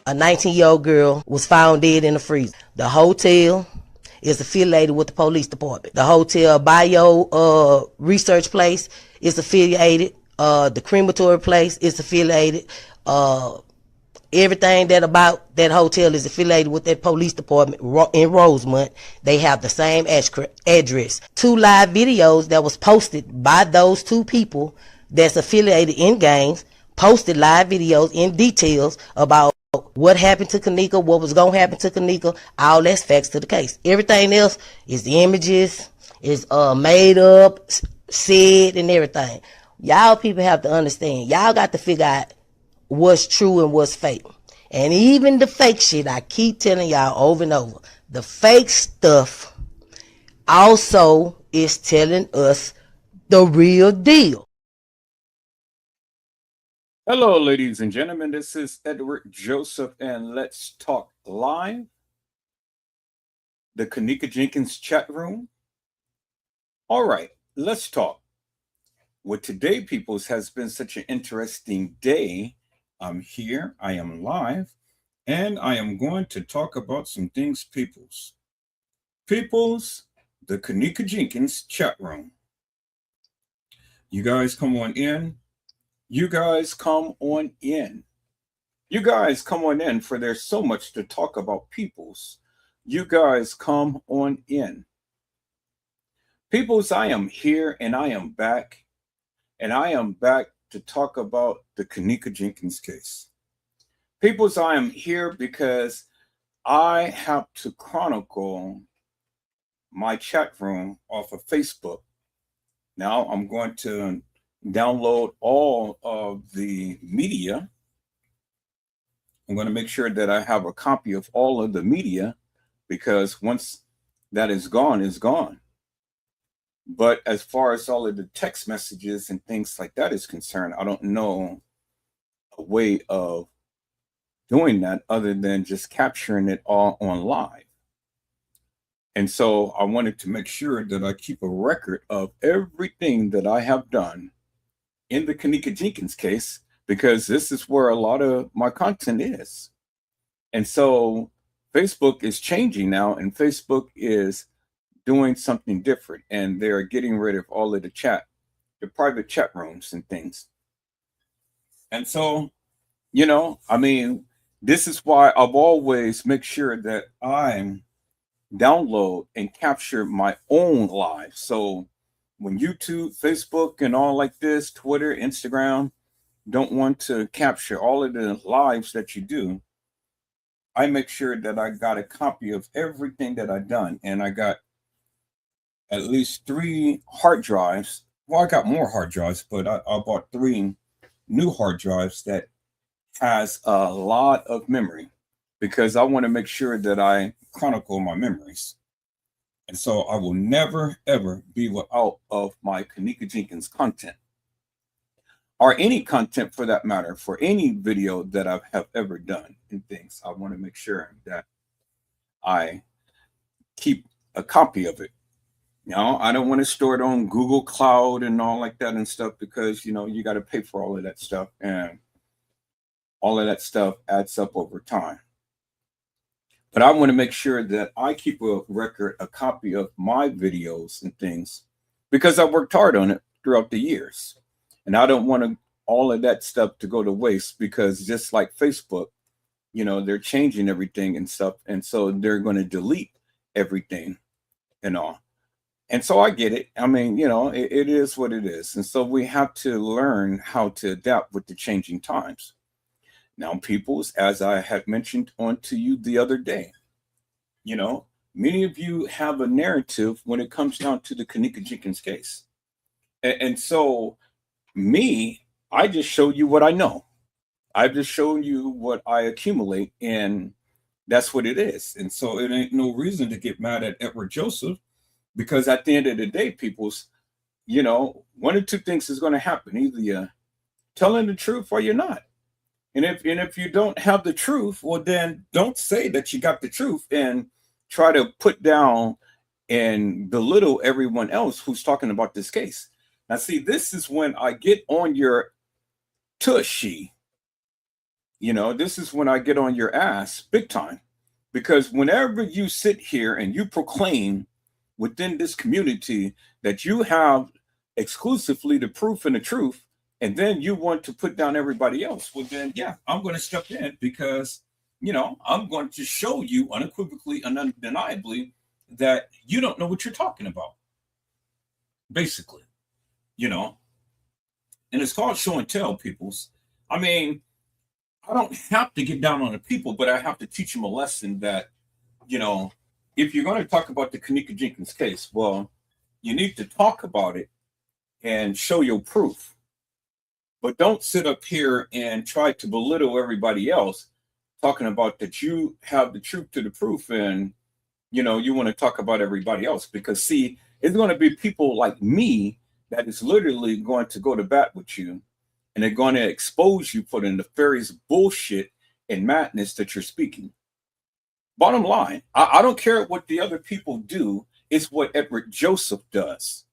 A 19-year-old girl was found dead in the freezer. The hotel is affiliated with the police department. The hotel bio research place is affiliated. The crematory place is affiliated. Everything that about that hotel is affiliated with that police department in Rosemont. They have the same address. 2 live videos that was posted by those 2 people that's affiliated in gangs, posted live videos in details about what happened to Kenneka, what was going to happen to Kenneka. All that's facts to the case. Everything else is the images, is made up, said, and everything. Y'all people have to understand. Y'all got to figure out what's true and what's fake. And even the fake shit, I keep telling y'all over and over, the fake stuff also is telling us the real deal. Hello, ladies and gentlemen. This is Edward Joseph, and let's talk live. The Kenneka Jenkins chat room. All right, let's talk. Well, today, peoples, has been such an interesting day. I'm here, I am live, and I am going to talk about some things, peoples. Peoples, the Kenneka Jenkins chat room. You guys come on in. You guys come on in. You guys come on in, for there's so much to talk about, peoples. You guys come on in. Peoples, I am here and I am back. And I am back to talk about the Kenneka Jenkins case. Peoples, I am here because I have to chronicle my chat room off of Facebook. Now I'm going to download all of the media. I'm going to make sure that I have a copy of all of the media, because once that is gone, it's gone. But as far as all of the text messages and things like that is concerned, I don't know a way of doing that other than just capturing it all on live. And so I wanted to make sure that I keep a record of everything that I have done in the Kenneka Jenkins case, because this is where a lot of my content is. And so Facebook is changing now, and Facebook is doing something different, and they're getting rid of all of the private chat rooms and things. And so, this is why I've always make sure that I download and capture my own live. So when YouTube, Facebook, and all like this, Twitter, Instagram, don't want to capture all of the lives that you do, I make sure that I got a copy of everything that I've done. And I got at least 3 hard drives. Well, I got more hard drives, but I bought 3 new hard drives that has a lot of memory, because I want to make sure that I chronicle my memories. And so I will never, ever be without of my Kenneka Jenkins content, or any content for that matter, for any video that I have ever done and things. I want to make sure that I keep a copy of it. I don't want to store it on Google Cloud and all like that and stuff, because, you got to pay for all of that stuff, and all of that stuff adds up over time. But I want to make sure that I keep a record, a copy of my videos and things, because I worked hard on it throughout the years. And I don't want all of that stuff to go to waste, because just like Facebook, they're changing everything and stuff. And so they're going to delete everything and all. And so I get it. It is what it is. And so we have to learn how to adapt with the changing times. Now, peoples, as I had mentioned on to you the other day, many of you have a narrative when it comes down to the Kenneka Jenkins case. And so I just show you what I know. I've just shown you what I accumulate, and that's what it is. And so it ain't no reason to get mad at Edward Joseph, because at the end of the day, peoples, one of 2 things is going to happen. Either you're telling the truth or you're not. And if you don't have the truth, well, then don't say that you got the truth and try to put down and belittle everyone else who's talking about this case. Now, see, this is when I get on your tushy. This is when I get on your ass big time. Because whenever you sit here and you proclaim within this community that you have exclusively the proof and the truth, and then you want to put down everybody else, well, then, yeah, I'm going to step in because, I'm going to show you unequivocally and undeniably that you don't know what you're talking about, basically, and it's called show and tell, peoples. I mean, I don't have to get down on the people, but I have to teach them a lesson that, if you're going to talk about the Kenneka Jenkins case, well, you need to talk about it and show your proof. But don't sit up here and try to belittle everybody else talking about that you have the truth to the proof and, you want to talk about everybody else. Because, see, it's going to be people like me that is literally going to go to bat with you, and they're going to expose you for the nefarious bullshit and madness that you're speaking. Bottom line, I don't care what the other people do. It's what Edward Joseph does.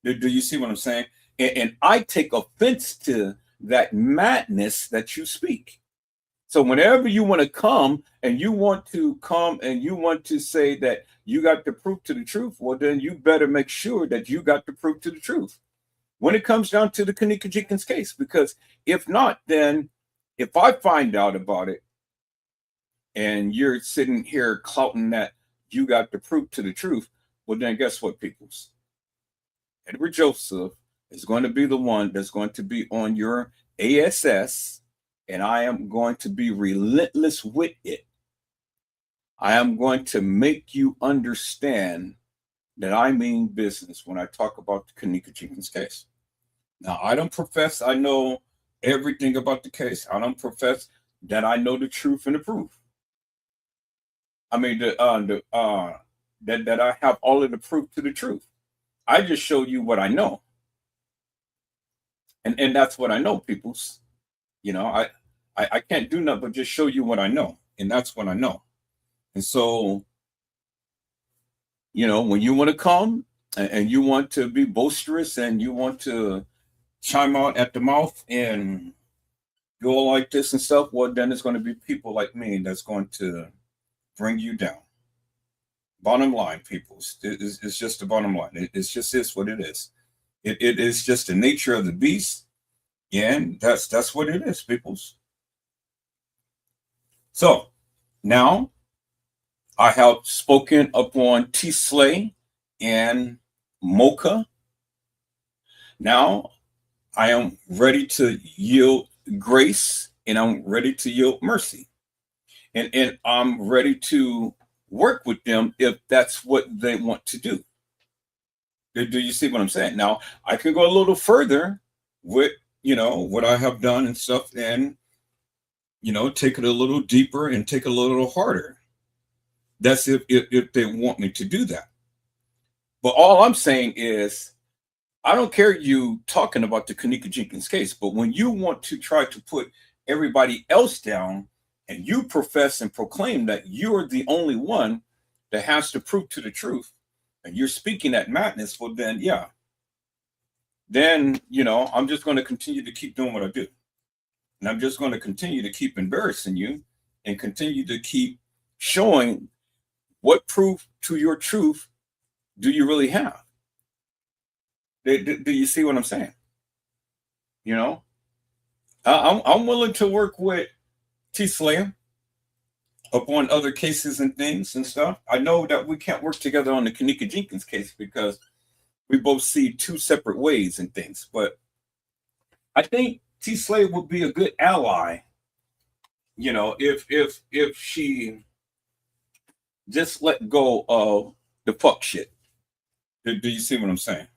Do you see what I'm saying? And I take offense to that madness that you speak. So whenever you want to come and you want to say that you got the proof to the truth, well, then you better make sure that you got the proof to the truth when it comes down to the Kenneka Jenkins case. Because if not, then if I find out about it and you're sitting here clouting that you got the proof to the truth, well, then guess what, peoples? Edward Joseph is going to be the one that's going to be on your ASS, and I am going to be relentless with it. I am going to make you understand that I mean business when I talk about the Kenneka Jenkins case. Now, I don't profess I know everything about the case. I don't profess that I know the truth and the proof. I mean, that I have all of the proof to the truth. I just show you what I know. And that's what I know, peoples. I can't do nothing but just show you what I know. And that's what I know. And so, when you want to come and you want to be boisterous and you want to chime out at the mouth and go like this and stuff, well, then it's going to be people like me that's going to bring you down. Bottom line, peoples. It's just the bottom line. It's just is what it is. It is just the nature of the beast. And that's what it is, peoples. So now I have spoken upon T. Slay and Mocha. Now I am ready to yield grace and I'm ready to yield mercy. And I'm ready to work with them if that's what they want to do. Do you see what I'm saying? Now, I can go a little further with, what I have done and stuff and, take it a little deeper and take it a little harder. That's if they want me to do that. But all I'm saying is, I don't care you talking about the Kenneka Jenkins case, but when you want to try to put everybody else down and you profess and proclaim that you're the only one that has to prove to the truth, and you're speaking that madness, well, then, yeah. Then, I'm just going to continue to keep doing what I do. And I'm just going to continue to keep embarrassing you and continue to keep showing what proof to your truth do you really have. Do you see what I'm saying? I'm willing to work with T. Slayer upon other cases and things and stuff. I know that we can't work together on the Kenneka Jenkins case because we both see two separate ways and things. But I think T. Slayer would be a good ally, if she just let go of the fuck shit. Do you see what I'm saying?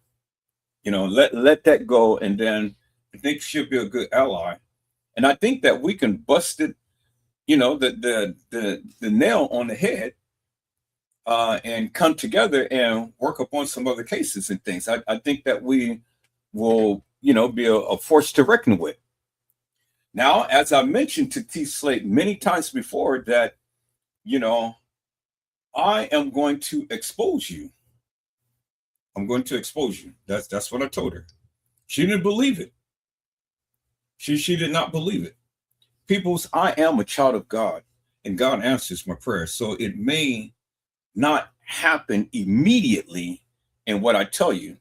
Let that go, and then I think she'll be a good ally. And I think that we can bust it, the nail on the head, and come together and work upon some other cases and things. I think that we will, be a force to reckon with. Now, as I mentioned to T. Slate many times before, that, I am going to expose you. I'm going to expose you. That's what I told her. She didn't believe it. She did not believe it. peoples, I am a child of God, and God answers my prayers. So it may not happen immediately in what I tell you,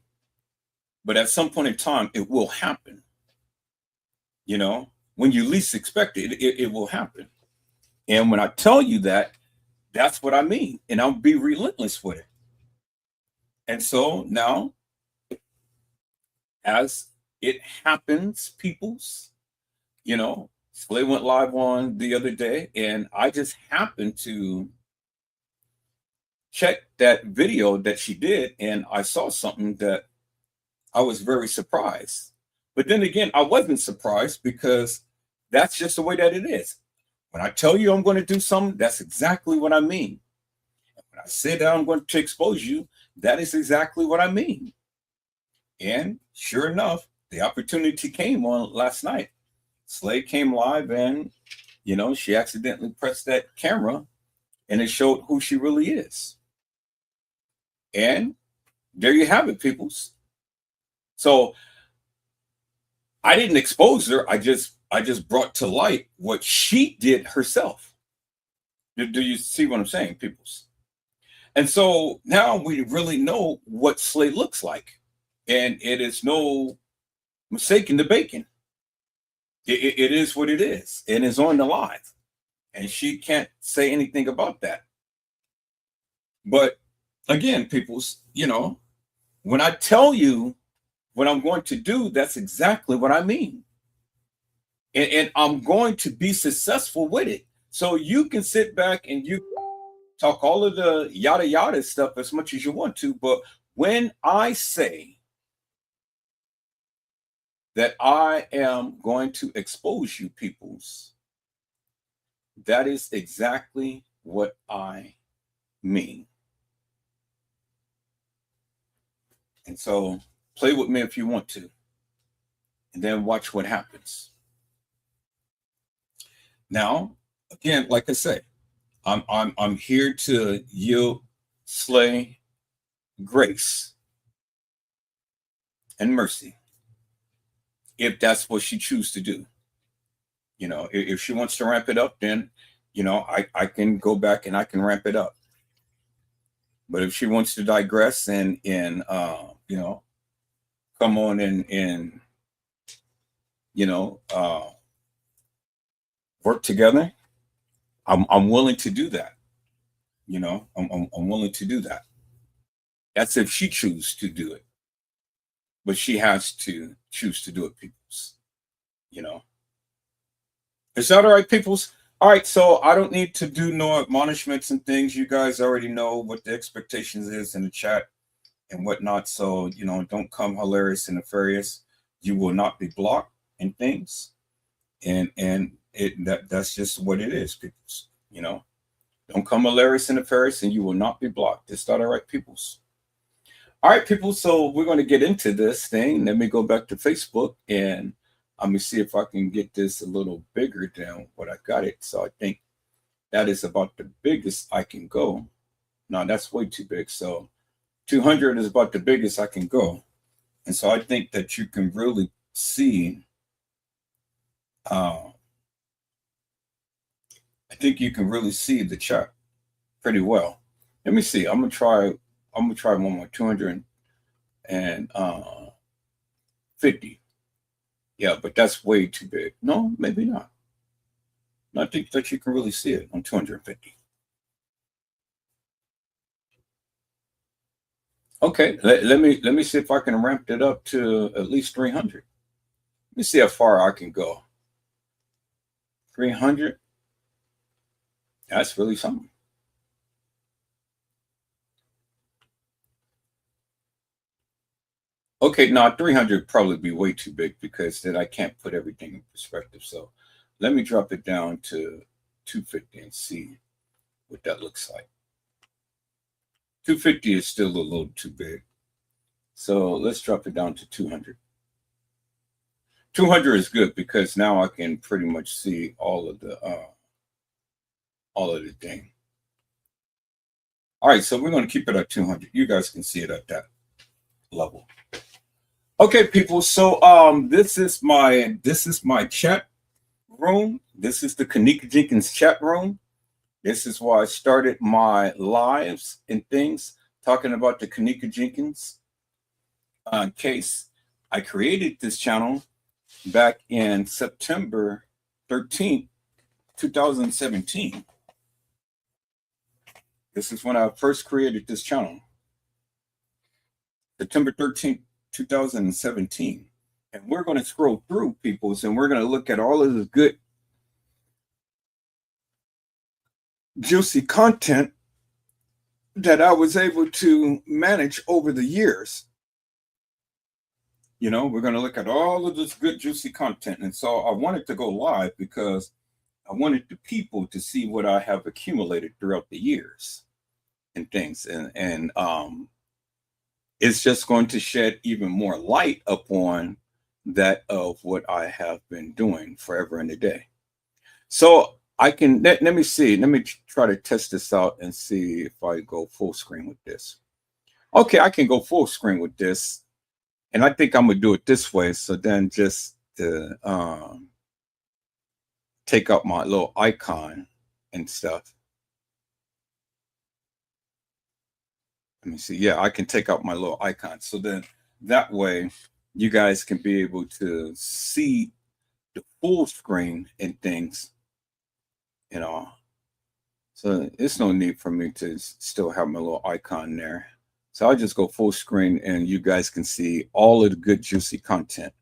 but at some point in time, it will happen. You know, when you least expect it, it will happen. And when I tell you that, that's what I mean. And I'll be relentless with it. And so now, as it happens, peoples, you know, Slay went live on the other day, and I just happened to check that video that she did, and I saw something that I was very surprised. But then again, I wasn't surprised because that's just the way that it is. When I tell you I'm going to do something, that's exactly what I mean. When I say that I'm going to expose you, that is exactly what I mean. And sure enough, the opportunity came on last night. Slay came live, and you know, she accidentally pressed that camera, and it showed who she really is. And there you have it, peoples. So I didn't expose her. I just brought to light what she did herself. Do you see what I'm saying, peoples? And so now we really know what Slay looks like, and it is no mistake in the bacon. It is what it is, and it's on the live, and she can't say anything about that. But again, peoples, you know, when I tell you what I'm going to do, that's exactly what I mean. And I'm going to be successful with it. So you can sit back and you talk all of the yada yada stuff as much as you want to. But when I say that I am going to expose you, peoples, that is exactly what I mean. And so play with me if you want to, and then watch what happens. Now, again, like I say, I'm here to yield Slay grace and mercy, if that's what she chooses to do. You know, if she wants to ramp it up, then, you know, I can go back and I can ramp it up. But if she wants to digress and you know, come on and you know, work together, I'm willing to do that. You know, I'm willing to do that. That's if she chooses to do it. But she has to choose to do it, peoples. You know. Is that all right, peoples? All right, so I don't need to do no admonishments and things. You guys already know what the expectations is in the chat and whatnot. So, you know, don't come hilarious and nefarious. You will not be blocked and things. And that's just what it is, peoples. You know, don't come hilarious and nefarious, and you will not be blocked. Is that all right, peoples? All right, people. So we're going to get into this thing. Let me go back to Facebook, and let me see if I can get this a little bigger than what I got it. So I think that is about the biggest I can go. No, that's way too big. So 200 is about the biggest I can go. And so I think that you can really see, I think you can really see the chart pretty well. Let me see. I'm gonna try one more, 250. Yeah, but that's way too big. No, maybe not. I think that you can really see it on 250. Okay, let me see if I can ramp it up to at least 300. Let me see how far I can go. 300. That's really something. Okay, now 300 probably be way too big because then I can't put everything in perspective. So let me drop it down to 250 and see what that looks like. 250 is still a little too big. So let's drop it down to 200. 200 is good because now I can pretty much see all of the thing. All right, so we're going to keep it at 200. You guys can see it at that level. Okay, people. So this is my chat room. This is the Kenneka Jenkins chat room. This is why I started my lives and things talking about the Kenneka Jenkins case. I created this channel back in September 13th, 2017. This is when I first created this channel. September 13th, 2017. And we're going to scroll through people's and we're going to look at all of the good, juicy content that I was able to manage over the years. You know, we're going to look at all of this good, juicy content. And so I wanted to go live because I wanted the people to see what I have accumulated throughout the years and things. And it's just going to shed even more light upon that of what I have been doing forever and a day. So I can, let me see. Let me try to test this out and see if I go full screen with this. Okay, I can go full screen with this. And I think I'm going to do it this way. So then just to take out my little icon and stuff. Let me see. Yeah, I can take out my little icon. So then that way you guys can be able to see the full screen and things, you know. So it's no need for me to still have my little icon there. So I'll just go full screen and you guys can see all of the good juicy content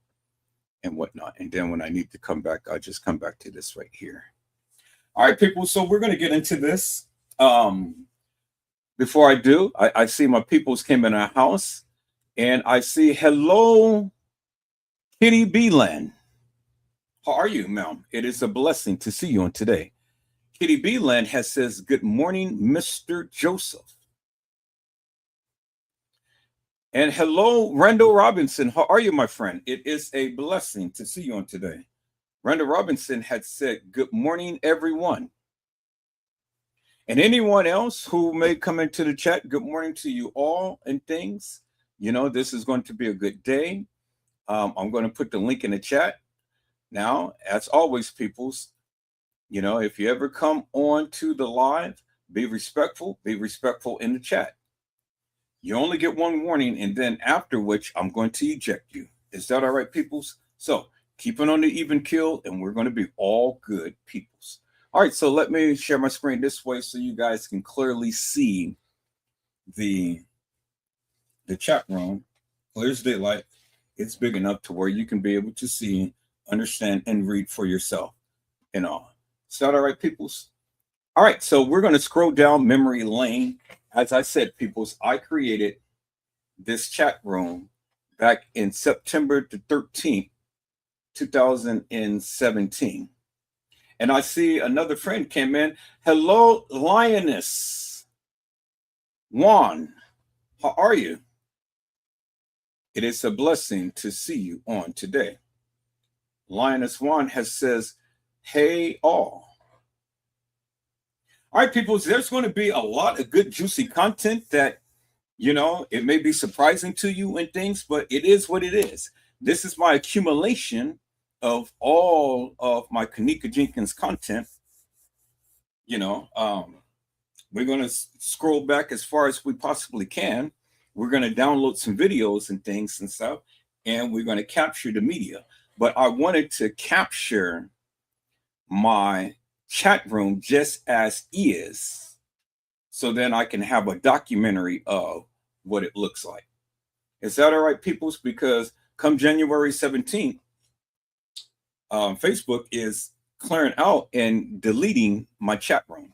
and whatnot. And then when I need to come back, I'll just come back to this right here. All right, people. So we're going to get into this. Before I do, I see my peoples came in our house and I see, hello, Kitty Beeland. How are you, ma'am? It is a blessing to see you on today. Kitty Beeland has says, good morning, Mr. Joseph. And hello, Randall Robinson. How are you, my friend? It is a blessing to see you on today. Randall Robinson had said, good morning, everyone. And anyone else who may come into the chat, good morning to you all and things. You know, this is going to be a good day. I'm going to put the link in the chat. Now, as always, peoples, you know, if you ever come on to the live, be respectful in the chat. You only get one warning, and then after which I'm going to eject you. Is that all right, peoples? So keep it on the even kill, and we're going to be all good peoples. All right, so let me share my screen this way so you guys can clearly see the chat room. Clear as daylight. It's big enough to where you can be able to see, understand, and read for yourself and all. Is that all right, peoples? All right, so we're going to scroll down memory lane. As I said, peoples, I created this chat room back in September the 13th, 2017. And I see another friend came in. Hello, Lioness. Juan, how are you? It is a blessing to see you on today. Lioness Juan has says, hey, all. All right, people, there's going to be a lot of good, juicy content that, you know, it may be surprising to you and things, but it is what it is. This is my accumulation of all of my Kenneka Jenkins content. You know, we're going to scroll back as far as we possibly can. We're going to download some videos and things and stuff, and we're going to capture the media. But I wanted to capture my chat room just as is, so then I can have a documentary of what it looks like. Is that all right, peoples? Because come January 17th, Facebook is clearing out and deleting my chat room.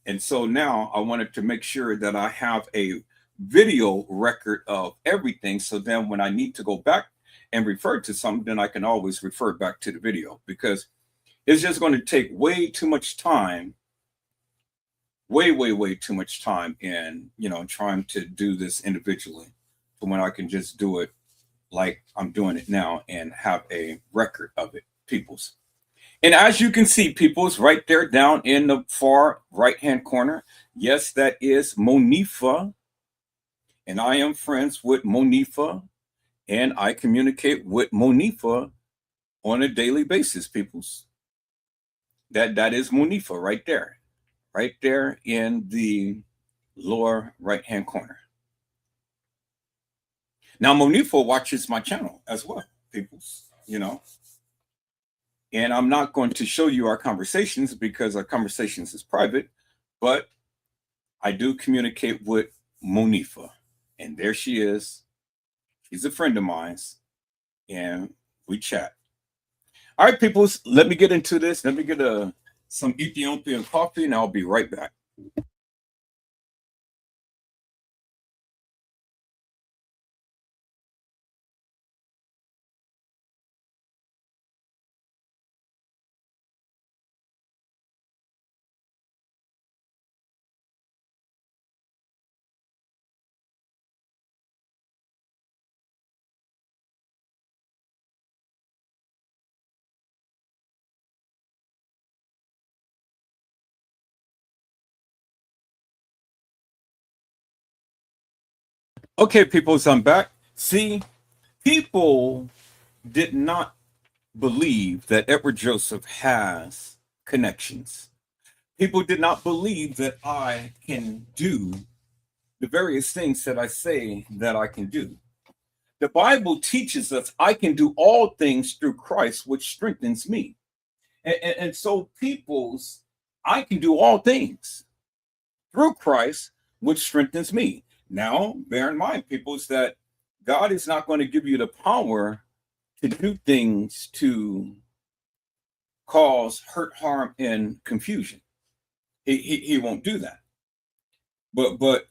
And so now I wanted to make sure that I have a video record of everything. So then when I need to go back and refer to something, then I can always refer back to the video, because it's just going to take way too much time, way too much time in, you know, trying to do this individually, so when I can just do it like I'm doing it now and have a record of it, peoples. And as you can see, peoples, right there down in the far right-hand corner, yes, that is Monifa. And I am friends with Monifa, and I communicate with Monifa on a daily basis, peoples. That is Munifa right there in the lower right hand corner. Now Munifa watches my channel as well, peoples. And I'm not going to show you our conversations because our conversations is private, but I do communicate with Monifa, and there she is. She's a friend of mine's, and we chat. All right, peoples, let me get into this. Let me get some Ethiopian coffee, and I'll be right back. Okay, peoples, I'm back. See, people did not believe that Edward Joseph has connections. People did not believe that I can do the various things that I say that I can do. The Bible teaches us I can do all things through Christ, which strengthens me. And so, people's, I can do all things through Christ, which strengthens me. Now, bear in mind, people's, that God is not going to give you the power to do things to cause hurt, harm, and confusion. He won't do that. But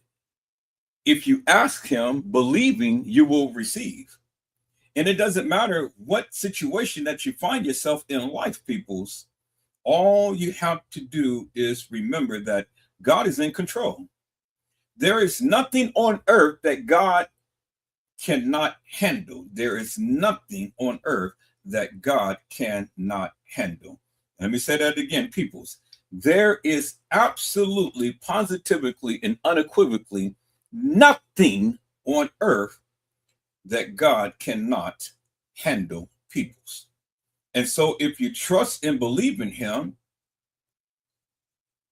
if you ask him, believing, you will receive. And it doesn't matter what situation that you find yourself in life, peoples. All you have to do is remember that God is in control. There is nothing on earth that God cannot handle. There is nothing on earth that God cannot handle. Let me say that again, peoples. There is absolutely, positively, and unequivocally nothing on earth that God cannot handle, peoples. And so if you trust and believe in him,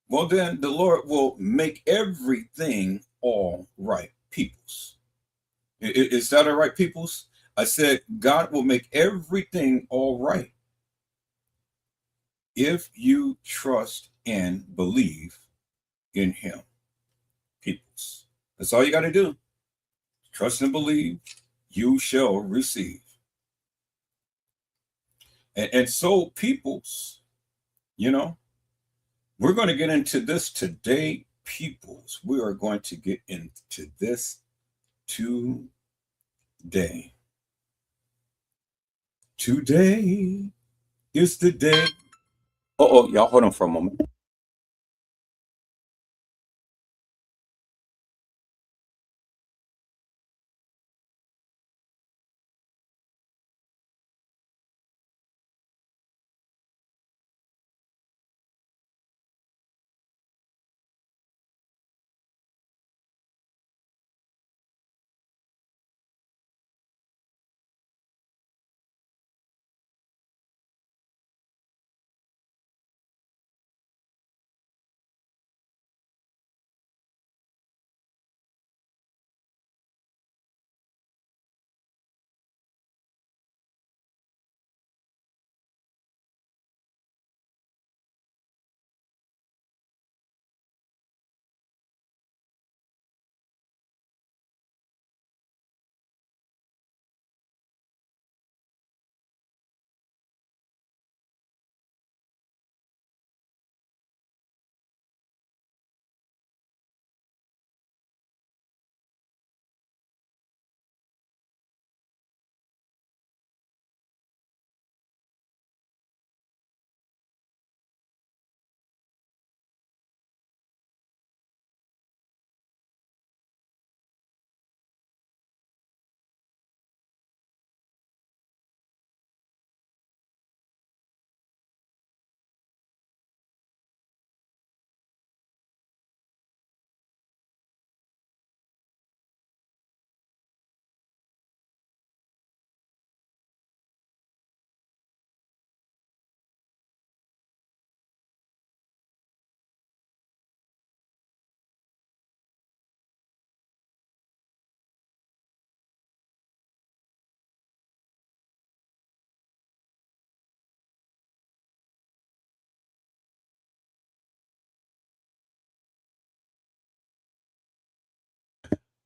well, then the Lord will make everything all right, peoples. Is that all right, peoples? I said, God will make everything all right if you trust and believe in him, peoples. That's all you got to do. Trust and believe, you shall receive. And so, peoples, you know, we're going to get into this today, peoples. We are going to get into this today. Today is the day. Oh, y'all, hold on for a moment.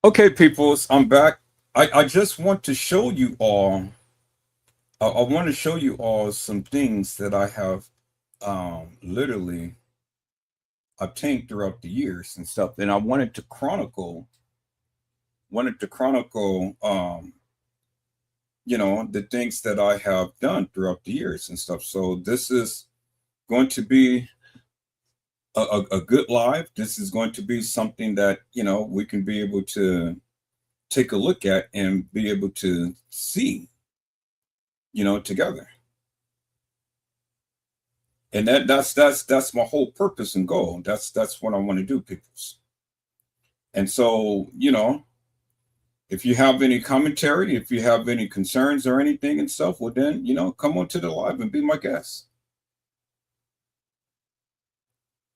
Okay, peoples, I'm back. I just want to show you all. I want to show you all some things that I have literally obtained throughout the years and stuff, and I wanted to chronicle the things that I have done throughout the years and stuff. So this is going to be a good live. This is going to be something that we can be able to take a look at and be able to see together. And that's my whole purpose and goal. That's what I want to do, peoples. And so if you have any commentary, if you have any concerns or anything and stuff, well then come on to the live and be my guest.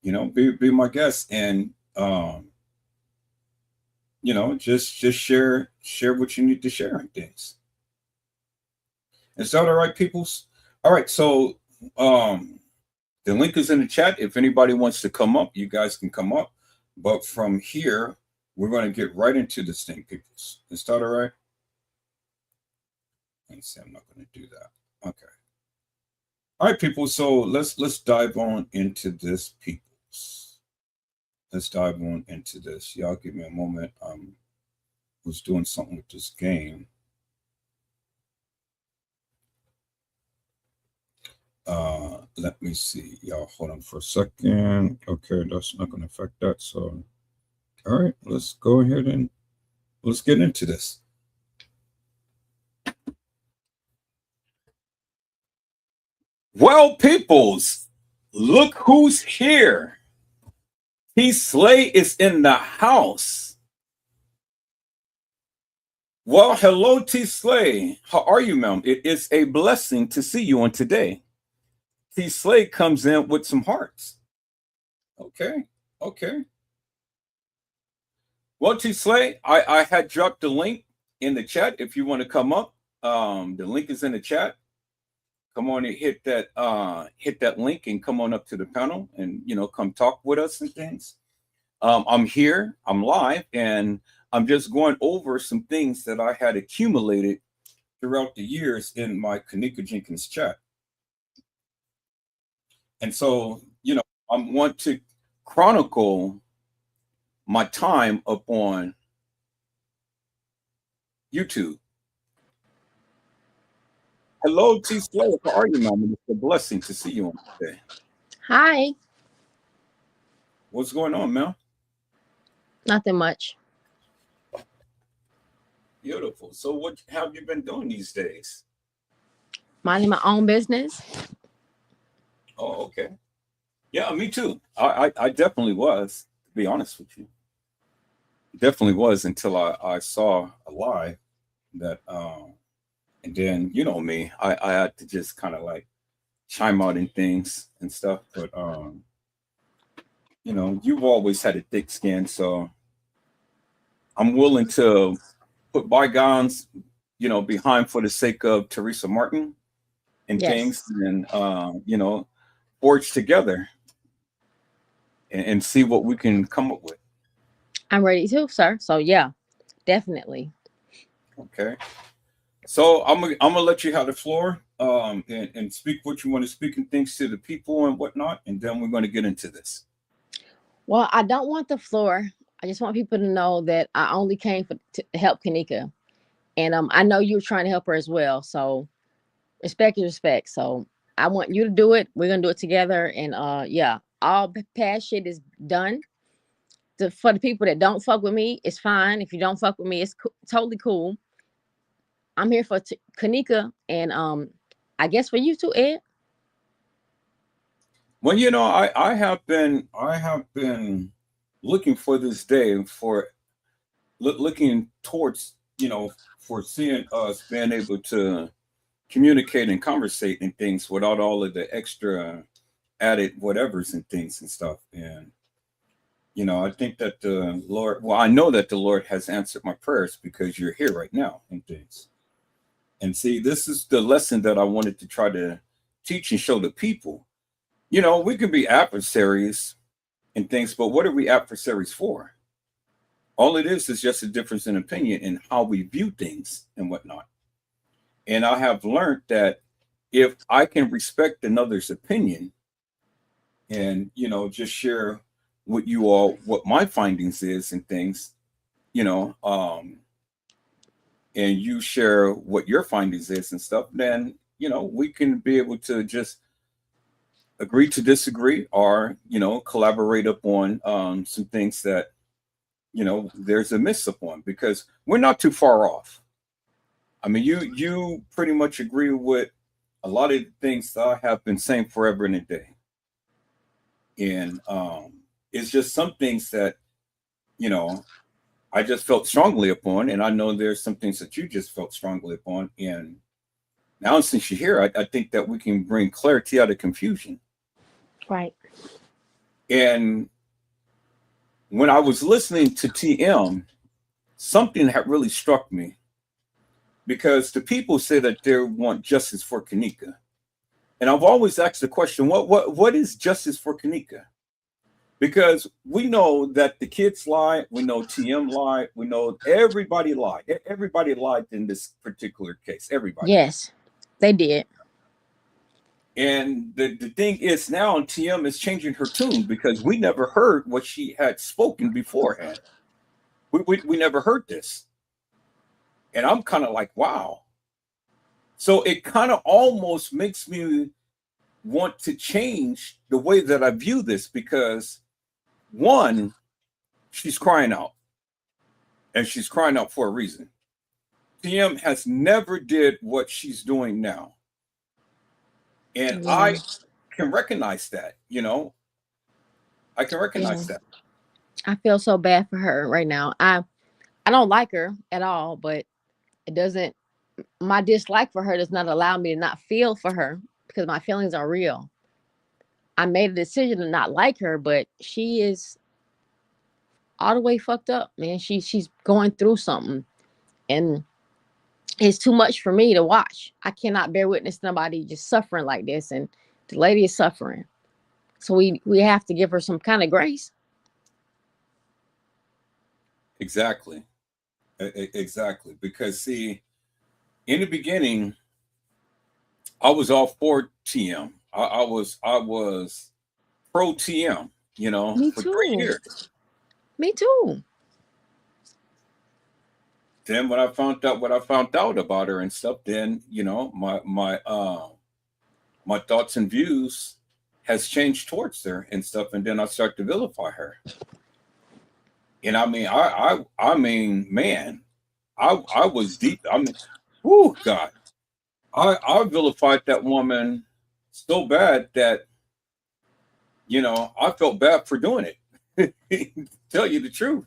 Be my guest, and just share what you need to share and things. Is that all right, peoples? All right, so the link is in the chat. If anybody wants to come up, you guys can come up. But from here, we're going to get right into this thing, peoples. Is that all right? Let's see, I'm not going to do that. Okay. All right, people. So let's dive on into this, peoples. Let's dive on into this. Y'all give me a moment. Was doing something with this game. Let me see. Y'all hold on for a second. Okay, that's not going to affect that. So, all right, let's go ahead and let's get into this. Well, peoples, look who's here. T Slay is in the house. Well, hello, T Slay. How are you, ma'am? It is a blessing to see you on today. T Slay comes in with some hearts. Okay. Well, T Slay, I had dropped the link in the chat if you want to come up. The link is in the chat. Come on and hit that link and come on up to the panel and come talk with us and things. I'm here, I'm live, and I'm just going over some things that I had accumulated throughout the years in my Kenneka Jenkins chat. And so, I want to chronicle my time up on YouTube. Hello, T. Slay. How are you, Mama? It's a blessing to see you on today. Hi. What's going on, Mel? Nothing much. Beautiful. So what have you been doing these days? Minding my own business. Oh, okay. Yeah, me too. I definitely was, to be honest with you. Definitely was until I saw a live that and then me, I had to just kind of like chime out in things and stuff. But you've always had a thick skin, so I'm willing to put bygones, behind for the sake of Teresa Martin and things, and forge together and see what we can come up with. I'm ready too, sir. So yeah, definitely. Okay. So I'm gonna let you have the floor, and speak what you want to speak and things to the people and whatnot, and then we're going to get into this. Well, I don't want the floor. I just want people to know that I only came to help Kenneka, and I know you're trying to help her as well. So respect is respect. So I want you to do it. We're gonna do it together, and yeah, all past shit is done. For the people that don't fuck with me, it's fine. If you don't fuck with me, it's totally cool. I'm here for Kenneka, and I guess for you too, Ed. Well, I have been looking for this day, for looking towards, for seeing us being able to communicate and conversate and things without all of the extra added whatevers and things and stuff. And I think that the Lord, well, I know that the Lord has answered my prayers because you're here right now and things. And see, this is the lesson that I wanted to try to teach and show the people. We can be adversaries and things, but what are we adversaries for? All it is just a difference in opinion in how we view things and whatnot. And I have learned that if I can respect another's opinion and, just share with you all what my findings is and things, you know, and you share what your findings is and stuff, then, we can be able to just agree to disagree or, collaborate upon some things that, there's a miss upon because we're not too far off. I mean, you pretty much agree with a lot of the things that I have been saying forever and a day. And it's just some things that, I just felt strongly upon. And I know there's some things that you just felt strongly upon. And now since you're here, I think that we can bring clarity out of confusion. Right. And when I was listening to TM, something had really struck me because the people say that they want justice for Kenneka. And I've always asked the question, what is justice for Kenneka? Because we know that the kids lied, we know TM lied, we know everybody lied. Everybody lied in this particular case. Everybody. Yes, they did. And the thing is now TM is changing her tune because we never heard what she had spoken beforehand. We never heard this. And I'm kind of like, wow. So it kind of almost makes me want to change the way that I view this because one, she's crying out and she's crying out for a reason. TM has never did what she's doing now. And I can recognize that, I can recognize that. I feel so bad for her right now. I don't like her at all, but it doesn't, my dislike for her does not allow me to not feel for her because my feelings are real. I made a decision to not like her, but she is all the way fucked up, man. She's going through something and it's too much for me to watch. I cannot bear witness to nobody just suffering like this. And the lady is suffering. So we have to give her some kind of grace. Exactly. Exactly. Because see, in the beginning, I was all for TM. I was pro TM, Me for too. 3 years. Me too. Then when I found out what I found out about her and stuff, then my thoughts and views has changed towards her and stuff, and then I start to vilify her. And I mean, man, I was deep. I mean, oh God, I vilified that woman so bad that I felt bad for doing it. Tell you the truth.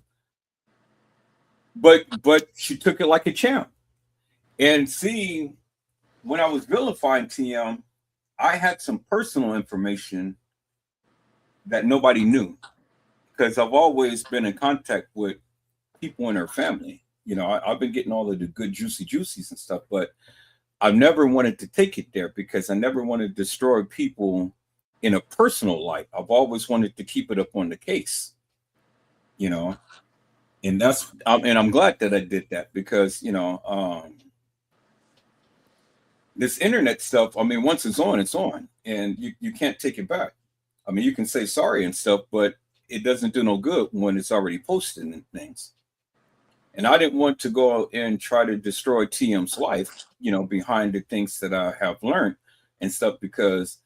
But she took it like a champ. And see, when I was vilifying TM, I had some personal information that nobody knew because I've always been in contact with people in her family. I've been getting all of the good juicies and stuff, but I never wanted to take it there because I never wanted to destroy people in a personal light. I've always wanted to keep it up on the case, and I'm glad that I did that because, this internet stuff, I mean, once it's on and you can't take it back. I mean, you can say sorry and stuff, but it doesn't do no good when it's already posted and things. And I didn't want to go and try to destroy TM's life, behind the things that I have learned and stuff, because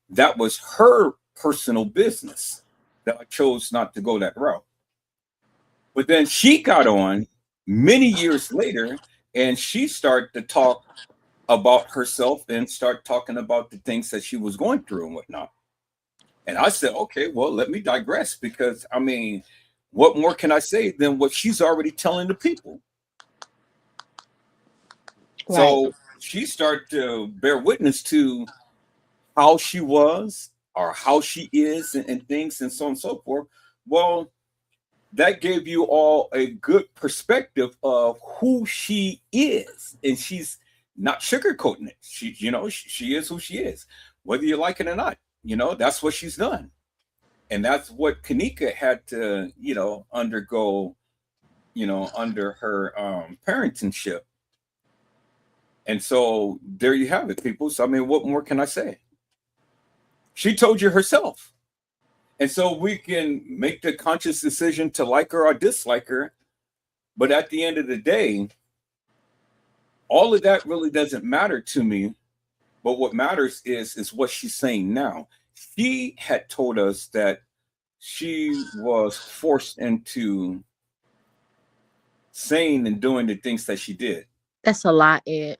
that was her personal business that I chose not to go that route. But then she got on many years later and she started to talk about herself and start talking about the things that she was going through and whatnot. And I said, okay, well, let me digress because, I mean, what more can I say than what she's already telling the people? Right. So she started to bear witness to how she was or how she is and things and so on and so forth. Well, that gave you all a good perspective of who she is. And she's not sugarcoating it. She is who she is, whether you like it or not. That's what she's done. And that's what Kenneka had to, undergo under her parentingship. And so there you have it, people. So I mean, what more can I say? She told you herself. And so we can make the conscious decision to like her or dislike her. But at the end of the day, all of that really doesn't matter to me. But what matters is what she's saying now. She had told us that she was forced into saying and doing the things that she did. That's a lie, Ed.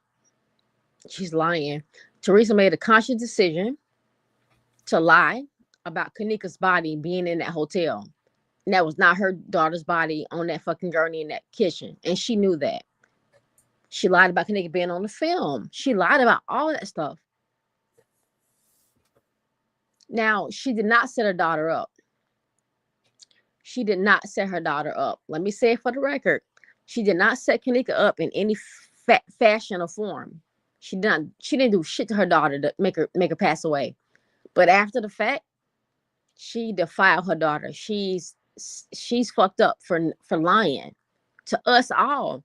She's lying. Teresa made a conscious decision to lie about Kenneka's body being in that hotel. And that was not her daughter's body on that fucking gurney in that kitchen. And she knew that. She lied about Kenneka being on the film. She lied about all that stuff. Now, she did not set her daughter up. She did not set her daughter up. Let me say it for the record. She did not set Kenneka up in any fashion or form. She didn't do shit to her daughter to make her pass away. But after the fact, she defiled her daughter. She's fucked up for lying to us all.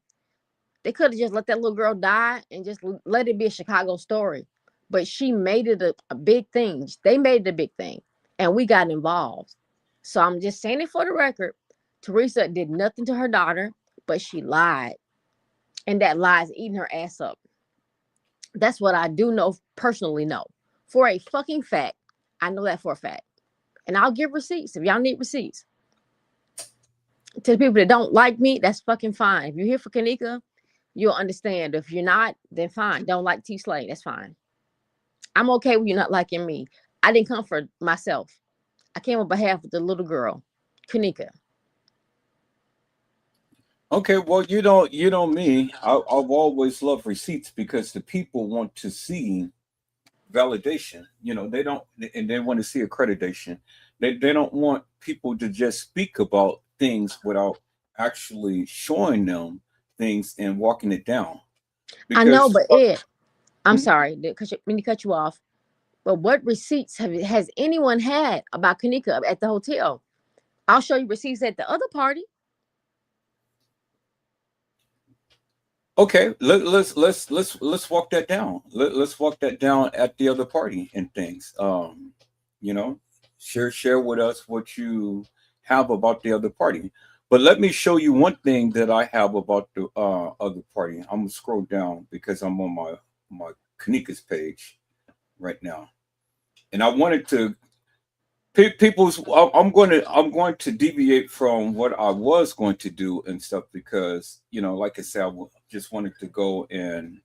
They could have just let that little girl die and just let it be a Chicago story. But she made it a big thing. They made it a big thing. And we got involved. So I'm just saying it for the record. Teresa did nothing to her daughter, but she lied. And that lie is eating her ass up. That's what I do know, personally know. For a fucking fact. I know that for a fact. And I'll give receipts if y'all need receipts. To the people that don't like me, that's fucking fine. If you're here for Kenneka, you'll understand. If you're not, then fine. Don't like T Slay, that's fine. I'm okay with you not liking me. I didn't come for myself. I came on behalf of the little girl, Kenneka. Okay, well, you know me. I've always loved receipts because the people want to see validation. They don't, and they want to see accreditation. They don't want people to just speak about things without actually showing them things and walking it down. I know, but Ed, I'm sorry, because when you cut you off. But what receipts has anyone had about Kenneka at the hotel? I'll show you receipts at the other party. Okay, let's walk that down. Let's walk that down at the other party and things. Share with us what you have about the other party. But let me show you one thing that I have about the other party. I'm gonna scroll down because I'm on my Kenneka's page right now, and I wanted to I'm going to deviate from what I was going to do and stuff because like I said, I just wanted to go and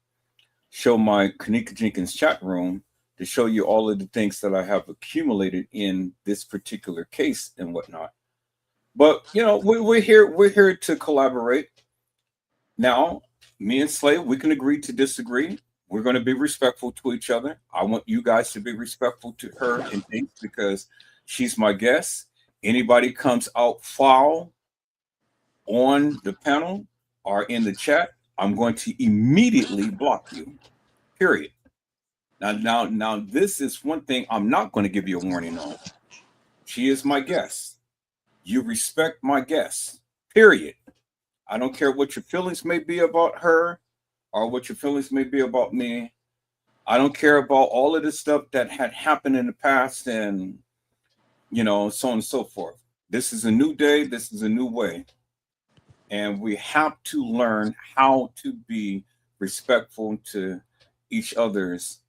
show my Kenneka Jenkins chat room to show you all of the things that I have accumulated in this particular case and whatnot. But we're here to collaborate. Now, me and Slay, we can agree to disagree. We're going to be respectful to each other. I want you guys to be respectful to her and things because she's my guest. Anybody comes out foul on the panel or in the chat, I'm going to immediately block you. Period. Now, this is one thing I'm not going to give you a warning on. She is my guest. You respect my guest. Period. I don't care what your feelings may be about her or what your feelings may be about me. I don't care about all of the stuff that had happened in the past and so on and so forth. This is a new day. This is a new way. And we have to learn how to be respectful to each other's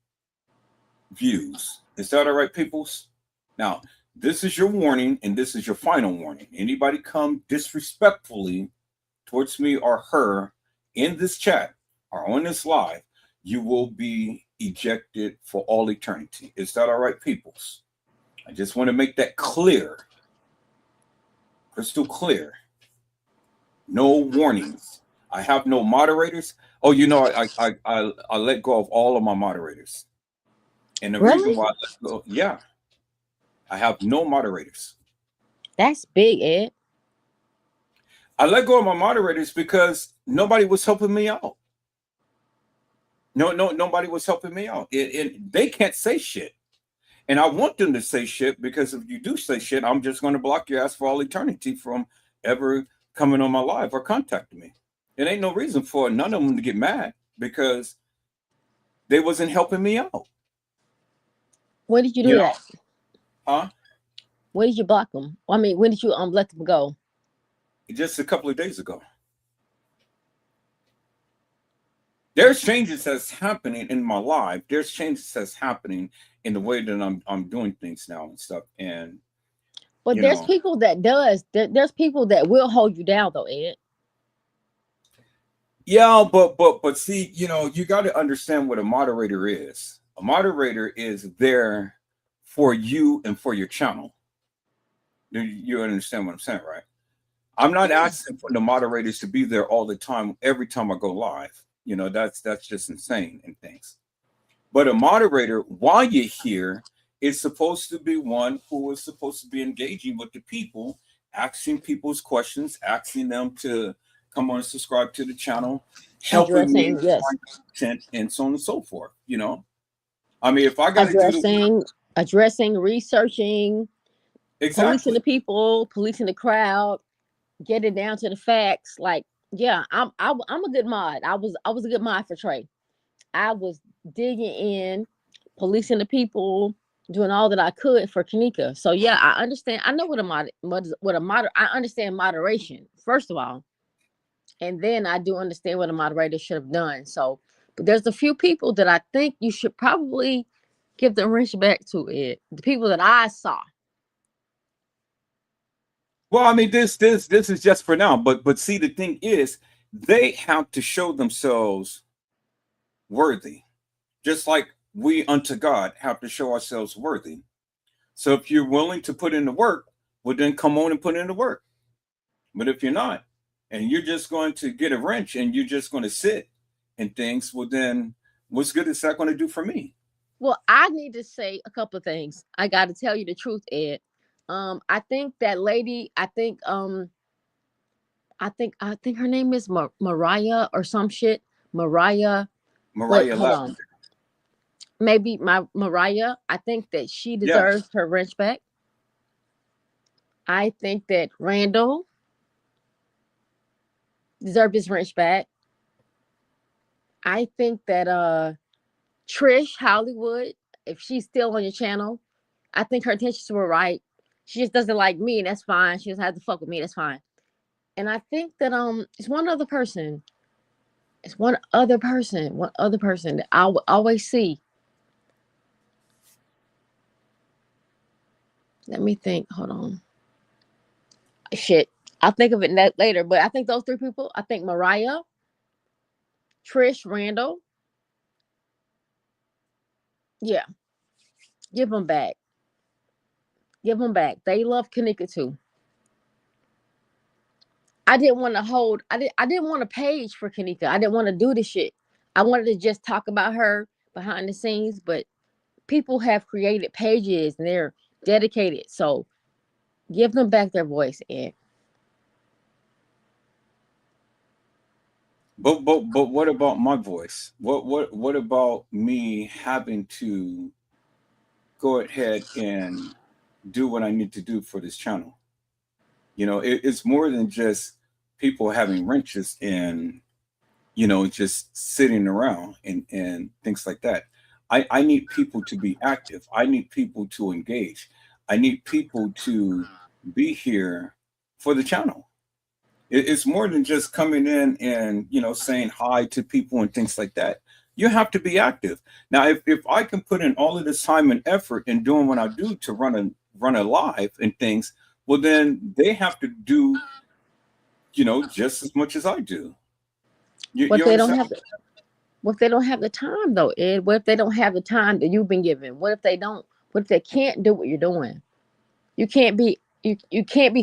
views. Is that all right, peoples? Now, this is your warning and this is your final warning. Anybody come disrespectfully towards me or her in this chat or on this live, you will be ejected for all eternity. Is that all right, peoples? I just want to make that clear. Crystal clear. No warnings. I have no moderators. Oh, I let go of all of my moderators. And the reason why I let go, yeah. I have no moderators. That's big, Ed. I let go of my moderators because nobody was helping me out. Nobody was helping me out. They can't say shit. And I want them to say shit because if you do say shit, I'm just going to block your ass for all eternity from ever coming on my live or contacting me. It ain't no reason for none of them to get mad because they wasn't helping me out. When did you do that? Huh? When did you block them? I mean, when did you let them go? Just a couple of days ago. There's changes that's happening in my life. There's changes that's happening in the way that I'm doing things now and stuff. And but there's people that there's people that will hold you down though, Ed. Yeah, but see, you got to understand what a moderator is. A moderator is there for you and for your channel. Do you understand what I'm saying, right? I'm not asking for the moderators to be there all the time, every time I go live. That's just insane and things. But a moderator, while you're here, is supposed to be one who is supposed to be engaging with the people, asking people's questions, asking them to come on and subscribe to the channel, helping me find content, and so on and so forth. I mean, if I got to do addressing, researching, policing the people, policing the crowd, getting down to the facts. Like, yeah, I'm a good mod. I was a good mod for Trey. I was digging in, policing the people, doing all that I could for Kenneka. So yeah, I understand. I know what I understand moderation, first of all. And then I do understand what a moderator should have done. So, but there's a few people that I think you should probably give the wrench back to it. The people that I saw. Well, I mean, this is just for now, but see, the thing is, they have to show themselves worthy, just like we unto God have to show ourselves worthy. So if you're willing to put in the work, well, then come on and put in the work. But if you're not, and you're just going to get a wrench and you're just going to sit and things, well, then what's good is that going to do for me? Well, I need to say a couple of things. I got to tell you the truth, Ed. I think that lady, I think her name is Mariah or some shit. Mariah. Wait, hold on. Maybe Mariah. I think that she deserves her wrench back. I think that Randall deserved his wrench back. I think that Trish Hollywood, if she's still on your channel, I think her intentions were right. She just doesn't like me, and that's fine. She doesn't have to fuck with me, that's fine. And I think that it's one other person. It's one other person that I will always see. Let me think. Hold on. Shit. I'll think of it later. But I think those three people, I think Mariah, Trish, Randall. Yeah. Give them back. Give them back. They love Kenneka too. I didn't want a page for Kenneka. I didn't want to do this shit. I wanted to just talk about her behind the scenes, but people have created pages and they're dedicated. So give them back their voice, Ed. But what about my voice? What about me having to go ahead and do what I need to do for this channel? It's more than just people having wrenches and just sitting around and things like that. I need people to be active. I need people to engage. I need people to be here for the channel. It's more than just coming in and saying hi to people and things like that. You have to be active. Now, if I can put in all of this time and effort in doing what I do to run a live and things, well, then they have to do just as much as I do. What if they don't have the time though, Ed? What if they don't have the time that you've been given? What if they can't do what you're doing? You can't be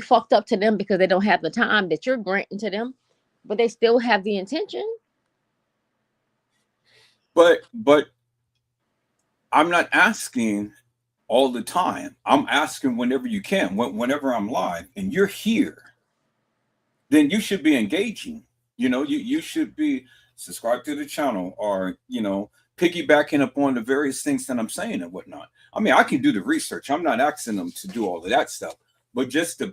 fucked up to them because they don't have the time that you're granting to them, but they still have the intention. But I'm not asking all the time. I'm asking whenever you can, whenever I'm live and you're here, then you should be engaging. You should be subscribed to the channel or, piggybacking upon the various things that I'm saying and whatnot. I mean, I can do the research. I'm not asking them to do all of that stuff, but just the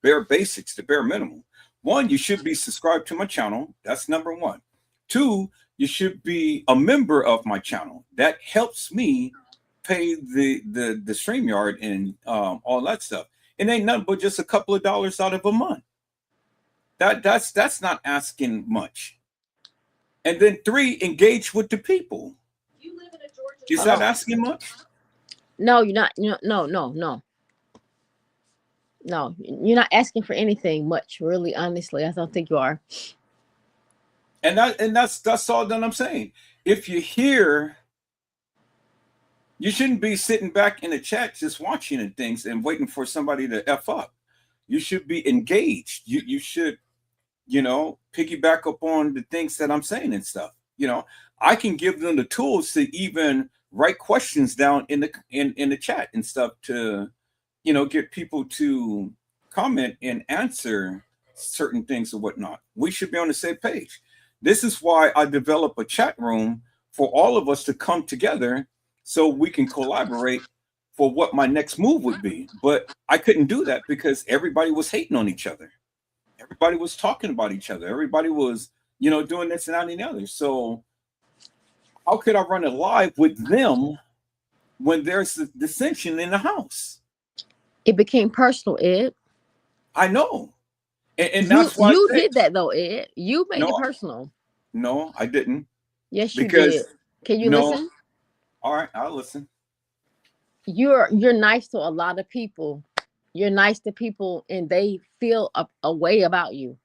bare basics, the bare minimum. One, you should be subscribed to my channel. That's number one. Two, you should be a member of my channel. That helps me pay the StreamYard and all that stuff. It ain't nothing but just a couple of dollars out of a month. That's not asking much. And then three, engage with the people. You live in a Georgia. Is that asking much? No, you're not. No. You're not asking for anything much, really, honestly. I don't think you are. And that's all that I'm saying. If you're here, you shouldn't be sitting back in the chat just watching and things and waiting for somebody to F up. You should be engaged. You should, piggyback up on the things that I'm saying and stuff. I can give them the tools to even write questions down in the chat and stuff to, get people to comment and answer certain things or whatnot. We should be on the same page. This is why I develop a chat room for all of us to come together so we can collaborate for what my next move would be. But I couldn't do that because everybody was hating on each other. Everybody was talking about each other. Everybody was, doing this and that and the other. So how could I run it live with them when there's a dissension in the house? It became personal, Ed. I know. And that's why you did that though, Ed. You made it personal. No, I didn't. Yes, you did. Can you listen? All right, I'll listen. You're nice to a lot of people. You're nice to people, and they feel a way about you.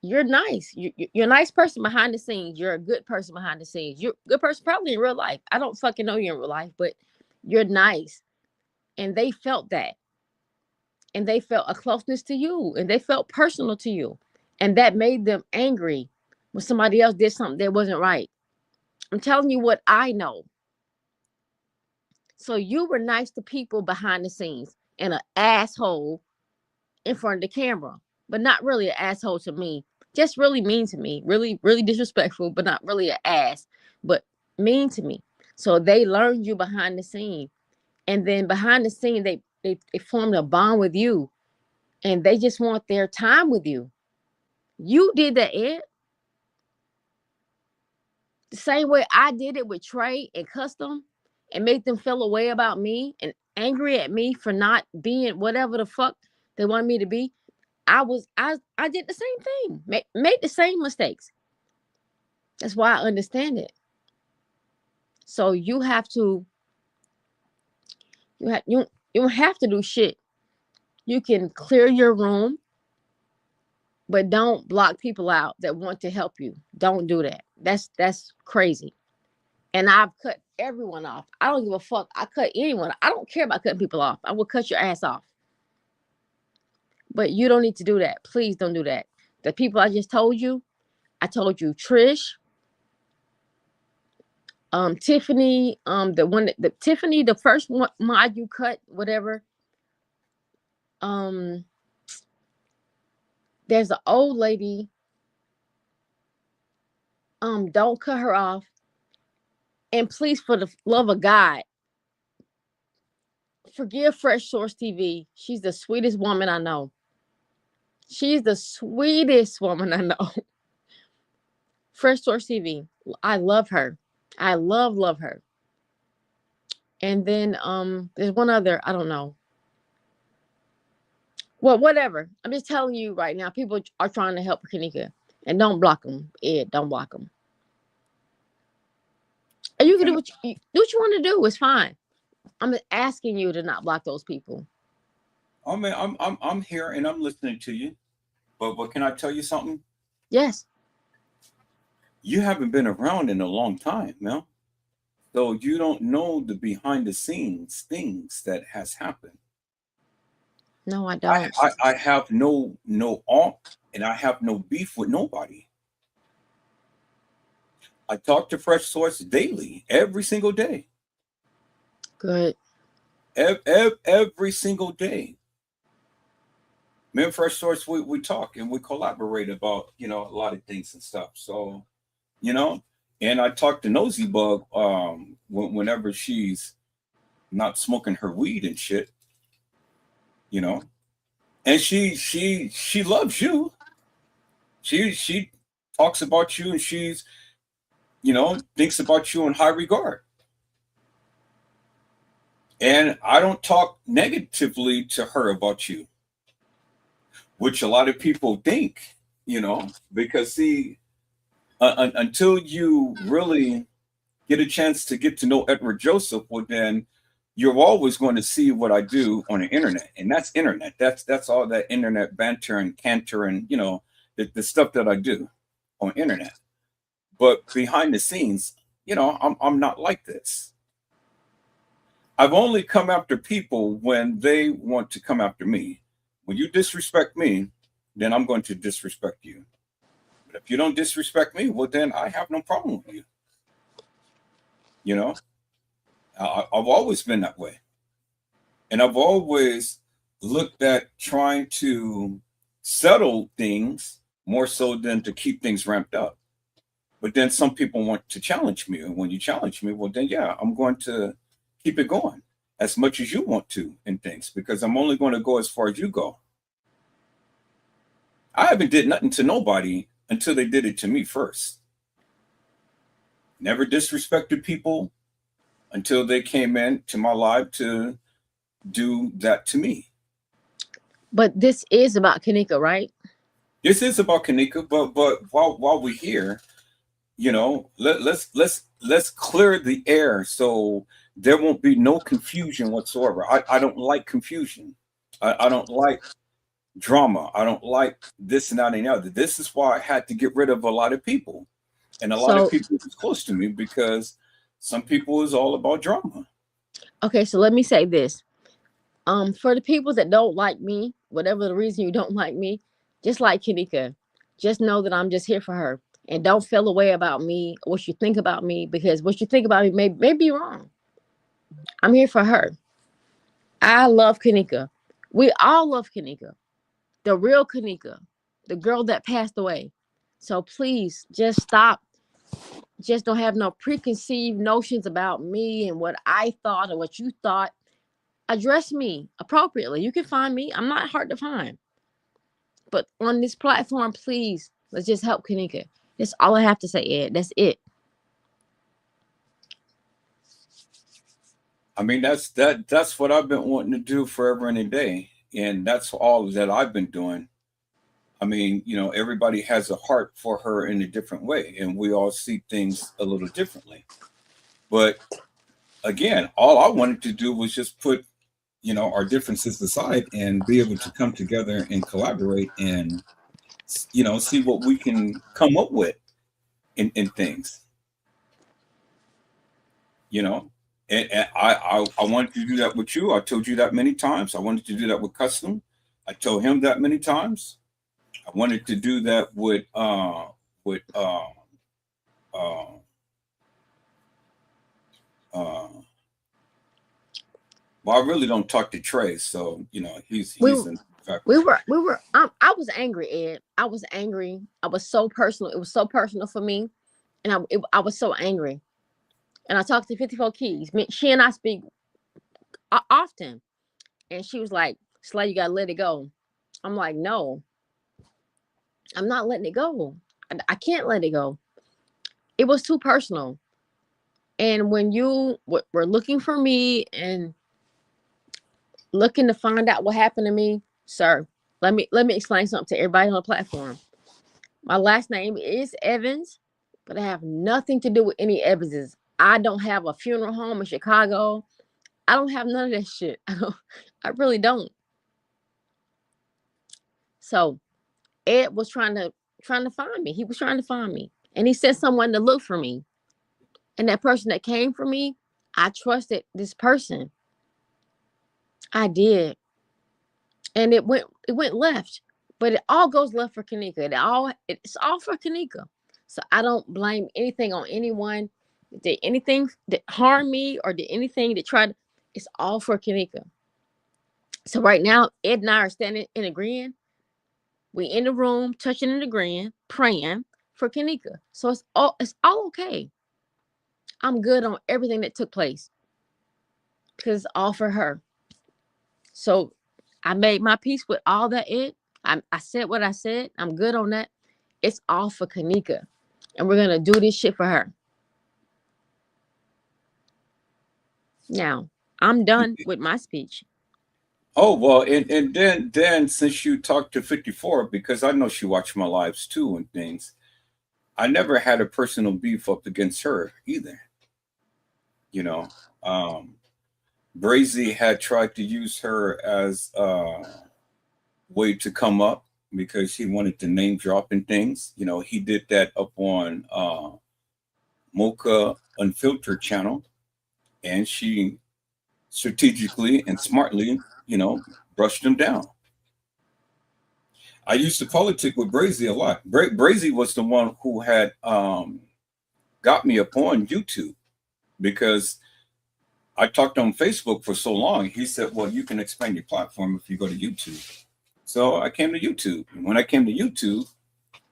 You're nice. You're a nice person behind the scenes. You're a good person behind the scenes. You're a good person probably in real life. I don't fucking know you in real life, but you're nice, and they felt that. And they felt a closeness to you, and they felt personal to you. And that made them angry when somebody else did something that wasn't right. I'm telling you what I know. So you were nice to people behind the scenes and an asshole in front of the camera, but not really an asshole to me. Just really mean to me. Really, really disrespectful, but not really an ass, but mean to me. So they learned you behind the scene. And then behind the scene, they formed a bond with you, and they just want their time with you. You did that, Ed. The same way I did it with Trey and Custom and made them feel a way about me and angry at me for not being whatever the fuck they wanted me to be. I did the same thing, made the same mistakes. That's why I understand it. So you have to, you don't have to do shit. You can clear your room, but don't block people out that want to help you. Don't do that. That's crazy. And I've cut everyone off. I don't give a fuck. I cut anyone. I don't care about cutting people off. I will cut your ass off. But you don't need to do that. Please don't do that. The people I just told you, I told you Trish, Tiffany, Tiffany, the first one mod you cut, whatever. There's an old lady. Don't cut her off. And please, for the love of God, forgive Fresh Source TV. She's the sweetest woman I know. She's the sweetest woman I know. Fresh Source TV. I love her. I love her. And then there's one other, I don't know. Well, whatever. I'm just telling you right now, people are trying to help Kenneka. And don't block them, Ed. Don't block them. And you can do what you want to do. It's fine. I'm asking you to not block those people. I mean, I'm here and I'm listening to you. But can I tell you something? Yes. You haven't been around in a long time, man. So you don't know the behind the scenes things that has happened. No, I don't. I have no aunt, and I have no beef with nobody. I talk to Fresh Source daily, every single day. Good. Every single day. Me and Fresh Source, we talk and we collaborate about, a lot of things and stuff. So, and I talk to Nosy Bug whenever she's not smoking her weed and shit, And she loves you. She talks about you, and she's, thinks about you in high regard. And I don't talk negatively to her about you, which a lot of people think, because see, until you really get a chance to get to know Edward Joseph, well, then you're always going to see what I do on the internet, and that's internet. That's all that internet banter and canter, and the stuff that I do on internet. But behind the scenes, I'm not like this. I've only come after people when they want to come after me. When you disrespect me, then I'm going to disrespect you. But if you don't disrespect me, well, then I have no problem with you. I've always been that way. And I've always looked at trying to settle things more so than to keep things ramped up. But then some people want to challenge me. And when you challenge me, well, then, yeah, I'm going to keep it going as much as you want to in things, because I'm only going to go as far as you go. I haven't did nothing to nobody until they did it to me first. Never disrespected people until they came into my life to do that to me. But this is about Kenneka, right? This is about Kenneka, but while we're here, let's clear the air so there won't be no confusion whatsoever. I don't like confusion. I don't like drama. I don't like this and that and the other. This is why I had to get rid of a lot of people. And a lot of people was close to me because some people is all about drama. Okay, so let me say this. For the people that don't like me, whatever the reason you don't like me, just like Kenneka, just know that I'm just here for her. And don't feel away about me, what you think about me, because what you think about me may be wrong. I'm here for her. I love Kenneka. We all love Kenneka. The real Kenneka, the girl that passed away. So please just stop. Just don't have no preconceived notions about me and what I thought or what you thought. Address me appropriately. You can find me. I'm not hard to find. But on this platform, please, let's just help Kenneka. That's all I have to say, Ed. That's it. I mean, that's what I've been wanting to do forever and a day. And that's all that I've been doing. I mean, everybody has a heart for her in a different way, and we all see things a little differently. But again, all I wanted to do was just put, our differences aside and be able to come together and collaborate and, see what we can come up with in things, And I wanted to do that with you. I told you that many times. I wanted to do that with Custom. I told him that many times. I wanted to do that with well, I really don't talk to Trey, so he's in fact. We were. I was angry, Ed. I was angry. I was so personal. It was so personal for me, and I was so angry. And I talked to 54 Keys. She and I speak often, and she was like, "Slay, you gotta let it go." I'm like, "No, I'm not letting it go. I can't let it go. It was too personal." And when you were looking for me and looking to find out what happened to me, sir, let me explain something to everybody on the platform. My last name is Evans, but I have nothing to do with any Evanses. I don't have a funeral home in Chicago. I don't have none of that shit. I really don't. So Ed was trying to find me. He was trying to find me, and he sent someone to look for me. And that person that came for me, I trusted this person. I did. And it went left. But it all goes left for Kenneka. It's all for Kenneka. So I don't blame anything on anyone. Did anything that harmed me or did anything that tried, it's all for Kenneka. So right now, Ed and I are standing and agreeing. We in the room, touching and agreeing, praying for Kenneka. So it's all okay. I'm good on everything that took place because it's all for her. So I made my peace with all that. I said what I said. I'm good on that. It's all for Kenneka, and we're gonna do this shit for her. Now, I'm done with my speech. Oh well, and then since you talked to 54, because I know she watched my lives too and things, I never had a personal beef up against her either. You know, um, Brazy had tried to use her as a way to come up because he wanted to name drop and things. You know, he did that up on Mocha Unfiltered channel, and she strategically and smartly, brushed him down. I used to politic with Brazy a lot. Brazy was the one who had got me up on YouTube because I talked on Facebook for so long. He said, "Well, you can expand your platform if you go to YouTube." So I came to YouTube. And when I came to YouTube,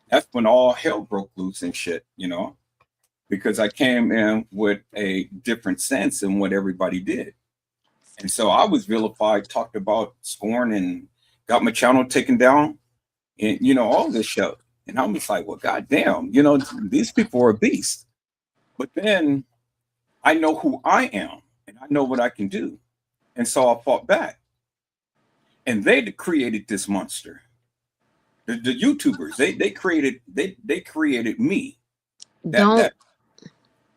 that's when all hell broke loose and shit, because I came in with a different sense than what everybody did. And so I was vilified, talked about scorn, and got my channel taken down, and all this shit. And I was like, well, goddamn, these people are beasts. But then I know who I am, and I know what I can do, and so I fought back. And they created this monster. The YouTubers, they created me. Don't. That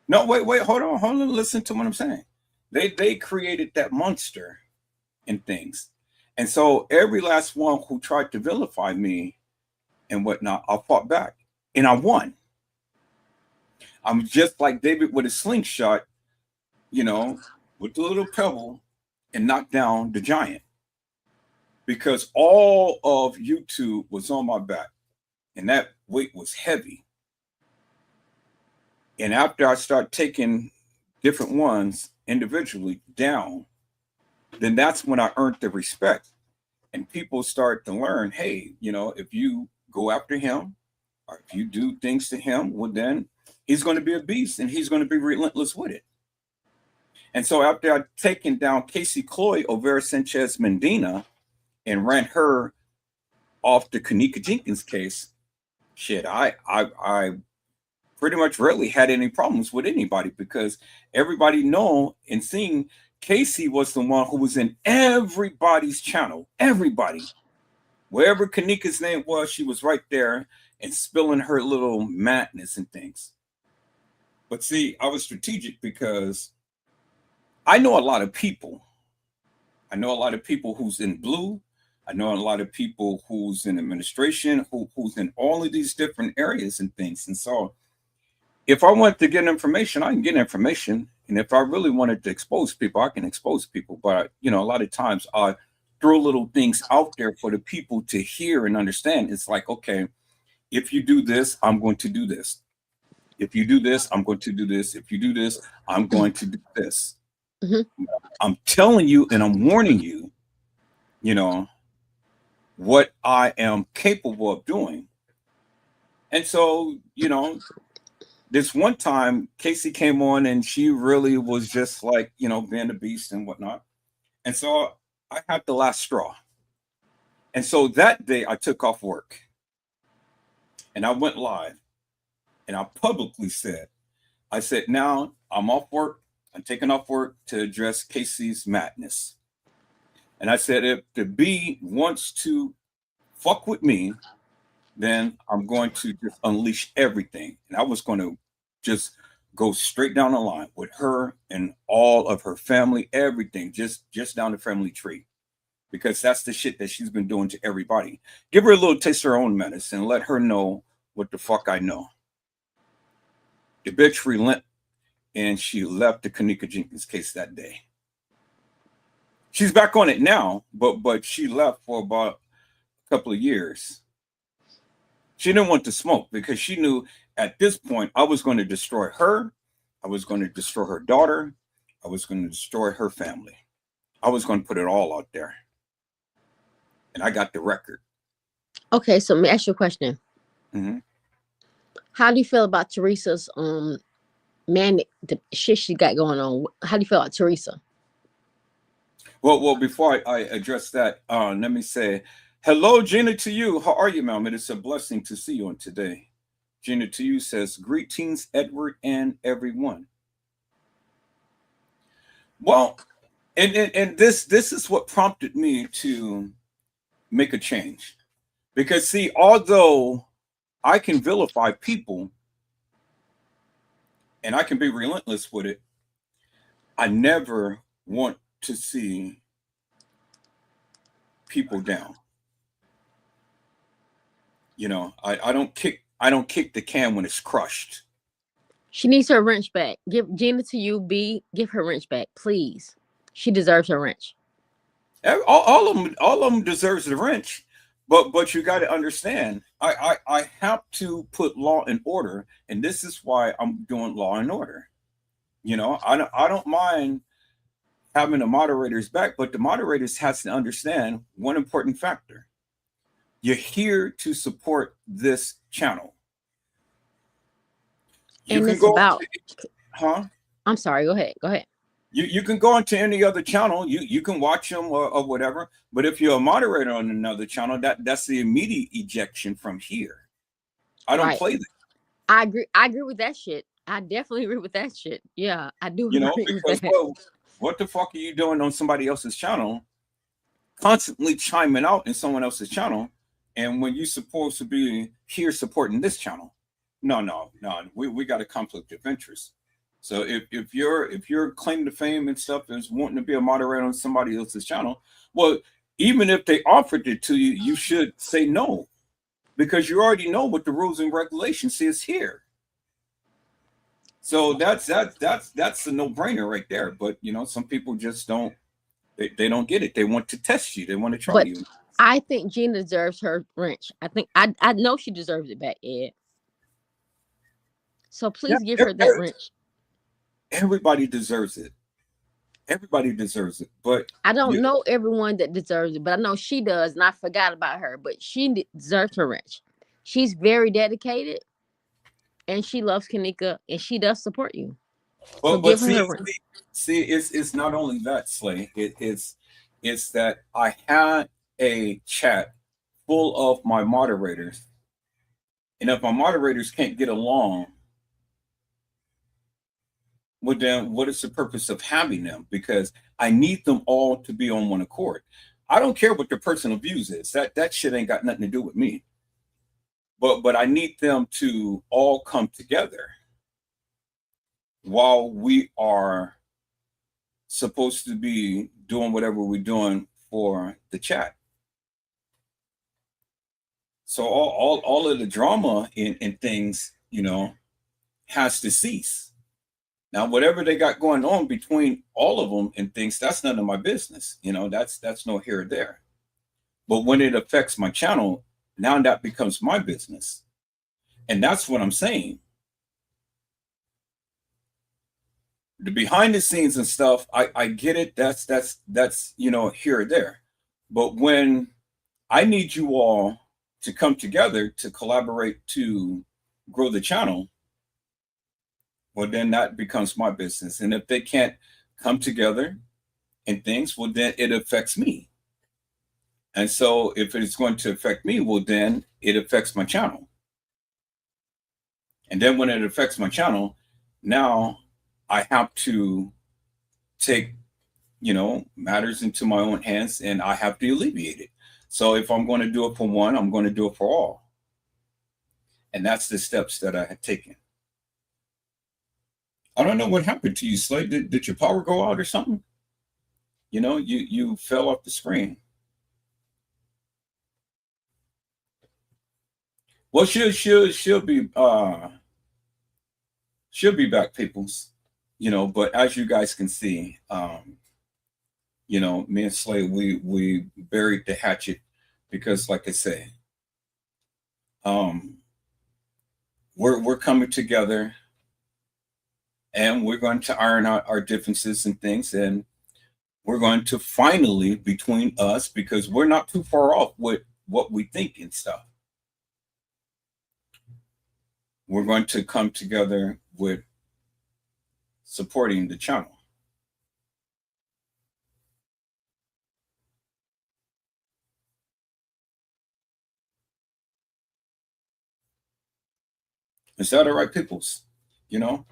No, wait, hold on, listen to what I'm saying. They created that monster and things. And so every last one who tried to vilify me and whatnot, I fought back. And I won. I'm just like David with a slingshot, with the little pebble, and knocked down the giant. Because all of YouTube was on my back. And that weight was heavy. And after I start taking different ones individually down, then that's when I earned the respect. And people start to learn, hey, if you go after him or if you do things to him, well, then he's going to be a beast and he's going to be relentless with it. And so after I'd taken down Casey Cloy over Sanchez Medina and ran her off the Kenneka Jenkins case, shit, I pretty much rarely had any problems with anybody because everybody know and seeing Casey was the one who was in everybody's channel. Everybody. Wherever Kenneka's name was, she was right there and spilling her little madness and things. But see, I was strategic because I know a lot of people. I know a lot of people who's in blue. I know a lot of people who's in administration, who's in all of these different areas and things. And so if I want to get information, I can get information. And if I really wanted to expose people, I can expose people. But, a lot of times I throw little things out there for the people to hear and understand. It's like, okay, if you do this, I'm going to do this. If you do this, I'm going to do this. If you do this, I'm going to do this. Mm-hmm. I'm telling you and I'm warning you, what I am capable of doing. And so, this one time Casey came on and she really was just like, being a beast and whatnot. And so I had the last straw. And so that day I took off work and I went live and I publicly said, now I'm off work. I'm taking off work to address Casey's madness. And I said, if the B wants to fuck with me, then I'm going to just unleash everything. And I was going to just go straight down the line with her and all of her family, everything, just down the family tree. Because that's the shit that she's been doing to everybody. Give her a little taste of her own medicine and let her know what the fuck I know. The bitch relent and she left the Kenneka Jenkins case that day. She's back on it now, but she left for about a couple of years. She didn't want to smoke because she knew at this point I was going to destroy her. I was going to destroy her daughter. I was going to destroy her family. I was going to put it all out there. And I got the record. Okay, so let me ask you a question. Mm-hmm. How do you feel about Teresa's the shit she got going on? How do you feel about Teresa? Well, before I address that, let me say hello, Gina, to you. How are you, ma'am? It is a blessing to see you on today. Gina to you says, greetings, Edward and everyone. Well, and this is what prompted me to make a change. Because see, although I can vilify people and I can be relentless with it, I never want to see people down. You know, I don't kick the can when it's crushed. She needs her wrench back. Give Gina to you, B. Give her wrench back, please. She deserves her wrench. All of them deserves the wrench, but you got to understand, I have to put law and order, and this is why I'm doing law and order. You know, I don't mind having the moderators back, but the moderators has to understand one important factor. You're here to support this channel. You And can it's go, about, huh? I'm sorry, go ahead. Go ahead. You can go into any other channel. You can watch them or whatever. But if you're a moderator on another channel, that's the immediate ejection from here. I don't Right. play that. I agree with that shit. I definitely agree with that shit. Yeah, I do You know, agree with because that. well, what the fuck are you doing on somebody else's channel? Constantly chiming out in someone else's channel, and when you're supposed to be here supporting this channel, no. We got a conflict of interest. So if you're claiming to fame and stuff and wanting to be a moderator on somebody else's channel, well, even if they offered it to you, you should say no, because you already know what the rules and regulations says here. So that's a no-brainer right there. But you know, some people just don't, they don't get it. They want to test you. They want to try But you. I think Gina deserves her wrench. I know she deserves it back, Ed. So Yeah, please give her that wrench. everybody deserves it. Everybody deserves it. But I don't you, know everyone that deserves it, but I know she does, and I forgot about her. But she deserves her wrench. She's very dedicated, and she loves Kenneka, and she does support you. So but give her see, her wrench. it's not only that, Slay. It's that I had a chat full of my moderators, and if my moderators can't get along, well, then what is the purpose of having them? Because I need them all to be on one accord. I don't care what their personal views is. That shit ain't got nothing to do with me. But I need them to all come together while we are supposed to be doing whatever we're doing for the chat. So all of the drama in things, you know, has to cease. Now, whatever they got going on between all of them and things, that's none of my business. You know, that's no here or there. But when it affects my channel, now that becomes my business. And that's what I'm saying. The behind the scenes and stuff, I get it. That's you know, here or there. But when I need you all to come together to collaborate to grow the channel, well, then that becomes my business. And if they can't come together and things, well, then it affects me. And so if it's going to affect me, well, then it affects my channel. And then when it affects my channel, now I have to take, you know, matters into my own hands, and I have to alleviate it. So if I'm going to do it for one, I'm going to do it for all. And that's the steps that I had taken. I don't know what happened to you, Slade. Did your power go out or something? You know, you fell off the screen. Well, she'll be back, peoples. You know, but as you guys can see, you know, me and Slade, we buried the hatchet because, like I say, um, we're coming together, and we're going to iron out our differences and things, and we're going to finally, between us, because we're not too far off with what we think and stuff, we're going to come together with supporting the channel. Is that all right, peoples? You know.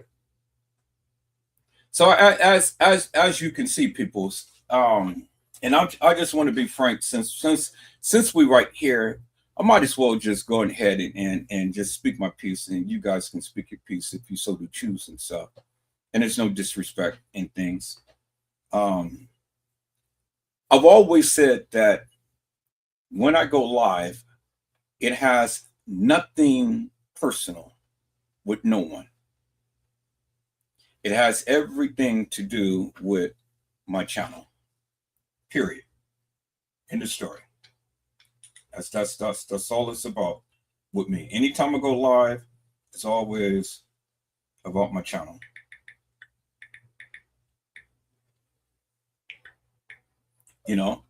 So as you can see, peoples, and I just want to be frank, since we right here, I might as well just go ahead and just speak my piece, and you guys can speak your piece if you so to choose and stuff. And there's no disrespect in things. Um, I've always said that when I go live, it has nothing personal with no one. It has everything to do with my channel. Period. End of story. That's all it's about with me. Anytime I go live, it's always about my channel. You know,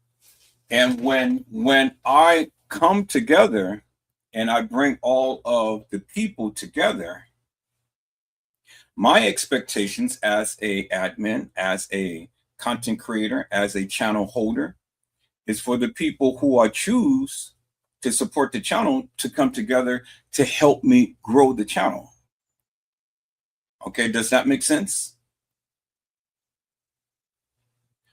and when I come together and I bring all of the people together, my expectations as a admin, as a content creator, as a channel holder, is for the people who I choose to support the channel to come together to help me grow the channel. Okay, does that make sense?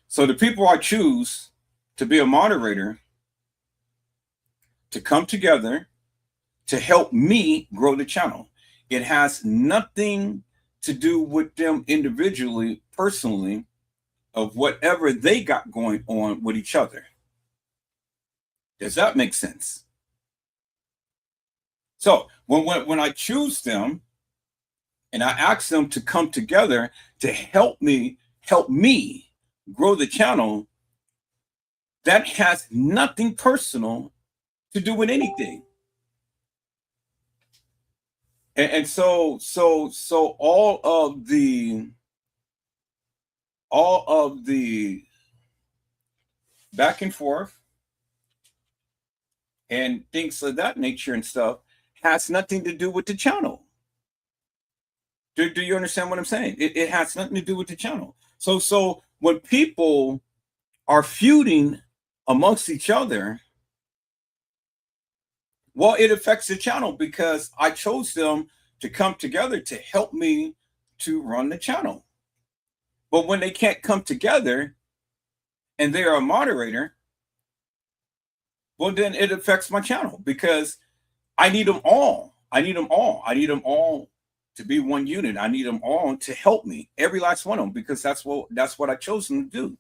So the people I choose to be a moderator, to come together to help me grow the channel. It has nothing to do with them individually, personally, of whatever they got going on with each other. Does that make sense? So when I choose them and I ask them to come together to help me grow the channel, that has nothing personal to do with anything. And so all of the back and forth and things of that nature and stuff has nothing to do with the channel. Do you understand what I'm saying? It has nothing to do with the channel. So when people are feuding amongst each other, well, it affects the channel because I chose them to come together to help me to run the channel. But when they can't come together and they are a moderator, well, then it affects my channel because I need them all. I need them all to be one unit. I need them all to help me, every last one of them, because that's what I chose them to do.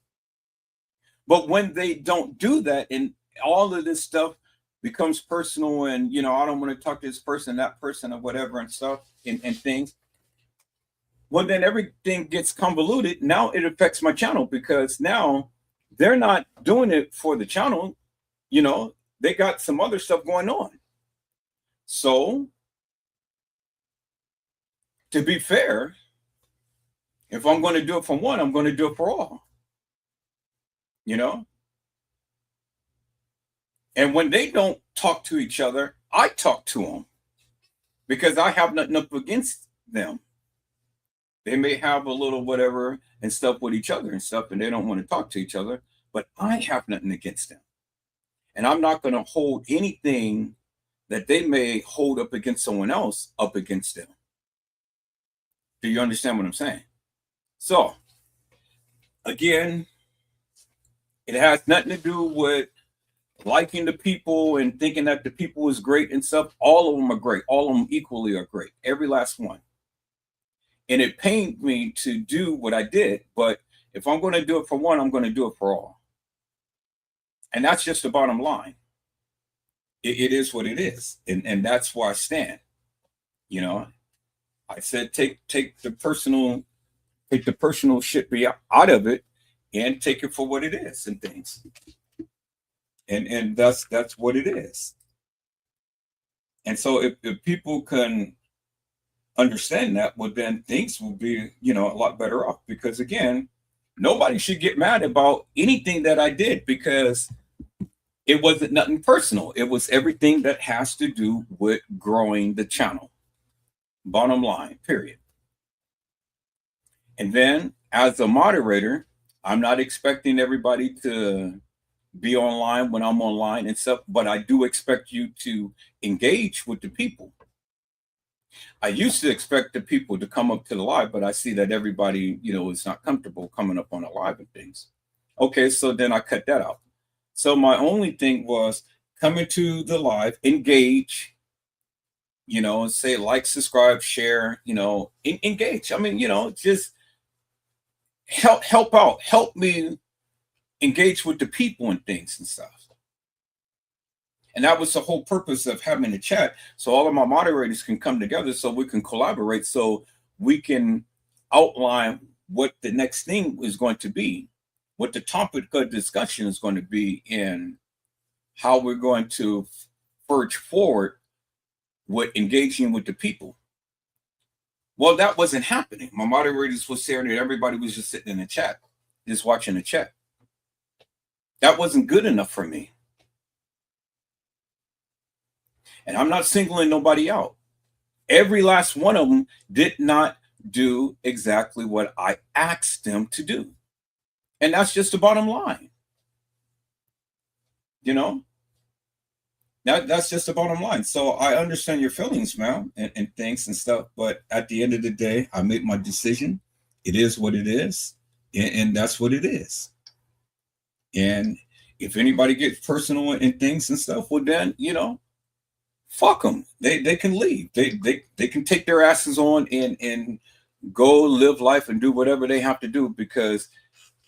But when they don't do that and all of this stuff becomes personal and, I don't want to talk to this person, that person, or whatever and stuff and things, well, then everything gets convoluted. Now it affects my channel because now they're not doing it for the channel. They got some other stuff going on. So to be fair, if I'm going to do it for one, I'm going to do it for all. And when they don't talk to each other, I talk to them because I have nothing up against them. They may have a little whatever and stuff with each other and stuff, and they don't want to talk to each other, but I have nothing against them. And I'm not going to hold anything that they may hold up against someone else up against them. Do you understand what I'm saying? So, again, it has nothing to do with liking the people and thinking that the people is great and stuff. All of them are great. All of them equally are great. Every last one. And it pained me to do what I did. But if I'm going to do it for one, I'm going to do it for all. And that's just the bottom line. It is what it is. And that's where I stand. I said, take the personal shit be out of it and take it for what it is and things. And that's what it is. And so if people can understand that, well, then things will be, a lot better off. Because again, nobody should get mad about anything that I did because it wasn't nothing personal. It was everything that has to do with growing the channel. Bottom line, period. And then as a moderator, I'm not expecting everybody to be online when I'm online and stuff, but I do expect you to engage with the people. I used to expect the people to come up to the live, but I see that everybody, is not comfortable coming up on a live and things. Okay, so then I cut that out. So my only thing was coming to the live, engage, say like, subscribe, share, engage. I mean, just help out, help me engage with the people and things and stuff. And that was the whole purpose of having a chat. So all of my moderators can come together so we can collaborate, so we can outline what the next thing is going to be, what the topic of discussion is going to be, and how we're going to forge forward with engaging with the people. Well, that wasn't happening. My moderators were saying that everybody was just sitting in the chat, just watching the chat. That wasn't good enough for me. And I'm not singling nobody out. Every last one of them did not do exactly what I asked them to do. And that's just the bottom line. That's just the bottom line. So I understand your feelings, man, and things and stuff. But at the end of the day, I made my decision. It is what it is. And that's what it is. And if anybody gets personal and things and stuff, well, then, fuck them. They can leave. They can take their asses on and go live life and do whatever they have to do, because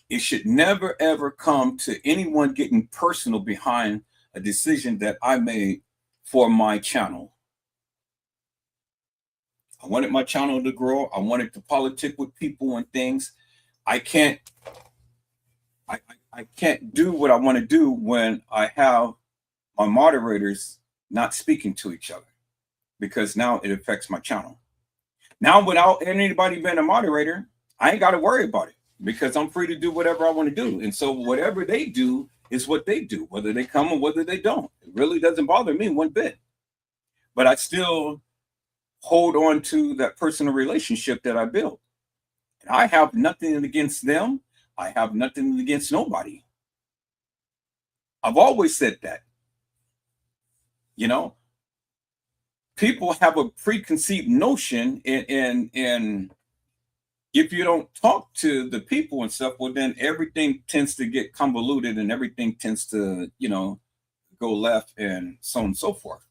it should never, ever come to anyone getting personal behind a decision that I made for my channel. I wanted my channel to grow. I wanted to politic with people and things. I can't do what I want to do when I have my moderators not speaking to each other, because now it affects my channel. Now, without anybody being a moderator, I ain't got to worry about it, because I'm free to do whatever I want to do. And so whatever they do is what they do, whether they come or whether they don't. It really doesn't bother me one bit. But I still hold on to that personal relationship that I built. And I have nothing against them. I have nothing against nobody. I've always said that. People have a preconceived notion, and if you don't talk to the people and stuff, well, then everything tends to get convoluted and everything tends to, go left and so on and so forth.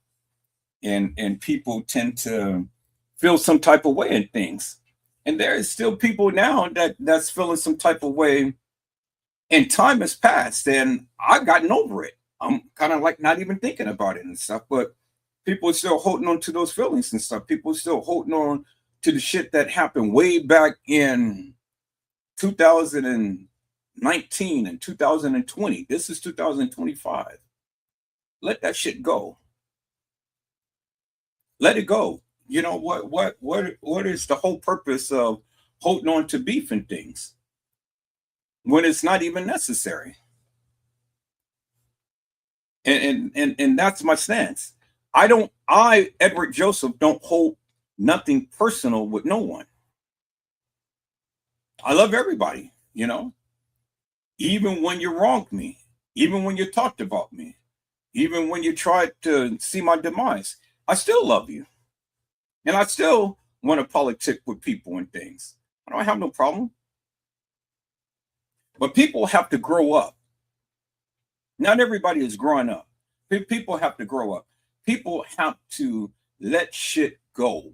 And people tend to feel some type of way in things. And there is still people now that's feeling some type of way, and time has passed and I've gotten over it. I'm kind of like not even thinking about it and stuff, but people are still holding on to those feelings and stuff. People are still holding on to the shit that happened way back in 2019 and 2020. This is 2025. Let that shit go. Let it go. What is the whole purpose of holding on to beef and things when it's not even necessary? And that's my stance. Edward Joseph, don't hold nothing personal with no one. I love everybody, even when you wronged me, even when you talked about me, even when you tried to see my demise, I still love you. And I still want to politic with people and things. I don't have no problem. But people have to grow up. Not everybody is growing up. People have to grow up. People have to let shit go.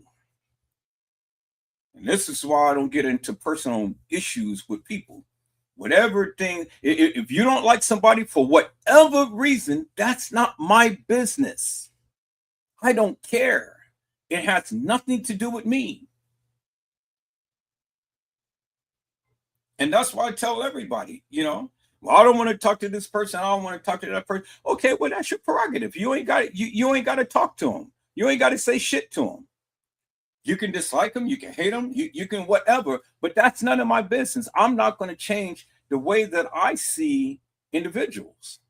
And this is why I don't get into personal issues with people. Whatever thing, if you don't like somebody for whatever reason, that's not my business. I don't care. It has nothing to do with me. And that's why I tell everybody, well, I don't want to talk to this person. I don't want to talk to that person. Okay, well, that's your prerogative. You ain't got you ain't got to talk to them. You ain't got to say shit to them. You can dislike them. You can hate them. You can whatever. But that's none of my business. I'm not going to change the way that I see individuals.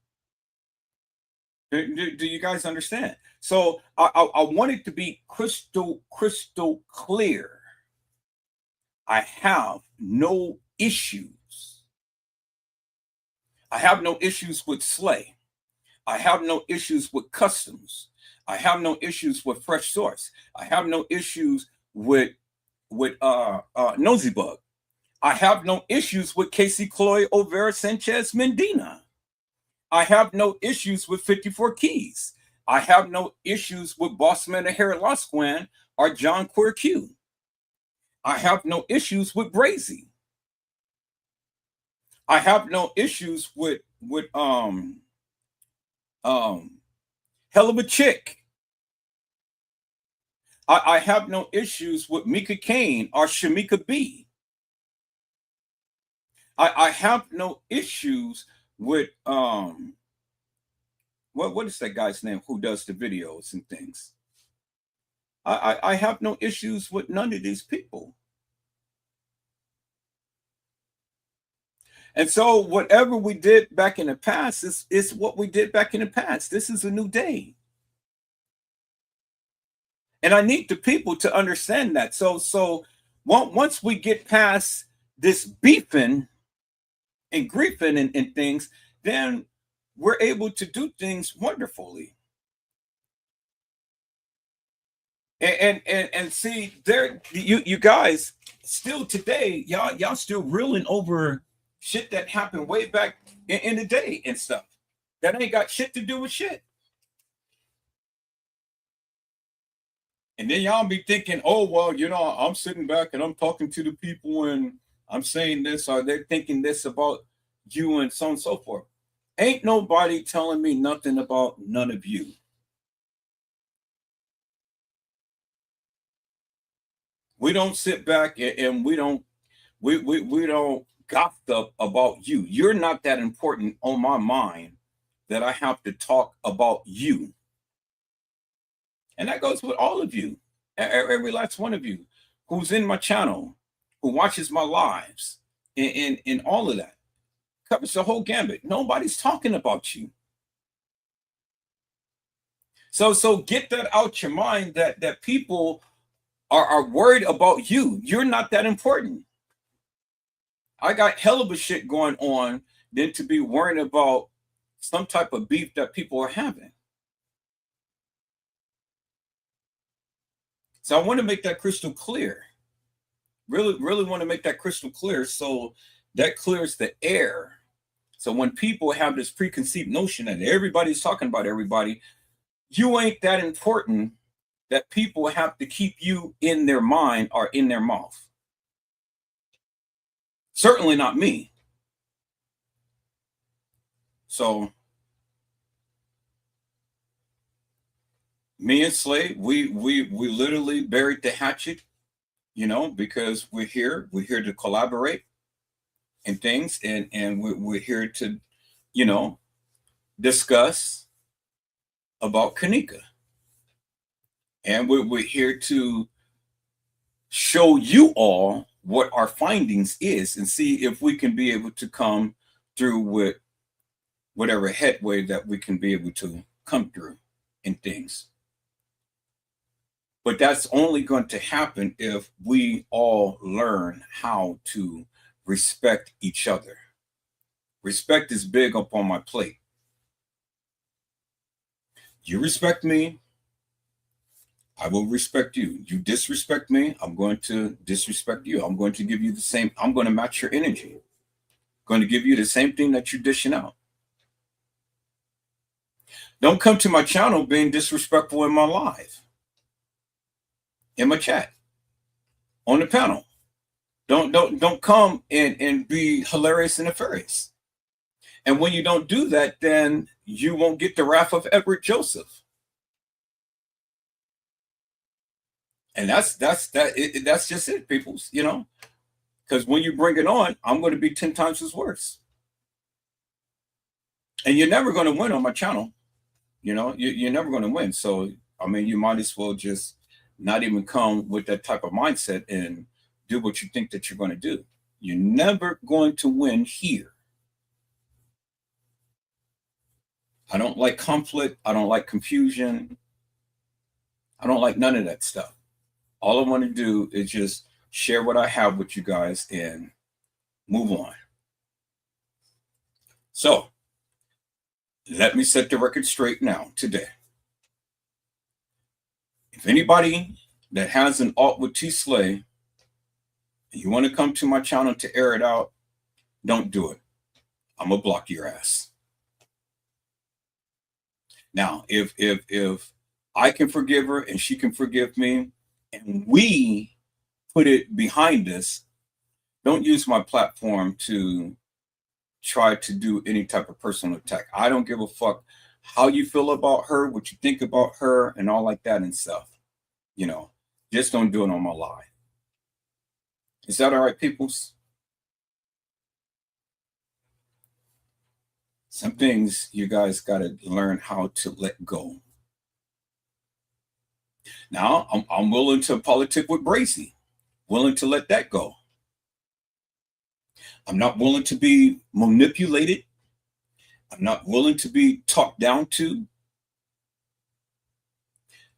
Do you guys understand? So I want it to be crystal clear. I have no issues. I have no issues with Slay. I have no issues with Customs. I have no issues with Fresh Source. I have no issues with Nosy Bug. I have no issues with Casey Chloe Overa Sanchez Mendina. I have no issues with 54 Keys. I have no issues with Bossman and Harry Lasquan or John Queer Q. I have no issues with Brazy. I have no issues with Hell of a Chick. I have no issues with Mika Kane or Shamika B. I have no issues with what is that guy's name who does the videos and things? I have no issues with none of these people. And so whatever we did back in the past is what we did back in the past. This is a new day. And I need the people to understand that. So once we get past this beefing and griefing and things, then we're able to do things wonderfully. And see, there you guys still today, y'all still reeling over shit that happened way back in the day and stuff that ain't got shit to do with shit. And then y'all be thinking, oh, well, I'm sitting back and I'm talking to the people and I'm saying this, or they're thinking this about you and so on and so forth. Ain't nobody telling me nothing about none of you. We don't sit back and we don't gossip about you. You're not that important on my mind that I have to talk about you. And that goes with all of you, every last one of you who's in my channel, who watches my lives, and all of that. Covers the whole gambit. Nobody's talking about you. So get that out your mind that people are worried about you. You're not that important. I got hell of a shit going on than to be worrying about some type of beef that people are having. So I want to make that crystal clear. Really want to make that crystal clear so that clears the air. So when people have this preconceived notion that everybody's talking about everybody, you ain't that important that people have to keep you in their mind or in their mouth. Certainly not me. So me and Slade, we literally buried the hatchet, because we're here to collaborate and things, and we're here to, discuss about Kenneka. And we're here to show you all what our findings is and see if we can be able to come through with whatever headway that we can be able to come through in things. But that's only going to happen if we all learn how to respect each other. Respect is big up on my plate. You respect me, I will respect you. You disrespect me, I'm going to disrespect you. I'm going to give you the same. I'm going to match your energy. I'm going to give you the same thing that you're dishing out. Don't come to my channel being disrespectful in my live, in my chat, on the panel. Don't come and be hilarious and nefarious. And when you don't do that, then you won't get the wrath of Edward Joseph. And that's just it, peoples, because when you bring it on, I'm going to be 10 times as worse. And you're never going to win on my channel. You're never going to win. So, you might as well just not even come with that type of mindset and do what you think that you're going to do. You're never going to win here. I don't like conflict. I don't like confusion. I don't like none of that stuff. All I want to do is just share what I have with you guys and move on. So let me set the record straight now today. If anybody that has an alt with T Slay, and you want to come to my channel to air it out, don't do it. I'm gonna block your ass. Now, if I can forgive her and she can forgive me, and we put it behind us, don't use my platform to try to do any type of personal attack. I don't give a fuck how you feel about her, what you think about her, and all like that and stuff. You know, just don't do it on my live. Is that all right, peoples? Some things you guys got to learn how to let go. Now, I'm willing to politic with Bracy, willing to let that go. I'm not willing to be manipulated. I'm not willing to be talked down to.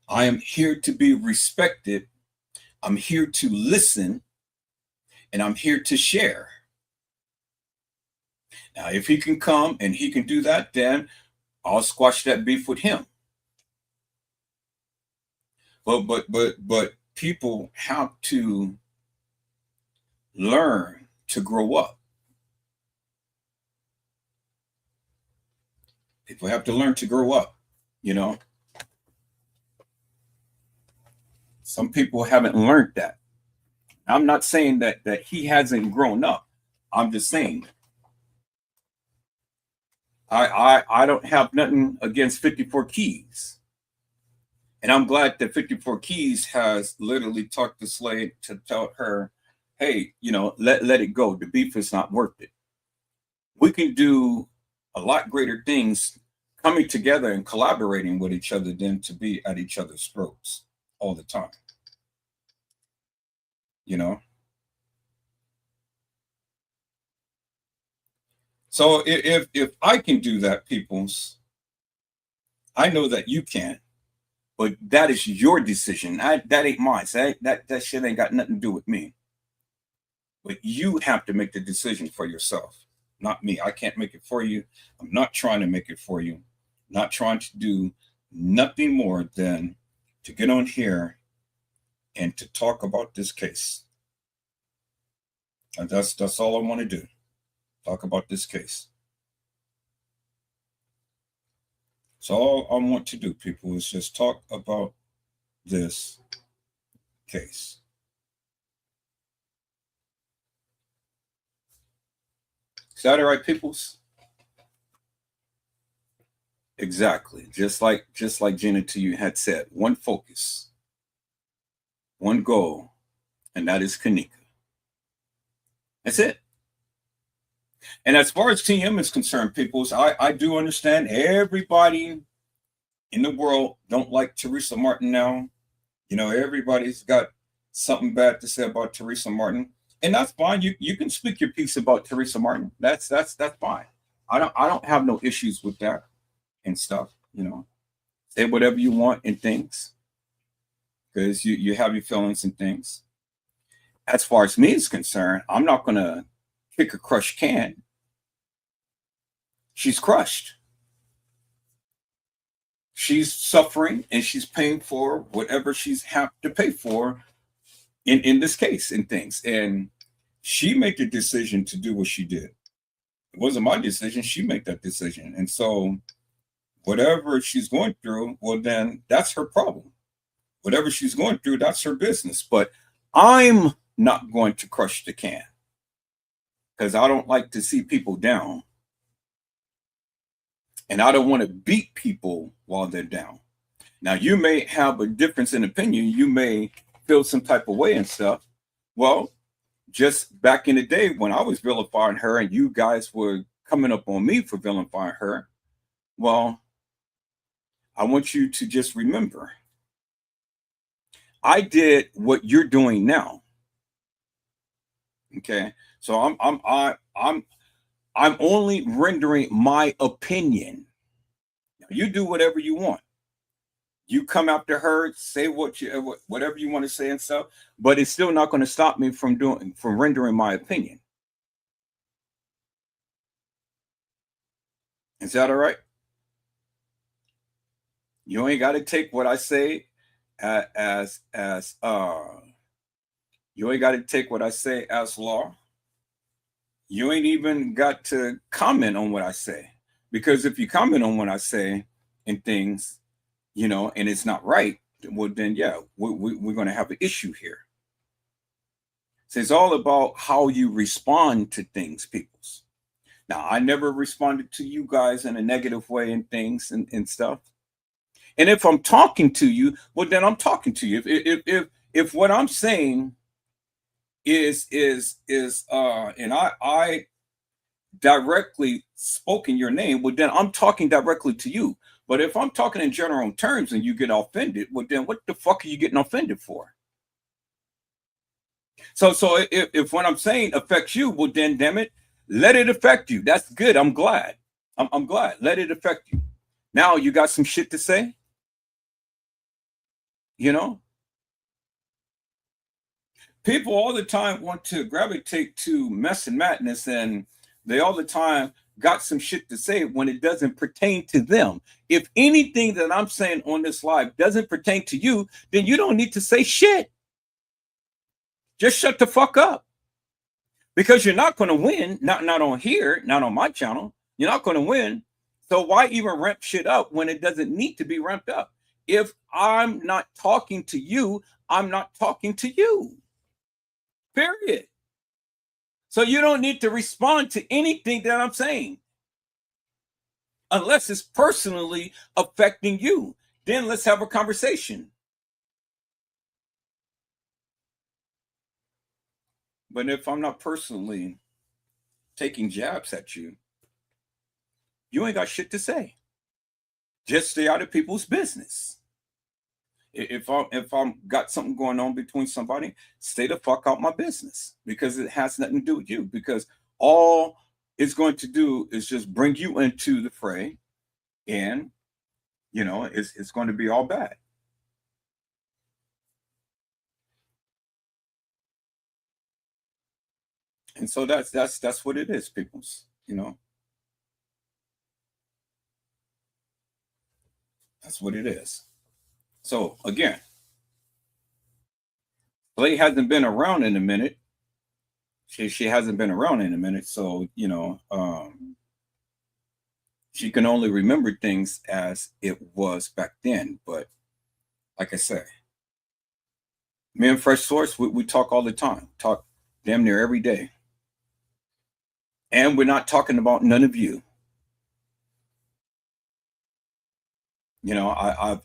I am here to be respected. I'm here to listen, and I'm here to share. Now, if he can come and he can do that, then I'll squash that beef with him. But people have to learn to grow up. People have to learn to grow up, you know. Some people haven't learned that. I'm not saying that he hasn't grown up. I'm just saying I don't have nothing against 54 Keys. And I'm glad that 54 Keys has literally talked to Slade to tell her, hey, you know, let it go. The beef is not worth it. We can do a lot greater things coming together and collaborating with each other than to be at each other's throats all the time. You know? So if I can do that, peoples, I know that you can. But that is your decision. That ain't mine. So that shit ain't got nothing to do with me. But you have to make the decision for yourself, not me. I can't make it for you. I'm not trying to make it for you. I'm not trying to do nothing more than to get on here and to talk about this case. And that's all I want to do. Talk about this case. So all I want to do, people, is just talk about this case. Is that all right, peoples? Exactly. Just like Gina to you had said, one focus, one goal, and that is Kenneka. That's it. And as far as TM is concerned, peoples, I do understand everybody in the world don't like Teresa Martin now. You know, everybody's got something bad to say about Teresa Martin. And that's fine. You can speak your piece about Teresa Martin. That's fine. I don't have no issues with that and stuff, you know. Say whatever you want and things. Because you have your feelings and things. As far as me is concerned, I'm not gonna kick a crushed can. She's crushed. She's suffering and she's paying for whatever she's have to pay for in this case and things. And she made the decision to do what she did. It wasn't my decision. She made that decision. And so whatever she's going through, well, then that's her problem. Whatever she's going through, that's her business. But I'm not going to crush the can because I don't like to see people down. And I don't want to beat people while they're down. Now, you may have a difference in opinion. You may feel some type of way and stuff. Well, just back in the day when I was vilifying her and you guys were coming up on me for vilifying her, well, I want you to just remember, I did what you're doing now. Okay, so I'm only rendering my opinion. Now, you do whatever you want. You come after her, say whatever you want to say and stuff, but it's still not going to stop me from rendering my opinion. Is that all right? You ain't got to take what I say as you ain't got to take what I say as law. You ain't even got to comment on what I say, because if you comment on what I say and things, and it's not right, well then yeah, we're going to have an issue here. So it's all about how you respond to things, peoples. Now, I never responded to you guys in a negative way and things and stuff. And if I'm talking to you, well, then I'm talking to you. If what I'm saying is and I directly spoken your name, well, then I'm talking directly to you. But if I'm talking in general terms and you get offended, well, then what the fuck are you getting offended for? So if what I'm saying affects you, well, then damn it, let it affect you. That's good. I'm glad. I'm glad. Let it affect you. Now you got some shit to say. People all the time want to gravitate to mess and madness, and they all the time got some shit to say when it doesn't pertain to them. If anything that I'm saying on this live doesn't pertain to you, then you don't need to say shit. Just shut the fuck up. Because you're not going to win, not on here, not on my channel. You're not going to win. So why even ramp shit up when it doesn't need to be ramped up? If I'm not talking to you, I'm not talking to you. Period. So you don't need to respond to anything that I'm saying. Unless it's personally affecting you. Then let's have a conversation. But if I'm not personally taking jabs at you, you ain't got shit to say. Just stay out of people's business. If I'm got something going on between somebody, stay the fuck out my business, because it has nothing to do with you. Because all it's going to do is just bring you into the fray, and it's going to be all bad. And so that's what it is, peoples. That's what it is. So again, Slay hasn't been around in a minute. She hasn't been around in a minute, so she can only remember things as it was back then. But like I say, me and Fresh Source, we talk all the time, talk damn near every day, and we're not talking about none of you.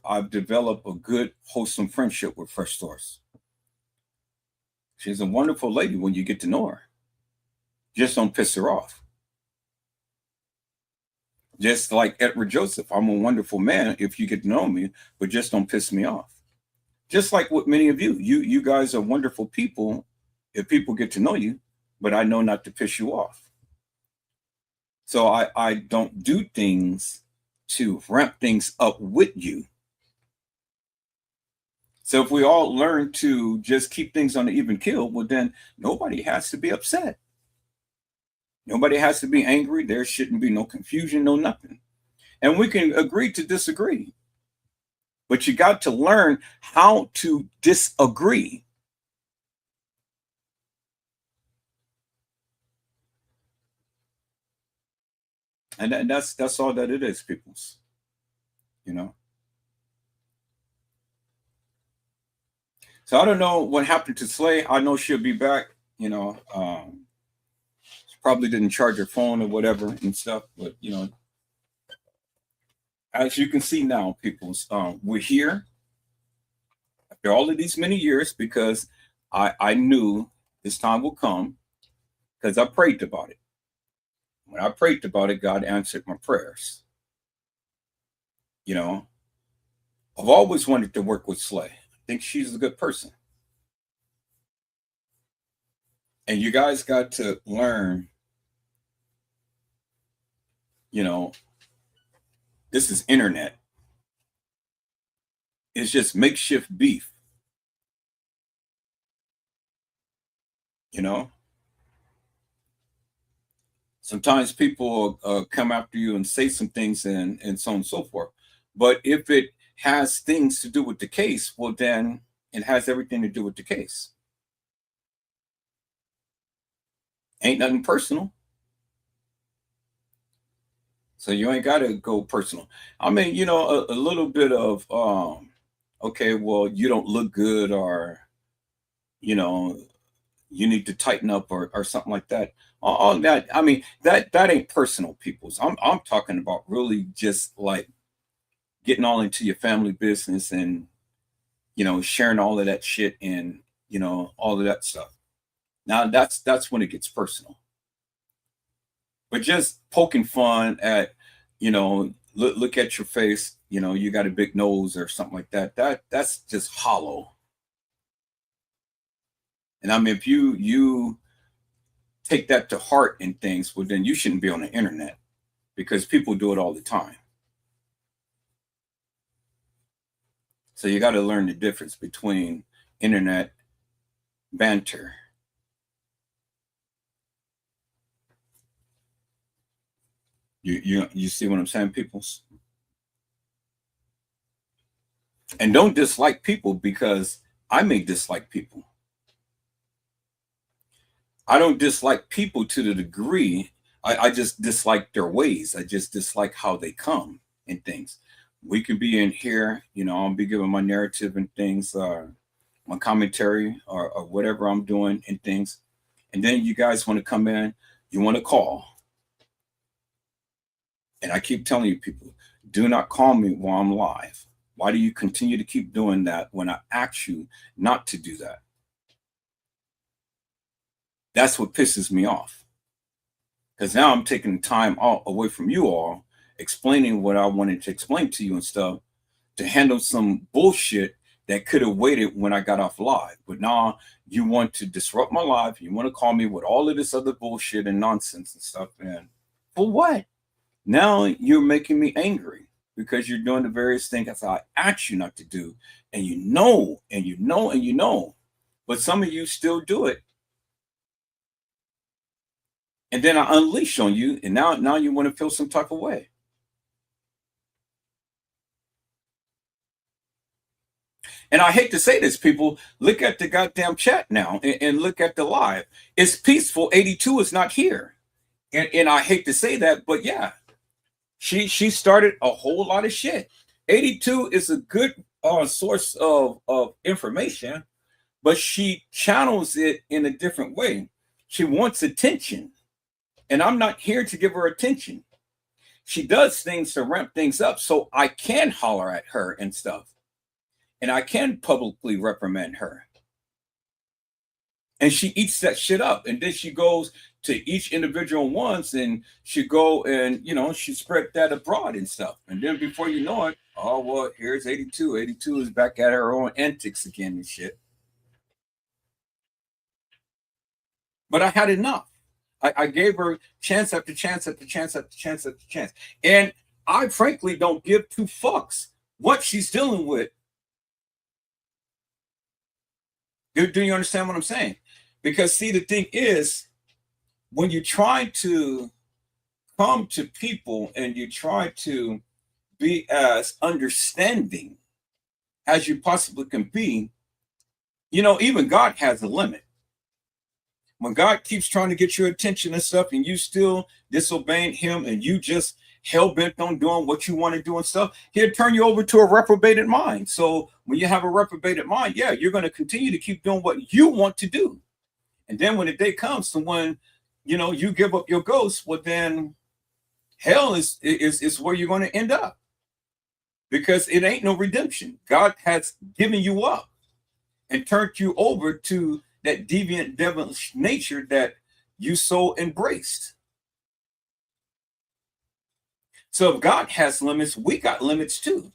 I've developed a good, wholesome friendship with Fresh Source. She's a wonderful lady when you get to know her. Just don't piss her off. Just like Edward Joseph, I'm a wonderful man if you get to know me, but just don't piss me off. Just like with many of you. You guys are wonderful people if people get to know you, but I know not to piss you off. So I don't do things to ramp things up with you. So if we all learn to just keep things on an even keel, well, then nobody has to be upset. Nobody has to be angry. There shouldn't be no confusion, no nothing. And we can agree to disagree. But you got to learn how to disagree. And that's all that it is, peoples. So I don't know what happened to Slay. I know she'll be back. She probably didn't charge her phone or whatever and stuff. But as you can see now, peoples, we're here after all of these many years, because I knew this time will come, because I prayed about it. When I prayed about it, God answered my prayers. I've always wanted to work with Slay. I think she's a good person. And you guys got to learn, this is internet. It's just makeshift beef. Sometimes people come after you and say some things and so on and so forth. But if it has things to do with the case, well, then it has everything to do with the case. Ain't nothing personal. So you ain't got to go personal. I mean, you know, a little bit of, okay, well, you don't look good, or, you know, you need to tighten up, or something like that. All that, I mean, that ain't personal, peoples. I'm talking about really just like getting all into your family business, and, you know, sharing all of that shit, and, you know, all of that stuff. Now that's when it gets personal. But just poking fun at, you know, look at your face, you know, you got a big nose or something like that. That's just hollow. And I mean, if you take that to heart and things, well, then you shouldn't be on the internet, because people do it all the time. So you got to learn the difference between internet banter. You see what I'm saying, peoples? And don't dislike people because I may dislike people. I don't dislike people to the degree, I just dislike their ways. I just dislike how they come and things. We could be in here, you know, I'll be giving my narrative and things, my commentary, or whatever I'm doing and things. And then you guys want to come in, you want to call. And I keep telling you, people, do not call me while I'm live. Why do you continue to keep doing that when I ask you not to do that? That's what pisses me off. Because now I'm taking time away from you all, explaining what I wanted to explain to you and stuff, to handle some bullshit that could have waited when I got off live. But now you want to disrupt my life. You want to call me with all of this other bullshit and nonsense and stuff. And for what? Now you're making me angry because you're doing the various things that I asked you not to do. And you know, and you know, and you know. But some of you still do it. And then I unleash on you. And now you want to feel some type of way. And I hate to say this, people, look at the goddamn chat now and look at the live. It's peaceful. 82 is not here. And I hate to say that, but yeah, she started a whole lot of shit. 82 is a good source of information, but she channels it in a different way. She wants attention. And I'm not here to give her attention. She does things to ramp things up so I can holler at her and stuff. And I can publicly reprimand her. And she eats that shit up. And then she goes to each individual once, and she go and, you know, she spread that abroad and stuff. And then before you know it, oh, well, here's 82. 82 is back at her own antics again and shit. But I had enough. I gave her chance after chance after chance after chance after chance. And I frankly don't give two fucks what she's dealing with. Do you understand what I'm saying? Because, see, the thing is, when you try to come to people and you try to be as understanding as you possibly can be, you know, even God has a limit. When God keeps trying to get your attention and stuff, and you still disobeying him, and you just hell-bent on doing what you want to do and stuff, he'll turn you over to a reprobated mind. So when you have a reprobated mind, yeah, you're going to continue to keep doing what you want to do. And then when the day comes to when, you know, you give up your ghost, well, then hell is where you're going to end up. Because it ain't no redemption. God has given you up and turned you over to that deviant devilish nature that you so embraced. So if God has limits, we got limits too.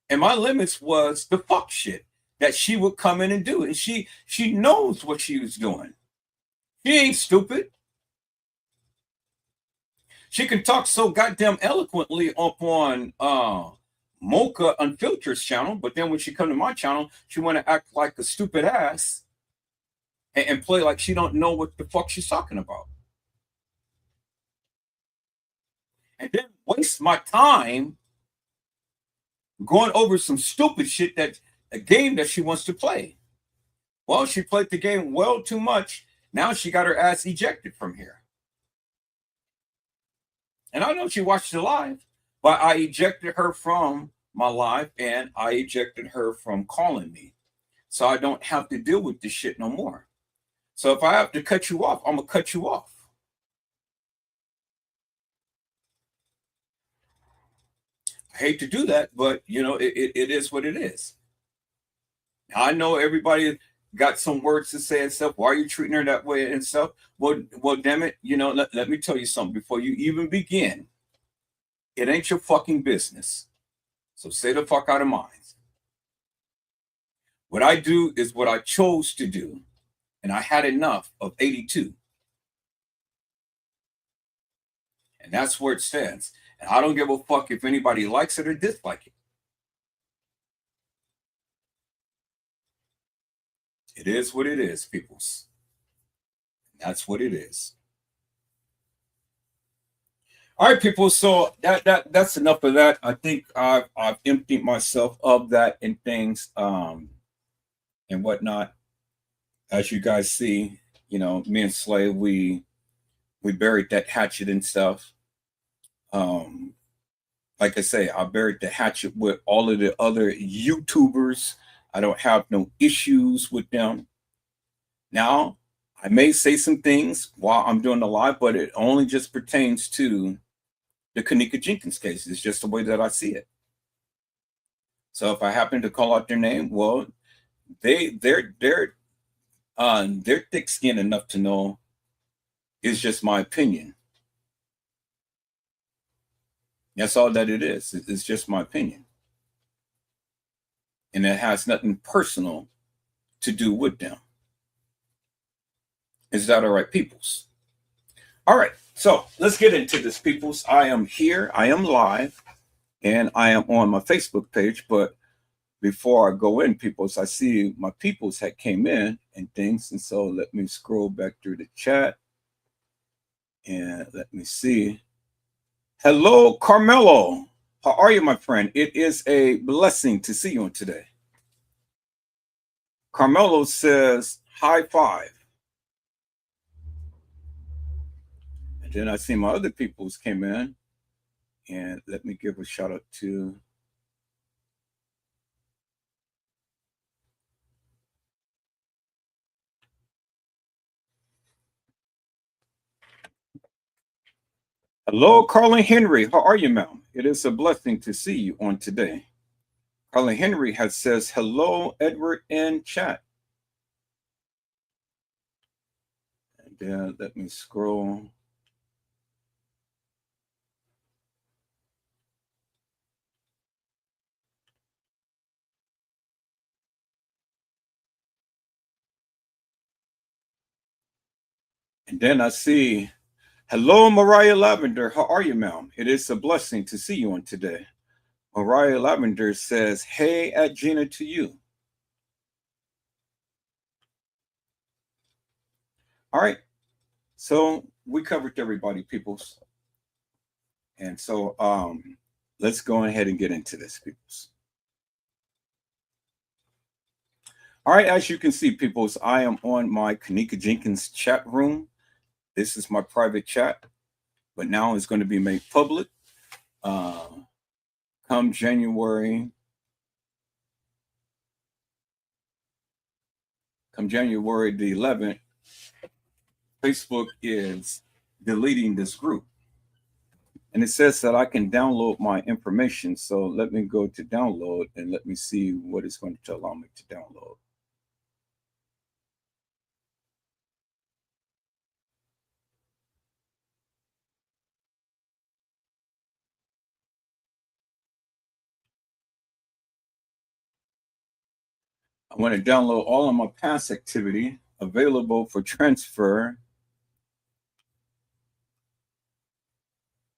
And my limits was the fuck shit that she would come in and do. And she knows what she was doing. She ain't stupid. She can talk so goddamn eloquently up on Mocha Unfiltered's channel, but then when she come to my channel, she want to act like a stupid ass and play like she don't know what the fuck she's talking about. And then waste my time going over some stupid shit, that a game that she wants to play. Well, she played the game well too much. Now she got her ass ejected from here. And I know she watched it live, but I ejected her from my live and I ejected her from calling me. So I don't have to deal with this shit no more. So if I have to cut you off, I'm going to cut you off. I hate to do that, but you know, it is what it is. Now, I know everybody got some words to say and stuff. Why are you treating her that way and stuff? Well, damn it. You know, let me tell you something before you even begin. It ain't your fucking business. So stay the fuck out of mine. What I do is what I chose to do. And I had enough of 82. And that's where it stands. And I don't give a fuck if anybody likes it or dislikes it. It is what it is, peoples. That's what it is. All right, people. So that's enough of that. I think I've emptied myself of that and things and whatnot. As you guys see, you know, me and Slay, we buried that hatchet and stuff. Like I say, I buried the hatchet with all of the other YouTubers. I don't have no issues with them. Now, I may say some things while I'm doing the live, but it only just pertains to the Kenneka Jenkins case. It's just the way that I see it. So if I happen to call out their name, well, they're thick-skinned enough to know it's just my opinion. That's all that it is. It's just my opinion. And it has nothing personal to do with them. Is that all right, peoples? All right, so let's get into this, peoples. I am here, I am live, and I am on my Facebook page. But before I go in, peoples, I see my peoples had came in and things. And so let me scroll back through the chat. And let me see. Hello, Carmelo. How are you, my friend? It is a blessing to see you on today. Carmelo says, high five. And then I see my other peoples came in. And let me give a shout out to hello, Carlin Henry. How are you, ma'am? It is a blessing to see you on today. Carlin Henry has says, hello, Edward in chat. And then let me scroll. And then I see, hello, Mariah Lavender. How are you, ma'am? It is a blessing to see you on today. Mariah Lavender says, hey, at Gina to you. All right. So we covered everybody, peoples. And so let's go ahead and get into this, peoples. All right, as you can see, peoples, I am on my Kenneka Jenkins chat room. This is my private chat, but now it's going to be made public. Come January the 11th, Facebook is deleting this group. And it says that I can download my information. So let me go to download and let me see what it's going to allow me to download. I want to download all of my past activity available for transfer.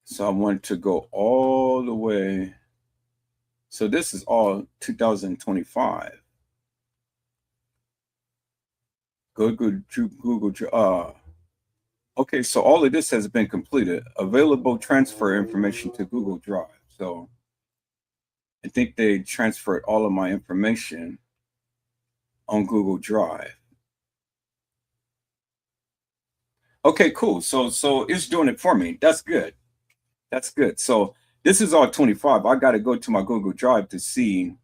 So I want to go all the way. So this is all 2025. Google. Okay, so all of this has been completed. Available transfer information to Google Drive. So I think they transferred all of my information on Google Drive. Okay, cool. So it's doing it for me. That's good. That's good. So this is all 25. I got to go to my Google Drive to see.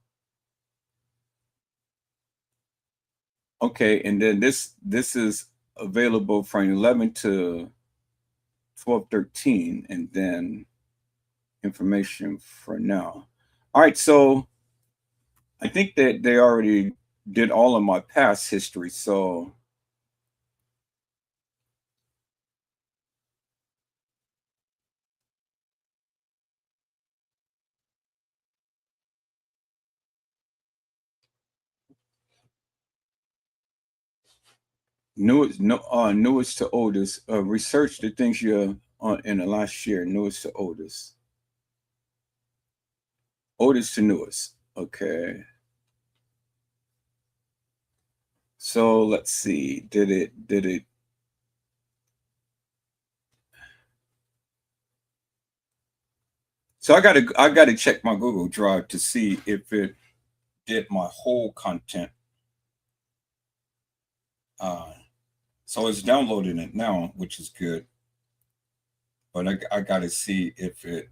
Okay, and then this is available from 11 to 12:13, and then information for now. All right, so I think that they already did all of my past history. So newest to oldest. Research the things you in the last year. Newest to oldest. Oldest to newest. Okay. So let's see. Did it? So I gotta check my Google Drive to see if it did my whole content. So it's downloading it now, which is good. But I gotta see if it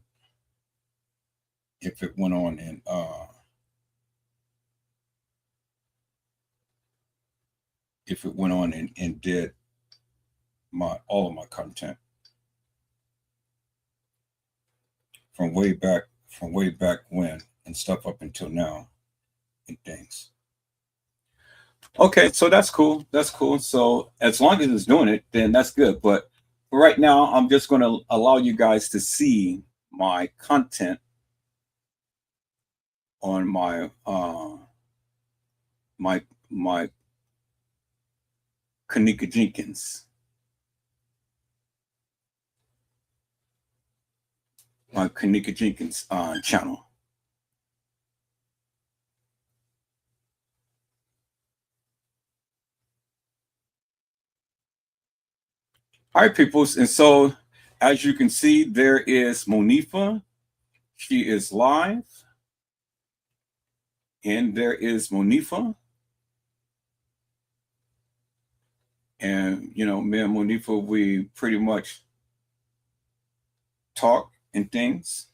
went on and if it went on and did all of my content from way back when and stuff up until now and things. Okay, so that's cool. That's cool. So as long as it's doing it, then that's good. But for right now, I'm just going to allow you guys to see my content on my my Kenneka Jenkins. My Kenneka Jenkins channel. All right, peoples. And so, as you can see, there is Monifa. She is live. And there is Monifa. And, you know, me and Monifa, we pretty much talk and things.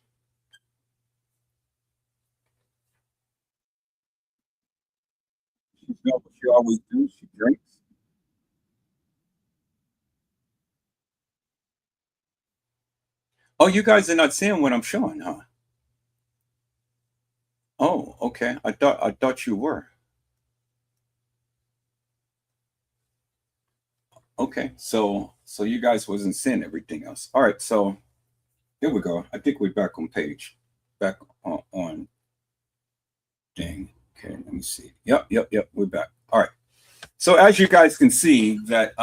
You know what she always do? She drinks. Oh, you guys are not seeing what I'm showing, huh? Oh, okay. I thought you were. Okay, so you guys wasn't seeing everything else. All right, so here we go. I think we're back on page, back on thing. Okay, let me see. Yep, we're back. All right. So as you guys can see that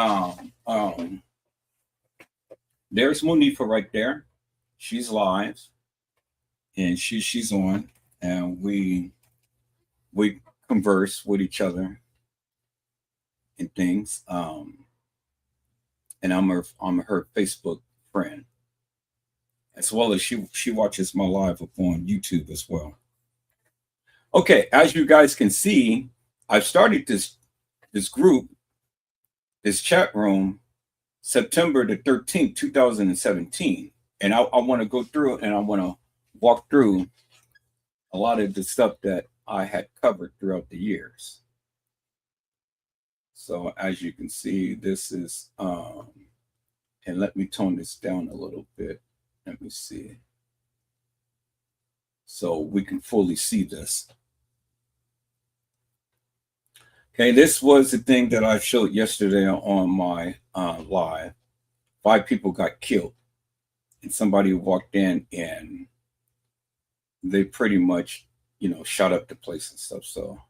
there's Monifa right there. She's live, and she's on, and we converse with each other and things. And I'm her Facebook friend, as well as she watches my live up on YouTube as well. Okay, as you guys can see, I've started this group, this chat room, September the 13th, 2017. And I want to go through and I want to walk through a lot of the stuff that I had covered throughout the years. So as you can see, this is, and let me tone this down a little bit. Let me see. So we can fully see this. Okay, this was the thing that I showed yesterday on my live. 5 people got killed, and somebody walked in and they pretty much, you know, shot up the place and stuff. So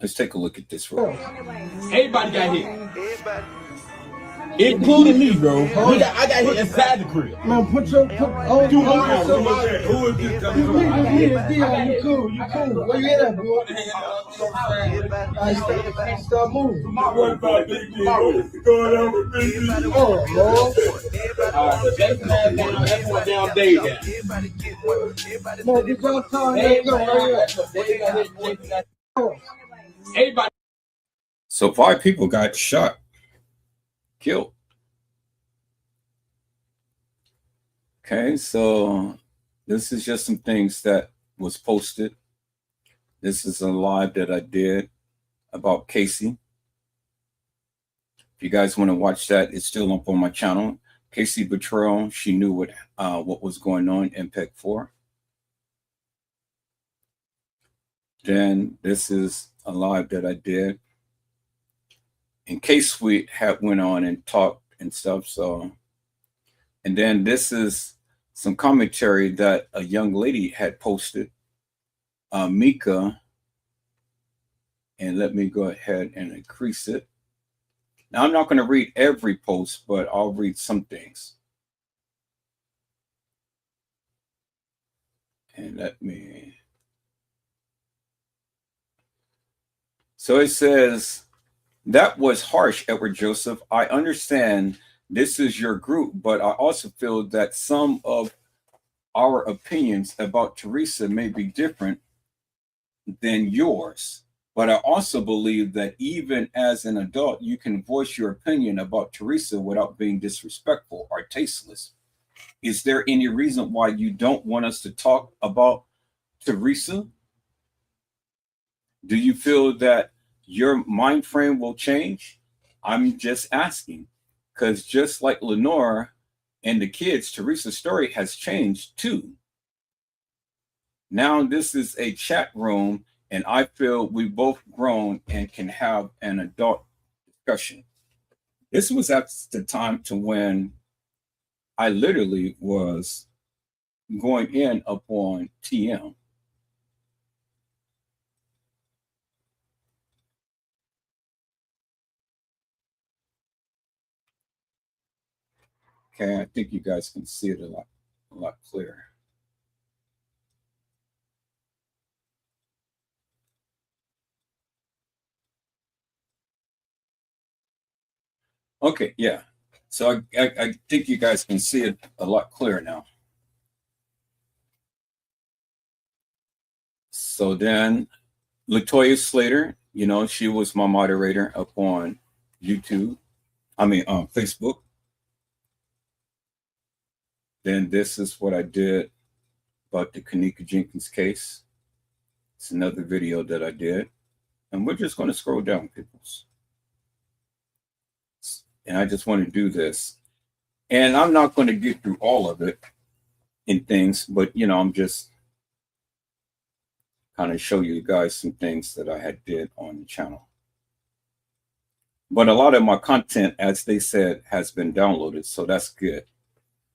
let's take a look at this real. Everybody got hit. Everybody. Including me, bro. I got hit inside the crib. Man, put you cool. Where you at, bro? Stop moving. My work about big deal. Going on with big deal. Oh, Lord. Jason had down day down. No, you can't tell me. Everybody. So 5 people got shot, killed. Okay, so this is just some things that was posted. This is a live that I did about Casey. If you guys want to watch that, it's still up on my channel. Casey Betrayal, she knew what was going on in PEC 4. Then this is a live that I did. And K-Sweet had went on and talked and stuff. So, and then this is some commentary that a young lady had posted, Mika. And let me go ahead and increase it. Now, I'm not going to read every post, but I'll read some things. And let me. So it says, that was harsh, Edward Joseph. I understand this is your group, but I also feel that some of our opinions about Teresa may be different than yours. But I also believe that even as an adult, you can voice your opinion about Teresa without being disrespectful or tasteless. Is there any reason why you don't want us to talk about Teresa? Do you feel that your mind frame will change? I'm just asking, because just like Lenore and the kids, Teresa's story has changed too. Now this is a chat room, and I feel we've both grown and can have an adult discussion. This was at the time to when I literally was going in upon TM. Okay, I think you guys can see it a lot clearer. Okay, yeah. So I think you guys can see it a lot clearer now. So then Latoya Slater, you know, she was my moderator up on YouTube. Facebook. Then this is what I did about the Kenneka Jenkins case. It's another video that I did. And we're just going to scroll down, peoples. And I just want to do this. And I'm not going to get through all of it in things, but, you know, I'm just kind of show you guys some things that I had did on the channel. But a lot of my content, as they said, has been downloaded, so that's good.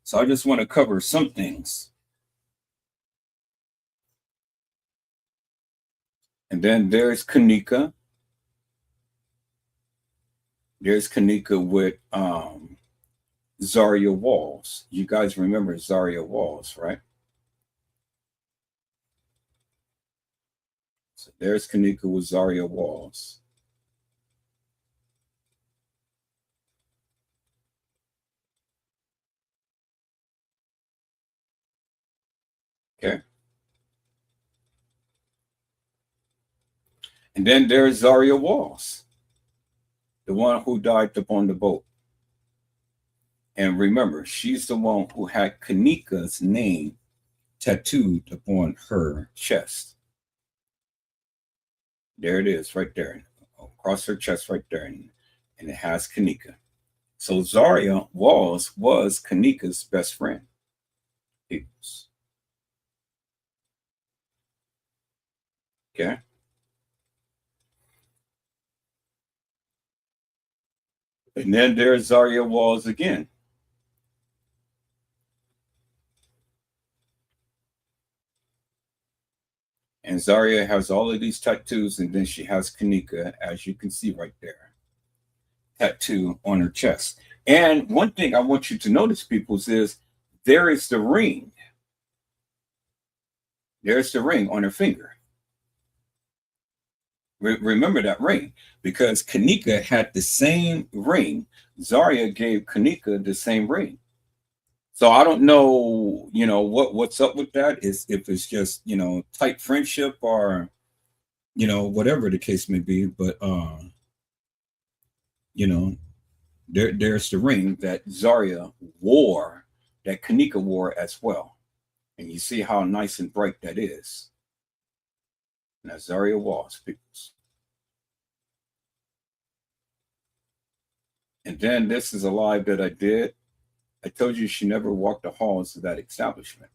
So I just want to cover some things. And then there's Kenneka. There's Kenneka with Zaria Walls. You guys remember Zaria Walls, right? So there's Kenneka with Zaria Walls. Okay. And then there's Zaria Walls, the one who died upon the boat. And remember, she's the one who had Kenneka's name tattooed upon her chest. There it is, right there, across her chest right there, and it has Kenneka. So Zaria Walls was Kenneka's best friend. Peoples. Okay. And then there's Zaria Walls again. And Zaria has all of these tattoos, and then she has Kenneka, as you can see right there. tattoo on her chest. And one thing I want you to notice, peoples, is there is the ring. There's the ring on her finger. Remember that ring, because Kenneka had the same ring. Zaria gave Kenneka the same ring. So I don't know, what's up with that, is if it's just, tight friendship or, whatever the case may be. But, there's the ring that Zaria wore, that Kenneka wore as well. And you see how nice and bright that is. And that's Zaria was, peoples. And then this is a live that I did. I told you she never walked the halls of that establishment.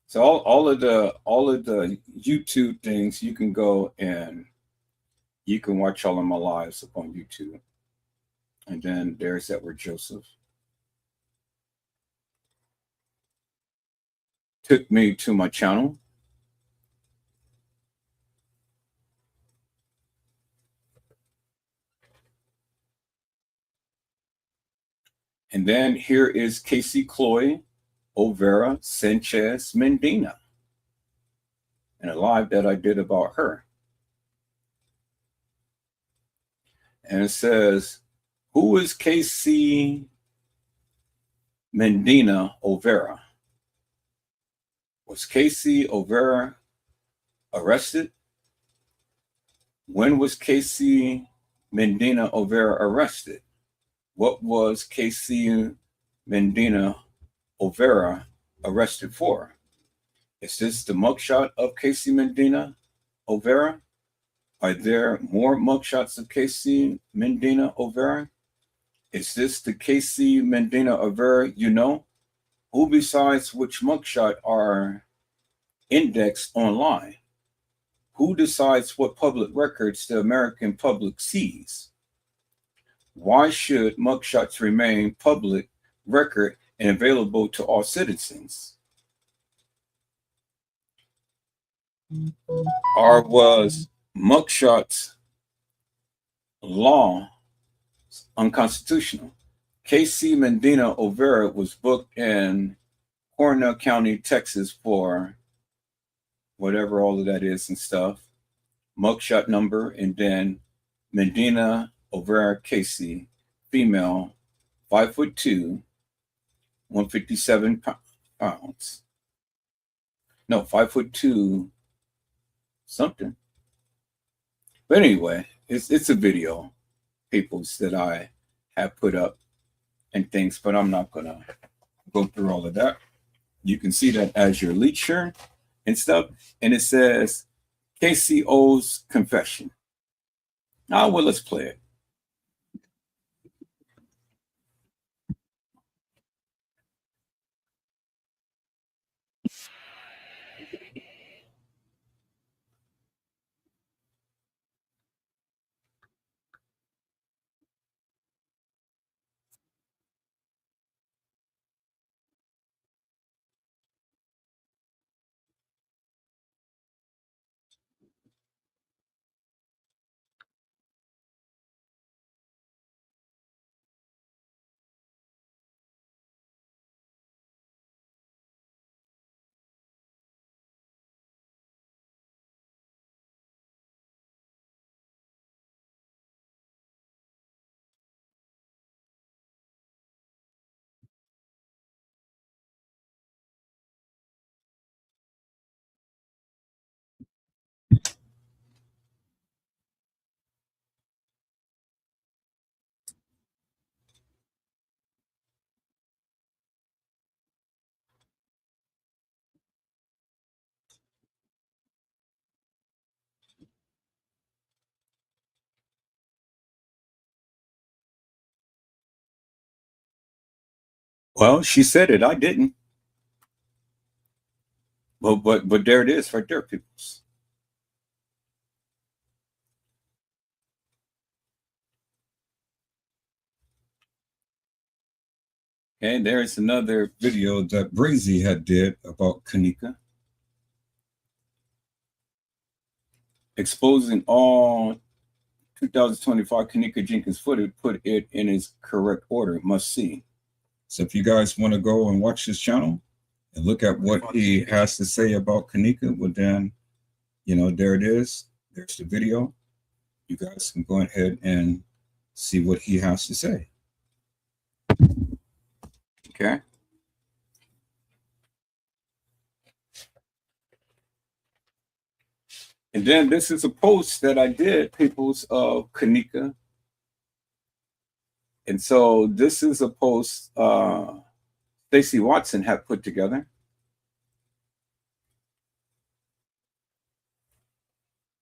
So all of the YouTube things, you can go and you can watch all of my lives up on YouTube. And then there's Edward Joseph. Took me to my channel. And then here is Casey Chloe Overa Sanchez Medina, and a live that I did about her. And it says, who is Casey Medina Overa? Was Casey Overa arrested? When was Casey Medina Overa arrested? What was Casey Medina Overa arrested for? Is this the mugshot of Casey Medina Overa? Are there more mugshots of Casey Medina Overa? Is this the Casey Medina Overa you know? Who besides which mugshot are indexed online? Who decides what public records the American public sees? Why should mugshots remain public record and available to all citizens? Or was mugshots law unconstitutional? Casey Medina Overa was booked in Cornell County, Texas for whatever all of that is and stuff. Mugshot number, and then Medina Overa Casey, female, 5'2", 157 pounds. No, 5'2", something. But anyway, it's a video, peoples, that I have put up and things, but I'm not gonna go through all of that. You can see that as your leader and stuff, and it says KCO's confession. Ah, well, let's play it. Well, she said it. I didn't. But there it is, right there, peoples. And there's another video that Brazy had did about Kenneka, exposing all 2025 Kenneka Jenkins footage, put it in its correct order. Must see. So if you guys want to go and watch his channel and look at what he has to say about Kenneka, well then, there it is. There's the video. You guys can go ahead and see what he has to say. Okay. And then this is a post that I did, people's of Kenneka. And so this is a post Stacey Watson had put together.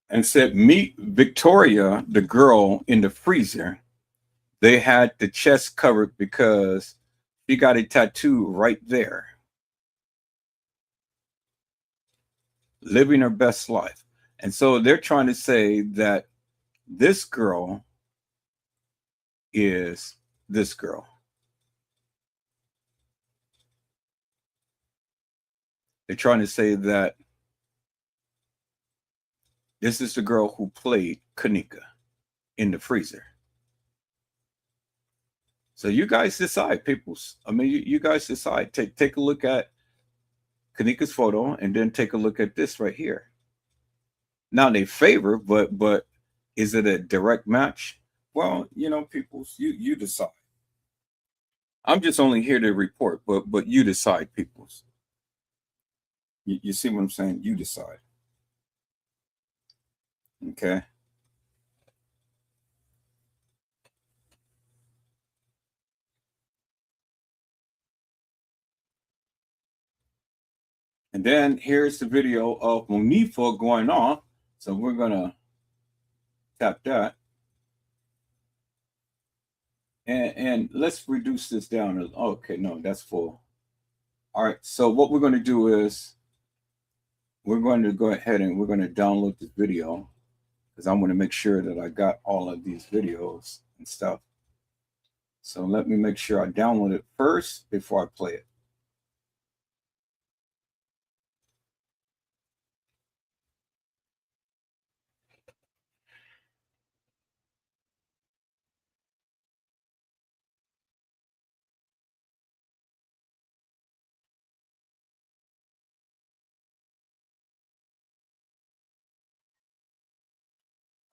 And said, meet Victoria, the girl in the freezer. They had the chest covered because she got a tattoo right there. Living her best life. And so they're trying to say that this girl is this girl. They're trying to say that this is the girl who played Kenneka in the freezer. So you guys decide, peoples. I mean, you guys decide. Take a look at Kenneka's photo and then take a look at this right here. Now they favor, but is it a direct match? Well, peoples, you decide. I'm just only here to report, but you decide, peoples. You see what I'm saying? You decide. Okay. And then here's the video of Monifa going on. So we're gonna tap that. And let's reduce this down. Okay, no, that's full. All right, so what we're gonna do is we're going to go ahead and we're gonna download this video because I want to make sure that I got all of these videos and stuff. So let me make sure I download it first before I play it.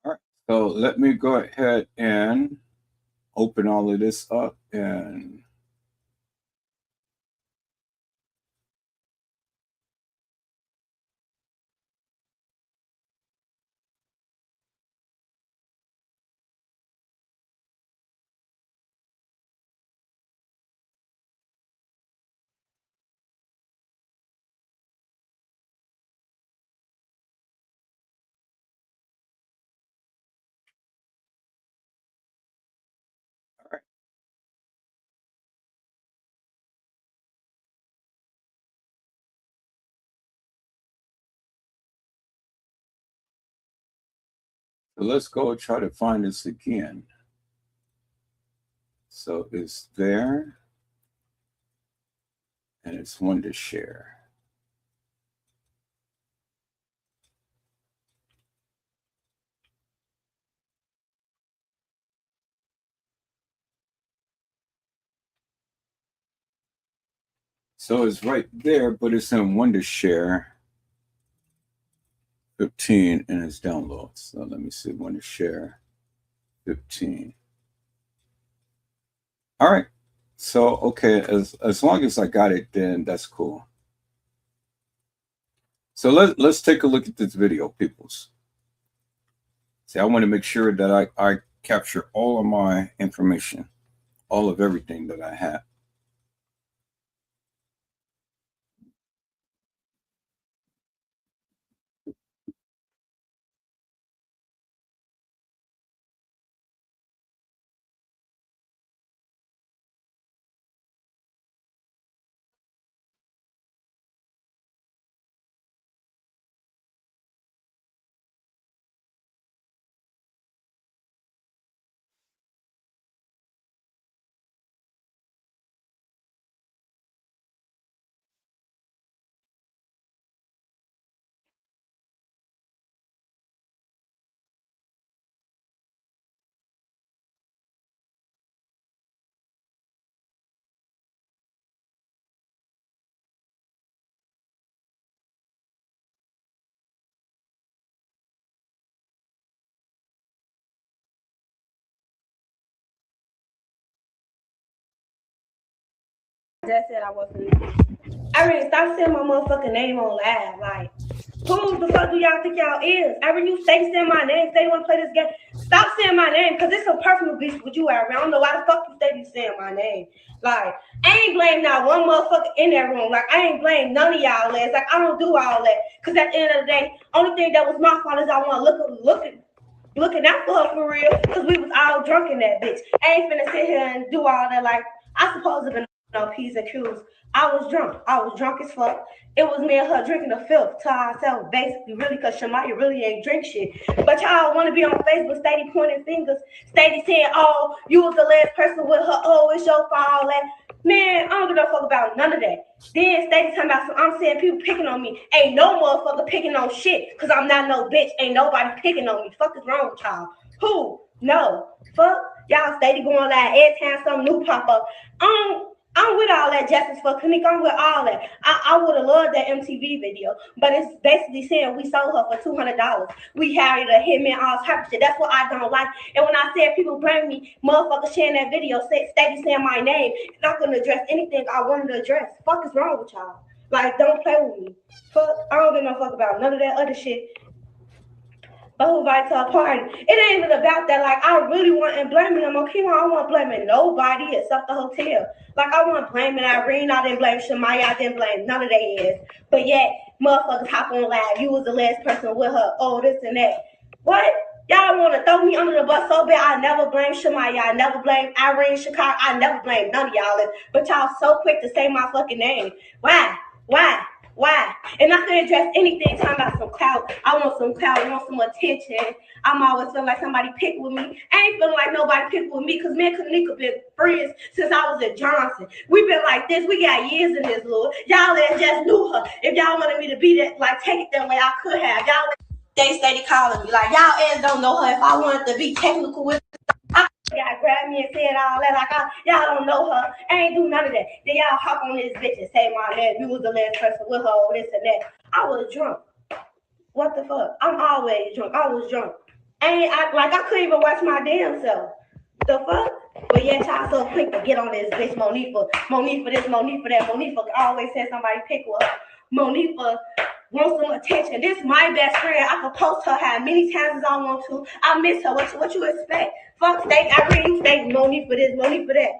All right, so let me go ahead and open all of this up and all right. So let's go try to find this again. So it's there and it's one to share. So it's right there, but it's in one to share 15 and it's downloads. So let me see, one to share 15. All right. So okay, as long as I got it, then that's cool. So let's take a look at this video, peoples. See, I want to make sure that I capture all of my information, all of everything that I have. just said I wasn't. I mean, stop saying my motherfucking name on live. Like, who the fuck do y'all think y'all is? I mean, you stay saying my name, stay want to play this game. Stop saying my name, because it's a personal beef with you, Aaron. I don't know why the fuck you stay saying my name. Like, I ain't blame not one motherfucker in that room. Like, I ain't blame none of y'all ass. Like, I don't do all that. Because at the end of the day, only thing that was my fault is I want to looking out for her for real, because we was all drunk in that bitch. I ain't finna sit here and do all that. Like, I supposed to have been no P's and Q's. I was drunk. I was drunk as fuck. It was me and her drinking a filth to ourselves, basically, really, because Shamaya really ain't drink shit. But y'all want to be on Facebook, steady pointing fingers, steady saying, oh, you was the last person with her, oh, it's your fault, all that. Man, I don't give no fuck about none of that. Then steady talking about some, I'm saying people picking on me. Ain't no motherfucker picking on shit, because I'm not no bitch. Ain't nobody picking on me. Fuck is wrong with y'all? Who? No. Fuck. Y'all steady going live every time something new pop up. I'm with all that justice for Kenneka. I'm with all that. I would have loved that MTV video, but it's basically saying we sold her for $200. We hired a hitman, all type of shit. That's what I don't like. And when I said people blame me, motherfuckers sharing that video, steady saying my name, not gonna address anything I wanted to address. Fuck is wrong with y'all? Like, don't play with me. Fuck, I don't give no fuck about none of that other shit. But who invites to a party? It ain't even about that. Like, I really wasn't blaming them. Okay, I don't want blaming nobody except the hotel. Like, I wasn't blaming Irene. I didn't blame Shamaya. I didn't blame none of their ass. But yet, motherfuckers hop on live. You was the last person with her. Oh, this and that. What? Y'all want to throw me under the bus so bad? I never blame Shamaya. I never blame Irene, Chicago. I never blame none of y'all. But y'all so quick to say my fucking name. Why? And I can address anything talking about some clout. I want some clout, I want some attention. I'm always feeling like somebody picked with me. I ain't feeling like nobody picked with me, because me and Kenneka been friends since I was at Johnson. We been like this. We got years in this, Lord. Y'all just knew her. If y'all wanted me to be that, like, take it that way, I could have. Y'all they steady calling me. Like, y'all ass don't know her. If I wanted to be technical with her, y'all grabbed me and said all that. Like, y'all don't know her. I ain't do none of that. Then y'all hop on this bitch and say my name. You was the last person with her, or this and that. I was drunk. What the fuck? I'm always drunk. I was drunk. I couldn't even watch my damn self. The fuck? But yet y'all so quick to get on this bitch Monique for this, Monique for that. Monique for always said somebody pick with her. Monique for want some attention. This is my best friend. I can post her how many times as I want to. I miss her. What you expect? Fuck steak. I really steak Monique for this, Monique for that.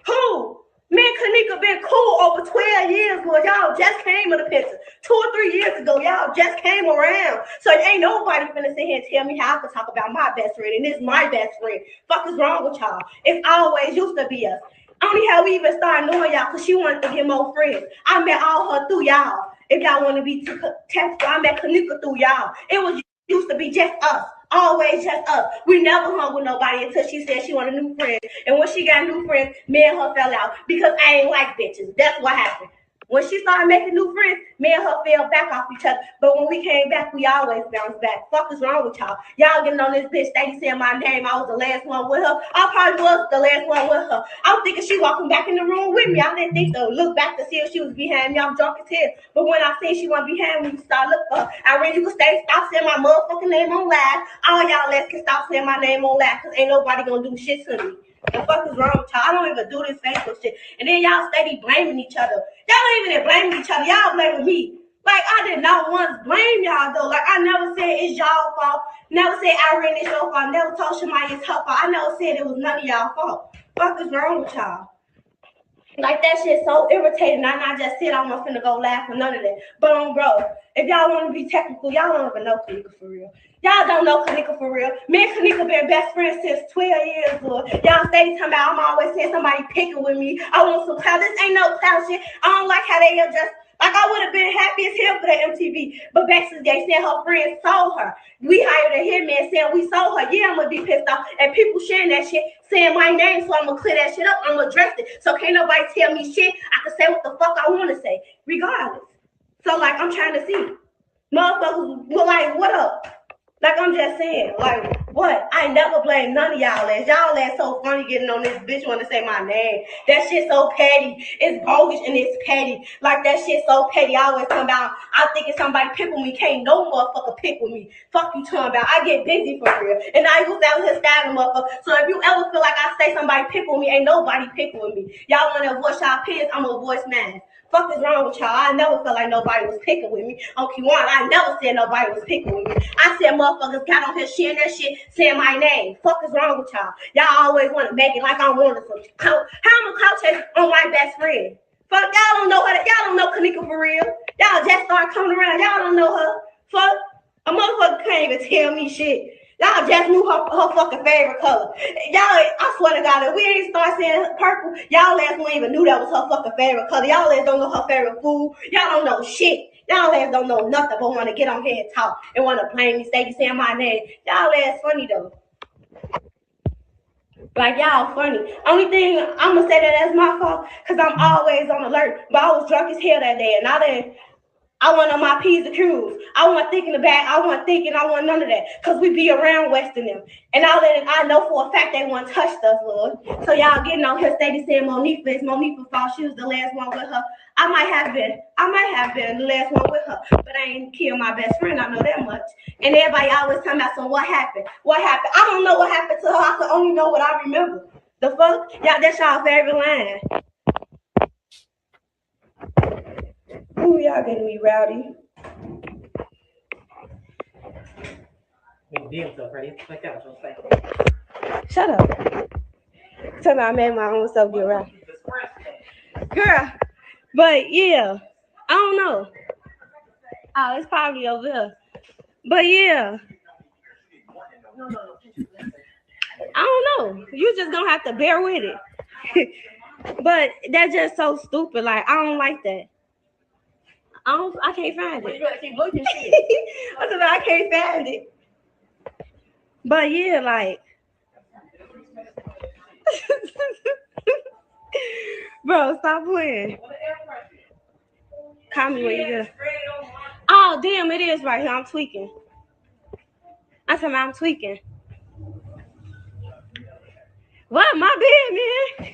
Who? Me and Kenneka been cool over 12 years, boy. Y'all just came in the picture. 2 or 3 years ago, y'all just came around. So ain't nobody finna sit here and tell me how I can talk about my best friend, and this is my best friend. Fuck is wrong with y'all? It's always used to be us. Only how we even started knowing y'all, because she wanted to get more friends. I met all her through y'all. If y'all want to be tactful, I met Kenneka through y'all. It was used to be just us. Always just us. We never hung with nobody until she said she wanted a new friend. And when she got new friends, me and her fell out because I ain't like bitches. That's what happened. When she started making new friends, me and her fell back off each other. But when we came back, we always bounced back. Fuck is wrong with y'all? Y'all getting on this bitch, steady saying my name. I was the last one with her. I probably was the last one with her. I was thinking she walking back in the room with me. I didn't think to look back to see if she was behind me. I'm drunk as hell. But when I seen she wasn't behind me, start looking for her. I really could stop saying my motherfucking name on live. All y'all ass can stop saying my name on live, because ain't nobody gonna do shit to me. The fuck is wrong with y'all? I don't even do this Facebook shit. And then y'all steady blaming each other. Y'all ain't even blaming each other. Y'all blaming me. Like, I did not once blame y'all, though. Like, I never said it's y'all fault. Never said Irene it's your fault. Never told Shamaya it's her fault. I never said it was none of y'all fault. Fuck is wrong with y'all? Like, that shit so irritating. I just said I'm not finna go laugh or none of that. But bro, if y'all want to be technical, y'all don't even know Kenneka for real. Y'all don't know Kenneka for real. Me and Kenneka been best friends since 12 years, Lord. Y'all steady talking about I'm always saying somebody picking with me. I want some clout. This ain't no clout shit. I don't like how they just, like, I would have been happy as hell for that MTV. But basically, they said her friends sold her. We hired a hitman saying we sold her. Yeah, I'm going to be pissed off. And people sharing that shit, saying my name, so I'm going to clear that shit up. I'm going to address it. So can't nobody tell me shit. I can say what the fuck I want to say, regardless. So, like, I'm trying to see. Motherfuckers were like, what up? Like, I'm just saying, like, what? I never blame none of y'all ass. Y'all ass so funny getting on this bitch want to say my name. That shit so petty. It's bogus and it's petty. Like, that shit so petty. I always come down. I'm thinking somebody pick with me. Can't no motherfucker pick with me. Fuck you talking about. I get busy for real. And I used to out here stabbing motherfucker. So if you ever feel like I say somebody pick with me, ain't nobody pick with me. Y'all want to voice y'all opinions, I'm going to voice mine. Fuck is wrong with y'all? I never felt like nobody was picking with me. On Kiwana, I never said nobody was picking with me. I said motherfuckers got on here sharing that shit, saying my name. Fuck is wrong with y'all? Y'all always want to make it like I'm wanting some clout. How I'm a clout chase on my best friend? Fuck, y'all don't know her. Y'all don't know Kenneka for real. Y'all just start coming around. Y'all don't know her. Fuck, a motherfucker can't even tell me shit. Y'all just knew her fucking favorite color. Y'all, I swear to God, if we ain't start saying purple, y'all ass wouldn't even knew that was her fucking favorite color. Y'all ass don't know her favorite food. Y'all don't know shit. Y'all ass don't know nothing but want to get on here and talk and want to blame me, stay saying my name. Y'all ass funny though. Like, y'all funny. Only thing I'm going to say that's my fault because I'm always on alert. But I was drunk as hell that day and I wasn't on my P's and Q's. I wasn't thinking about. I wasn't none of that. Because we be around Western them. And I know for a fact they want touched us, Lord. So y'all getting on here steady saying Monifa, it's Monifa's fault. She was the last one with her. I might have been the last one with her. But I ain't killed my best friend. I know that much. And everybody always talking about some what happened. What happened? I don't know what happened to her. I can only know what I remember. The fuck? Y'all, that's y'all favorite line. Ooh, y'all getting me rowdy. Shut up. Tell me I made my own self get rowdy. Girl, but yeah, I don't know. Oh, it's probably over here. But yeah. I don't know. You just gonna have to bear with it. But that's just so stupid. Like, I don't like that. I can't find it. You gotta keep looking. I can't find it. But yeah, like, bro, stop playing. Call me when you get. Oh damn, it is right here. I'm tweaking. I'm tweaking. What? My bad,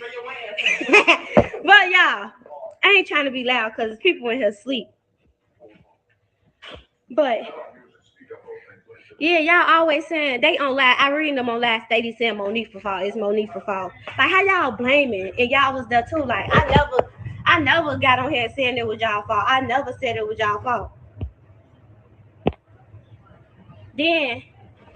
man. But y'all, I ain't trying to be loud because people in here sleep. But yeah, y'all always saying they on live. I read them on live. They be saying Monifa fault. It's Monifa fault. Like, how y'all blaming? And y'all was there too. Like, I never got on here saying it was y'all fault. I never said it was y'all fault. Then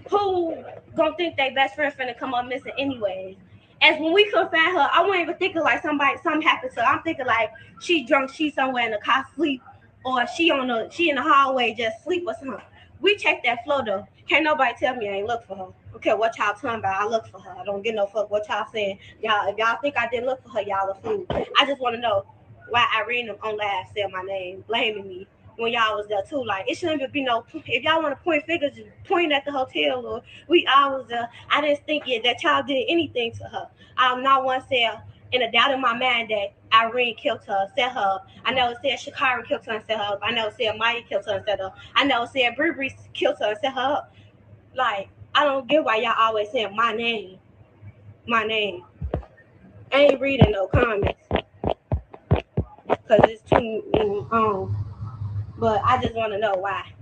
who gonna think they best friend finna come up missing anyways? As when we couldn't find her, I wasn't even thinking like something happened to her. I'm thinking like she drunk, she somewhere in the car sleep, or she in the hallway just sleep or something. We checked that floor though. Can't nobody tell me I ain't look for her. Okay, what y'all talking about? I look for her. I don't give no fuck what y'all saying. Y'all, if y'all think I didn't look for her, y'all a fool. I just want to know why Irene on live said my name, blaming me when y'all was there too. Like, it shouldn't even be no. If y'all want to point fingers, just point at the hotel. Or we all was there. I didn't think that y'all did anything to her. I'm not one said in a doubt in my mind that Irene killed her, set her up. I never said Shakira killed her and set her up. I never said Maya killed her and set her up. I never said Bree killed her and set her up. Like, I don't get why y'all always saying my name. My name. I ain't reading no comments. Because it's too but I just want to know why.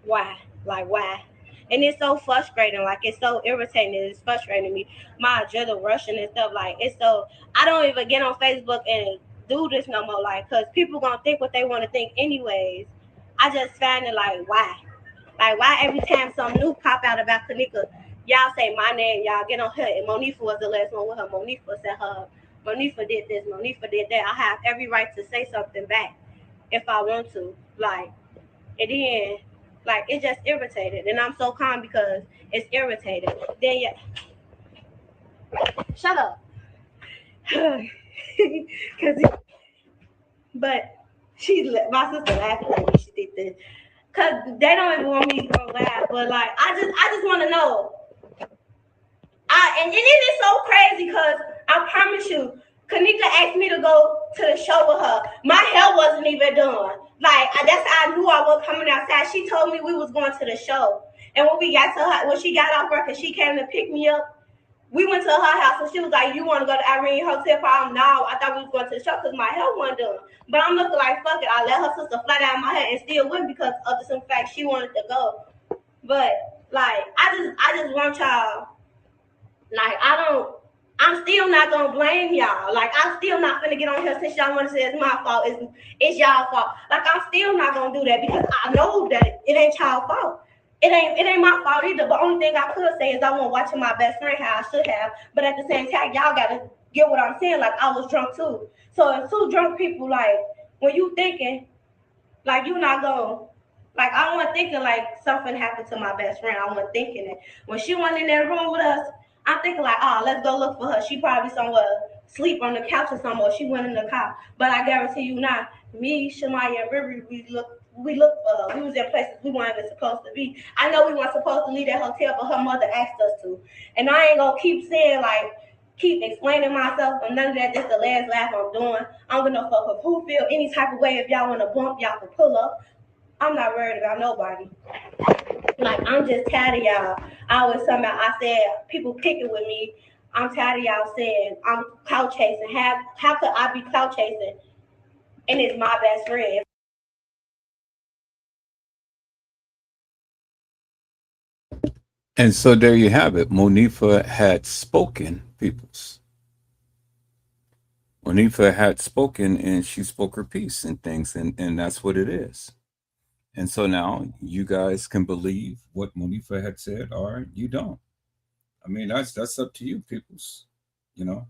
Why? Like, why? And it's so frustrating. Like, it's so irritating. It's frustrating me. My adrenaline rushing and stuff. Like, it's so... I don't even get on Facebook and do this no more. Like, because people going to think what they want to think anyways. I just find it like, why? Like, why every time something new pop out about Kenneka, y'all say my name, y'all get on her, and Monifa was the last one with her. Monifa set her up. Monifa did this. Monifa did that. I have every right to say something back if I want to. Like, and then, like, it just irritated. And I'm so calm because it's irritated. Then, yeah. Shut up. But my sister laughing at me. She did this. Because they don't even want me to go laugh. But, like, I just want to know. And it is so crazy because I promise you, Kenneka asked me to go to the show with her. My hair wasn't even done. Like that's how I knew I was coming outside. She told me we was going to the show, and when we got to her, when she got off work and she came to pick me up, we went to her house and she was like, "You want to go to Irene Hotel Farm?" No, I thought we was going to the show because my hair wasn't done. But I'm looking like fuck it. I let her sister fly down my hair and still went because of the simple fact she wanted to go. But like I just want y'all. Like I'm still not gonna blame y'all. Like I'm still not gonna get on here since y'all want to say it's my fault. It's y'all fault. Like I'm still not gonna do that because I know that it ain't y'all fault. It ain't my fault either. But only thing I could say is I wasn't watching my best friend how I should have. But at the same time, y'all gotta get what I'm saying. Like I was drunk too. So if two drunk people, like when you thinking like you're not gonna, like I wasn't thinking like something happened to my best friend. I wasn't thinking it. When she went in that room with us, I'm thinking like, oh, let's go look for her. She probably somewhere sleep on the couch or somewhere. She went in the car. But I guarantee you now, me, Shamaya, and Riri, we looked for her. We was in places we weren't even supposed to be. I know we weren't supposed to leave that hotel, but her mother asked us to. And I ain't gonna keep saying like keep explaining myself or none of that. This is the last laugh I'm doing. I'm gonna fuck up who feel any type of way. If y'all wanna bump, y'all can pull up. I'm not worried about nobody. Like I'm just tired of y'all. I always talking about I said people picking with me. I'm tired of y'all saying I'm clout chasing. How could I be clout chasing and it's my best friend? And so there you have it. Monifa had spoken, peoples. Monifa had spoken and she spoke her piece and things, and that's what it is. And so now you guys can believe what Monifa had said or you don't. I mean, that's up to you, peoples. You know?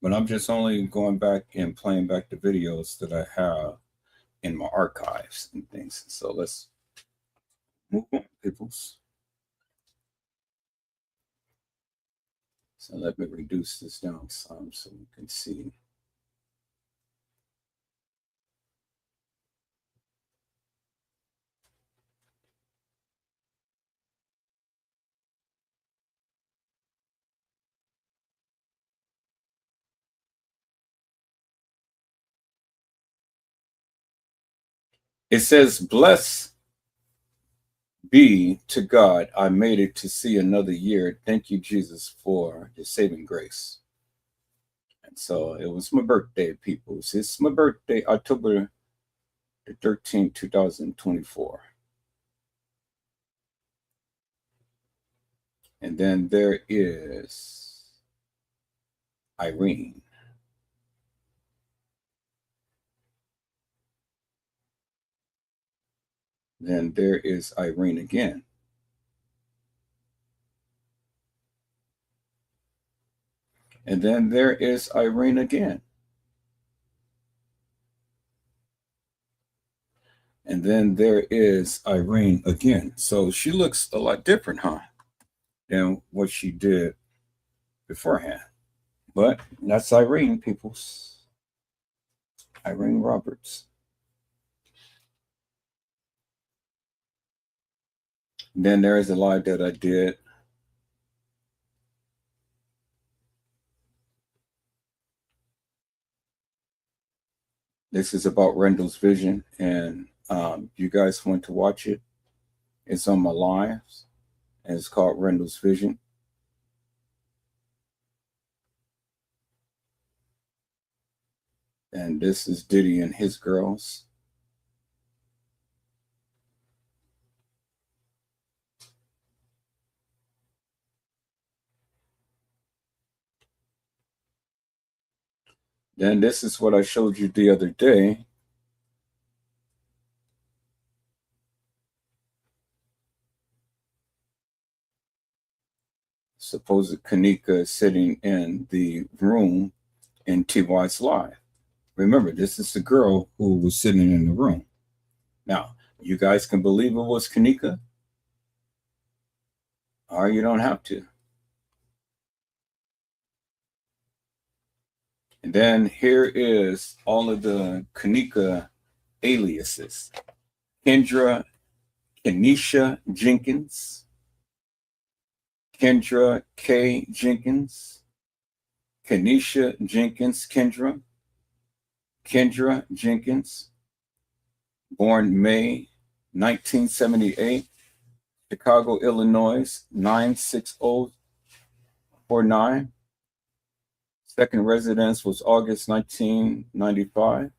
But I'm just only going back and playing back the videos that I have in my archives and things. So let's move on, peoples. So let me reduce this down some so you can see. It says, "Bless be to God, I made it to see another year. Thank you, Jesus, for your saving grace." And so it was my birthday, people. It's my birthday, October the 13th, 2024. And then there is Irene. Then there is Irene again. And then there is Irene again. And then there is Irene again. So she looks a lot different, huh? Than what she did beforehand. But that's Irene, peoples. Irene Roberts. And then there is a live that I did. This is about Rendell's vision, and you guys want to watch it. It's on my lives, and it's called Rendell's Vision. And this is Diddy and his girls. Then this is what I showed you the other day. Supposed Kenneka is sitting in the room in TY's live. Remember, this is the girl who was sitting in the room. Now, you guys can believe it was Kenneka, or you don't have to. And then here is all of the Kenneka aliases. Kenneka Jenkins, Kendra K. Jenkins, Kenneka Jenkins, Kendra Jenkins, born May 1978, Chicago, Illinois, 96049. Second residence was August 1995.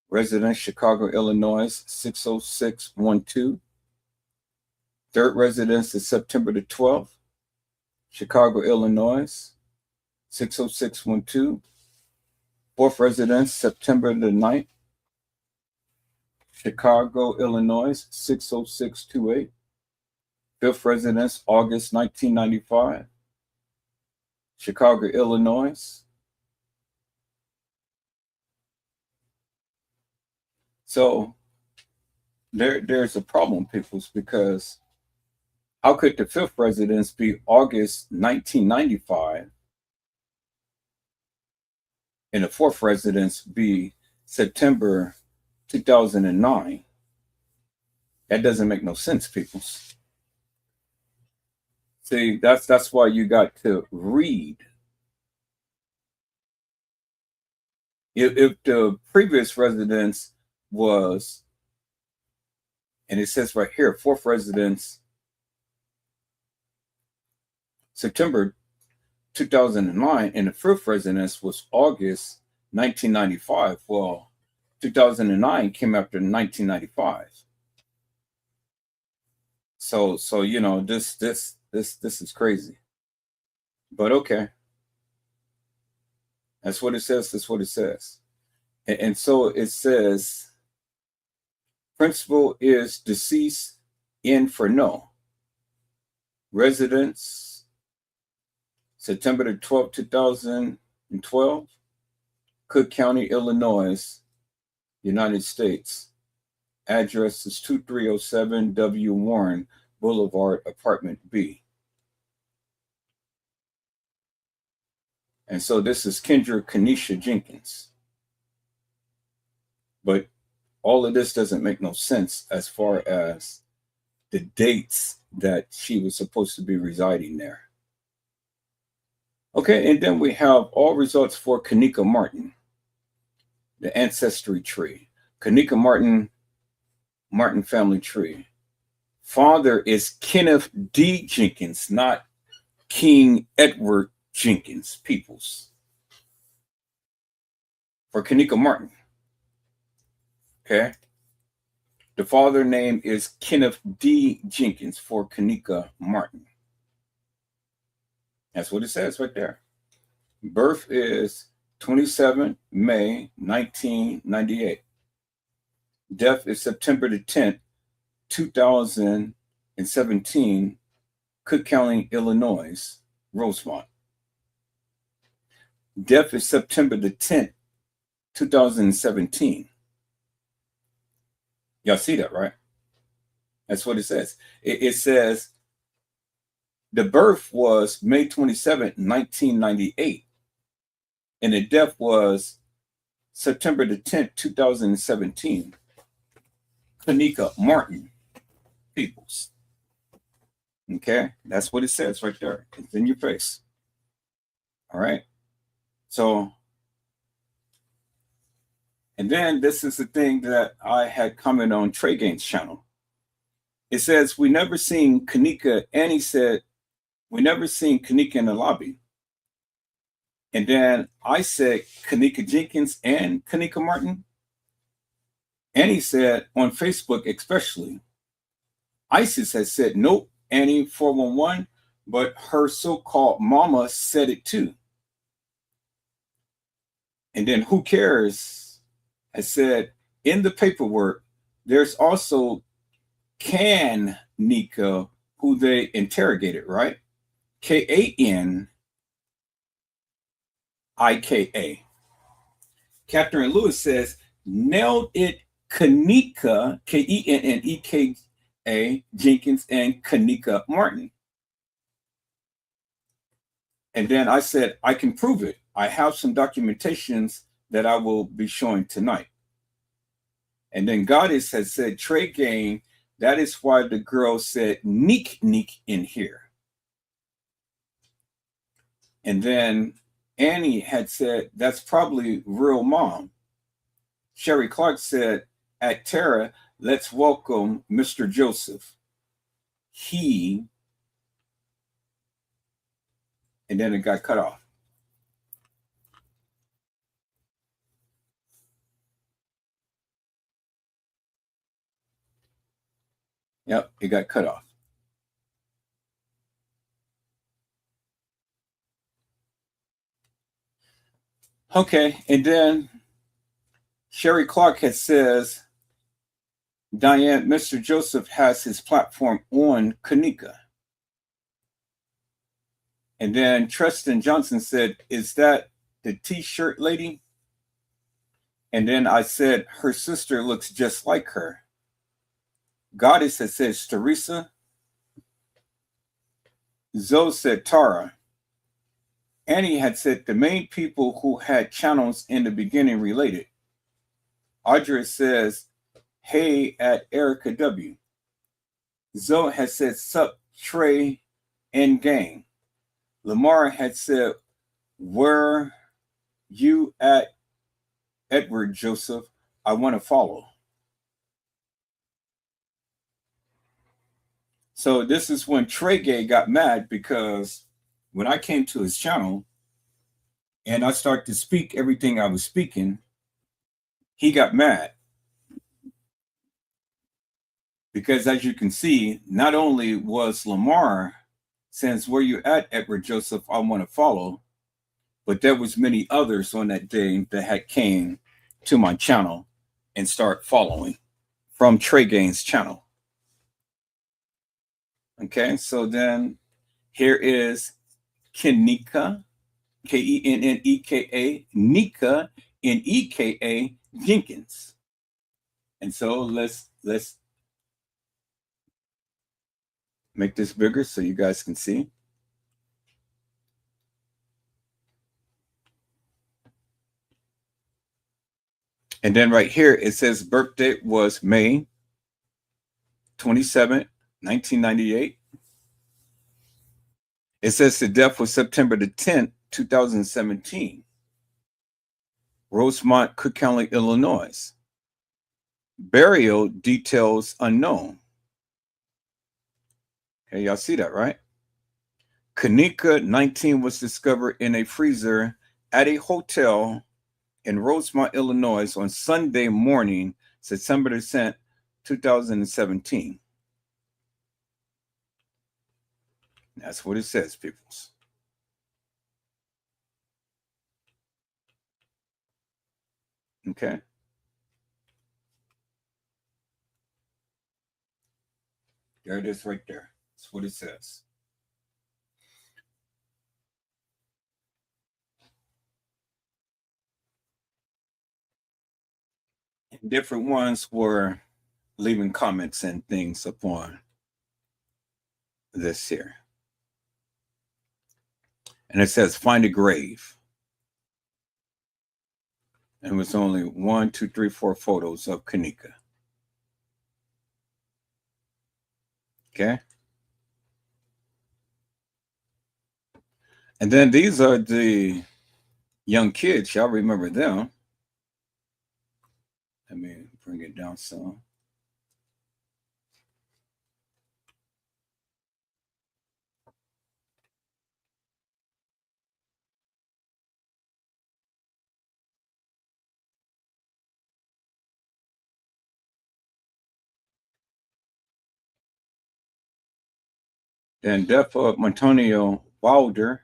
Residence, Chicago, Illinois, 60612. Third residence is September the 12th, Chicago, Illinois, 60612. Fourth residence, September the 9th, Chicago, Illinois, 60628. Fifth residence, August 1995, Chicago, Illinois. So there's a problem, peoples, because how could the fifth residence be August 1995 and the fourth residence be September 2009? That doesn't make no sense, peoples. See, that's why you got to read. If the previous residence was, and it says right here, fourth residence, September 2009, and the fifth residence was August 1995. Well, 2009 came after 1995. So you know, this is crazy. But okay. That's what it says. That's what it says. And so it says, principal is deceased in for no. Residence, September the 12th, 2012, Cook County, Illinois, United States. Address is 2307 W. Warren Boulevard, Apartment B. And so this is Kenneka Jenkins. But all of this doesn't make no sense as far as the dates that she was supposed to be residing there. Okay, and then we have all results for Kenneka Martin, the ancestry tree. Kenneka Martin family tree. Father is Kenneth D. Jenkins, not King Edward Jenkins, peoples. For Kenneka Martin. Okay. The father name is Kenneth D. Jenkins for Kenneka Martin. That's what it says right there. Birth is 27 May 1998. Death is September the 10th, 2017, Cook County, Illinois, Rosemont. Death is September the 10th, 2017. Y'all see that, right? That's what it says. It says the birth was May 27th, 1998, and the death was September the 10th, 2017. Kenneka Martin, peoples. Okay, that's what it says right there. It's in your face. All right. So, and then this is the thing that I had commented on Trey Gaines' channel. It says, we never seen Kenneka. Annie said, we never seen Kenneka in the lobby. And then I said, Kenneka Jenkins and Kenneka Martin. Annie said, on Facebook especially, ISIS has said, nope, Annie 411, but her so-called mama said it too. And then Who Cares has said, in the paperwork, there's also Kenneka, who they interrogated, right? Kanika. Catherine Lewis says, nailed it, Kenneka, Kenneka Jenkins, and Kenneka Martin. And then I said, I can prove it. I have some documentations that I will be showing tonight. And then Goddess has said, Trey Gaines, that is why the girl said, neek in here. And then Annie had said, that's probably real mom. Sherry Clark said, at Terra, let's welcome Mr. Joseph. He, and then it got cut off. Yep, it got cut off. Okay, and then Sherry Clark had says, Diane, Mr. Joseph has his platform on Kenneka. And then Tristan Johnson said, is that the t-shirt lady? And then I said, her sister looks just like her. Goddess had said, Teresa. Zoe said, Tara. Annie had said, the main people who had channels in the beginning related. Audrey says, hey at Erica W. Zoe had said, sup, Trey and gang. Lamar had said, where you at Edward Joseph? I want to follow. So this is when Trey Gay got mad, because when I came to his channel and I started to speak everything I was speaking, he got mad. Because as you can see, not only was Lamar saying, where you at, Edward Joseph, I want to follow, but there was many others on that day that had came to my channel and start following from Trey Gaines' channel. Okay, so then here is Kenneka, Kenneka, Nika, Neka Jenkins. And so let's make this bigger so you guys can see. And then right here, it says birthday was May 27th, 1998. It says the death was September the 10th, 2017. Rosemont, Cook County, Illinois. Burial details unknown. Okay, y'all see that, right? Kenneka 19 was discovered in a freezer at a hotel in Rosemont, Illinois on Sunday morning, September the 10th, 2017. That's what it says, peoples. Okay. There it is right there. That's what it says. And different ones were leaving comments and things upon this here. And it says, find a grave. And it was only 1, 2, 3, 4 photos of Kenneka. Okay. And then these are the young kids. Y'all remember them. Let me bring it down some. Then death of Antonio Wilder.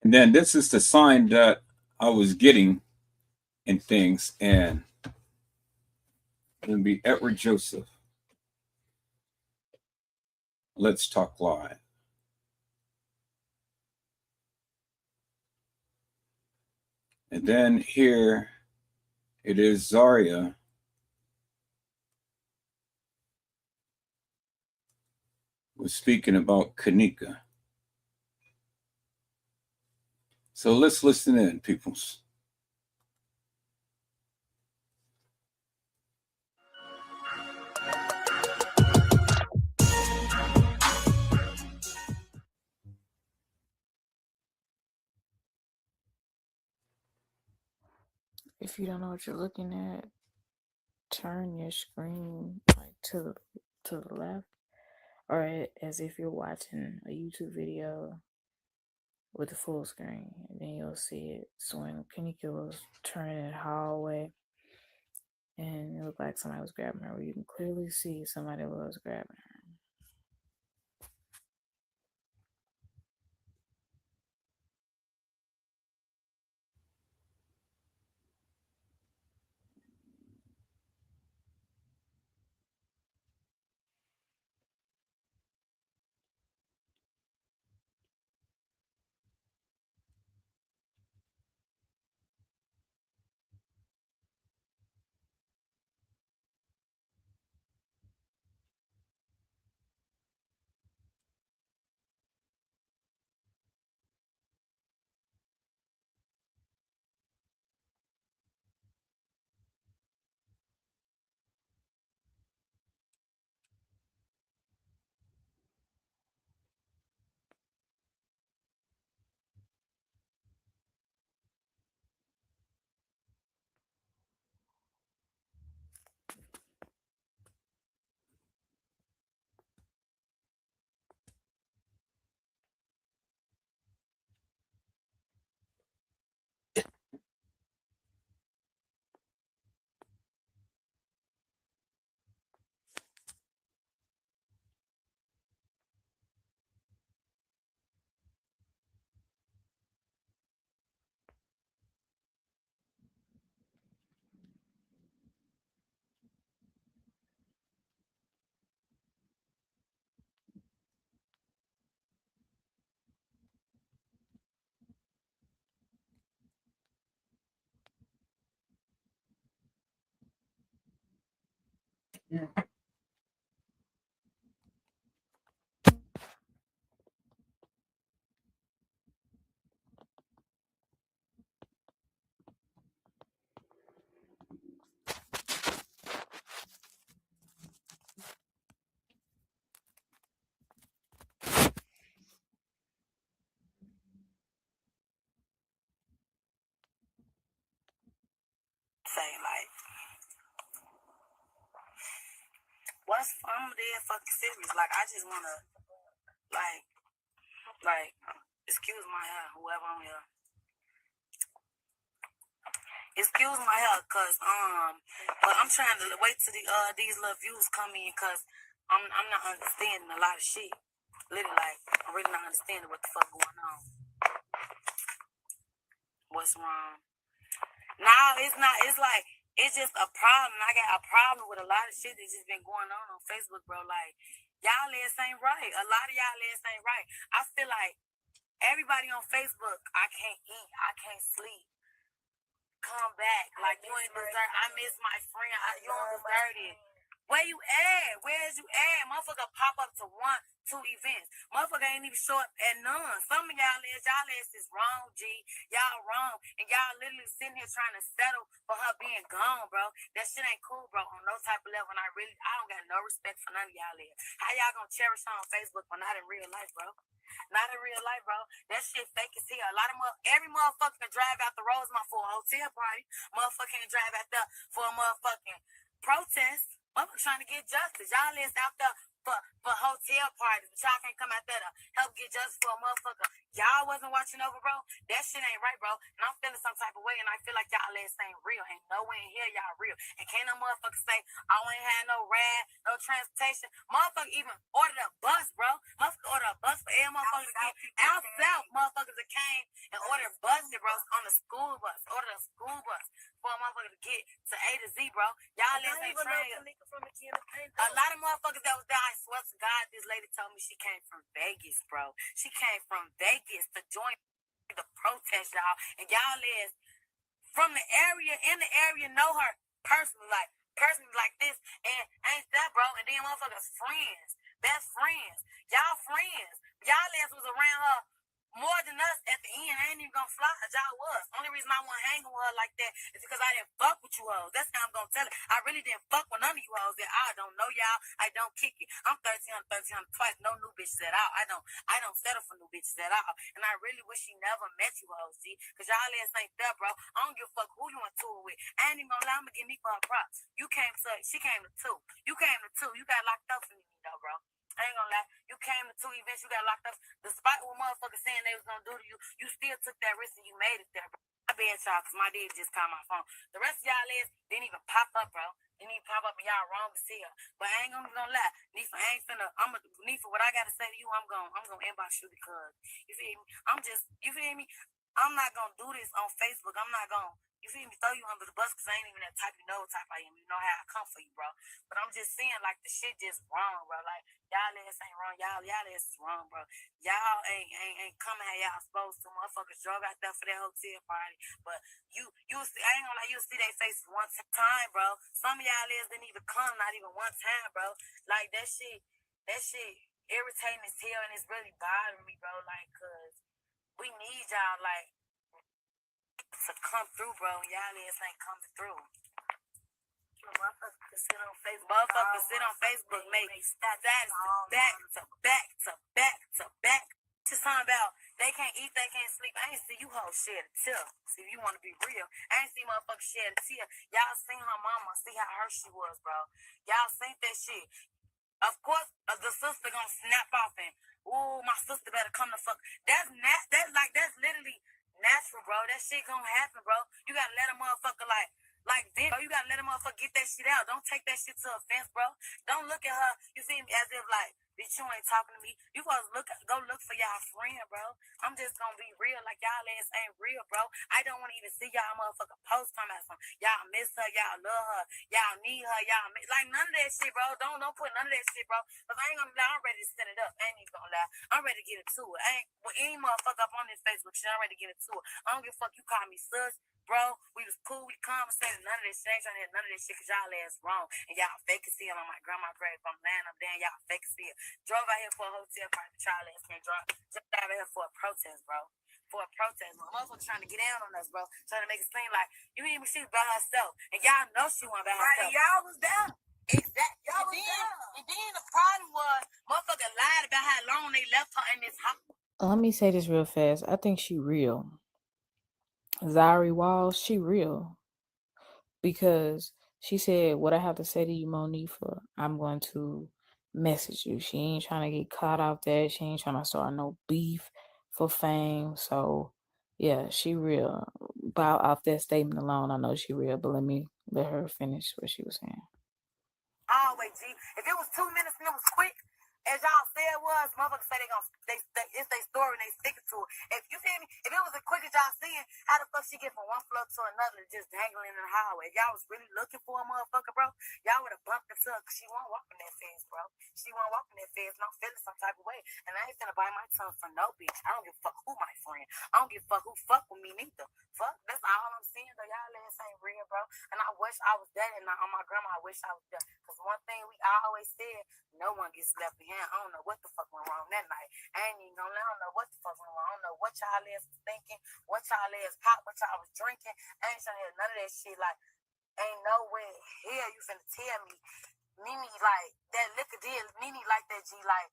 And then this is the sign that I was getting and things. And it's going to be Edward Joseph. Let's talk live. And then here it is Zaria. Was speaking about Kenneka. So let's listen in, peoples. If you don't know what you're looking at, turn your screen like to the left, or as if you're watching a YouTube video with the full screen, and then you'll see it. So when Kenneka was turning the hallway, and it looked like somebody was grabbing her, you can clearly see somebody was grabbing her. Say like, what's I'm dead fucking serious. Like I just wanna like excuse my hair, whoever I'm here. Excuse my hair, cause but I'm trying to wait till these little views come in, cause I'm not understanding a lot of shit. Literally, like I'm really not understanding what the fuck going on. What's wrong? Nah, it's not. It's like it's just a problem. I got a problem with a lot of shit that's just been going on Facebook, bro. Like y'all ass ain't right. A lot of y'all ass ain't right. I feel like everybody on Facebook, I can't eat, I can't sleep. Come back. Like, you ain't deserve. I miss my friend. You don't deserve it. Where you at? Where is you at? Motherfucker pop up to 1-2 events. Motherfucker ain't even show up at none. Some of y'all is wrong, G. Y'all wrong. And y'all literally sitting here trying to settle for her being gone, bro. That shit ain't cool, bro. On no type of level. And I don't got no respect for none of y'all is. How y'all gonna cherish her on Facebook but not in real life, bro? Not in real life, bro. That shit fake as hell. Every motherfucker can drive out the Rosemont for a hotel party. Motherfucker can drive out there for a motherfucking protest. Motherfucker trying to get justice. Y'all is out there for hotel parties, but y'all can't come out there to help get justice for a motherfucker Y'all wasn't watching over, bro. That shit ain't right, bro. And I'm feeling some type of way, and I feel like y'all ass ain't real. Ain't no way in here y'all real. And can't no motherfucker say, I ain't had no ride, no transportation. Motherfucker even ordered a bus, bro. Motherfucker ordered a bus for every motherfucker that came. Out south, motherfuckers that came and ordered buses, bro, on the school bus. Ordered a school bus for a motherfucker to get to A to Z, bro. Y'all ass ain't trained. A lot of motherfuckers that was there, I swear to God, this lady told me she came from Vegas, bro. She came from Vegas to join the protest, y'all. And y'all is from the area, in the area, know her personally like this. And ain't that, bro? And then motherfuckers friends, best friends. Y'all friends. Y'all ass was around her more than us at the end. I ain't even gonna fly as y'all was. Only reason I wasn't hanging with her like that is because I didn't fuck with you hoes. That's how I'm gonna tell it. I really didn't fuck with none of you hoes that I don't know y'all. I don't kick it. I'm 1300 twice. No new bitches at all. I don't settle for new bitches at all. And I really wish she never met you hoes, G. Cause y'all ass ain't there, bro. I don't give a fuck who you on tour with. I ain't even gonna lie, I'm gonna give me for her props. She came to 2. You came to 2. You got locked up for me though, bro. I ain't gonna lie. You came to 2 events, you got locked up. Despite what motherfuckers saying they was gonna do to you, you still took that risk and you made it there, bro. I bet y'all, cause my dad just called my phone. The rest of y'all ass didn't even pop up, bro. Didn't even pop up and y'all wrong to see her. But I ain't gonna lie. Nifa, I ain't finna, Nifa, what I gotta say to you, I'm gonna inbox you because, you feel me? You feel me? I'm not gonna do this on Facebook. I'm not gonna, you feel me, throw you under the bus because I ain't even that type, type I am. You know how I come for you, bro. But I'm just saying, like, the shit just wrong, bro. Like, y'all ass ain't wrong. Y'all ass is wrong, bro. Y'all ain't coming how y'all supposed to. Motherfuckers drove out there for that hotel party. But I ain't gonna lie, you'll see their face one time, bro. Some of y'all ass didn't even come, not even one time, bro. Like, that shit irritating as hell, and it's really bothering me, bro. Like, cause we need y'all, like, to come through, bro. Y'all ass ain't coming through. Motherfuckers sit on Facebook, make stats back to back. Just talking about they can't eat, they can't sleep. I ain't see you hoes shed a tear. See, if you want to be real, I ain't see motherfuckers shed a tear. Y'all seen her mama, see how hurt she was, bro. Y'all seen that shit. Of course, the sister gonna snap off and, ooh, my sister better come to fuck. That's literally natural, bro. That shit gonna happen, bro. You gotta let a motherfucker like this, bro. You gotta let a motherfucker get that shit out. Don't take that shit to offense, bro. Don't look at her, you see me, as if like, bitch, you ain't talking to me. You supposed to go look for y'all friend, bro. I'm just gonna be real, like y'all ass ain't real, bro. I don't want to even see y'all motherfucker post talking about something. Y'all miss her, y'all love her, y'all need her, like none of that shit, bro. Don't put none of that shit, bro. Cause I ain't gonna lie, I'm ready to set it up. I ain't even gonna lie. I'm ready to get it to it. I ain't with any motherfucker up on this Facebook shit. I'm ready to get it to it. I don't give a fuck. You call me sus, bro. We was cool. We conversated. None of this shit. I ain't trying to hear none of this shit because y'all ass wrong. And y'all fake as hell on my grandma's grave. I'm laying up there. Y'all fake as hell. Drove out here for a hotel party. Y'all ass can't drive. Just out here for a protest, bro. For a protest. My motherfucker trying to get down on us, bro. Trying to make it seem like you mean she was by herself. And y'all know she wasn't by herself. Right, y'all was down. Exactly. Y'all was down. And then the problem was, motherfucker lied about how long they left her in this house. Let me say this real fast. I think she real. Zari Walls, she real. Because she said, what I have to say to you, Monifa, I'm going to message you. She ain't trying to get caught out there. She ain't trying to start no beef for fame. So, yeah, she real. Off that statement alone, I know she real. But let her finish what she was saying. Always, G. If it was 2 minutes and it was quick, as y'all said it was, motherfuckers say it's their story and they stick it to it. If you feel me, if it was as quick as y'all seeing, how the fuck she get from one floor to another just dangling in the highway? If y'all was really looking for a motherfucker, bro, y'all would have bumped into her because she won't walk in that fence, bro. She won't walk in that fence and I'm feeling some type of way. And I ain't finna bite my tongue for no bitch. I don't give a fuck who my friend. I don't give a fuck who fuck with me neither. Fuck, that's all I'm saying though. Y'all ass ain't real, bro. And I wish I was there. And on my grandma, I wish I was there. Because one thing we always said, no one gets left behind. I don't know what the fuck went wrong that night. I ain't even gonna lie. I don't know what the fuck went wrong. I don't know what y'all ass was thinking, what y'all ass popped, what y'all was drinking. I ain't trying to hear none of that shit. Like, ain't no way here you finna tell me, Mimi, like, that liquor did, Mimi like that, G, like,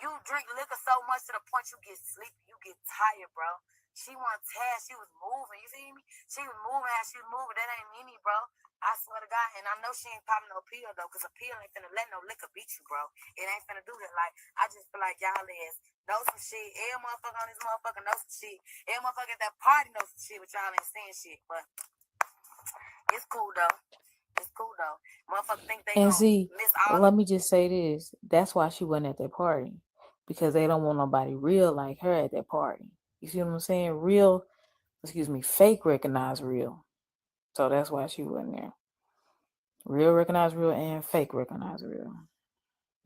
you drink liquor so much to the point you get sleepy, you get tired, bro. She wasn't tired, she was moving, you see me? She was moving as she was moving, that ain't Mimi, bro. I swear to God, and I know she ain't popping no pill, though, because a pill ain't finna let no liquor beat you, bro. It ain't finna do that. Like, I just feel like y'all is Know some shit. Every motherfucker on this motherfucker knows some shit. Every motherfucker at that party knows some shit, but y'all ain't saying shit. But it's cool though. It's cool though. Motherfuckers think they And gonna see, miss all. let me just say this. That's why she wasn't at that party. Because they don't want nobody real like her at that party. You see what I'm saying? Fake recognize real. So that's why she wasn't there. Real recognize real and fake recognize real.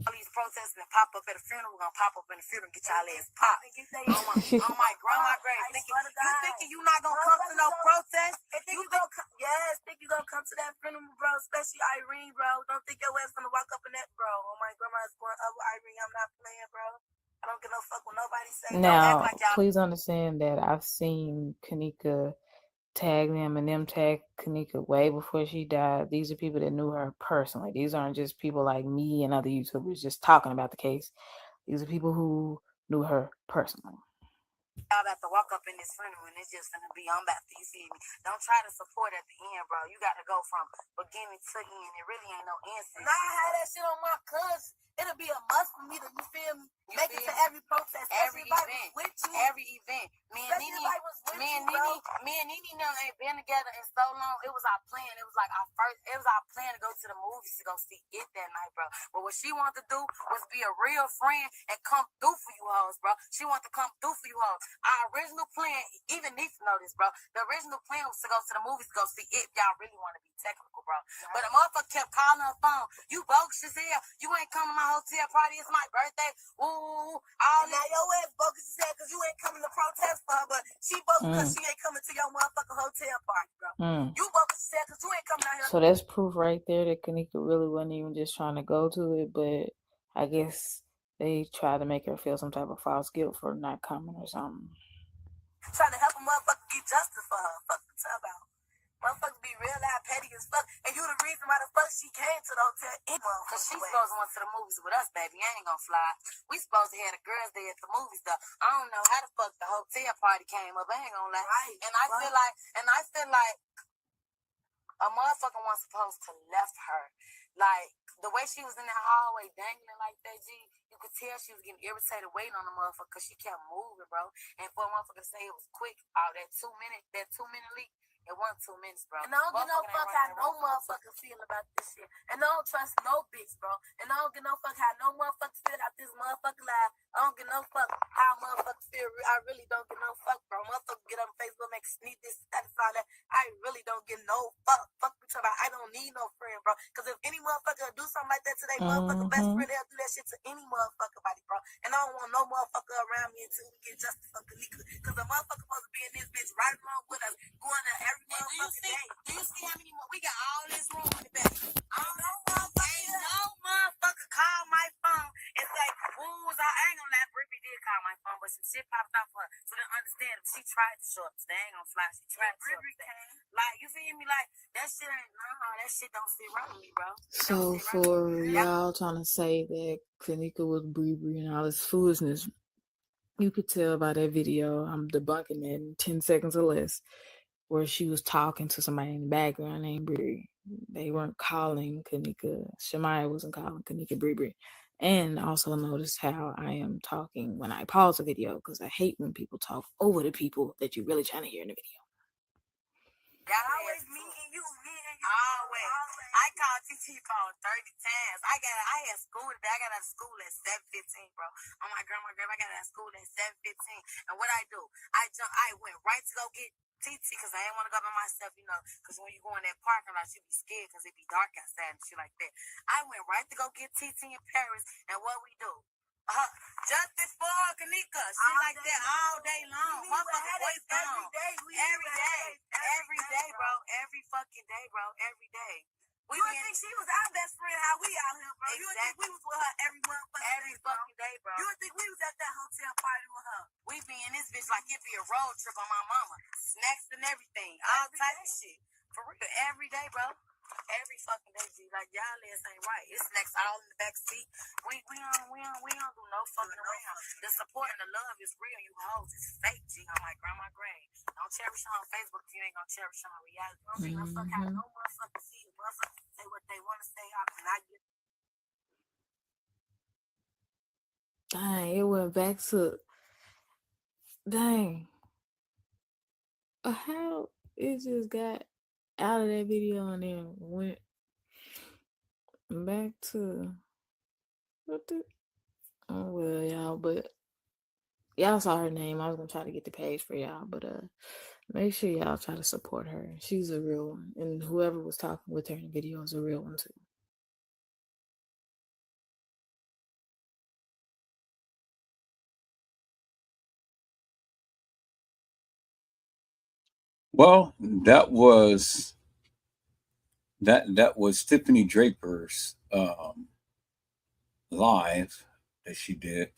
All these protests and pop up at a funeral, we're gonna pop up in the funeral and get y'all ass popped. On my grandma grave. Thinking you not gonna come to no protest? Think you gonna come to that funeral, bro, especially Irene, bro. Don't think your ass gonna walk up in that, bro. Oh my grandma's going up with Irene. I'm not playing, bro. I don't give no fuck what nobody say. Now, please understand that I've seen Kenneka tag them and them tag Kenneka way before she died. These are people that knew her personally. These aren't just people like me and other YouTubers just talking about the case. These are people who knew her personally. Y'all about to walk up in this funeral and it's just gonna be on back. You see me? Don't try to support at the end, bro. You gotta go from beginning to end. It really ain't no answer. Nah, I had that shit on my cousin. It'll be a must for me to, you feel me? Make it to every protest, every event, every event. Me and Nene ain't been together in so long. It was our plan. It was like our plan to go to the movies to go see it that night, bro. But what she wanted to do was be a real friend and come through for you hoes, bro. She wanted to come through for you hoes. Our original plan, even Neef know this, bro. The original plan was to go to the movies to go see it. Y'all really want to be technical, bro. But the motherfucker kept calling her phone. You bogus as hell. You ain't coming to my hotel party. It's my birthday. Ooh, all now your ass bogus as hell because you ain't coming to protest for her, but she bogus because she ain't coming to your motherfucking hotel party, bro. You bogus as hell because you ain't coming out here. So that's proof right there that Kenneka really wasn't even just trying to go to it, but I guess they tried to make her feel some type of false guilt for not coming or something. Trying to help a motherfucker get justice for her. Fuck you talking about. Motherfuckers be real loud, petty as fuck, and you the reason why the fuck she came to the hotel anyway. Cause she supposed to went to the movies with us, baby. I ain't gonna fly. We supposed to have the girls there at the movies, though. I don't know how the fuck the hotel party came up. I ain't gonna lie. Right, and I feel like a motherfucker wasn't supposed to left her. Like the way she was in that hallway dangling like that, G. You could tell she was getting irritated waiting on the motherfucker because she kept moving, bro. And for a motherfucker to say it was quick, that 2 minute leak. It wasn't 2 minutes, bro. And I don't give no fuck how no motherfucker feel about this shit. And I don't trust no bitch, bro. And I don't give no fuck how no motherfucker feel out this motherfucker live. I don't give no fuck how motherfuckers feel. I really don't give no fuck, bro. Motherfucker get on Facebook, make sneak this, that, all that. I really don't give no fuck. Fuck me talking about. I don't need no friend, bro. Because if any motherfucker do something like that to their motherfucker best friend, they'll do that shit to any motherfucker body, bro. And I don't want no motherfucker around me until we get justice for Kenneka. Because the motherfucker supposed to be in this bitch right along with us, going to every motherfucking day. Do you see how many more? We got all this room in the back. Ain't no motherfucker call my phone and say, ooh, I ain't gonna lie, Brittany did call my phone, but some shit popped off her. So they understand she tried to show up today. Ain't gonna fly. She tried to show up today. Like, you feel me? Like, that shit ain't, that shit don't sit right with me, bro. So for y'all trying to say that Kenneka was Bree and all this foolishness, you could tell by that video, I'm debunking it in 10 seconds or less, where she was talking to somebody in the background named Bree. They weren't calling Kenneka. Shemaya wasn't calling Kenneka Bree. And also notice how I am talking when I pause the video, because I hate when people talk over the people that you're really trying to hear in the video. Y'all always me and you. Always. I called TT phone 30 times. I had school today. I got out of school at 7:15, bro. On my grandma grave, I got out of school at 7:15. And what I do, I went right to go get TT because I didn't want to go by myself, you know, because when you go in that parking lot, you be scared because it be dark outside and shit like that. I went right to go get TT in Paris, and what we do? Justice for Kenneka, shit like that all day long. Motherfucker, voice gone. Every day, bro. Every fucking day, bro. Every day. You would think she was our best friend, how we out here, bro. Exactly. You would think we was with her every fucking day, bro. You would think we was at that hotel party with her. We be in this bitch like it be a road trip on my mama. Snacks and everything. All type of shit. For real. Every day, bro. Every fucking day, G. Like, y'all ass ain't right. It's snacks all in the back seat. We don't do no fucking around. The support and the love is real. You hoes, it's fake, G. On my grandma grave. Don't cherish her on Facebook if you ain't gonna cherish her on reality. Don't give no fuck how no motherfucker see it. Motherfucker say what they want to say. I cannot get Dang, it went back to dang. How it just got out of that video and then went back to what the oh well y'all, but y'all saw her name. I was gonna try to get the page for y'all, but make sure y'all try to support her. She's a real one. And whoever was talking with her in the video is a real one too. Well, that was Tiffany Draper's live that she did.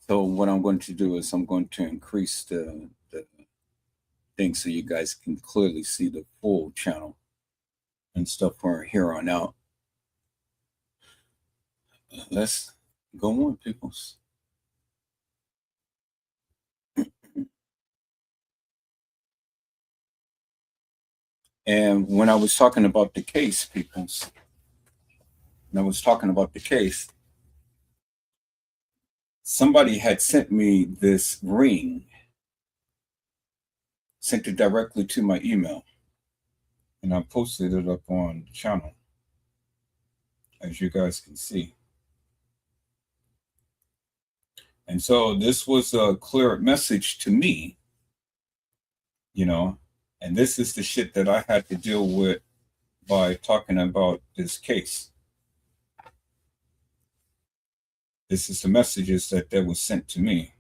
So what I'm going to do is I'm going to increase the thing so you guys can clearly see the full channel and stuff from here on out. Let's go on, peoples. And when I was talking about the case, peoples, somebody had sent me this ring, sent it directly to my email, and I posted it up on the channel, as you guys can see. And so this was a clear message to me, and this is the shit that I had to deal with by talking about this case. This is the messages that was sent to me.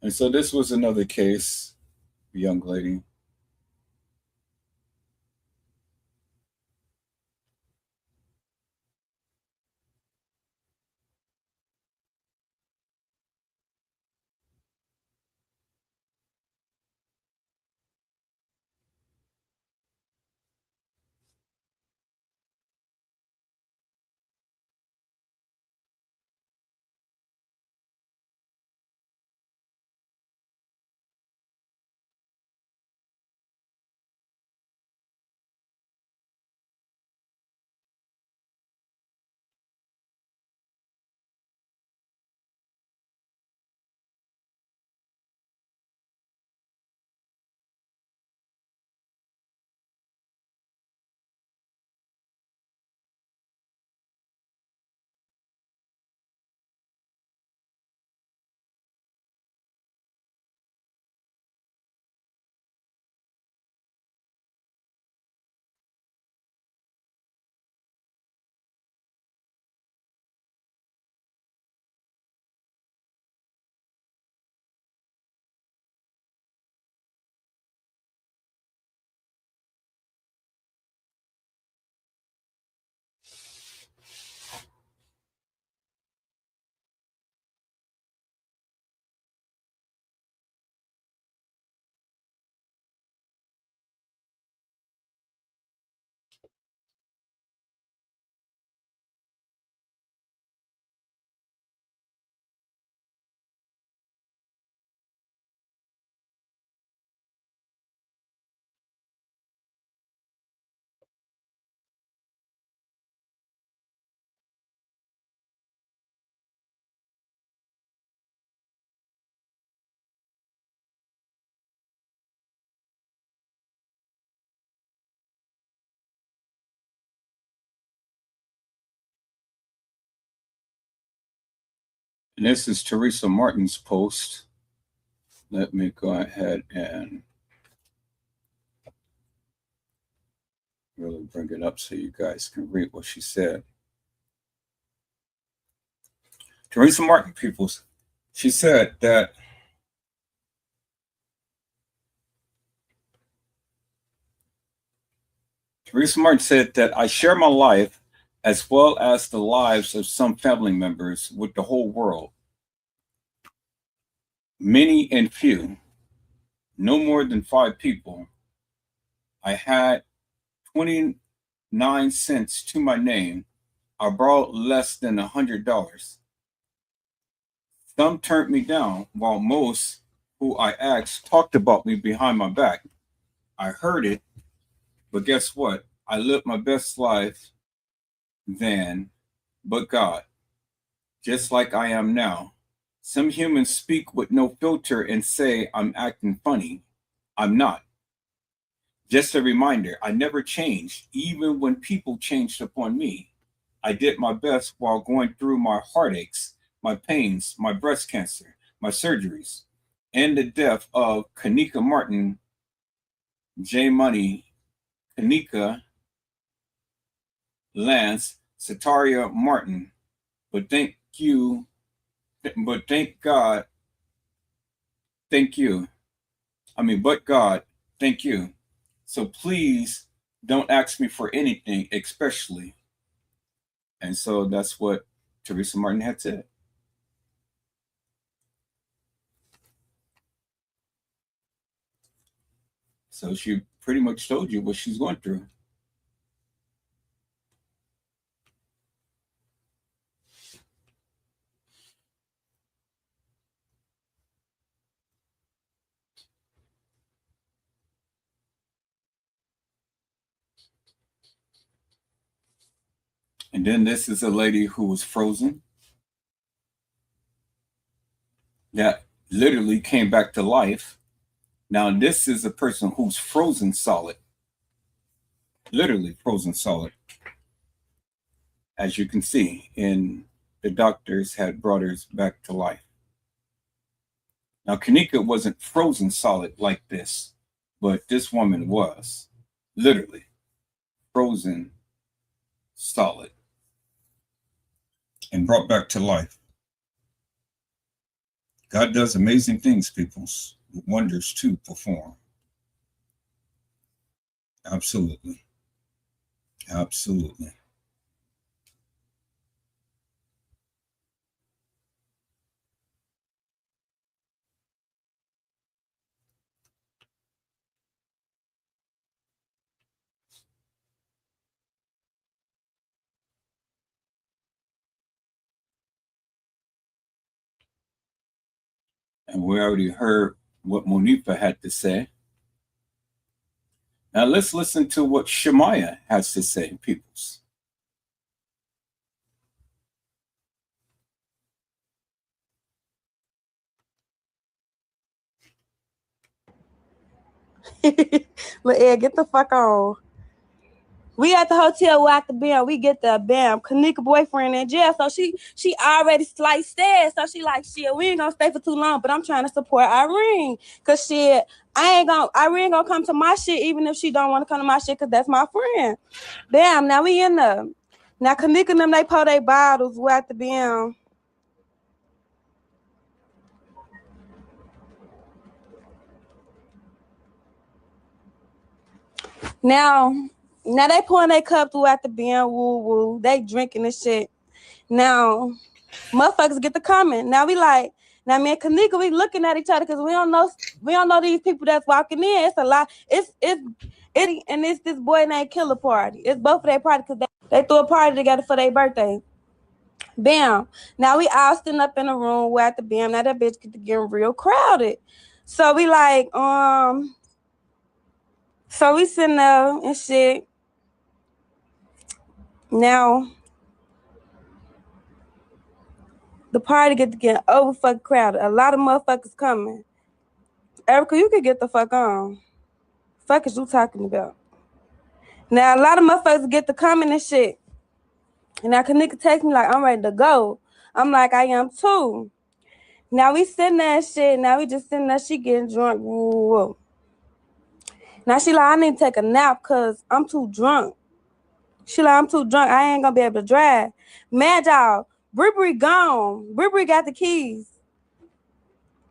And so this was another case, young lady. And this is Teresa Martin's post. Let me go ahead and really bring it up so you guys can read what she said. Teresa Martin, peoples, she said that Teresa Martin said that I share my life as well as the lives of some family members with the whole world. Many and few, no more than 5 people. I had 29 cents to my name. I borrowed less than $100. Some turned me down, while most who I asked talked about me behind my back. I heard it, but guess what? I lived my best life then, but God, just like I am now. Some humans speak with no filter and say I'm acting funny. I'm not. Just a reminder, I never changed, even when people changed upon me. I did my best while going through my heartaches, my pains, my breast cancer, my surgeries, and the death of Kenneka Martin, J Money, Kenneka, Lance, Sataria Martin. But thank God, thank you. But God, thank you. So please don't ask me for anything, especially. And so that's what Teresa Martin had said. So she pretty much told you what she's going through. And then this is a lady who was frozen, that literally came back to life. Now, this is a person who's frozen solid, literally frozen solid. As you can see, and the doctors had brought her back to life. Now, Kenneka wasn't frozen solid like this, but this woman was literally frozen solid and brought back to life. God does amazing things, peoples, with wonders to perform. Absolutely. Absolutely. And we already heard what Monifa had to say. Now let's listen to what Shemaiah has to say, peoples. Look, Ed, get the fuck on. We at the hotel, we at the bam. We get the bam. Kenneka boyfriend in jail, so she already sliced that. So she like, shit, we ain't gonna stay for too long, but I'm trying to support Irene, cause shit, Irene gonna come to my shit even if she don't want to come to my shit, cause that's my friend. Bam. Now we in there. Now Kenneka and them, they pour their bottles. We at the bam. Now they pouring their cup throughout the bin, woo woo. They drinking this shit. Now, motherfuckers get the comment. Now we like, now me and Kenneka, we looking at each other because we don't know these people that's walking in. It's a lot. It's this boy named Killer Party. It's both of their party because they threw a party together for their birthday. Bam. Now we all sitting up in a room. We're at the bam. Now that bitch getting real crowded. So we like, so we sitting there and shit. Now, the party get over fucking crowded. A lot of motherfuckers coming. Erica, you can get the fuck on. Fuck is you talking about? Now, a lot of motherfuckers get to coming and shit. And now Kenneka text me like, I'm ready to go. I'm like, I am too. Now we sitting there and shit. Now we just sitting there. She getting drunk. Whoa. Now she like, I need to take a nap because I'm too drunk. She like, I'm too drunk. I ain't gonna be able to drive. Mad y'all. Bree gone. Bree got the keys.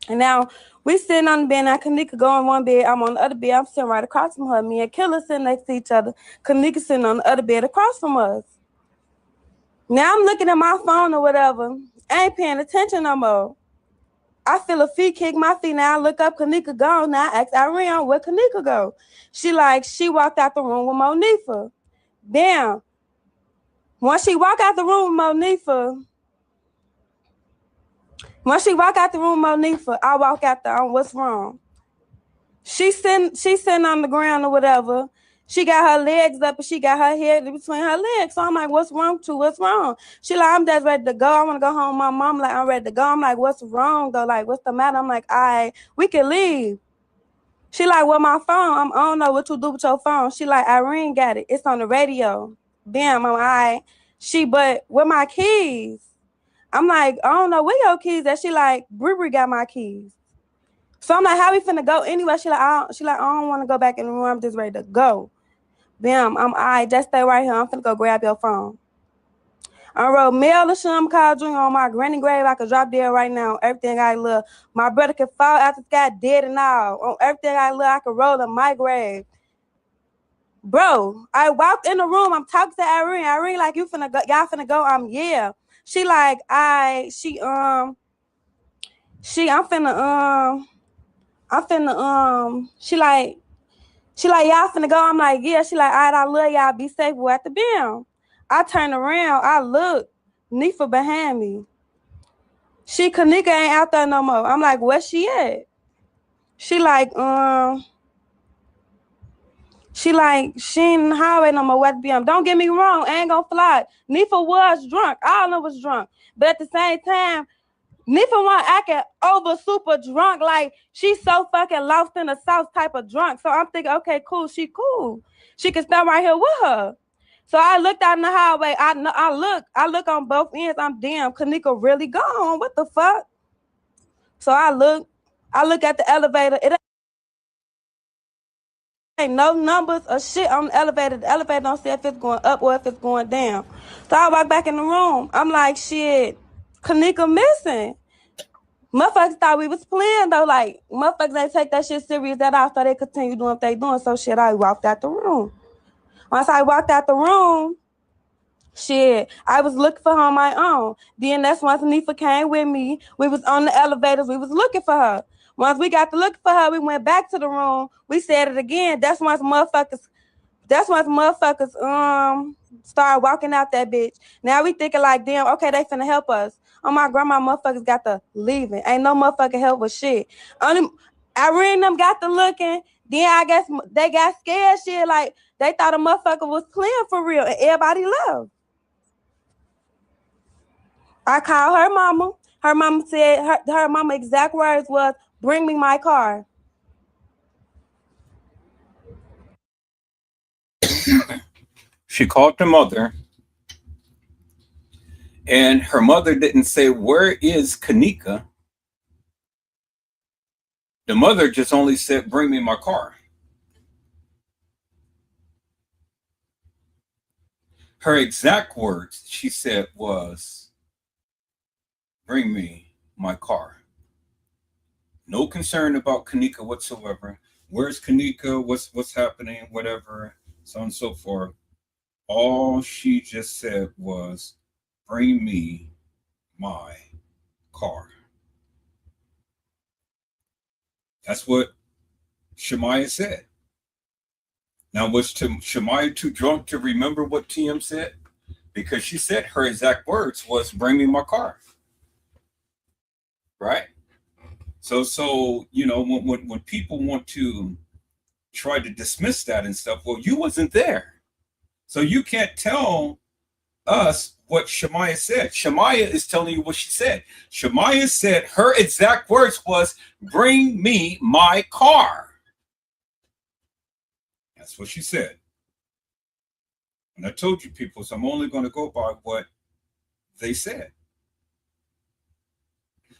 And now we sitting on the bed. Now Kenneka go on one bed. I'm on the other bed. I'm sitting right across from her. Me and Killer sitting next to each other. Kenneka sitting on the other bed across from us. Now I'm looking at my phone or whatever. I ain't paying attention no more. I feel a feet kick my feet. Now I look up, Kenneka gone. Now I ask Irene, where Kenneka go? She walked out the room with Monifa. Damn. Once she walked out the room with Monifa, When she walk out the room, Monifa, I walk out there. What's wrong? She sitting on the ground or whatever. She got her legs up and she got her head between her legs. So I'm like, what's wrong too? What's wrong? She like, I'm just ready to go. I want to go home. My mom like, I'm ready to go. I'm like, what's wrong though? Like, what's the matter? I'm like, we can leave. She like, well, my phone. I don't know what you do with your phone. She like, Irene got it. It's on the radio. Bam, I'm like, but where my keys? I'm like, I don't know where your keys at. She like, Bri got my keys. So I'm like, how we finna go anyway? She like, I don't want to go back in the room. I'm just ready to go. Bam, just stay right here. I'm finna go grab your phone. I wrote mail or something, called Junior on my granny grave. I could drop dead right now. Everything I love. My brother could fall out the sky dead and all. On everything I love, I could roll in my grave. Bro, I walked in the room. I'm talking to Irene. Irene like, you finna go? Y'all finna go? Yeah. She like, I'm finna, she like, y'all finna go? I'm like, yeah. She like, all right, I love y'all. Be safe. We're at the bim. I turn around. I look. Nifa behind me. Kenneka ain't out there no more. I'm like, where she at? She ain't in the highway no more. At the bim. Don't get me wrong. I ain't gonna fly. Nifa was drunk. All of them was drunk. But at the same time, Nifa wasn't acting over super drunk, like she's so fucking lost in the sauce type of drunk. So I'm thinking, okay, cool, she cool. She can stand right here with her. So I looked out in the highway. I look on both ends. I'm damn, Kenneka really gone. What the fuck? So I look at the elevator. It ain't no numbers or shit on the elevator. The elevator don't say if it's going up or if it's going down. So I walk back in the room. I'm like, shit, Kenneka missing. Motherfuckers thought we was playing though. Like, motherfuckers ain't take that shit serious at all, so they continue doing what they doing. So shit, I walked out the room. Once I walked out the room, shit, I was looking for her on my own. Then that's once Nifa came with me. We was on the elevators. We was looking for her. Once we got to look for her, we went back to the room. We said it again. That's once motherfuckers start walking out that bitch. Now we thinking like, damn, okay, they finna help us. Oh, my grandma motherfuckers got to leaving. Ain't no motherfucking help with shit. Only Irene them got to looking. Then I guess they got scared shit. Like, they thought a motherfucker was playing for real. And everybody left. I called her mama. Her mama said, her mama exact words was, bring me my car. She called the mother, and her mother didn't say, where is Kenneka? The mother just only said, bring me my car. Her exact words, she said, was, bring me my car. No concern about Kenneka whatsoever. Where's Kenneka? What's happening? Whatever, so on and so forth. All she just said was, bring me my car. That's what Shemaya said. Now, was Shemaya too drunk to remember what TM said? Because she said her exact words was, bring me my car. Right? So you know, when people want to try to dismiss that and stuff, well, you wasn't there. So you can't tell us what Shemaya said. Shemaya is telling you what she said. Shemaya said her exact words was, bring me my car. That's what she said. And I told you people, so I'm only going to go by what they said.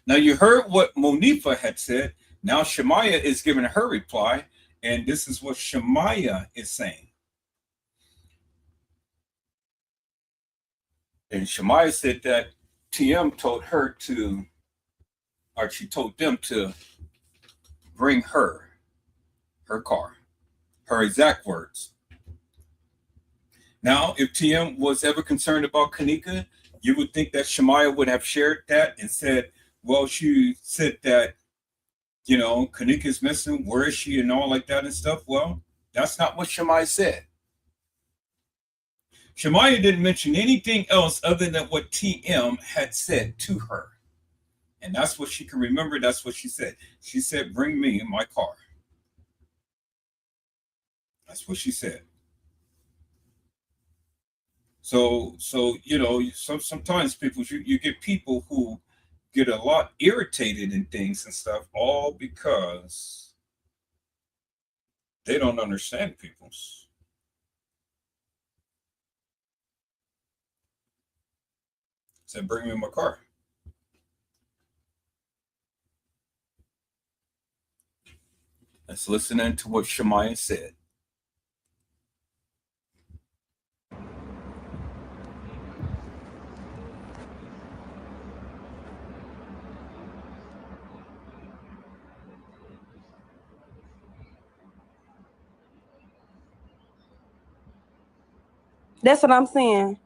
Now you heard what Monifa had said. Now Shemaya is giving her reply, and this is what Shemaya is saying. And Shemaya said that TM told her to, or she told them to bring her car, her exact words. Now, if TM was ever concerned about Kenneka, you would think that Shemaya would have shared that and said, well, she said that, you know, Kenneka's missing, where is she, and all like that and stuff. Well, that's not what Shemaya said. Shemaya didn't mention anything else other than what TM had said to her. And that's what she can remember. That's what she said. She said, bring me in my car. That's what she said. So sometimes people, you get people who get a lot irritated in things and stuff, all because they don't understand people's. Said, bring me in my car. Let's listen in to what Shemaya said. That's what I'm saying.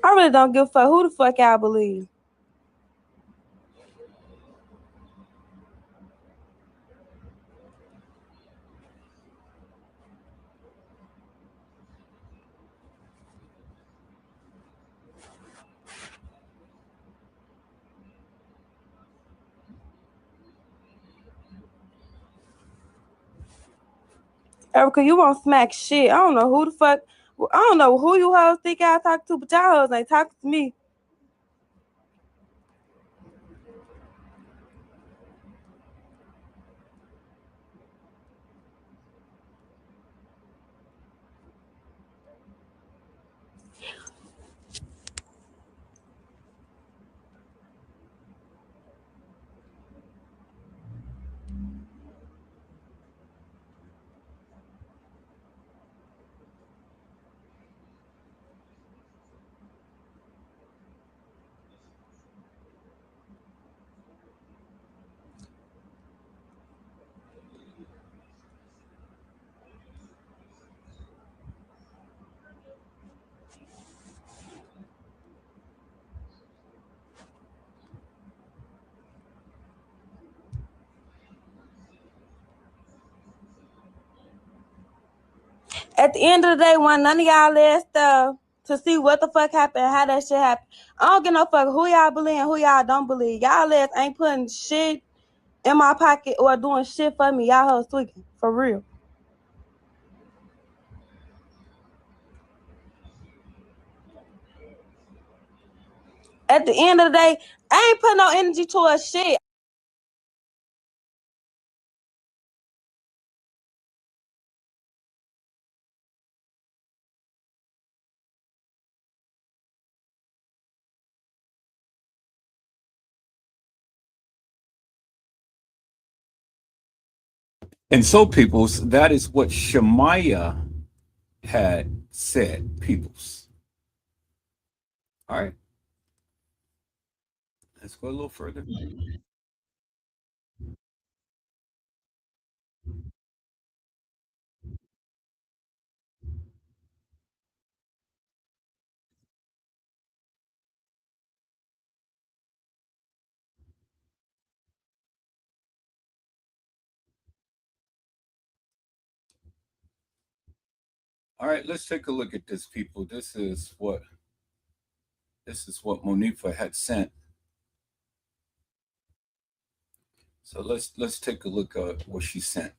I really don't give a fuck who the fuck y'all believe. Erica, you won't smack shit. I don't know who the fuck. I don't know who you hoes think y'all talk to, but y'all hoes ain't talking to me. At the end of the day, when none of y'all asked to see what the fuck happened, how that shit happened, I don't give no fuck who y'all believe and who y'all don't believe. Y'all ass ain't putting shit in my pocket or doing shit for me. Y'all hoes tweaking. For real. At the end of the day, I ain't putting no energy towards shit. And so, peoples, that is what Shemaya had said, peoples. All right. Let's go a little further. All right, let's take a look at this, people. This is what Monifa had sent. So let's take a look at what she sent.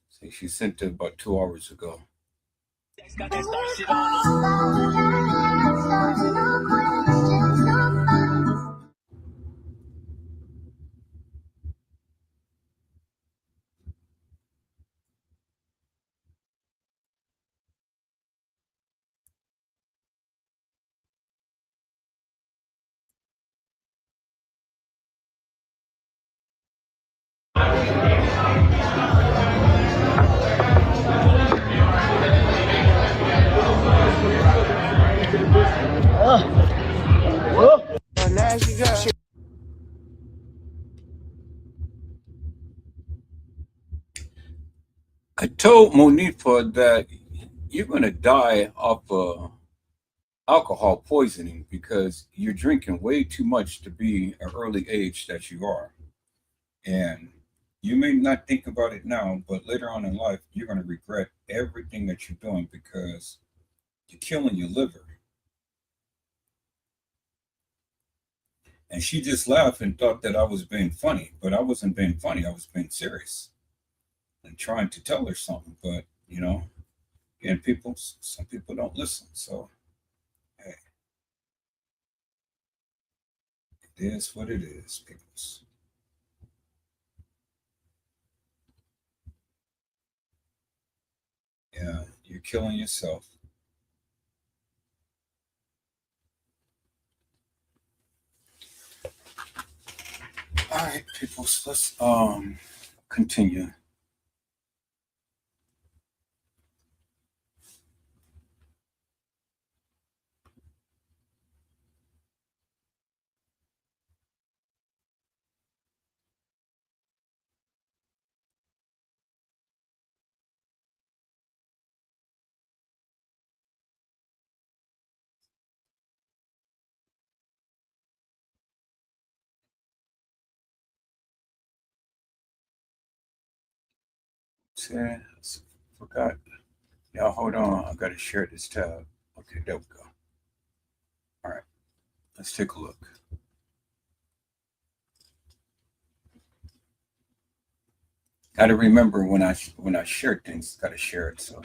See, she sent it about 2 hours ago. I told Monifa that you're going to die off alcohol poisoning because you're drinking way too much to be an early age that you are. And you may not think about it now, but later on in life, you're going to regret everything that you're doing because you're killing your liver. And she just laughed and thought that I was being funny, but I wasn't being funny. I was being serious and trying to tell her something. But, again, some people don't listen. So, hey, it is what it is, people. Yeah, you're killing yourself. All right, people, let's continue. See, I forgot. Y'all hold on. I gotta share this tab. Okay, there we go. All right, let's take a look. Got to remember when I share things, got to share it. So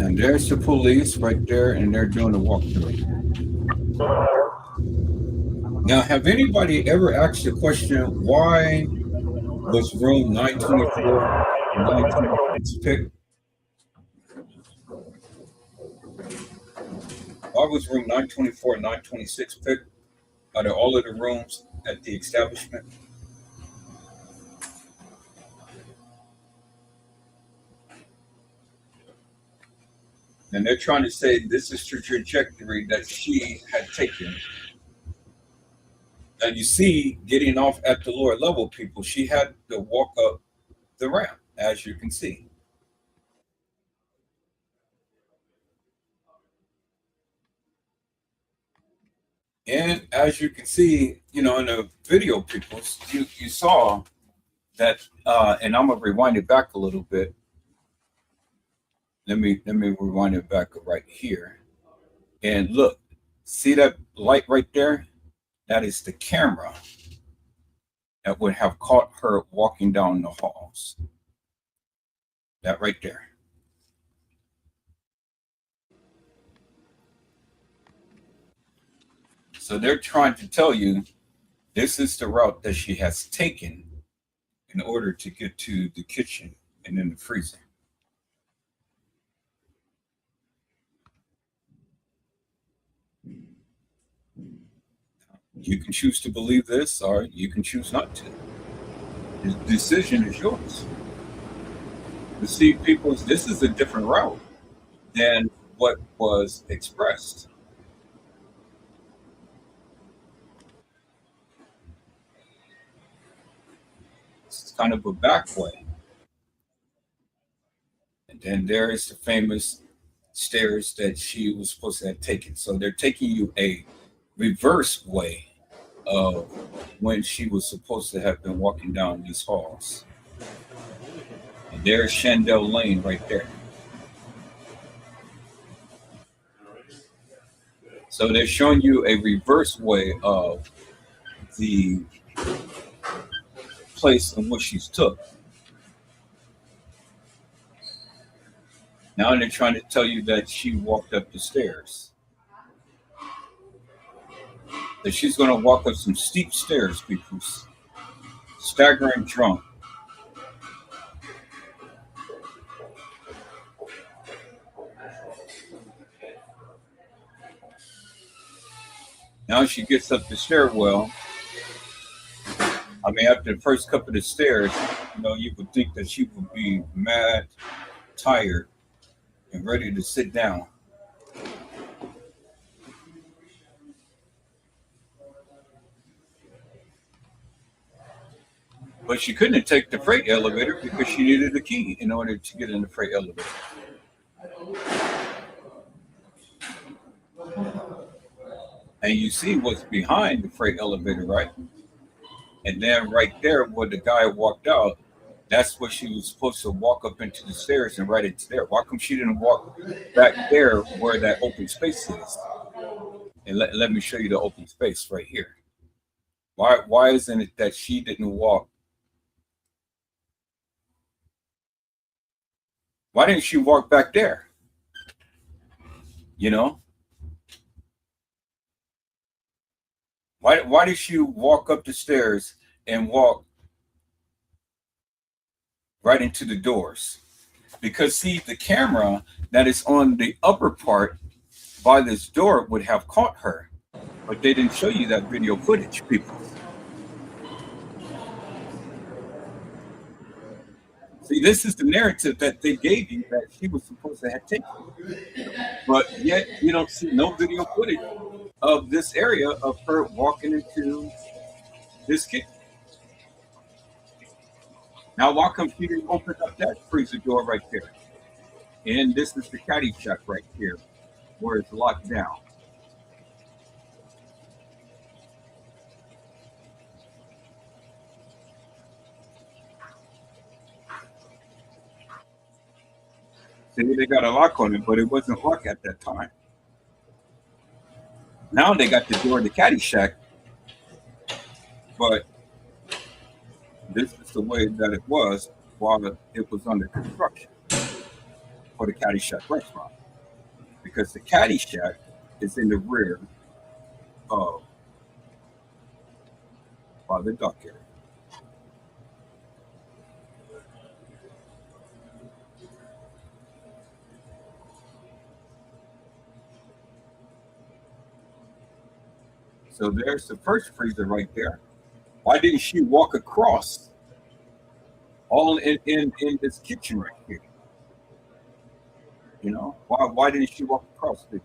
and there's the police right there, and they're doing the walkthrough. Now, have anybody ever asked the question why was room 924 and 926 picked? Why was room 924 and 926 picked out of all of the rooms at the establishment? And they're trying to say this is the trajectory that she had taken. And you see, getting off at the lower level, people, she had to walk up the ramp, as you can see. And as you can see, in the video, people, you saw that, and I'm gonna rewind it back a little bit. Let me rewind it back right here. And look, see that light right there? That is the camera that would have caught her walking down the halls. That right there. So they're trying to tell you this is the route that she has taken in order to get to the kitchen and then the freezer. You can choose to believe this or you can choose not to. The decision is yours. You see, people, this is a different route than what was expressed. It's kind of a back way. And then there is the famous stairs that she was supposed to have taken. So they're taking you a reverse way of when she was supposed to have been walking down these halls. And there's Shandell Lane right there. So they're showing you a reverse way of the place in which she's took. Now they're trying to tell you that she walked up the stairs. That she's going to walk up some steep stairs, people. Staggering drunk. Now she gets up the stairwell. I mean, after the first couple of stairs, you would think that she would be mad, tired, and ready to sit down. But she couldn't take the freight elevator because she needed a key in order to get in the freight elevator. And you see what's behind the freight elevator, right? And then right there where the guy walked out, that's where she was supposed to walk up into the stairs and right into there. Why come she didn't walk back there where that open space is? And let me show you the open space right here. Why isn't it that she didn't walk? Why didn't she walk back there? Why did she walk up the stairs and walk right into the doors? Because see, the camera that is on the upper part by this door would have caught her, but they didn't show you that video footage, people. See, this is the narrative that they gave you that she was supposed to have taken, but yet you don't see no video footage of this area of her walking into this kitchen. Now, why come she didn't open up that freezer door right there? And this is the caddy shack right here, where it's locked down. See, they got a lock on it, but it wasn't locked at that time. Now they got the door in the caddy shack, but this is the way that it was while it was under construction for the caddy shack restaurant. Because the caddy shack is in the rear of by the dock area. So there's the first freezer right there. Why didn't she walk across all in this kitchen right here? Why didn't she walk across this?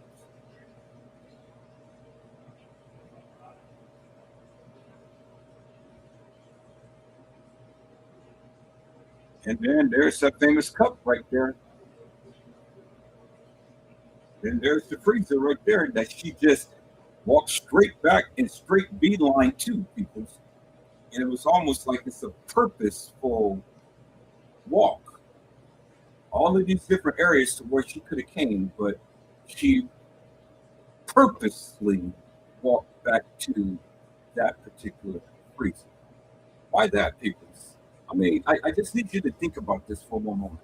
And then there's that famous cup right there. Then there's the freezer right there that she just walked straight back and straight beeline to, people. And it was almost like it's a purposeful walk. All of these different areas to where she could have came, but she purposely walked back to that particular freezer. Why that, people? I mean, I just need you to think about this for one moment.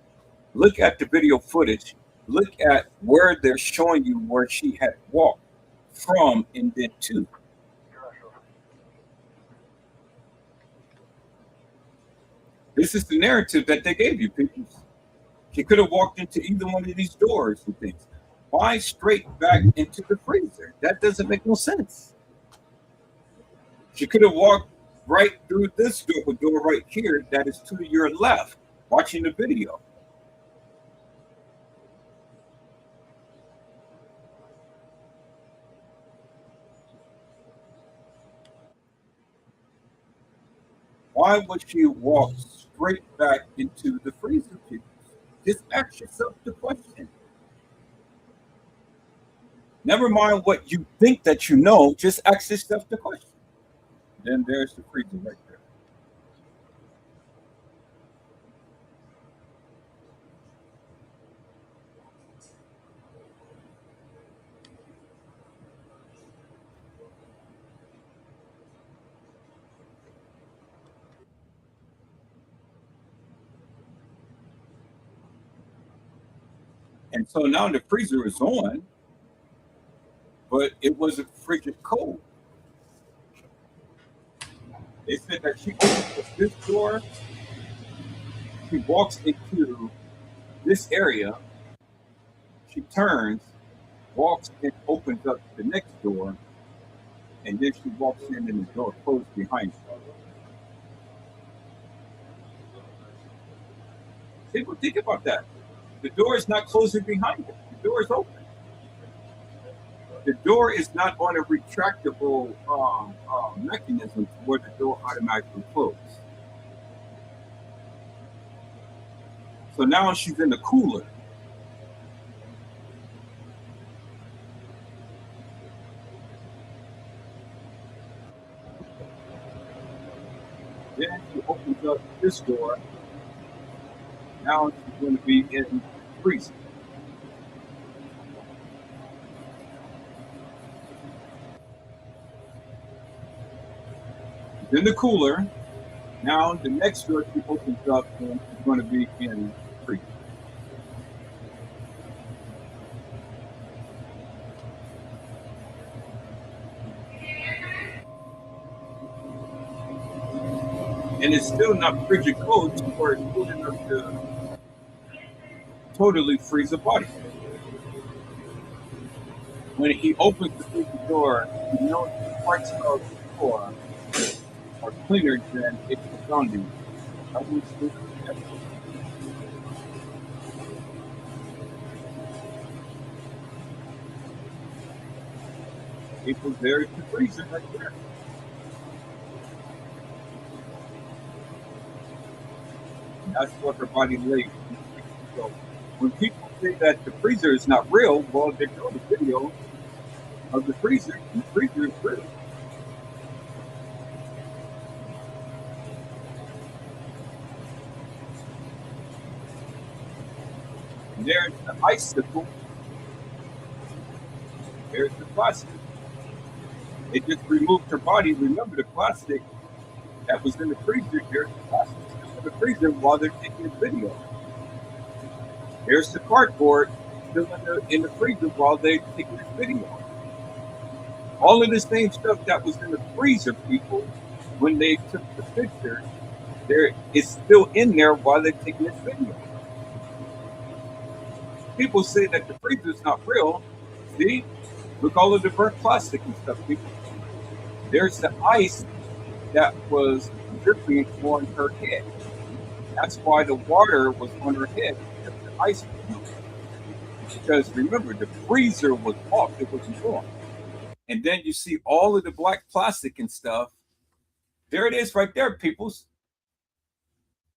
Look at the video footage. Look at where they're showing you where she had walked from and then to. This is the narrative that they gave you, people. She could have walked into either one of these doors and things. Why straight back into the freezer? That doesn't make no sense. She could have walked right through this door right here that is to your left, watching the video. Why would she walk straight back into the freezer, people? Just ask yourself the question. Never mind what you think that you know, just ask yourself the question. Then there's the freezer right there. And so now the freezer is on, but it wasn't frigid cold. They said that she opens this door, she walks into this area, she turns, walks and opens up the next door, and then she walks in and the door closed behind her. People think about that. The door is not closing behind her. The door is open. The door is not on a retractable mechanism where the door automatically closes. So now she's in the cooler. Then she opens up this door. Now she's going to be in the freezer. She's in the cooler. Now the next door she opens up and she's going to be in the freezer. And it's still not frigid cold to where it's cool enough to totally freeze the body. When he opens the freezer door, you know the parts of the floor are cleaner than it was on you. People, there's the freezer right there. And that's what her body lays. So when people say that the freezer is not real, well, they show the video of the freezer, and the freezer is real. And there's the icicle. There's the plastic. It just removed her body. Remember the plastic that was in the freezer? There's the plastic in the freezer while they're taking the video. There's the cardboard still in the freezer while they're taking this video. All of the same stuff that was in the freezer, people, when they took the picture, there is still in there while they're taking this video. People say that the freezer is not real. See? Look, all of the burnt plastic and stuff, people. There's the ice that was dripping on her head. That's why the water was on her head, because the ice was moving. Because remember, the freezer was off, it wasn't on. And then you see all of the black plastic and stuff. There it is right there, peoples.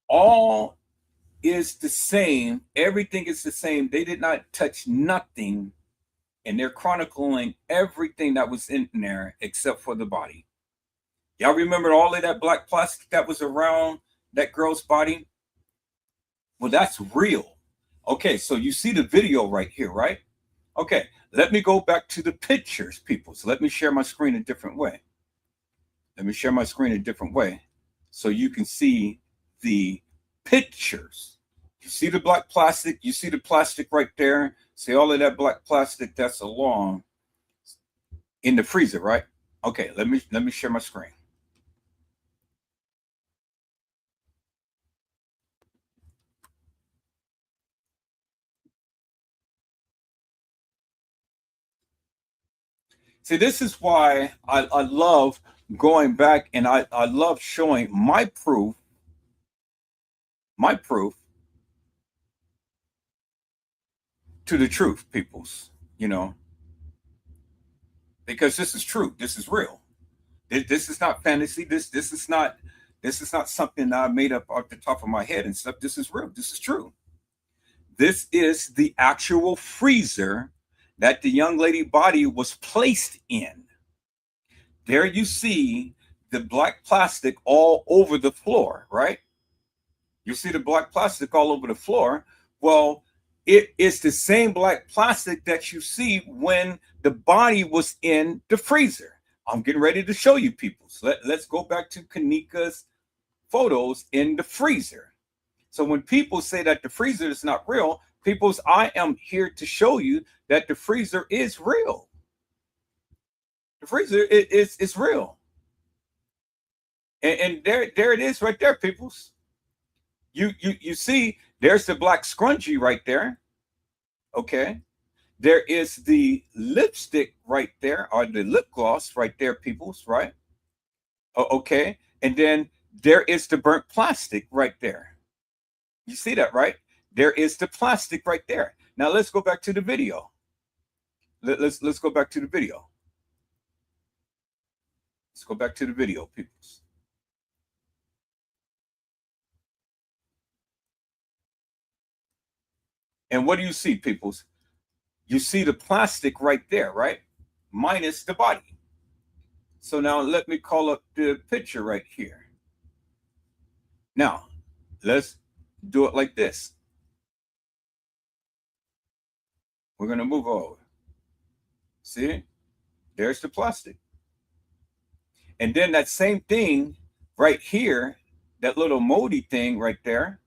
All is the same. Everything is the same. They did not touch nothing. And they're chronicling everything that was in there except for the body. Y'all remember all of that black plastic that was around that girl's body? Well, that's real. Okay, so you see the video right here, right? Okay, let me go back to the pictures, people. So let me share my screen a different way. Let me share my screen a different way so you can see the pictures. You see the black plastic? You see the plastic right there? See all of that black plastic that's along in the freezer, right? Okay, let me share my screen. See, this is why I love going back, and I love showing my proof to the truth, peoples, you know, because this is true. This is real. This is not fantasy. This is not something that I made up off the top of my head and stuff. This is real. This is true. This is the actual freezer that the young lady body was placed in. There you see the black plastic all over the floor, right? You see the black plastic all over the floor. Well, it is the same black plastic that you see when the body was in the freezer. I'm getting ready to show you, people. So let's go back to Kenneka's photos in the freezer. So when people say that the freezer is not real, peoples, I am here to show you that the freezer is real. The freezer is real. And there it is right there, peoples. You see, there's the black scrunchie right there. Okay. There is the lipstick right there, or the lip gloss right there, peoples, right? Okay. And then there is the burnt plastic right there. You see that, right? There is the plastic right there. Now let's go back to the video. Let's go back to the video. Let's go back to the video, peoples. And what do you see, peoples? You see the plastic right there, right? Minus the body. So now let me call up the picture right here. Now, let's do it like this. We're going to move over. See? There's the plastic. And then that same thing right here, that little moldy thing right there.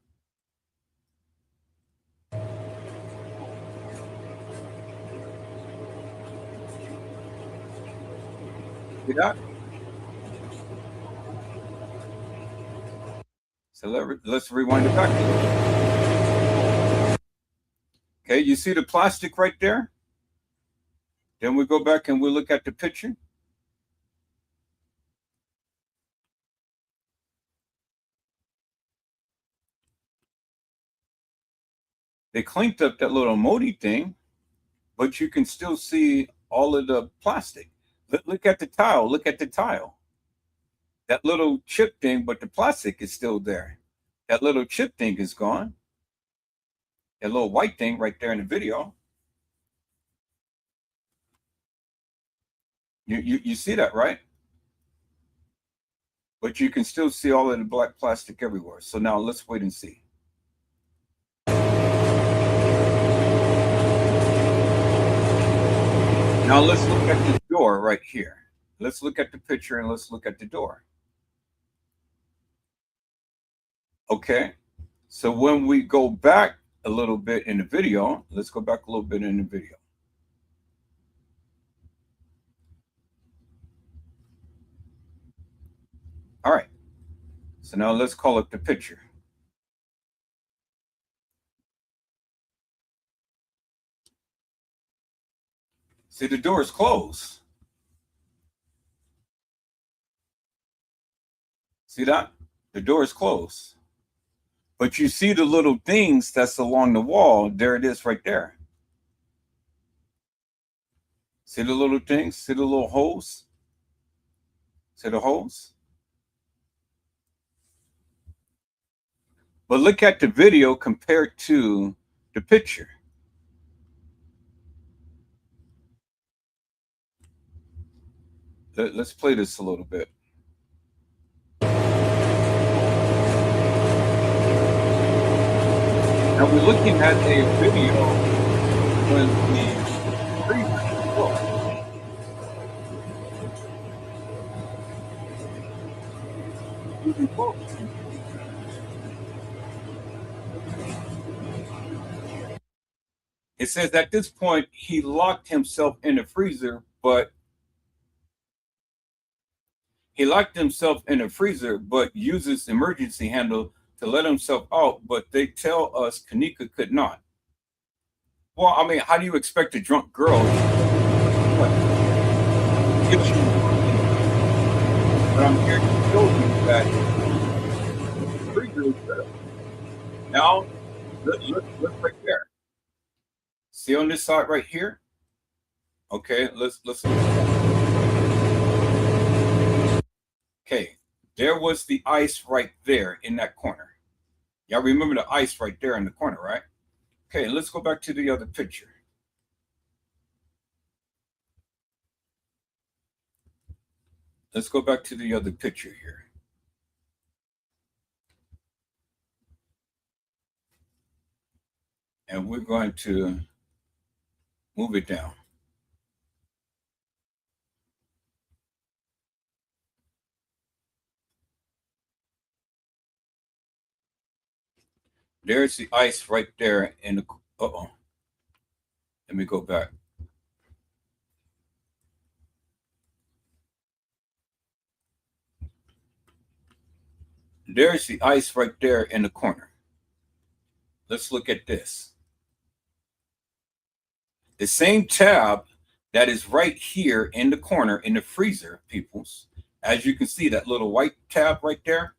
See that? So let's rewind it back. Okay, you see the plastic right there? Then we go back and we look at the picture. They cleaned up that little moldy thing, but you can still see all of the plastic. Look at the tile. Look at the tile. That little chip thing, but the plastic is still there. That little chip thing is gone. That little white thing right there in the video. You see that, right? But you can still see all of the black plastic everywhere. So now let's wait and see. Now let's look at the door right here. Let's look at the picture and let's look at the door. Okay. So when we go back a little bit in the video, let's go back a little bit in the video. All right. So now let's call up the picture. See, the door is closed. See that? The door is closed. But you see the little things that's along the wall. There it is right there. See the little things? See the little holes? See the holes? But look at the video compared to the picture. Let's play this a little bit. Now we're looking at a video when the freezer is closed. It says at this point he locked himself in the freezer, but uses emergency handle to let himself out, but they tell us Kenneka could not. Well, I mean, how do you expect a drunk girl to get you? But I'm here to show you that the freezer is real. Now, look right there. See on this side right here? Okay, let's look. Okay, there was the ice right there in that corner. Y'all remember the ice right there in the corner, right? Okay, let's go back to the other picture. Let's go back to the other picture here. And we're going to move it down. There's the ice right there in Uh-oh. Let me go back. There's the ice right there in the corner. Let's look at this. The same tab that is right here in the corner in the freezer, peoples. As you can see, that little white tab right there.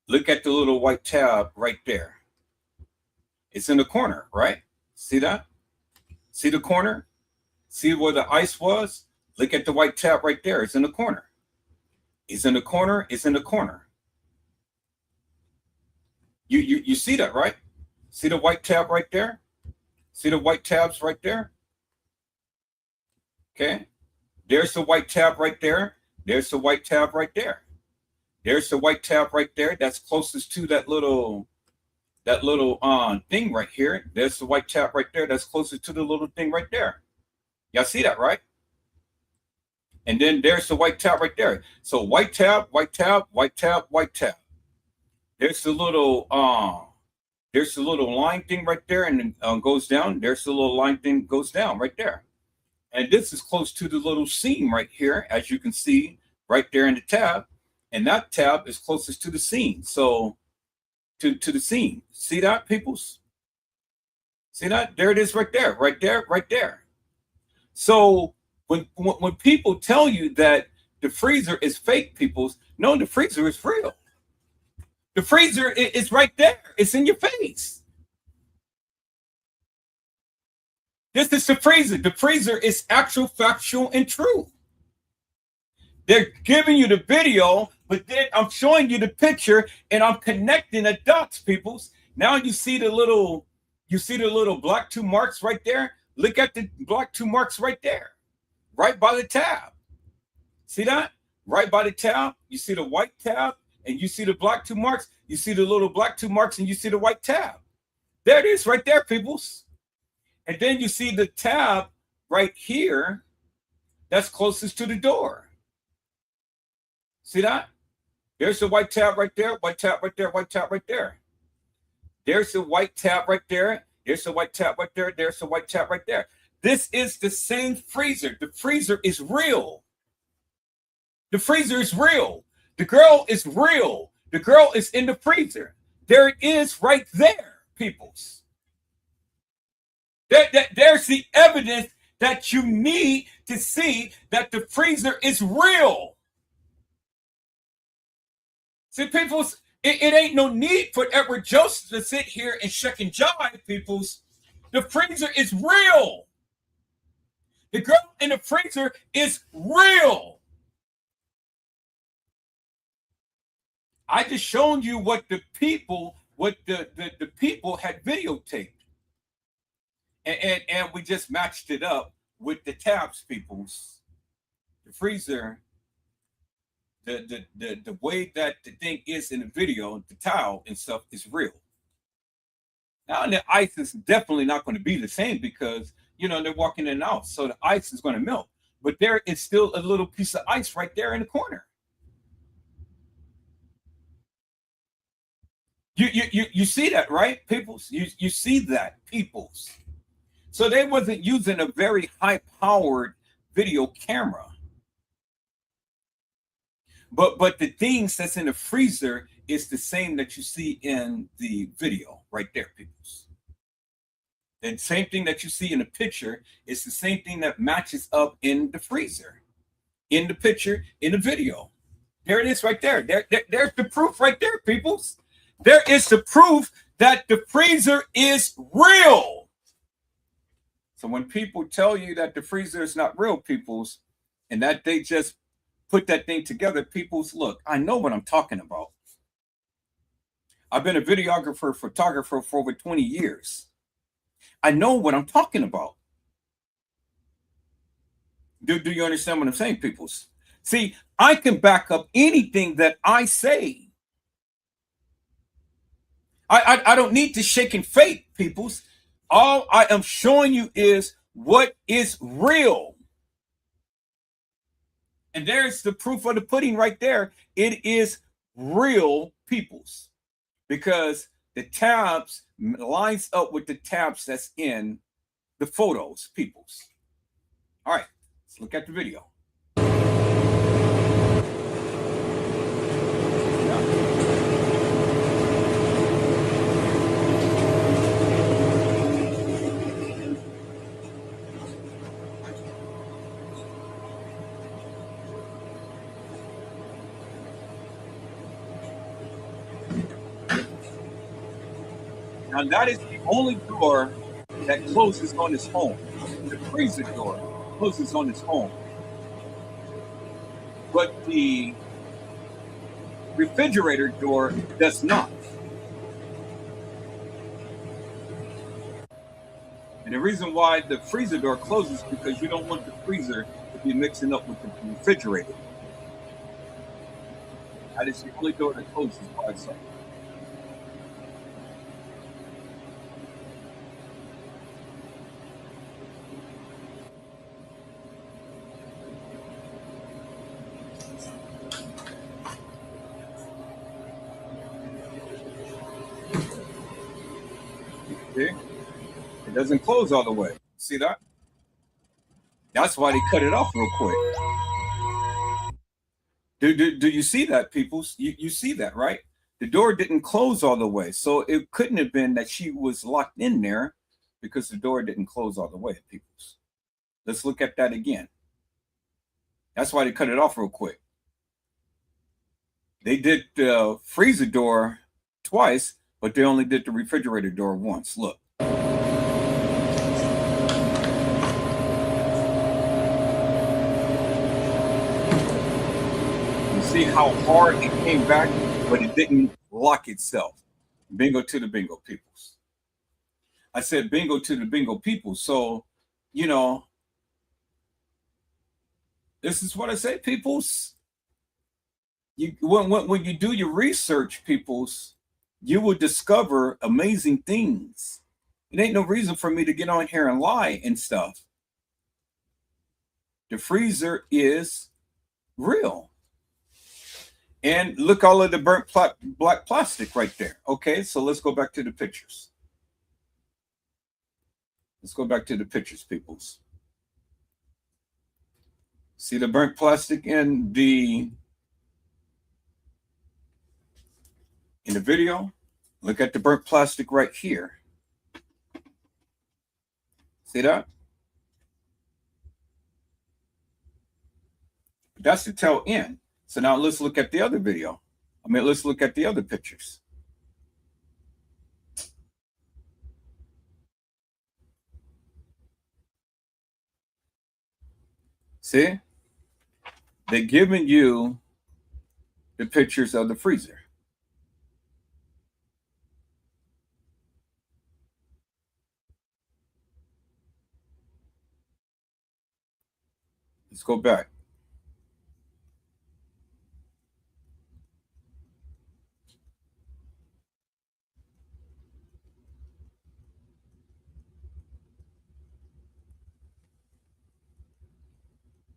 Look at the little white tab right there. It's in the corner, right? See that? See the corner? See where the ice was? Look at the white tab right there. It's in the corner. It's in the corner. It's in the corner. You see that, right? See the white tab right there? See the white tabs right there? Okay. There's the white tab right there. There's the white tab right there. There's the white tab right there. That's closest to that little thing right here. There's the white tab right there. That's closest to the little thing right there. Y'all see that, right? And then there's the white tab right there. So white tab, white tab, white tab, white tab. There's the little line thing right there, and goes down. There's the little line thing goes down right there. And this is close to the little seam right here, as you can see right there in the tab. And that tab is closest to the seam. So to the seam. See that, peoples? See that? There it is right there, right there, right there. So when people tell you that the freezer is fake, peoples, no, the freezer is real. The freezer is right there. It's in your face. This is the freezer. The freezer is actual, factual, and true. They're giving you the video, but then I'm showing you the picture, and I'm connecting the dots, peoples. Now you see the little black 2 marks right there. Look at the black 2 marks right there, right by the tab. See that? Right by the tab. You see the white tab, and you see the black 2 marks. You see the little black 2 marks, and you see the white tab. There it is right there, peoples. And then you see the tab right here that's closest to the door. See that? There's the white tab right there, white tab right there, white tab right there. There's the white tab right there. There's the white tab right there. There's the white tab right there. This is the same freezer. The freezer is real. The freezer is real. The girl is real. The girl is in the freezer. There it is right there, peoples. There's the evidence that you need to see that the freezer is real. See, peoples, it ain't no need for Edward Joseph to sit here and shuck and jive, peoples. The freezer is real. The girl in the freezer is real. I just shown you what the people had videotaped. And we just matched it up with the tabs, peoples. The freezer, the way that the thing is in the video, the towel and stuff is real. Now the ice is definitely not going to be the same because they're walking in and out, so the ice is going to melt. But there is still a little piece of ice right there in the corner. You see that, right, peoples? You see that, peoples. So they wasn't using a very high-powered video camera. But the things that's in the freezer is the same that you see in the video right there, peoples. The same thing that you see in the picture is the same thing that matches up in the freezer, in the picture, in the video. There it is right there. There's the proof right there, peoples. There is the proof that the freezer is real. So when people tell you that the freezer is not real, peoples, and that they just put that thing together, peoples, look, I know what I'm talking about. I've been a videographer, photographer for over 20 years. I know what I'm talking about. Do you understand what I'm saying, peoples? See, I can back up anything that I say. I don't need to shake and fake, peoples. All I am showing you is what is real. And there's the proof of the pudding right there. It is real, peoples. Because the tabs lines up with the tabs that's in the photos, peoples. All right, let's look at the video. Now that is the only door that closes on its own. The freezer door closes on its own. But the refrigerator door does not. And the reason why the freezer door closes is because you don't want the freezer to be mixing up with the refrigerator. That is the only door that closes by itself. See? It doesn't close all the way. See that? That's why they cut it off real quick. Do you see that, people? You see that, right? The door didn't close all the way. So it couldn't have been that she was locked in there because the door didn't close all the way, people. Let's look at that again. That's why they cut it off real quick. They did the freezer door twice, but they only did the refrigerator door once. Look. You see how hard it came back, but it didn't lock itself. Bingo to the bingo peoples. I said bingo to the bingo people. So, you know, this is what I say, peoples. When you do your research, peoples, you will discover amazing things. It ain't no reason for me to get on here and lie and stuff. The freezer is real. And look, all of the burnt black plastic right there. Okay, so let's go back to the pictures. Let's go back to the pictures, peoples. See the burnt plastic in the video? Look at the burnt plastic right here. See that? That's the tail end. So now let's look at the other video. Let's look at the other pictures. See? They're giving you the pictures of the freezer. Let's go back.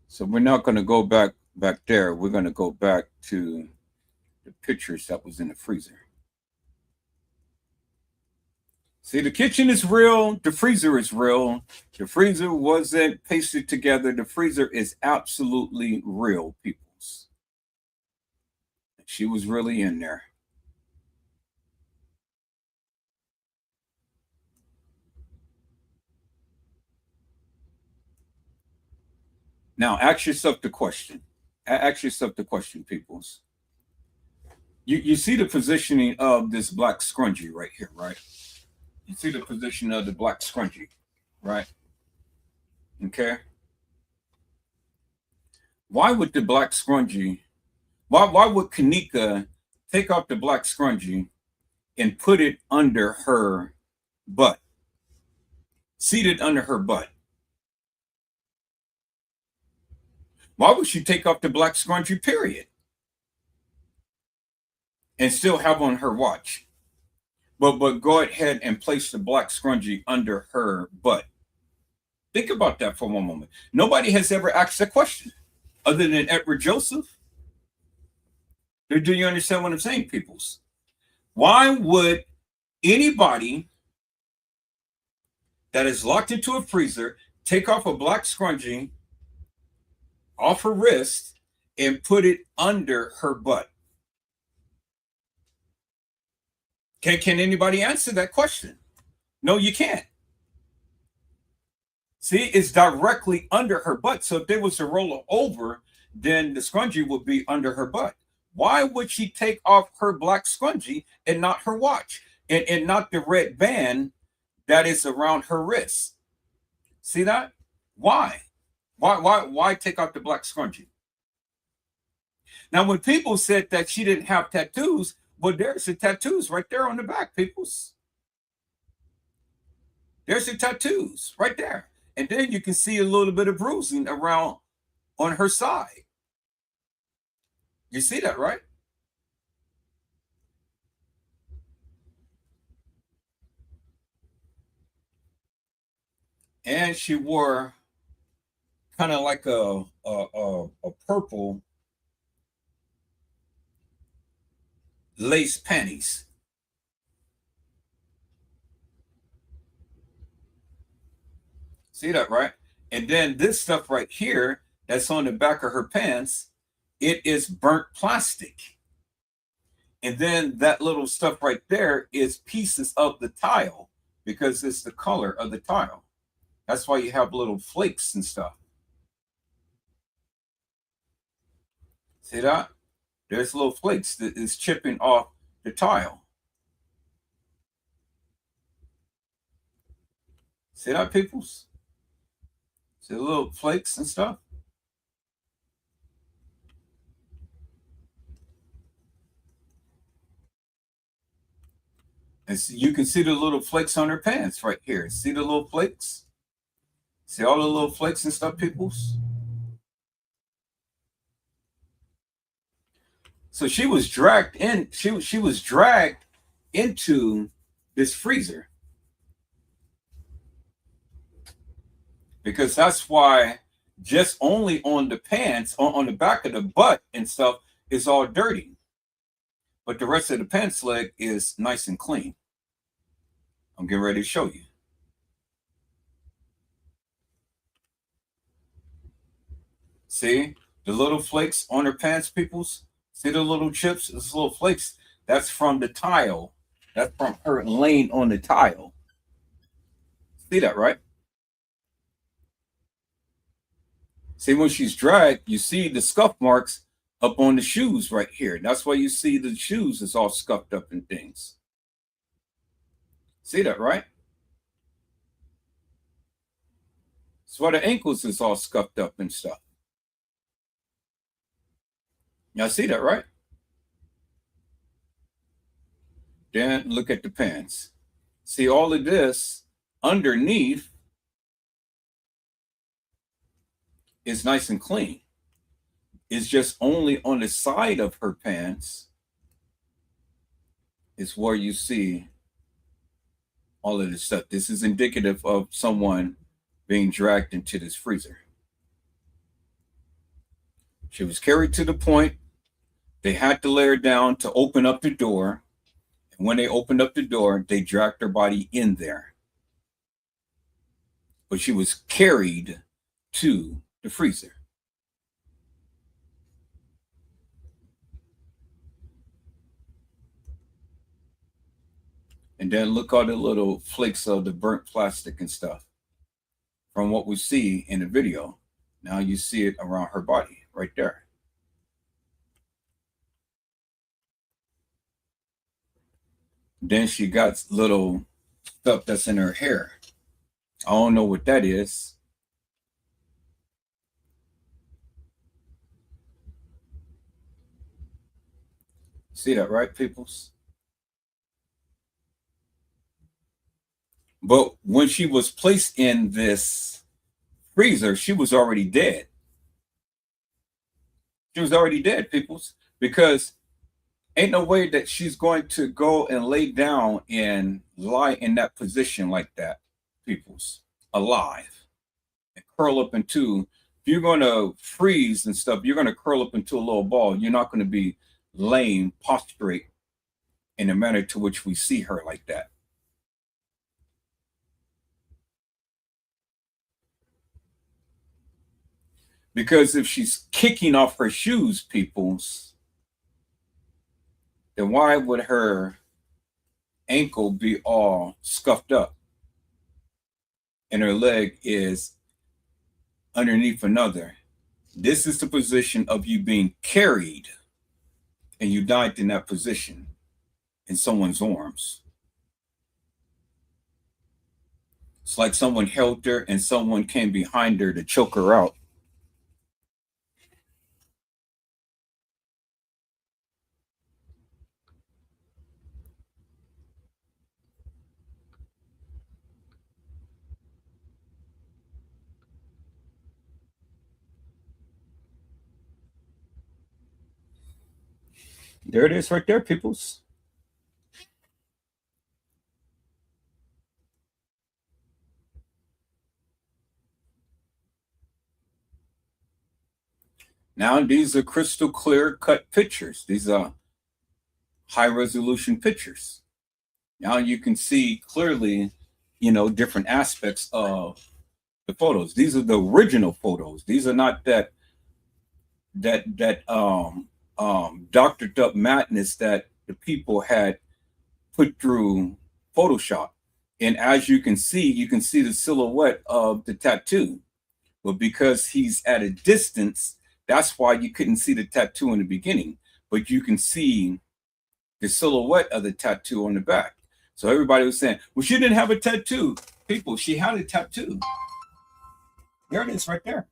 So we're not going to go back there. We're going to go back to the pictures that was in the freezer. See, the kitchen is real. The freezer is real. The freezer wasn't pasted together. The freezer is absolutely real, peoples. She was really in there. Now, ask yourself the question. Ask yourself the question, peoples. You see the positioning of this black scrunchie right here, right? You see the position of the black scrunchie, right? Okay. Why would the black scrunchie, why would Kenneka take off the black scrunchie and put it under her butt? Seated under her butt. Why would she take off the black scrunchie, period? And still have on her watch? But go ahead and place the black scrunchie under her butt. Think about that for one moment. Nobody has ever asked that question other than Edward Joseph. Do you understand what I'm saying, peoples? Why would Anybody that is locked into a freezer, take off a black scrunchie off her wrist and put it under her butt. Can anybody answer that question? No, you can't. See, it's directly under her butt. So if they was to roll her over, then the scrunchie would be under her butt. Why would she take off her black scrunchie and not her watch and not the red band that is around her wrist? See that? Why? Why take off the black scrunchie? Now, when people said that she didn't have tattoos, well, there's the tattoos right there on the back, peoples. There's the tattoos right there. And then you can see a little bit of bruising around on her side. You see that, right? And she wore kind of like a purple lace panties. See that, right? And then this stuff right here that's on the back of her pants, it is burnt plastic. And then that little stuff right there is pieces of the tile because it's the color of the tile. That's why you have little flakes and stuff. See that? There's little flakes that is chipping off the tile. See that, peoples? See the little flakes and stuff? And so you can see the little flakes on her pants right here. See the little flakes? See all the little flakes and stuff, peoples? So she was dragged in. She was dragged into this freezer because that's why just only on the pants, on the back of the butt and stuff is all dirty, but the rest of the pants leg is nice and clean. I'm getting ready to show you. See the little flakes on her pants, peoples? See the little chips, those little flakes? That's from the tile. That's from her laying on the tile. See that, right? See, when she's dragged, you see the scuff marks up on the shoes right here. That's why you see the shoes is all scuffed up and things. See that, right? That's why the ankles is all scuffed up and stuff. Y'all see that, right? Then look at the pants. See all of this underneath is nice and clean. It's just only on the side of her pants is where you see all of this stuff. This is indicative of someone being dragged into this freezer. She was carried to the point. They had to lay her down to open up the door. And when they opened up the door, they dragged her body in there. But she was carried to the freezer. And then look all the little flakes of the burnt plastic and stuff from what we see in the video. Now you see it around her body right there. Then she got little stuff that's in her hair. I don't know what that is. See that, right, peoples? But when she was placed in this freezer, she was already dead. She was already dead, peoples, because ain't no way that she's going to go and lay down and lie in that position like that, peoples, alive, and curl up into, if you're going to freeze and stuff, you're going to curl up into a little ball. You're not going to be laying prostrate in the manner to which we see her like that. Because if she's kicking off her shoes, peoples, then why would her ankle be all scuffed up and her leg is underneath another? This is the position of you being carried, and you died in that position in someone's arms. It's like someone held her and someone came behind her to choke her out. There it is right there, peoples. Now these are crystal clear cut pictures. These are high resolution pictures. Now you can see clearly, different aspects of the photos. These are the original photos. These are not that doctored up madness that the people had put through Photoshop. And as you can see the silhouette of the tattoo. But because he's at a distance, that's why you couldn't see the tattoo in the beginning. But you can see the silhouette of the tattoo on the back. So everybody was saying, well, she didn't have a tattoo. People, she had a tattoo. There it is right there.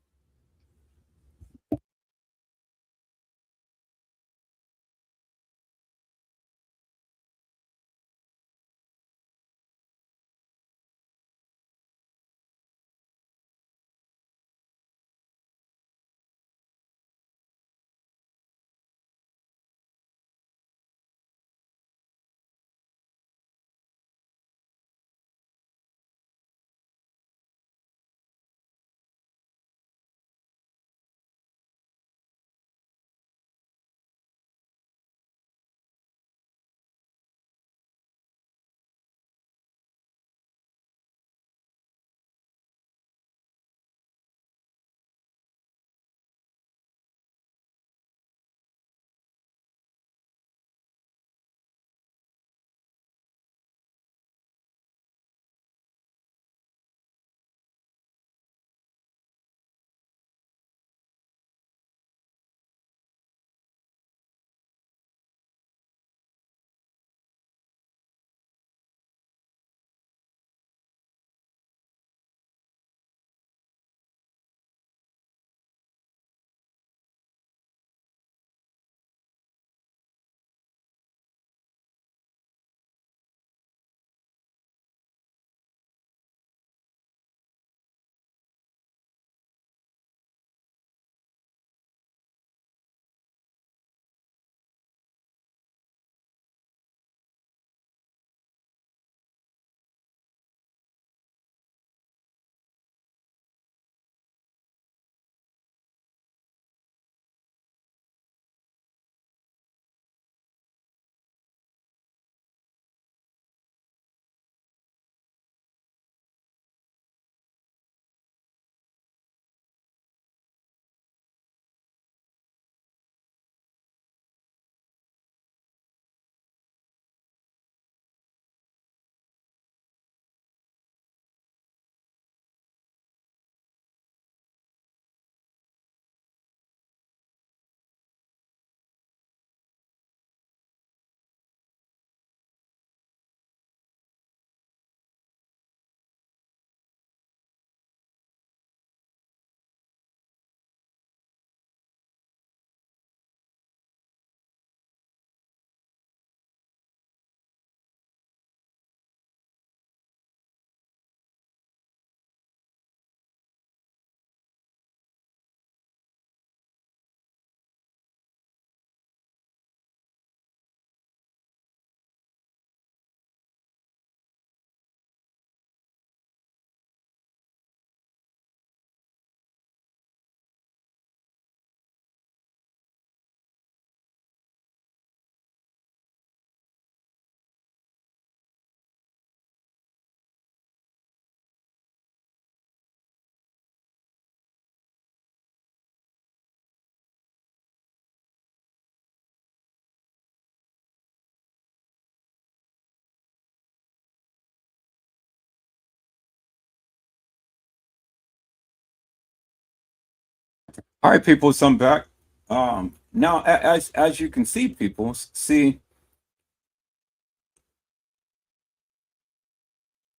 All right, people, so I'm back. Now, as you can see, people, see,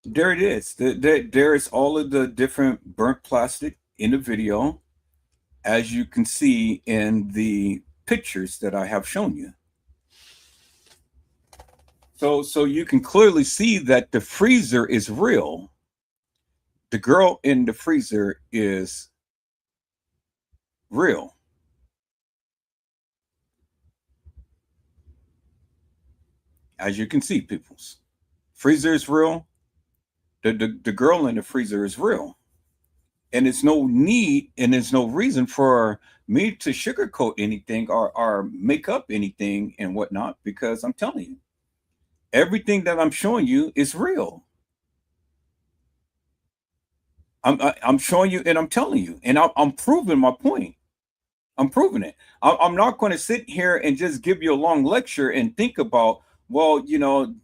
there it is. There is all of the different burnt plastic in the video, as you can see in the pictures that I have shown you. So you can clearly see that the freezer is real. The girl in the freezer is real. As you can see, people's freezer is real. The girl in the freezer is real. And it's no need and there's no reason for me to sugarcoat anything or make up anything and whatnot, because I'm telling you, everything that I'm showing you is real. I'm showing you and I'm telling you, and I'm proving my point. I'm proving it. I'm not going to sit here and just give you a long lecture and think about, well,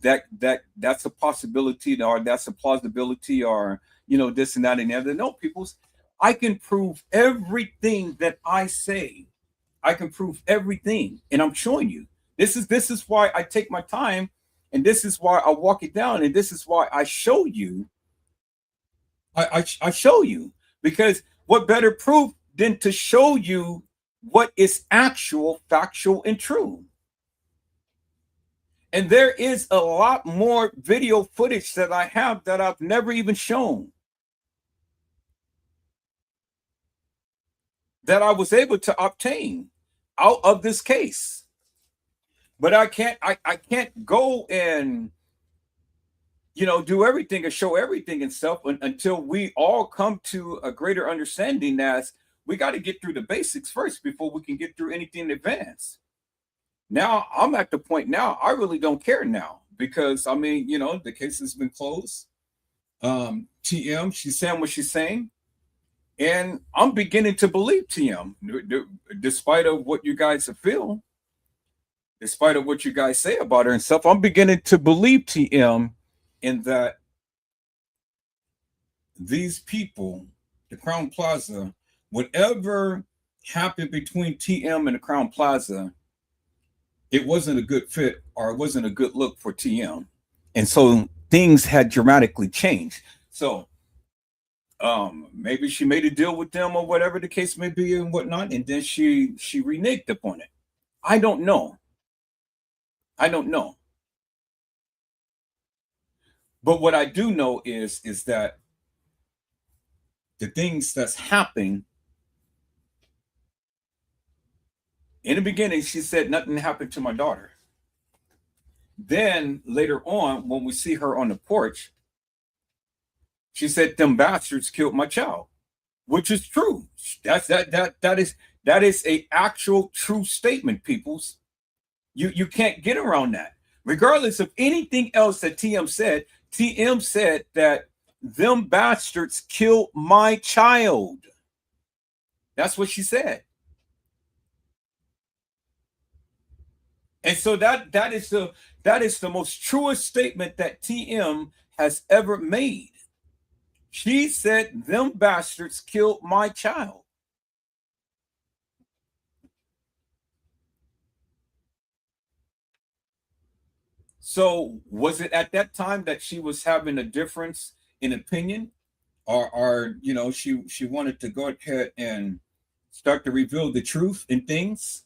that's a possibility, or that's a plausibility, or this and that and the other. No, people's, I can prove everything that I say. I can prove everything, and I'm showing you. This is why I take my time, and this is why I walk it down, and this is why I show you. I show you, because what better proof than to show you what is actual, factual, and true. And there is a lot more video footage that I have that I've never even shown, that I was able to obtain out of this case. But I can't go and do everything and show everything and stuff until we all come to a greater understanding that we got to get through the basics first before we can get through anything in advance. Now I'm at the point now, I really don't care now, because I mean, the case has been closed. TM, she's saying what she's saying, and I'm beginning to believe TM, despite of what you guys feel, despite of what you guys say about her and stuff. I'm beginning to believe TM in that these people, the Crown Plaza, whatever happened between TM and the Crown Plaza, it wasn't a good fit, or it wasn't a good look for TM. And so things had dramatically changed. So maybe she made a deal with them, or whatever the case may be and whatnot, and then she reneged upon it. I don't know. But what I do know is that the things that's happening, in the beginning, she said nothing happened to my daughter. Then later on, when we see her on the porch, she said them bastards killed my child, which is true. That is a actual true statement, peoples. You can't get around that. Regardless of anything else that TM said that them bastards killed my child. That's what she said. And so that is the most truest statement that TM has ever made. She said them bastards killed my child. So was it at that time that she was having a difference in opinion, or she wanted to go ahead and start to reveal the truth in things?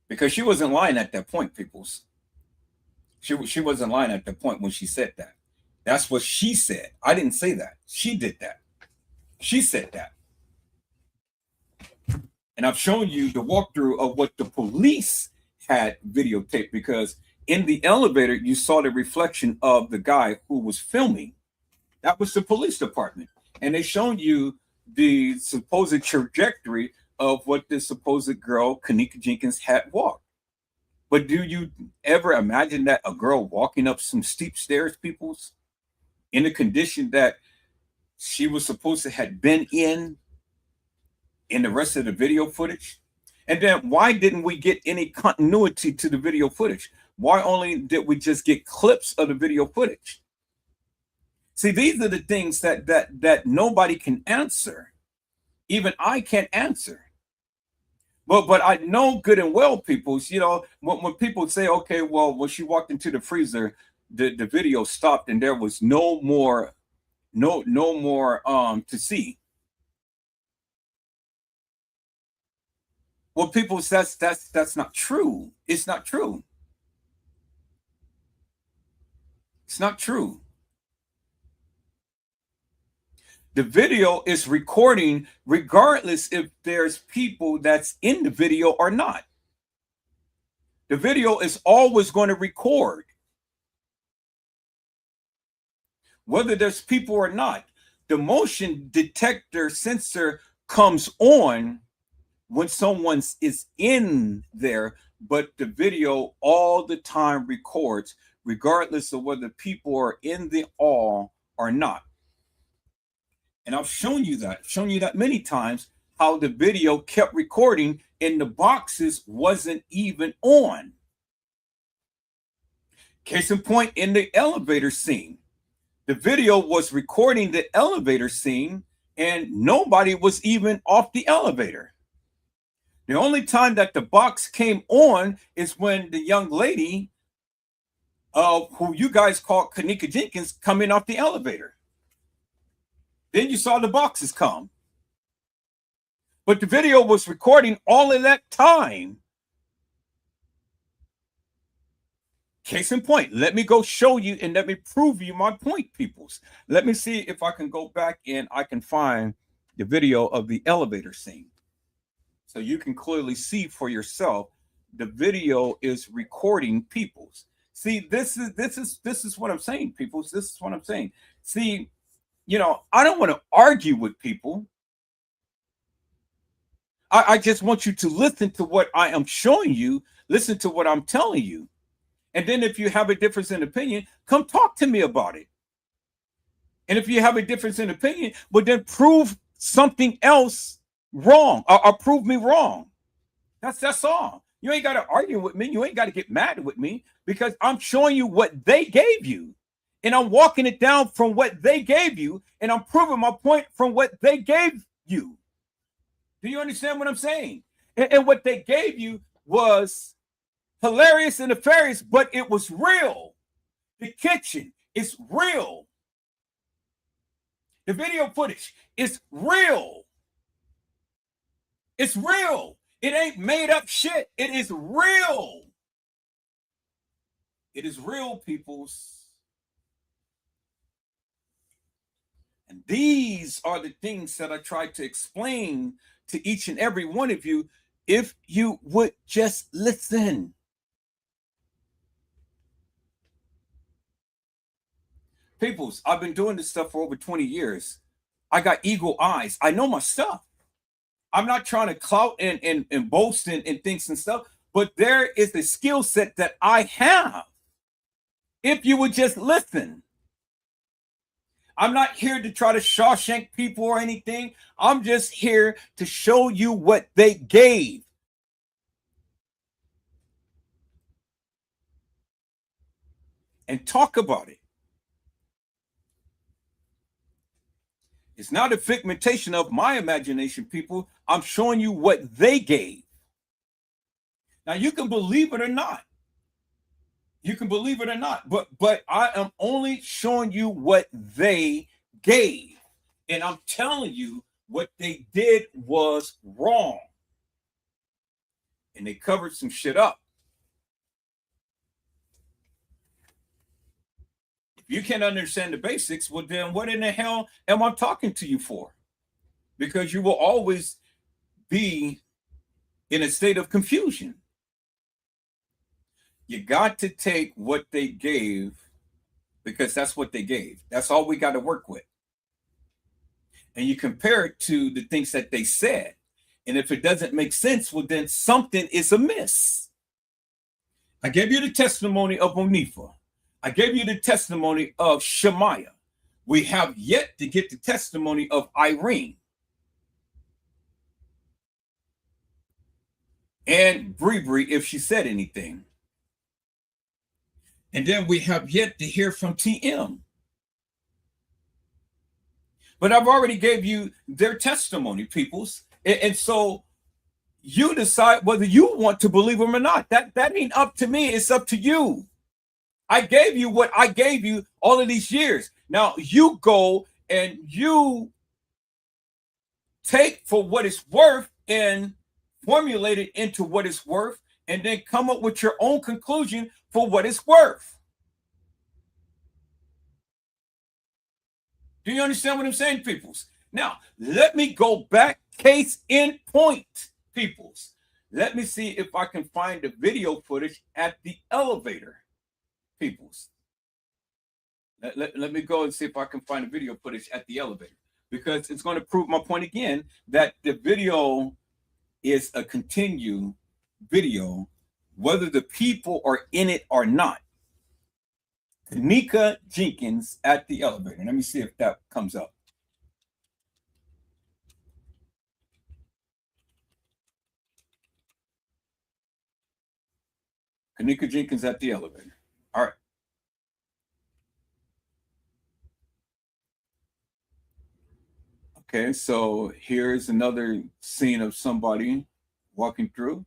Because she wasn't lying at that point, peoples. She wasn't lying at the point when she said that. That's what she said. I didn't say that. She did that. She said that. And I've shown you the walkthrough of what the police had videotaped, because in the elevator, you saw the reflection of the guy who was filming. That was the police department. And they shown you the supposed trajectory of what this supposed girl, Kenneka Jenkins, had walked. But do you ever imagine that a girl walking up some steep stairs, peoples, in the condition that she was supposed to have been in the rest of the video footage? And then why didn't we get any continuity to the video footage? Why only did we just get clips of the video footage? See, these are the things that nobody can answer. even I can't answer. But I know good and well, people, you know, when people say, okay, well, when she walked into the freezer, the video stopped and there was no more to see. Well, people, that's not true. It's not true. It's not true. The video is recording regardless if there's people that's in the video or not. The video is always going to record, whether there's people or not. The motion detector sensor comes on when someone is in there, but the video all the time records, regardless of whether people are in the all or not. And I've shown you that many times, how the video kept recording and the boxes wasn't even on. Case in point, in the elevator scene, the video was recording the elevator scene and nobody was even off the elevator. The only time that the box came on is when the young lady, who you guys call Kenneka Jenkins, come in off the elevator. Then you saw the boxes come. But the video was recording all of that time. Case in point, let me go show you and let me prove you my point, peoples. Let me see if I can go back and I can find the video of the elevator scene. So you can clearly see for yourself, the video is recording peoples. See, this is what I'm saying, peoples. This is what I'm saying. See, you know, I don't want to argue with people. I just want you to listen to what I am showing you, listen to what I'm telling you. And then if you have a difference in opinion, come talk to me about it. And if you have a difference in opinion, well, then prove something else wrong or prove me wrong. That's all. You ain't got to argue with me. You ain't got to get mad with me, because I'm showing you what they gave you. And I'm walking it down from what they gave you, and I'm proving my point from what they gave you. Do you understand what I'm saying? And what they gave you was hilarious and nefarious, but it was real. The kitchen is real. The video footage is real. It's real. It ain't made up shit. It is real. It is real, peoples. And these are the things that I try to explain to each and every one of you, if you would just listen. Peoples, I've been doing this stuff for over 20 years. I got eagle eyes. I know my stuff. I'm not trying to clout and boast and things and stuff, but there is a skill set that I have. If you would just listen. I'm not here to try to Shawshank people or anything. I'm just here to show you what they gave. And talk about it. It's not a figmentation of my imagination, people. I'm showing you what they gave. Now, you can believe it or not. You can believe it or not, but I am only showing you what they gave. And I'm telling you what they did was wrong. And they covered some shit up. If you can't understand the basics, well, then what in the hell am I talking to you for? Because you will always be in a state of confusion. You got to take what they gave, because that's what they gave. That's all we got to work with. And you compare it to the things that they said. And if it doesn't make sense, well, then something is amiss. I gave you the testimony of Onifa. I gave you the testimony of Shemaiah. We have yet to get the testimony of Irene. And Bree, if she said anything. And then we have yet to hear from TM. But I've already gave you their testimony, peoples. And so you decide whether you want to believe them or not. That ain't up to me. It's up to you. I gave you what I gave you all of these years. Now you go and you take for what it's worth and formulate it into what it's worth, and then come up with your own conclusion for what it's worth. Do you understand what I'm saying, peoples? Now, let me go back, case in point, peoples. Let me see if I can find the video footage at the elevator, peoples. Let me go and see if I can find the video footage at the elevator, because it's going to prove my point again that the video is a continued video, whether the people are in it or not. Kenneka Jenkins at the elevator. Let me see if that comes up. Kenneka Jenkins at the elevator. All right. Okay, so here's another scene of somebody walking through.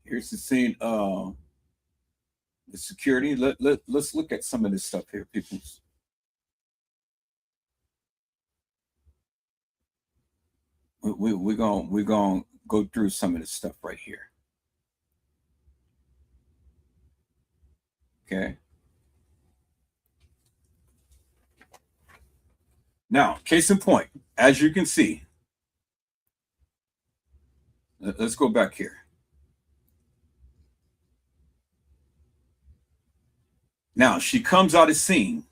Here's the scene of the security. Let's look at some of this stuff here, people. We're gonna go through some of this stuff right here. Okay. Now, case in point, as you can see, let's go back here. Now, she comes out of scene.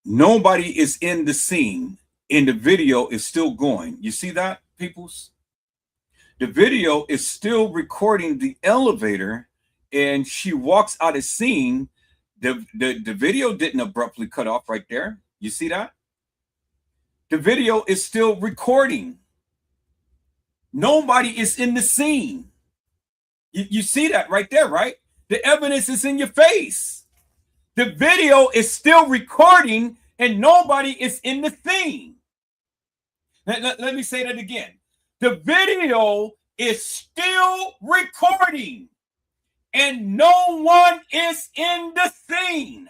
Nobody is in the scene, and the video is still going. You see that, peoples? The video is still recording the elevator, and she walks out of scene. The video didn't abruptly cut off right there. You see that? The video is still recording. Nobody is in the scene. You see that right there, right? The evidence is in your face. The video is still recording and nobody is in the scene. Let me say that again. The video is still recording and no one is in the scene.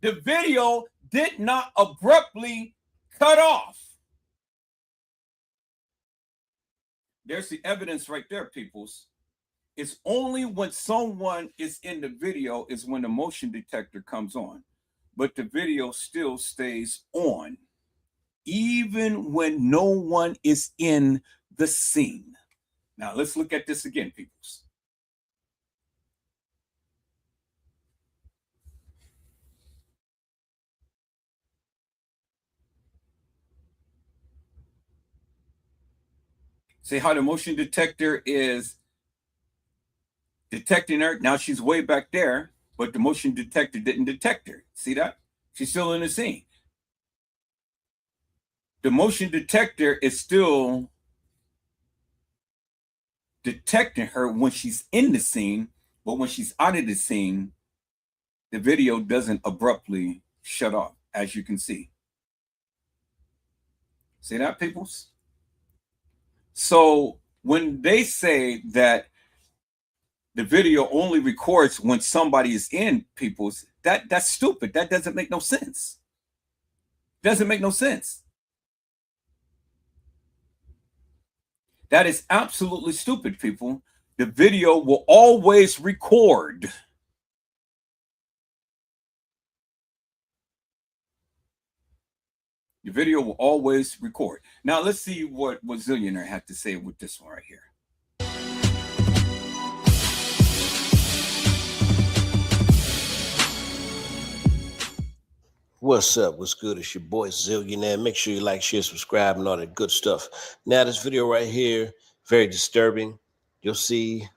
The video did not abruptly cut off. There's the evidence right there, peoples. It's only when someone is in the video is when the motion detector comes on. But the video still stays on, even when no one is in the scene. Now, let's look at this again, peoples. See how the motion detector is detecting her. Now she's way back there, but the motion detector didn't detect her. See that? She's still in the scene. The motion detector is still detecting her when she's in the scene, but when she's out of the scene, the video doesn't abruptly shut off, as you can see. See that, peoples? So when they say that the video only records when somebody is in, people's, that's stupid. That doesn't make no sense. Doesn't make no sense. That is absolutely stupid, people. The video will always record. The video will always record. Now let's see what Zillionaire had to say with this one right here. What's up? What's good? It's your boy Zillionaire. Make sure you like, share, subscribe, and all that good stuff. Now, this video right here, very disturbing. You'll see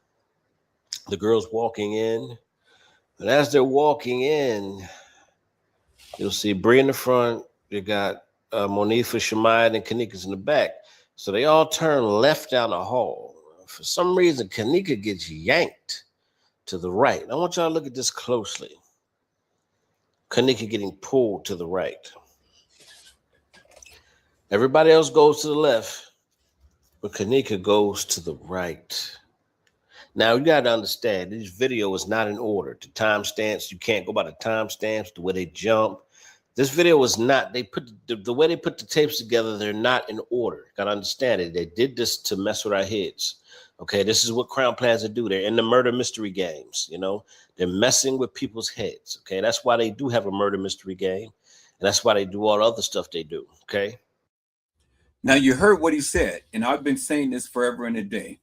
the girls walking in. And as they're walking in, you'll see Bree in the front. You got Monifa, Shemaya, and Kenneka's in the back. So they all turn left down the hall. For some reason, Kenneka gets yanked to the right. I want y'all to look at this closely. Kenneka getting pulled to the right. Everybody else goes to the left, but Kenneka goes to the right. Now, you got to understand, this video is not in order. The timestamps, you can't go by the timestamps, the way they jump. This video is not, they put the way they put the tapes together, they're not in order. Got to understand it. They did this to mess with our heads. Okay, this is what Crown Plaza do. They're in the murder mystery games, you know. They're messing with people's heads, okay? That's why they do have a murder mystery game, and that's why they do all the other stuff they do, okay? Now, you heard what he said, and I've been saying this forever and a day.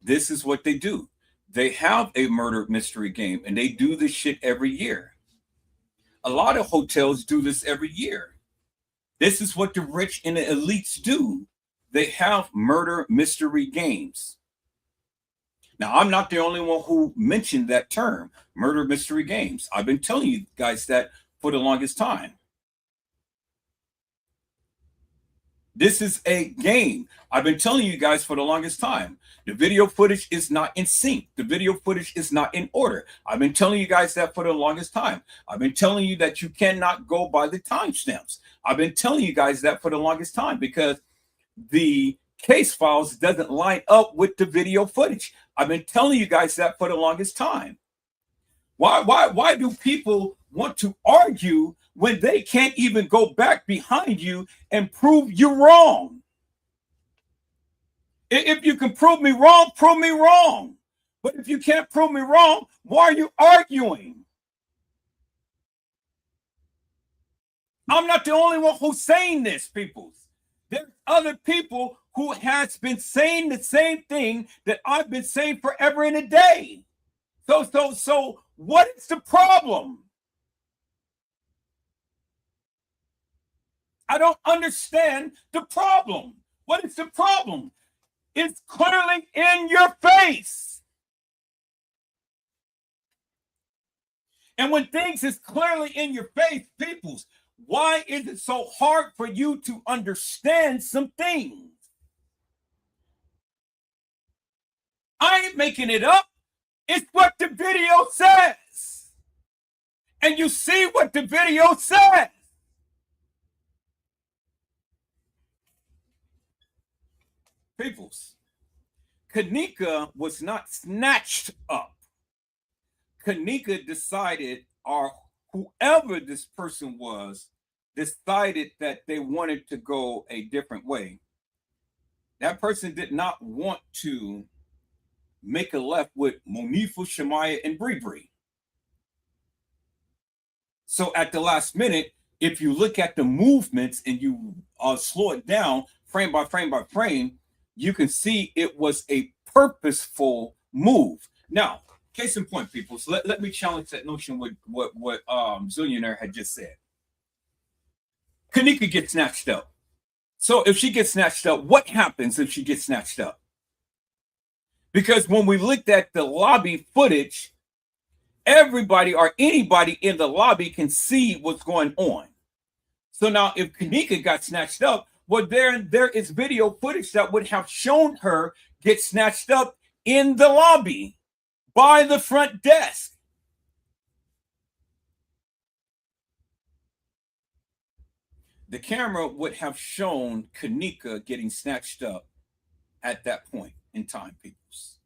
This is what they do. They have a murder mystery game, and they do this shit every year. A lot of hotels do this every year. This is what the rich and the elites do. They have murder mystery games. Now, I'm not the only one who mentioned that term, murder mystery games. I've been telling you guys that for the longest time. This is a game. I've been telling you guys for the longest time. The video footage is not in sync. The video footage is not in order. I've been telling you guys that for the longest time. I've been telling you that you cannot go by the timestamps. I've been telling you guys that for the longest time because the case files doesn't line up with the video footage. I've been telling you guys that for the longest time. Why do people want to argue when they can't even go back behind you and prove you wrong? If you can prove me wrong, prove me wrong. But if you can't prove me wrong, why are you arguing? I'm not the only one who's saying this, people. There's other people who has been saying the same thing that I've been saying forever and a day. So what is the problem? I don't understand the problem. What is the problem? It's clearly in your face. And when things is clearly in your face, peoples, why is it so hard for you to understand some things? I ain't making it up. It's what the video says. And you see what the video says. Peoples, Kenneka was not snatched up. Kenneka decided, or whoever this person was, decided that they wanted to go a different way. That person did not want to make a left with Monifa, Shemaya, and Bree. So at the last minute, if you look at the movements and you slow it down frame by frame by frame, you can see it was a purposeful move. Now, case in point, people, so let me challenge that notion with what Zillionaire had just said. Kenneka gets snatched up. So if she gets snatched up, what happens if she gets snatched up? Because when we looked at the lobby footage, everybody or anybody in the lobby can see what's going on. So now if Kenneka got snatched up, well, there is video footage that would have shown her get snatched up in the lobby by the front desk. The camera would have shown Kenneka getting snatched up at that point in time, peoples.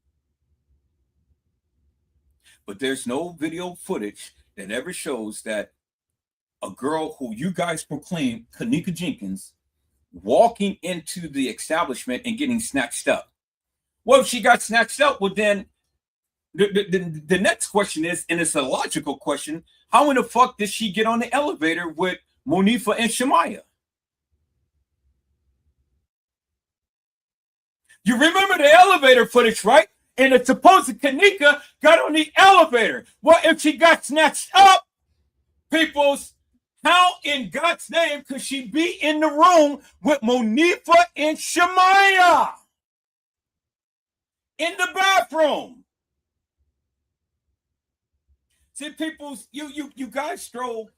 But there's no video footage that ever shows that a girl who you guys proclaim, Kenneka Jenkins, walking into the establishment and getting snatched up. Well, if she got snatched up, well, then the next question is, and it's a logical question, how in the fuck did she get on the elevator with Monifa and Shemaya? You remember the elevator footage, right? And it's supposed that Kenneka got on the elevator. Well, if she got snatched up, peoples, how in God's name could she be in the room with Monifa and Shemaya in the bathroom? See, peoples, you guys throw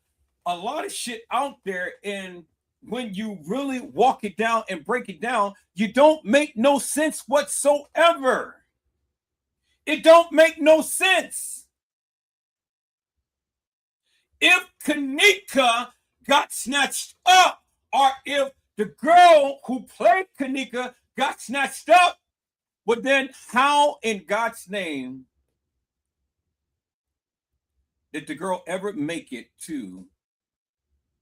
a lot of shit out there, and when you really walk it down and break it down, you don't make no sense whatsoever. It don't make no sense. if Kenneka got snatched up, or if the girl who played Kenneka got snatched up, well then how in God's name did the girl ever make it to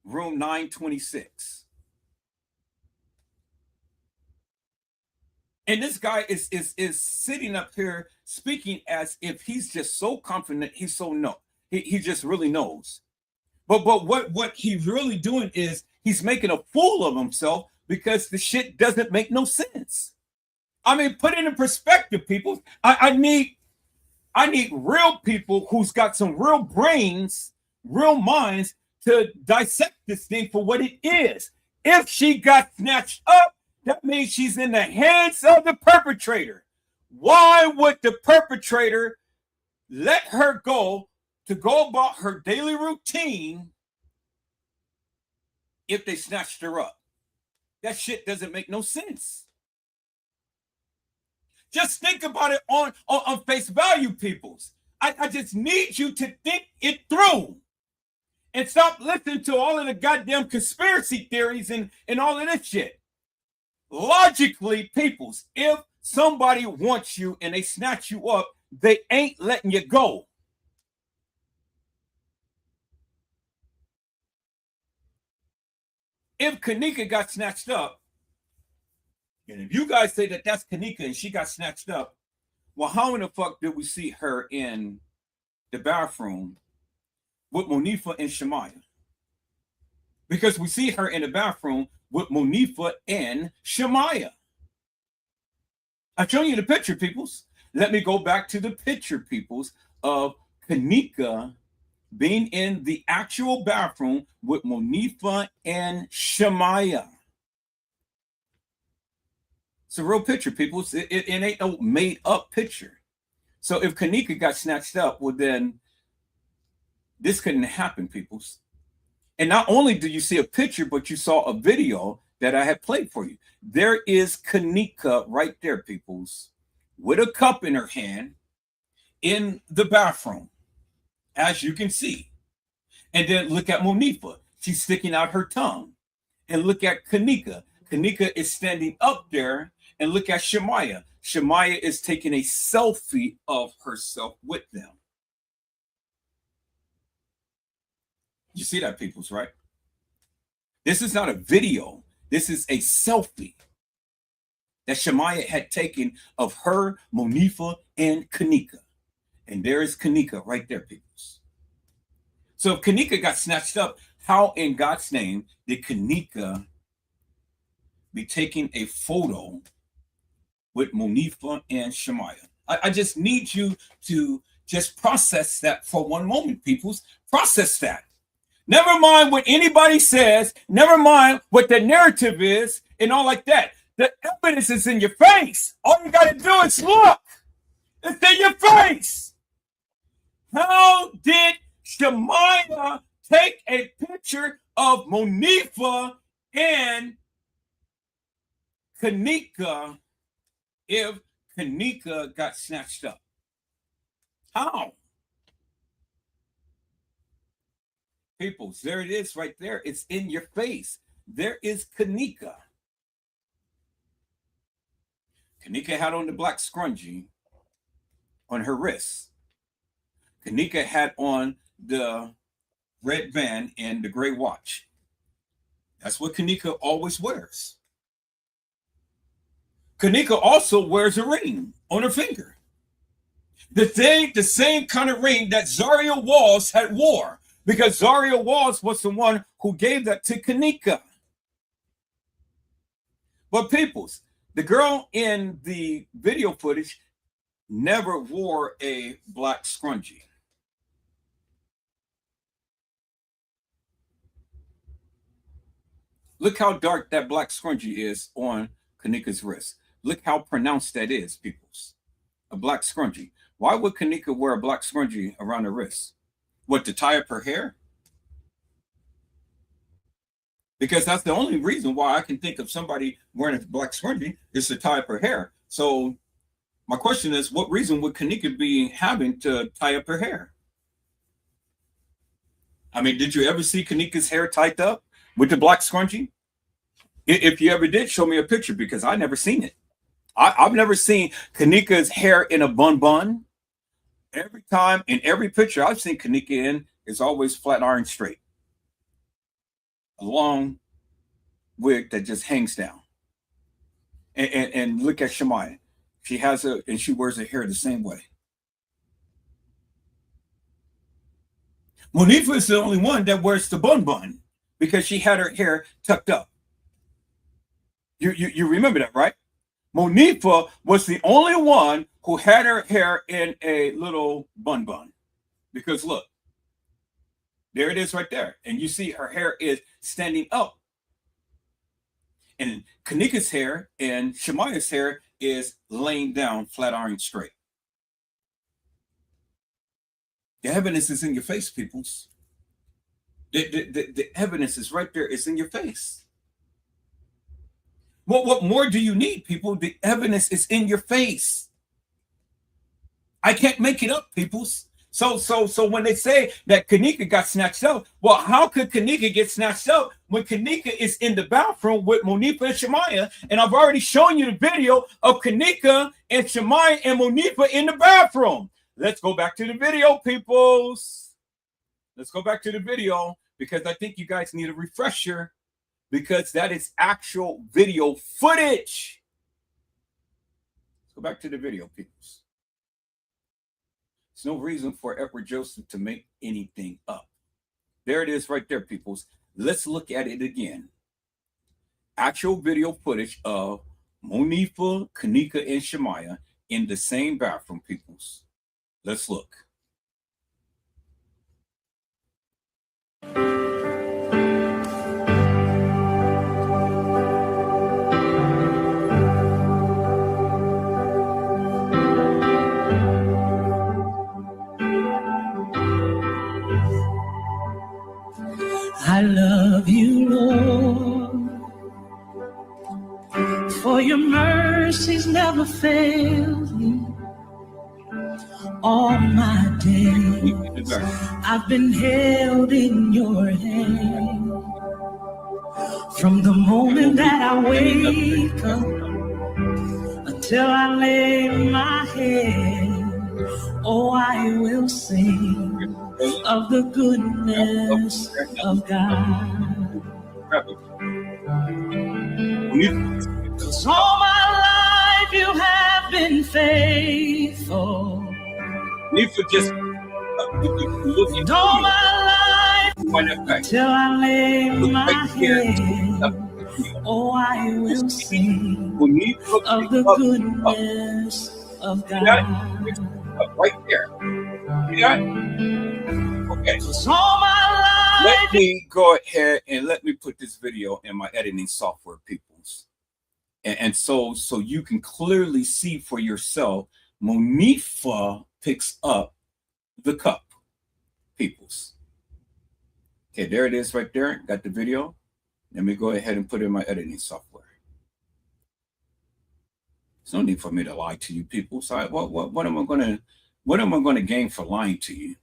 room 926? And this guy is sitting up here speaking as if he's just so confident, he's so he just really knows. But what he's really doing is he's making a fool of himself because the shit doesn't make no sense. I mean, put it in perspective, people. I need real people who's got some real brains, real minds to dissect this thing for what it is. If she got snatched up, that means she's in the hands of the perpetrator. Why would the perpetrator let her go to go about her daily routine if they snatched her up? That shit doesn't make no sense. Just think about it on face value, peoples. I just need you to think it through and stop listening to all of the goddamn conspiracy theories and all of this shit. Logically, peoples, if somebody wants you and they snatch you up, they ain't letting you go. If Kenneka got snatched up, and if you guys say that that's Kenneka and she got snatched up, well, how in the fuck did we see her in the bathroom with Monifa and Shemaya? Because we see her in the bathroom with Monifa and Shemaya. I'm showing you the picture, peoples. Let me go back to the picture, peoples, of Kenneka being in the actual bathroom with Monifa and Shemaya. It's a real picture, peoples. It ain't no made up picture. So if Kenneka got snatched up, well then this couldn't happen, peoples. And not only do you see a picture, but you saw a video that I had played for you. There is Kenneka right there, peoples, with a cup in her hand in the bathroom, as you can see. And then look at Monifa. She's sticking out her tongue. And look at Kenneka. Kenneka is standing up there. And look at Shemaya. Shemaya is taking a selfie of herself with them. You see that, peoples, right? This is not a video. This is a selfie that Shemaya had taken of her, Monifa, and Kenneka. And there is Kenneka right there, peoples. So if Kenneka got snatched up, how in God's name did Kenneka be taking a photo with Monifa and Shemaya? I just need you to just process that for one moment, peoples. Process that. Never mind what anybody says. Never mind what the narrative is and all like that. The evidence is in your face. All you got to do is look. It's in your face. How did Shemaya take a picture of Monifa and Kenneka if Kenneka got snatched up? How? Peoples, there it is right there. It's in your face. There is Kenneka. Kenneka had on the black scrunchie on her wrist. Kenneka had on the red band and the gray watch. That's what Kenneka always wears. Kenneka also wears a ring on her finger. The same kind of ring that Zaria Walls had wore, because Zaria Walls was the one who gave that to Kenneka. But peoples, the girl in the video footage never wore a black scrunchie. Look how dark that black scrunchie is on Kenneka's wrist. Look how pronounced that is, peoples. A black scrunchie. Why would Kenneka wear a black scrunchie around her wrist? What, to tie up her hair? Because that's the only reason why I can think of somebody wearing a black scrunchie is to tie up her hair. So my question is, what reason would Kenneka be having to tie up her hair? I mean, did you ever see Kenneka's hair tied up with the black scrunchie? If you ever did, show me a picture, because I never seen it. I've never seen Kenneka's hair in a bun. Every time, in every picture I've seen Kenneka in, is always flat iron straight. A long wig that just hangs down. And look at Shemaya. She has and she wears her hair the same way. Monifa is the only one that wears the bun because she had her hair tucked up. You remember that, right? Monifa was the only one who had her hair in a little bun. Because look, there it is right there. And you see her hair is standing up. And Kenneka's hair and Shemaya's hair is laying down flat iron straight. The evidence is in your face, peoples. The evidence is right there. It's in your face. What more do you need, people? The evidence is in your face. I can't make it up, peoples. So when they say that Kenneka got snatched up, well, how could Kenneka get snatched up when Kenneka is in the bathroom with Monifa and Shemaya? And I've already shown you the video of Kenneka and Shemaya and Monifa in the bathroom. Let's go back to the video, peoples. Let's go back to the video, because I think you guys need a refresher, because that is actual video footage. Let's go back to the video, peoples. There's no reason for Edward Joseph to make anything up. There it is right there, peoples. Let's look at it again. Actual video footage of Monifa, Kenneka, and Shemaya in the same bathroom, peoples. Let's look. I love you, Lord, for your mercies never failed me. All my days I've been held in your hand. From the moment that I wake up until I lay my head, oh, I will sing of the goodness of God. 'Cause all my life you have been faithful. Just and all my life till I lay my head, oh, I will sing of the goodness of God. Right there. Okay. Let me go ahead and let me put this video in my editing software, peoples. And so you can clearly see for yourself, Monifa picks up the cup, peoples. Okay, there it is right there. Got the video. Let me go ahead and put it in my editing software. There's no need for me to lie to you, people. So what am I gonna gain for lying to you?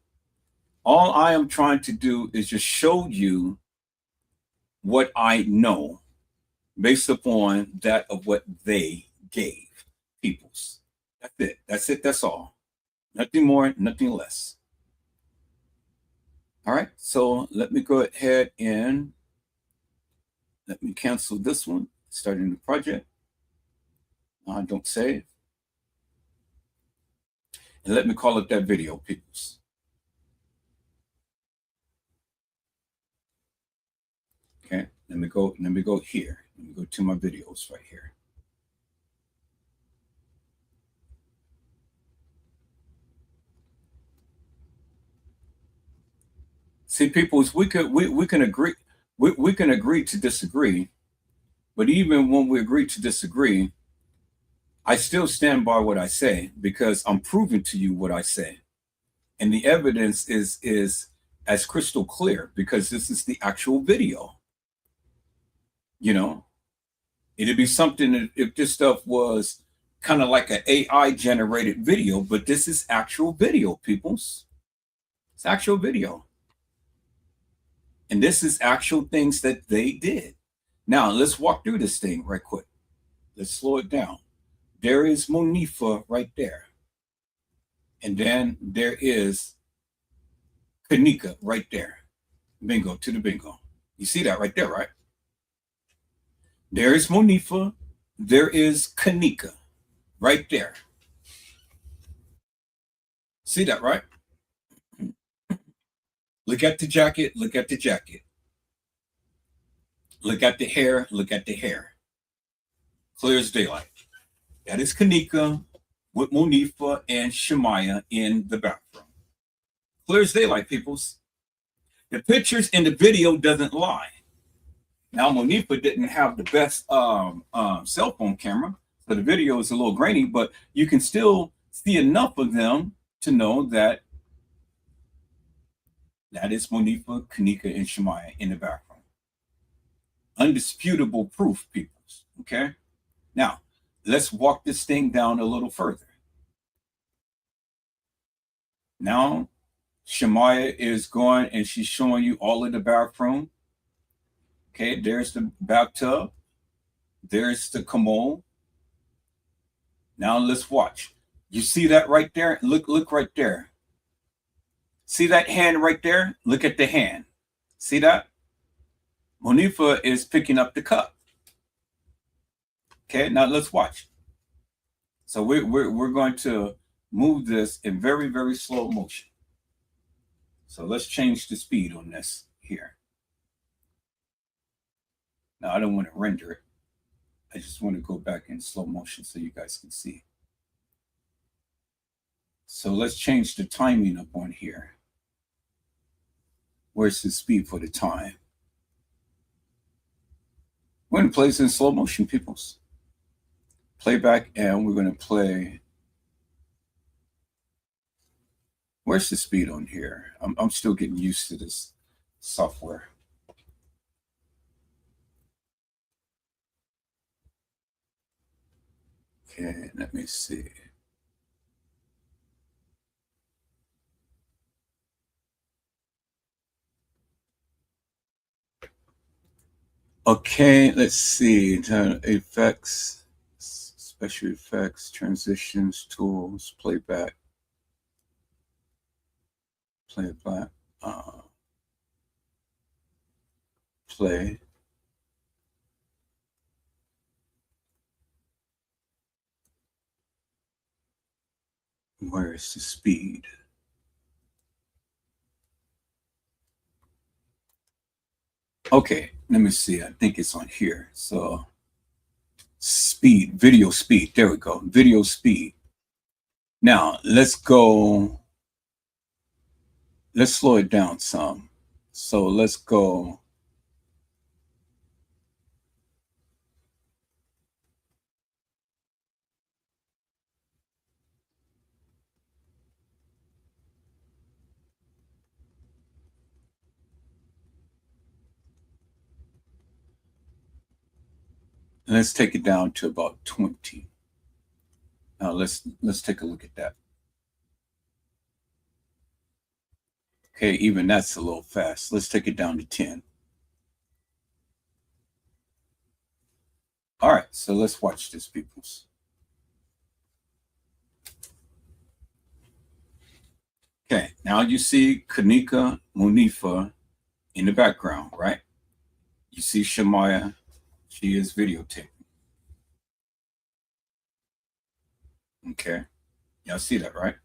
All I am trying to do is just show you what I know based upon that of what they gave, peoples. That's it. That's it. That's all. Nothing more, nothing less. All right. So let me go ahead and let me cancel this one. Start a new project. Don't save. And let me call up that video, peoples. Okay, let me go here. Let me go to my videos right here. See, peoples, we can agree we can agree to disagree, but even when we agree to disagree, I still stand by what I say, because I'm proving to you what I say. And the evidence is as crystal clear, because this is the actual video. You know, it'd be something if this stuff was kind of like an AI generated video, but this is actual video, peoples. It's actual video. And this is actual things that they did. Now, let's walk through this thing right quick. Let's slow it down. There is Monifa right there. And then there is Kenneka right there. Bingo to the bingo. You see that right there, right? There is Monifa. There is Kenneka right there. See that, right? Look at the jacket. Look at the jacket. Look at the hair. Look at the hair. Clear as daylight. That is Kenneka with Monifa and Shemaya in the bathroom. Clear as daylight, peoples. The pictures in the video doesn't lie. Now, Monifa didn't have the best cell phone camera, so the video is a little grainy, but you can still see enough of them to know that that is Monifa, Kenneka, and Shemaya in the background. Undisputable proof, peoples. Okay? Now, let's walk this thing down a little further. Now, Shemaya is going and she's showing you all in the bathroom. Okay, there's the bathtub. There's the commode. Now let's watch. You see that right there? Look right there. See that hand right there? Look at the hand. See that? Monifa is picking up the cup. Okay, now let's watch. So we're going to move this in very, very slow motion. So let's change the speed on this here. Now, I don't want to render it. I just want to go back in slow motion so you guys can see. So let's change the timing up on here. Where's the speed for the time? We're going to play this in slow motion, peoples. Playback, and we're going to play. Where's the speed on here? I'm still getting used to this software. Okay, let me see. Okay, let's see. Effects, special effects, transitions, tools, playback. Playback. Play. Where is the speed? Okay, let me see. I think it's on here. So speed, video speed. There we go. Video speed. Now let's go. Let's slow it down some. So let's go. Let's take it down to about 20. Now let's take a look at that. Okay, even that's a little fast. Let's take it down to 10. All right, so let's watch this, peoples. Okay, now you see Kenneka, Monifa in the background, right? You see Shemaya, she is videotaping. Okay, y'all see that, right?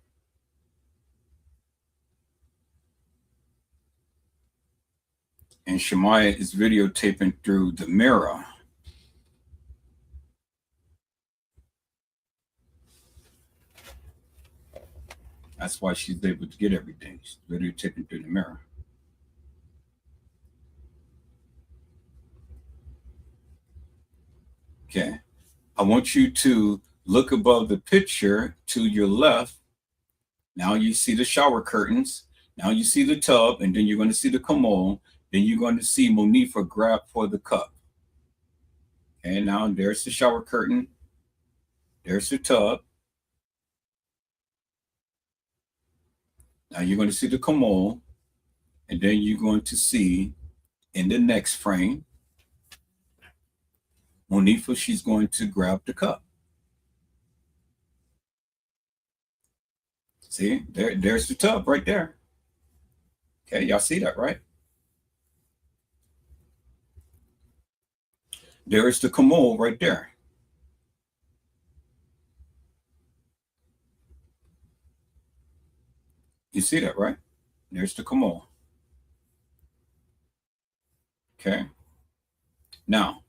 And Shemaya is videotaping through the mirror. That's why she's able to get everything. She's videotaping through the mirror. Okay. I want you to look above the picture to your left. Now you see the shower curtains. Now you see the tub, and then you're going to see the commode. Then you're going to see Monifa grab for the cup. And now there's the shower curtain. There's the tub. Now you're going to see the commode, and then you're going to see in the next frame, Monifa, she's going to grab the cup. See, there's the tub right there. Okay, y'all see that, right? There's the commode right there. You see that, right? There's the commode. Okay. Now,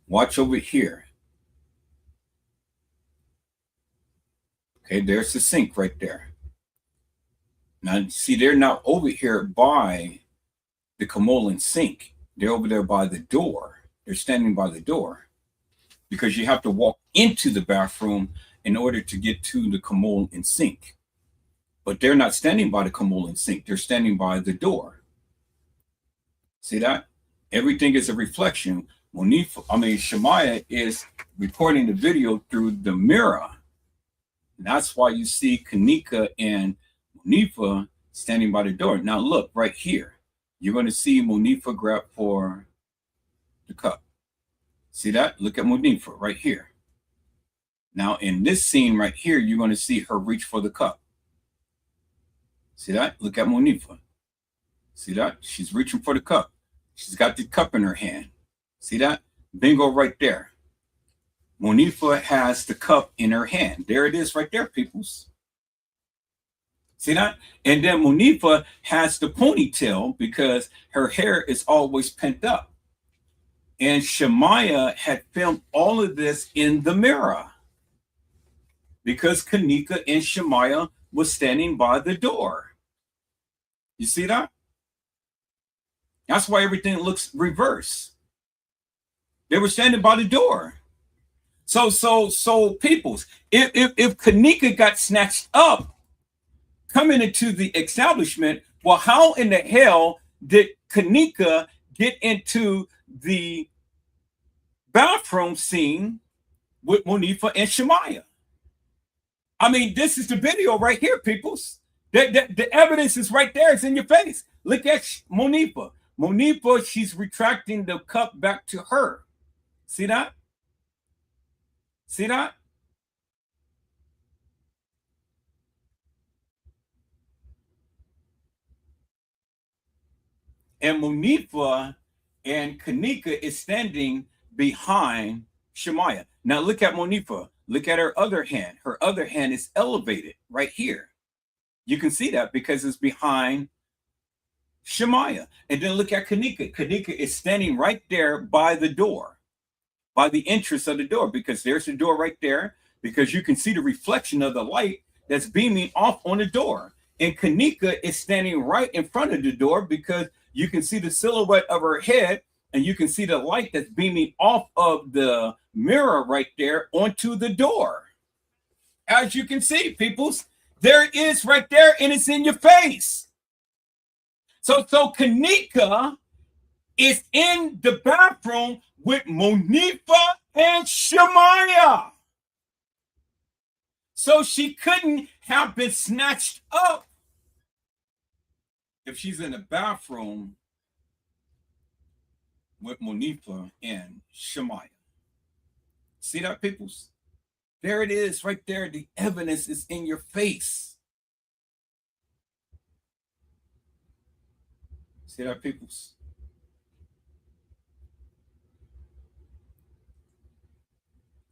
watch over here. Okay, there's the sink right there. Now, see, they're not over here by the commode and sink. They're over there by the door. They're standing by the door because you have to walk into the bathroom in order to get to the commode and sink. But they're not standing by the commode and sink. They're standing by the door. See that? Everything is a reflection. Shemaya is recording the video through the mirror. And that's why you see Kenneka and Monifa standing by the door. Now look right here. You're going to see Monifa grab for the cup. See that? Look at Monifa right here. Now in this scene right here, you're going to see her reach for the cup. See that? Look at Monifa. See that? She's reaching for the cup. She's got the cup in her hand. See that? Bingo right there. Monifa has the cup in her hand. There it is right there, peoples. See that? And then Monifa has the ponytail because her hair is always pent up. And Shemaya had filmed all of this in the mirror because Kenneka and Shemaya was standing by the door. You see that? That's why everything looks reverse. They were standing by the door. So peoples, if Kenneka got snatched up coming into the establishment, well, how in the hell did Kenneka get into the bathroom scene with Monifa and Shemaya? I mean, this is the video right here, peoples. The evidence is right there. It's in your face. Look at Monifa. Monifa, she's retracting the cup back to her. See that? See that? And Monifa and Kenneka is standing behind Shemaya. Now look at Monifa. Look at her other hand. Her other hand is elevated right here. You can see that because it's behind Shemaya. And then look at Kenneka. Kenneka is standing right there by the door, by the entrance of the door, because there's the door right there, because you can see the reflection of the light that's beaming off on the door. And Kenneka is standing right in front of the door because you can see the silhouette of her head and you can see the light that's beaming off of the mirror right there onto the door. As you can see, peoples, there it is right there and it's in your face. So Kenneka is in the bathroom with Monifa and Shemaya. So she couldn't have been snatched up if she's in the bathroom with Monifa and Shemaya. See that, peoples? There it is right there. The evidence is in your face. See that, peoples?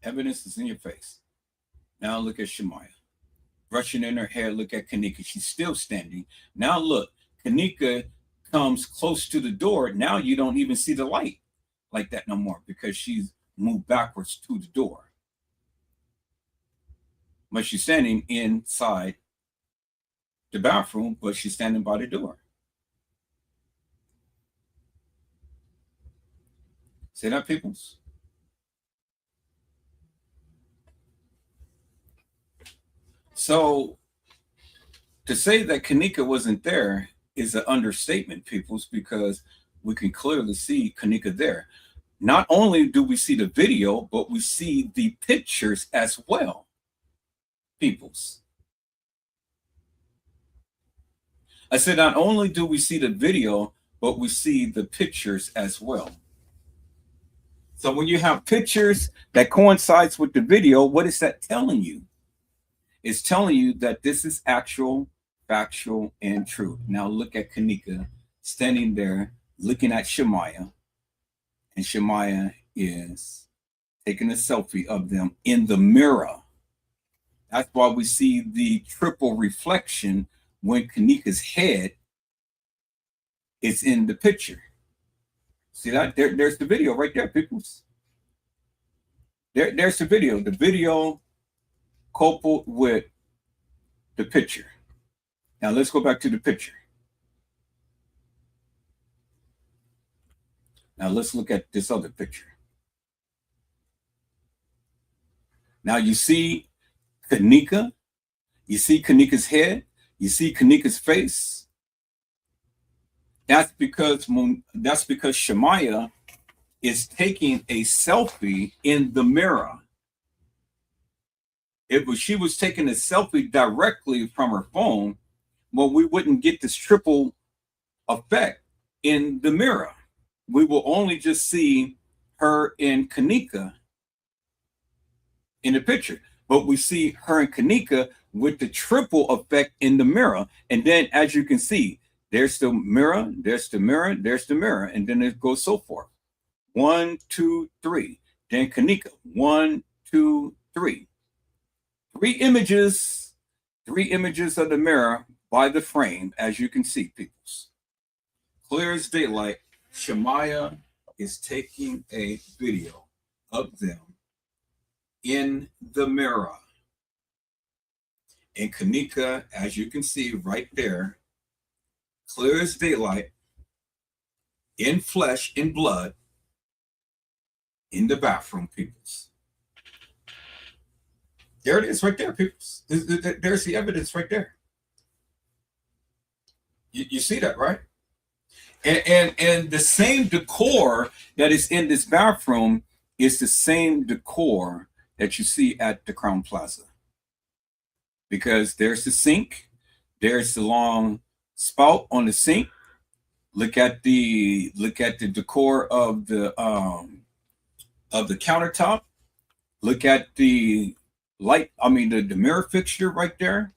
Evidence is in your face. Now look at Shemaya. Brushing in her hair, look at Kenneka. She's still standing. Now look, Kenneka comes close to the door. Now you don't even see the light like that no more because she's moved backwards to the door. But she's standing inside the bathroom, but she's standing by the door. See that, peoples? So to say that Kenneka wasn't there is an understatement, peoples, because we can clearly see Kenneka there. Not only do we see the video, but we see the pictures as well, peoples. I said not only do we see the video, but we see the pictures as well. So when you have pictures that coincides with the video, what is that telling you? It's telling you that this is actual, factual, and true. Now look at Kenneka standing there looking at Shemaya, and Shemaya is taking a selfie of them in the mirror. That's why we see the triple reflection when Kenneka's head is in the picture. See that? There's the video right there, peoples. There's the video. The video coupled with the picture. Now let's go back to the picture. Now let's look at this other picture. Now you see Kenneka, you see Kenneka's head, you see Kenneka's face. That's because Shemaya is taking a selfie in the mirror. If she was taking a selfie directly from her phone, well, we wouldn't get this triple effect in the mirror. We will only just see her and Kenneka in the picture, but we see her and Kenneka with the triple effect in the mirror. And then, as you can see, there's the mirror, there's the mirror, there's the mirror, and then it goes so forth. 1, 2, 3. Then Kenneka, 1, 2, 3. 3 images of the mirror by the frame, as you can see, peoples. Clear as daylight. Shemaya is taking a video of them in the mirror. And Kenneka, as you can see right there, clear as daylight, in flesh, in blood, in the bathroom, peoples. There it is right there, peoples. There's the evidence right there. You see that, right? And the same decor that is in this bathroom is the same decor that you see at the Crown Plaza. Because there's the sink, there's the long spout on the sink. Look at the decor of the countertop. Look at the light, the mirror fixture right there.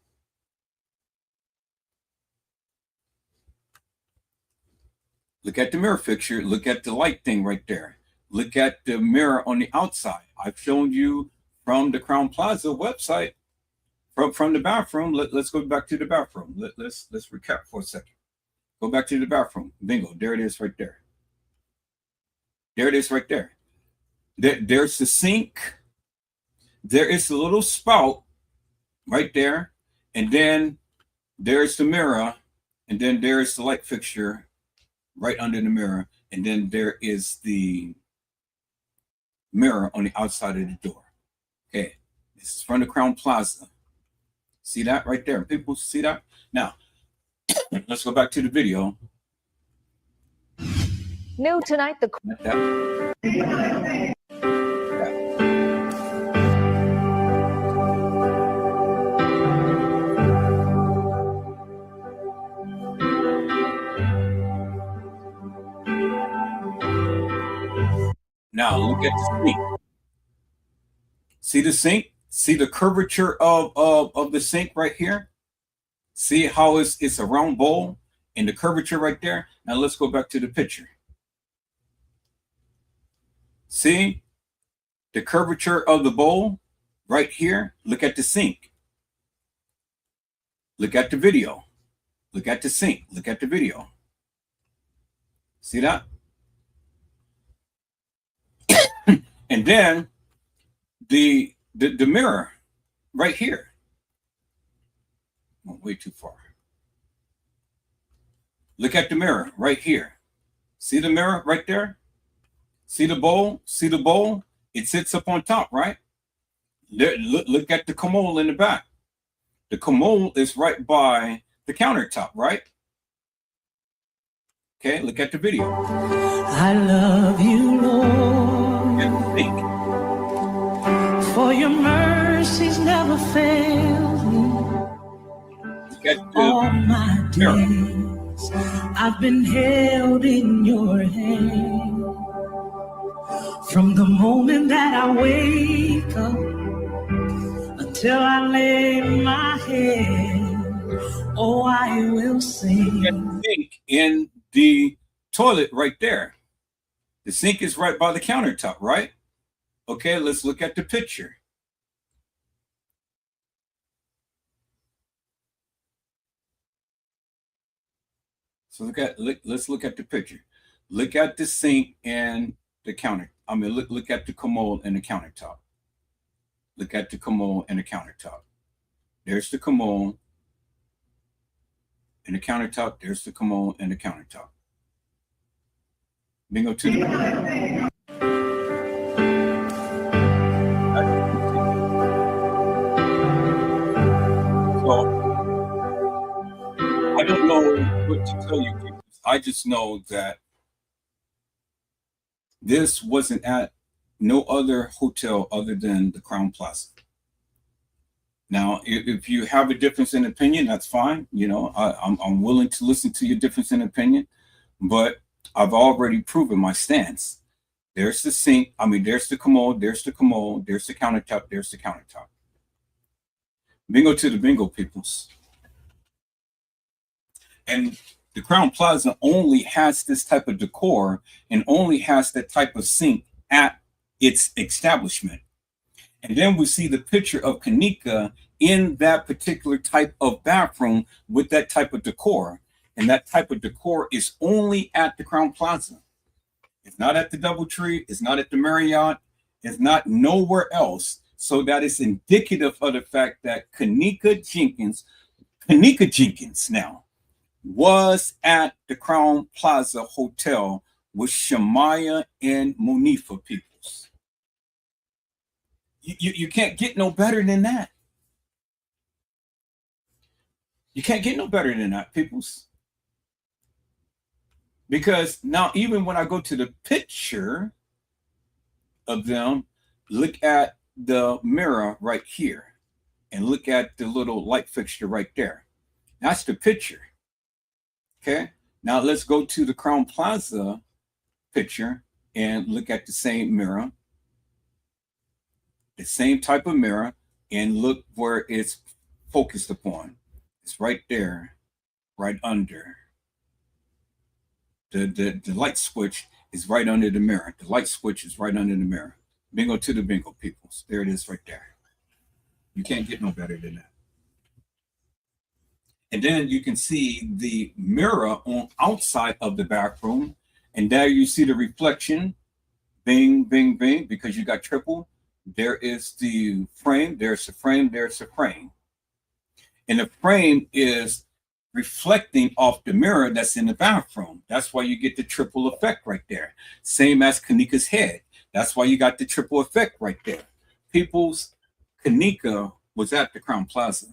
Look at the mirror fixture. Look at the light thing right there. Look at the mirror on the outside. I've shown you from the Crown Plaza website, from the bathroom. Let's go back to the bathroom. Let's recap for a second. Go back to the bathroom. Bingo. There it is right there. There it is right there. There's the sink. There is a little spout right there. And then there's the mirror. And then there's the light fixture right under the mirror, and then there is the mirror on the outside of the door. Okay, this is from the Crown Plaza. See that right there? People see that? Now, let's go back to the video. New tonight, Now look at the sink. See the sink? See the curvature of the sink right here? See how it's a round bowl and the curvature right there? Now let's go back to the picture. See the curvature of the bowl right here? Look at the sink. Look at the video. Look at the sink. Look at the video. See that? And then the mirror right here. Went way too far. Look at the mirror right here. See the mirror right there? See the bowl? See the bowl? It sits up on top, right? Look at the commode in the back. The commode is right by the countertop, right? Okay, look at the video. I love you, Lord, for your mercies never fail me. Look at all my mirror. days. I've been held in your hand from the moment that I wake up until I lay my head. Oh, I will sing. Sink in the toilet right there. The sink is right by the countertop, right? Okay, let's look at the picture. So let's look at the picture. Look at the sink and the counter. I mean, look at the commode and the countertop. Look at the commode and the countertop. There's the commode and the countertop. There's the commode and the countertop. Bingo to the I don't know what to tell you people. I just know that this wasn't at no other hotel other than the Crown Plaza. Now, if you have a difference in opinion, that's fine. You know, I'm willing to listen to your difference in opinion, but I've already proven my stance. There's the sink. I mean, there's the commode. There's the commode. There's the countertop. There's the countertop. Bingo to the bingo, peoples. And the Crown Plaza only has this type of decor and only has that type of sink at its establishment. And then we see the picture of Kenneka in that particular type of bathroom with that type of decor. And that type of decor is only at the Crown Plaza. It's not at the Doubletree. It's not at the Marriott. It's not nowhere else. So that is indicative of the fact that Kenneka Jenkins now was at the Crown Plaza Hotel with Shamaya and Monifa, peoples. You can't get no better than that. You can't get no better than that, peoples. Because now, even when I go to the picture of them, look at the mirror right here and look at the little light fixture right there. That's the picture. Okay, now let's go to the Crown Plaza picture and look at the same mirror, the same type of mirror, and look where it's focused upon. It's right there, right under. The light switch is right under the mirror. The light switch is right under the mirror. Bingo to the bingo, peoples. There it is right there. You can't get no better than that. And then you can see the mirror on outside of the bathroom. And there you see the reflection. Bing, bing, bing, because you got triple. There is the frame. There's the frame. There's the frame. And the frame is reflecting off the mirror that's in the bathroom. That's why you get the triple effect right there. Same as Kenneka's head. That's why you got the triple effect right there. People's Kenneka was at the Crown Plaza.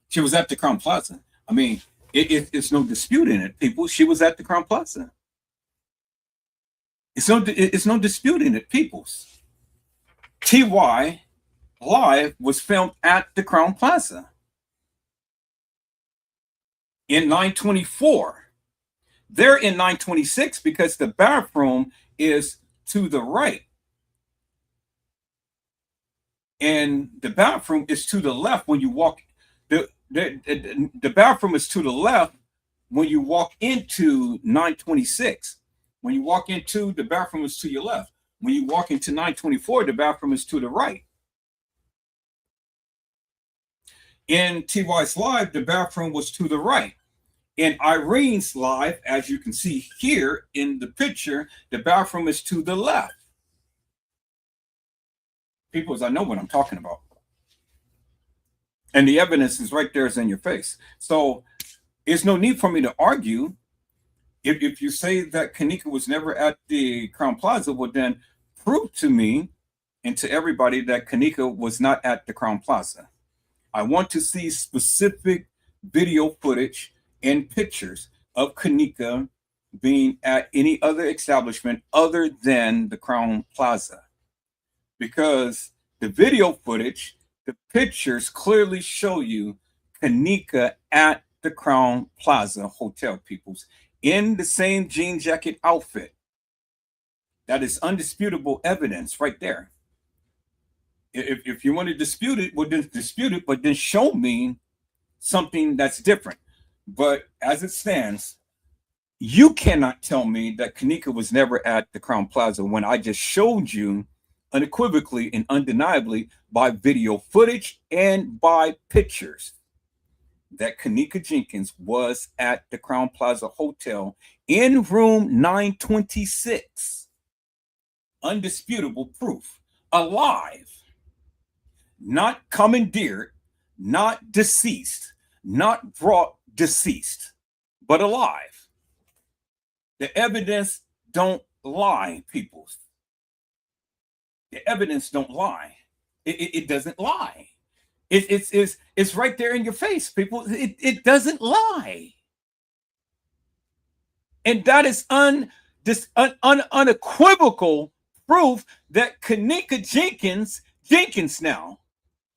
She was at the Crown Plaza. I mean, it's no dispute in it, people. She was at the Crown Plaza. It's no dispute in it, peoples. TY Live was filmed at the Crown Plaza in 924. They're in 926 because the bathroom is to the right. And the bathroom is to the left when you walk. The bathroom is to the left when you walk into 926. When you walk into, the bathroom is to your left. When you walk into 924, the bathroom is to the right. In TY's Live, the bathroom was to the right. In Irene's Live, as you can see here in the picture, the bathroom is to the left. People, I know what I'm talking about. And the evidence is right there, is in your face. So there's no need for me to argue. If you say that Kenneka was never at the Crown Plaza, well, then prove to me and to everybody that Kenneka was not at the Crown Plaza. I want to see specific video footage and pictures of Kenneka being at any other establishment other than the Crown Plaza. Because the video footage, the pictures clearly show you Kenneka at the Crown Plaza Hotel, peoples, in the same jean jacket outfit. That is undisputable evidence right there. If you want to dispute it, well, then dispute it, but then show me something that's different. But as it stands, you cannot tell me that Kenneka was never at the Crown Plaza when I just showed you unequivocally and undeniably by video footage and by pictures that Kenneka Jenkins was at the Crown Plaza Hotel in room 926. Undisputable proof. Alive. Not commandeered, not deceased, not brought deceased, but alive. The evidence don't lie, people. The evidence don't lie. It doesn't lie. It's right there in your face, people. It doesn't lie. And that is unequivocal proof that Kenneka Jenkins now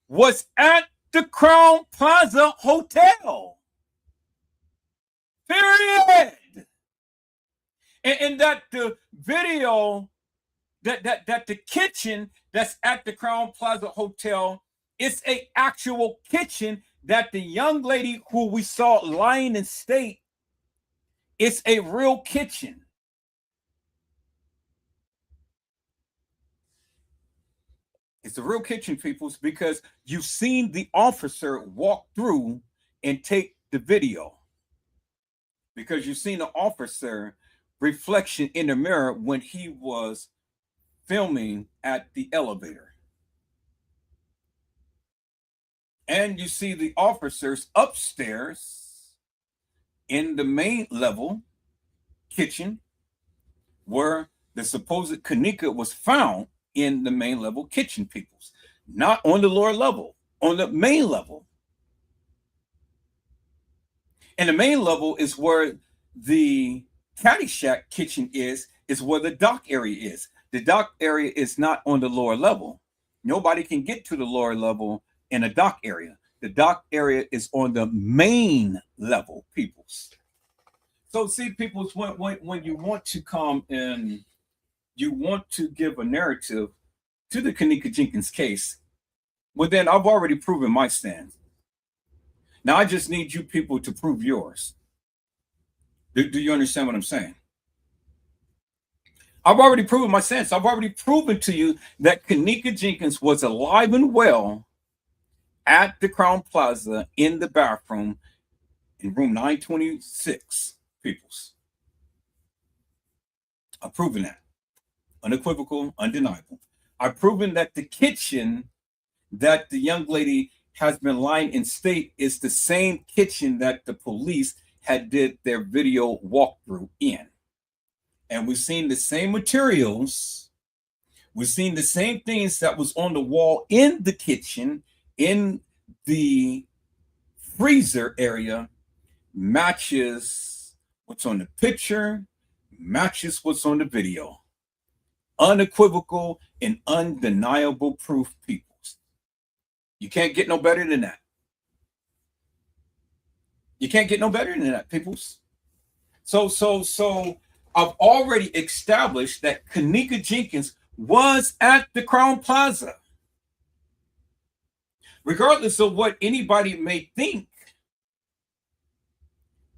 was at the Crown Plaza Hotel. Period. And that the video, that the kitchen that's at the Crown Plaza Hotel is a actual kitchen that the young lady who we saw lying in state, it's a real kitchen. It's a real kitchen, peoples, because you've seen the officer walk through and take the video. Because you've seen the officer reflection in the mirror when he was filming at the elevator. And you see the officers upstairs in the main level kitchen where the supposed Kenneka was found in the main level kitchen, peoples. Not on the lower level, on the main level. And the main level is where the Caddyshack kitchen is where the dock area is. The dock area is not on the lower level. Nobody can get to the lower level in a dock area. The dock area is on the main level, peoples. So see, peoples, when you want to come and you want to give a narrative to the Kenneka Jenkins case, well, then I've already proven my stand. Now I just need you people to prove yours. Do you understand what I'm saying? I've already proven my sense. I've already proven to you that Kenneka Jenkins was alive and well at the Crown Plaza in the bathroom in room 926, peoples. I've proven that. Unequivocal, undeniable. I've proven that the kitchen that the young lady has been lying in state is the same kitchen that the police had did their video walkthrough in. And we've seen the same materials. We've seen the same things that was on the wall in the kitchen, in the freezer area, matches what's on the picture, matches what's on the video. Unequivocal and undeniable proof, peoples. You can't get no better than that. You can't get no better than that, peoples. So I've already established that Kenneka Jenkins was at the Crown Plaza. Regardless of what anybody may think,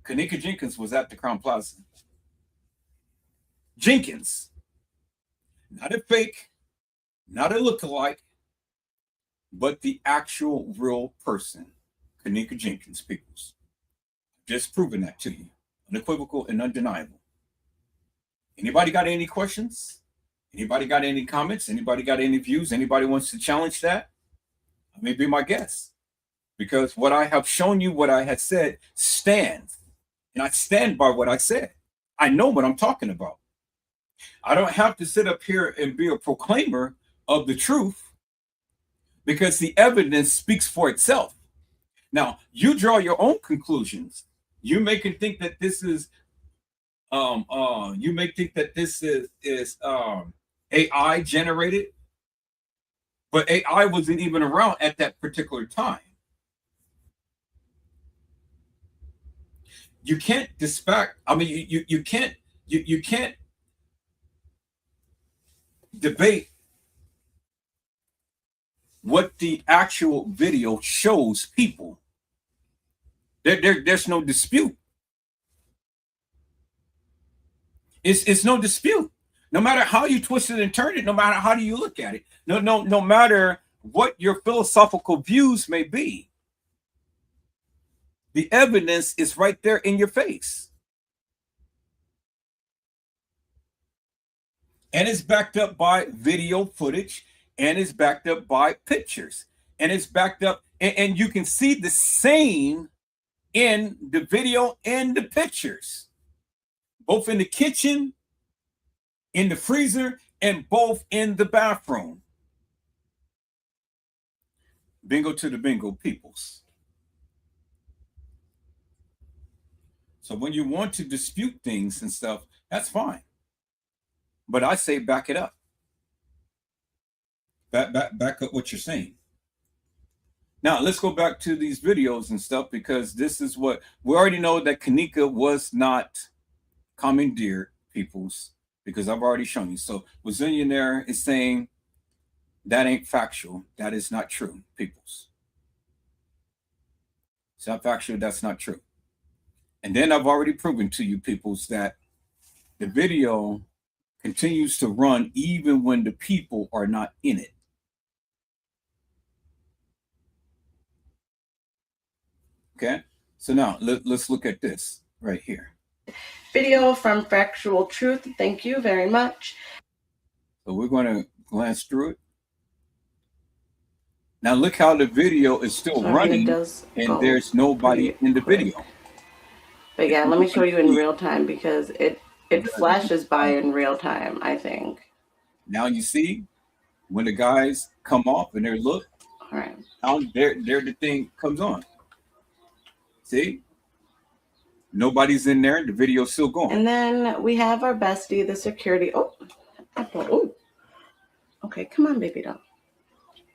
Kenneka Jenkins was at the Crown Plaza. Jenkins, not a fake, not a lookalike, but the actual real person, Kenneka Jenkins, peoples. Just proving that to you, unequivocal and undeniable. Anybody got any questions? Anybody got any comments? Anybody got any views? Anybody wants to challenge that? I may be my guest, because what I have shown you, what I had said, stands, and I stand by what I said. I know what I'm talking about. I don't have to sit up here and be a proclaimer of the truth, because the evidence speaks for itself. Now, you draw your own conclusions. You may think that this is AI generated, but AI wasn't even around at that particular time. you can't dispatch. I mean, you can't debate what the actual video shows people. There's no dispute. It's no dispute. No matter how you twist it and turn it, no matter how do you look at it, no matter what your philosophical views may be, the evidence is right there in your face. And it's backed up by video footage, and it's backed up by pictures, and it's backed up, and you can see the same in the video and the pictures, both in the kitchen, in the freezer, and both in the bathroom. Bingo to the bingo peoples. So when you want to dispute things and stuff, that's fine. But I say back it up. Back up what you're saying. Now, let's go back to these videos and stuff, because this is what we already know, that Kenneka was not commandeered, peoples, because I've already shown you. So Wazillionaire is saying that ain't factual. That is not true, peoples. It's not factual. That's not true. And then I've already proven to you, peoples, that the video continues to run even when the people are not in it. Okay, so now let's look at this right here. Video from Factual Truth. Thank you very much. So we're going to glance through it. Now look how the video is still running, and there's nobody in the video. But yeah, let me show you in real time, because it flashes by in real time, I think. Now you see when the guys come off and they look, all right, now there the thing comes on. See? Nobody's in there. The video's still going. And then we have our bestie, the security. Oh. Okay, come on, baby doll.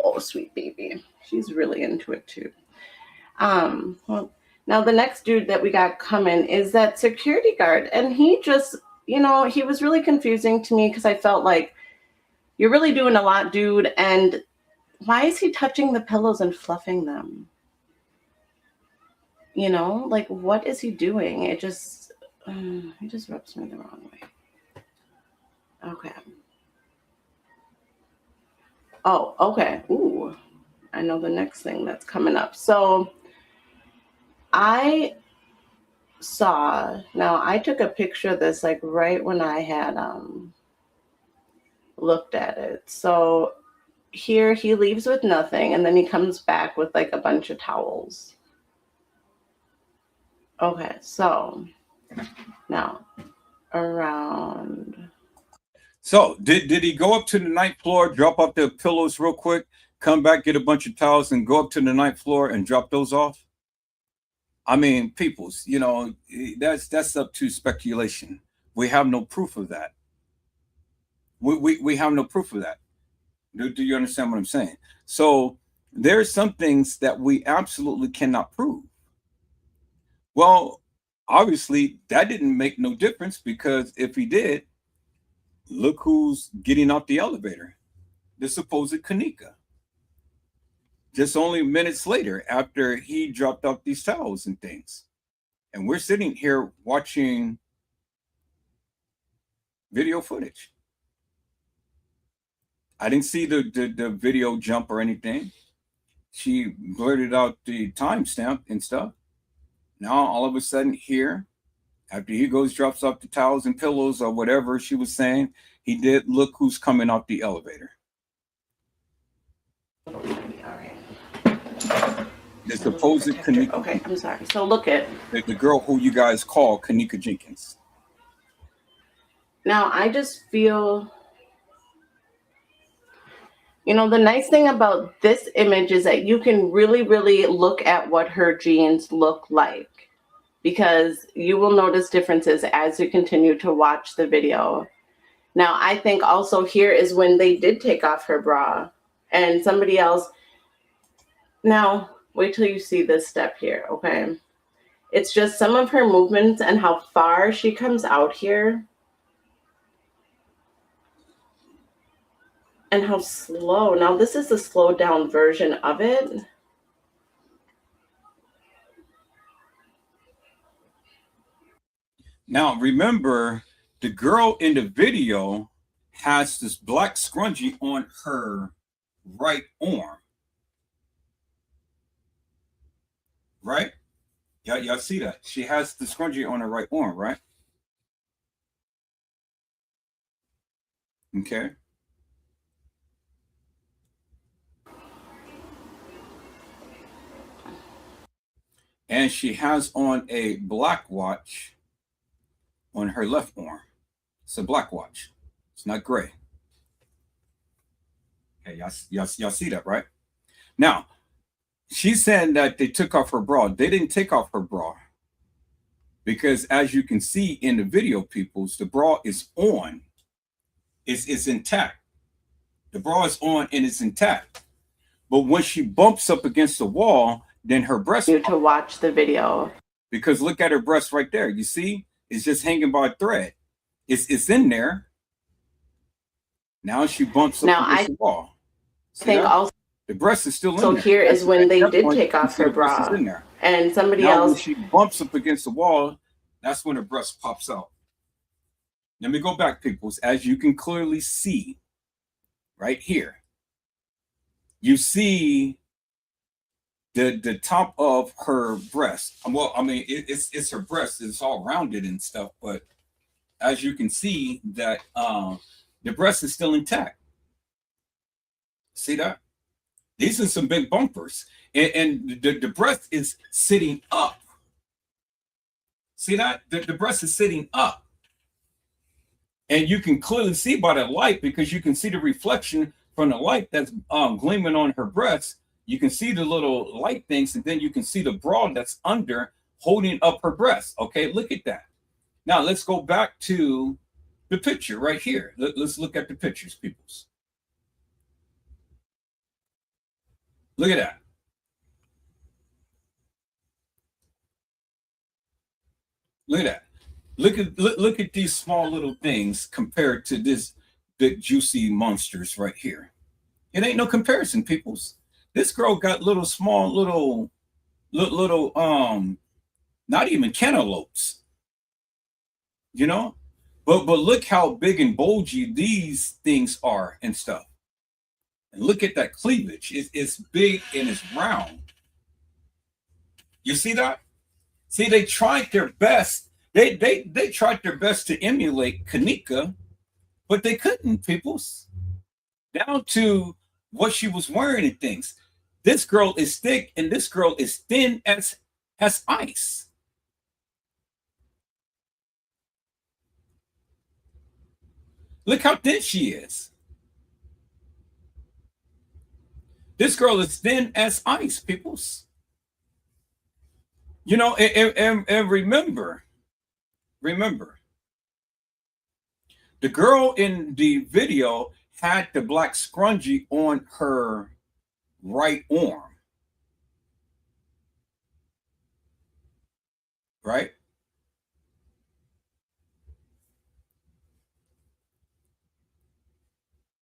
Oh, sweet baby. She's really into it too. Well, now the next dude that we got coming is that security guard. And he just, he was really confusing to me, because I felt like, you're really doing a lot, dude. And why is he touching the pillows and fluffing them? Like, what is he doing? It just rubs me the wrong way. Okay. Oh, okay. Ooh, I know the next thing that's coming up. So I took a picture of this, like, right when I had looked at it. So here he leaves with nothing, and then he comes back with like a bunch of towels. Okay, so now around. So did he go up to the ninth floor, drop off the pillows real quick, come back, get a bunch of towels, and go up to the ninth floor and drop those off? I mean, peoples, that's up to speculation. We have no proof of that. We have no proof of that. Do you understand what I'm saying? So there are some things that we absolutely cannot prove. Well, obviously, that didn't make no difference, because if he did, look who's getting out the elevator. The supposed Kenneka. Just only minutes later, after he dropped off these towels and things. And we're sitting here watching video footage. I didn't see the video jump or anything. She blurted out the timestamp and stuff. Now, all of a sudden here, after he goes, drops off the towels and pillows or whatever she was saying, he did look who's coming out the elevator. All right. The supposed Kenneka. Okay, I'm sorry. So look at the girl who you guys call Kenneka Jenkins. Now, I just feel, the nice thing about this image is that you can really, really look at what her jeans look like, because you will notice differences as you continue to watch the video. Now, I think also here is when they did take off her bra, and somebody else. Now, wait till you see this step here, okay? It's just some of her movements and how far she comes out here. And how slow. Now this is the slowed down version of it. Now, remember, the girl in the video has this black scrunchie on her right arm. Right? Y'all see that? She has the scrunchie on her right arm, right? Okay. And she has on a black watch on her left arm. It's a black watch. It's not gray. Okay, y'all see that, right? Now, she's saying that they took off her bra. They didn't take off her bra. Because as you can see in the video, peoples, the bra is on. It's intact. The bra is on and it's intact. But when she bumps up against the wall, then her breast. You to watch the video. Because look at her breast right there. You see? It's just hanging by a thread. It's in there. Now she bumps up against the wall. See think that? also the breast is still in so there. here is when they did take off her the breast bra. is in there. And somebody Now, when else. she bumps up against the wall, that's when her breast pops out. Let me go back, peoples. As you can clearly see right here, you see the top of her breast. Well, I mean, it's her breast. It's all rounded and stuff, but as you can see that the breast is still intact. See that? These are some big bumpers. And the breast is sitting up. See that? The breast is sitting up. And you can clearly see by the light, because you can see the reflection from the light that's gleaming on her breast. You can see the little light things, and then you can see the bra that's under holding up her breast. Okay, look at that. Now let's go back to the picture right here. Let's look at the pictures, peoples. Look at that. Look at that. Look at these small little things compared to this big juicy monsters right here. It ain't no comparison, peoples. This girl got little small little not even cantaloupes. You know? But look how big and bulgy these things are and stuff. And look at that cleavage. It's big and it's round. You see that? See, they tried their best. They tried their best to emulate Kenneka, but they couldn't, peoples. Down to what she was wearing and things. This girl is thick and this girl is thin as ice. Look how thin she is. This girl is thin as ice, peoples. You know, and remember, the girl in the video had the black scrunchie on her right arm. Right?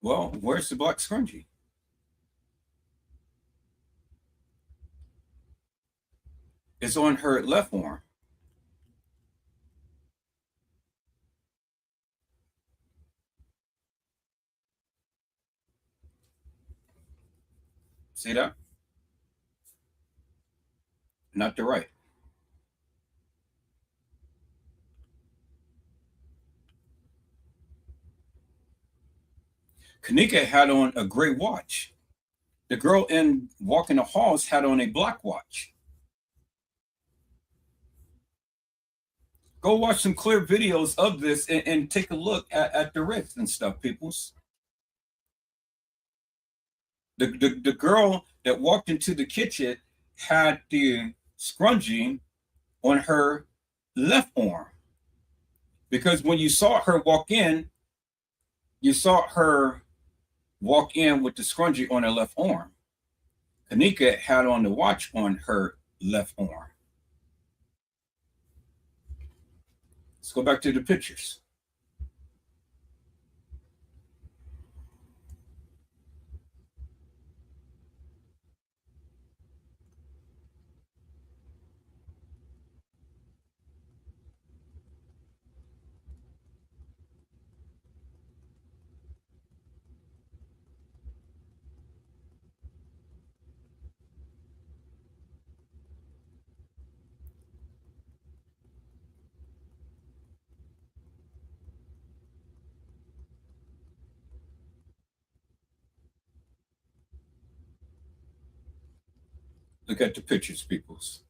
Well, where's the black scrunchie? It's on her left arm. See that? Not the right. Kenneka had on a gray watch. The girl in Walking the Halls had on a black watch. Go watch some clear videos of this and take a look at the wrist and stuff, peoples. The girl that walked into the kitchen had the scrunchie on her left arm. Because when you saw her walk in, you saw her walk in with the scrunchie on her left arm. Kenneka had on the watch on her left arm. Let's go back to the pictures. Look at the pictures, peoples.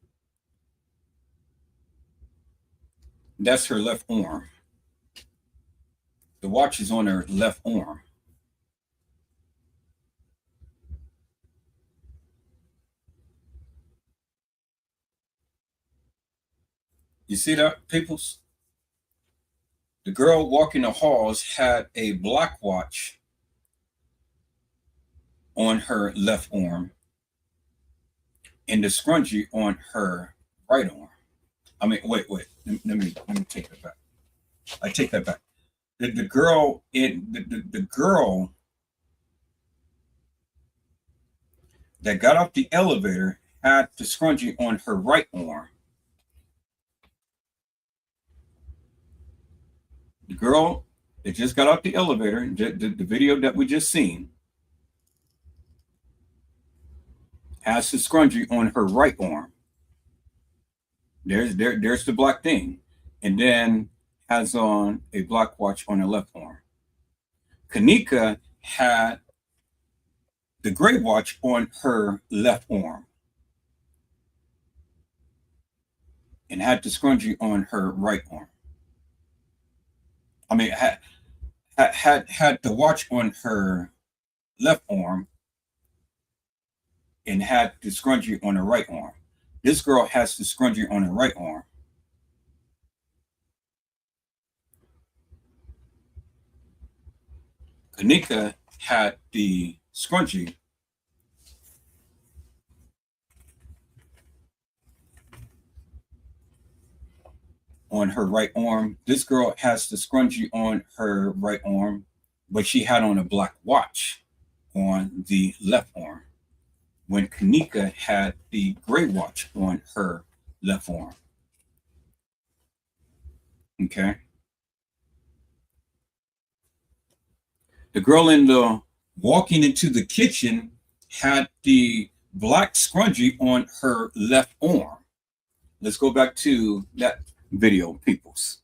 That's her left arm. The watch is on her left arm. You see that, peoples? The girl walking the halls had a black watch on her left arm and the scrunchie on her right arm. I mean, wait. Let me take that back. I take that back. The girl that got off the elevator had the scrunchie on her right arm. The girl that just got off the elevator, the video that we just seen, has the scrunchie on her right arm. There's the black thing, and then has on a black watch on her left arm. Kenneka had the gray watch on her left arm and had the scrunchie on her right arm. I mean, had the watch on her left arm and had the scrunchie on her right arm. This girl has the scrunchie on her right arm. Kenneka had the scrunchie on her right arm. This girl has the scrunchie on her right arm, but she had on a black watch on the left arm, when Kenneka had the gray watch on her left arm. Okay. The girl in the walking into the kitchen had the black scrunchie on her left arm. Let's go back to that video, peoples.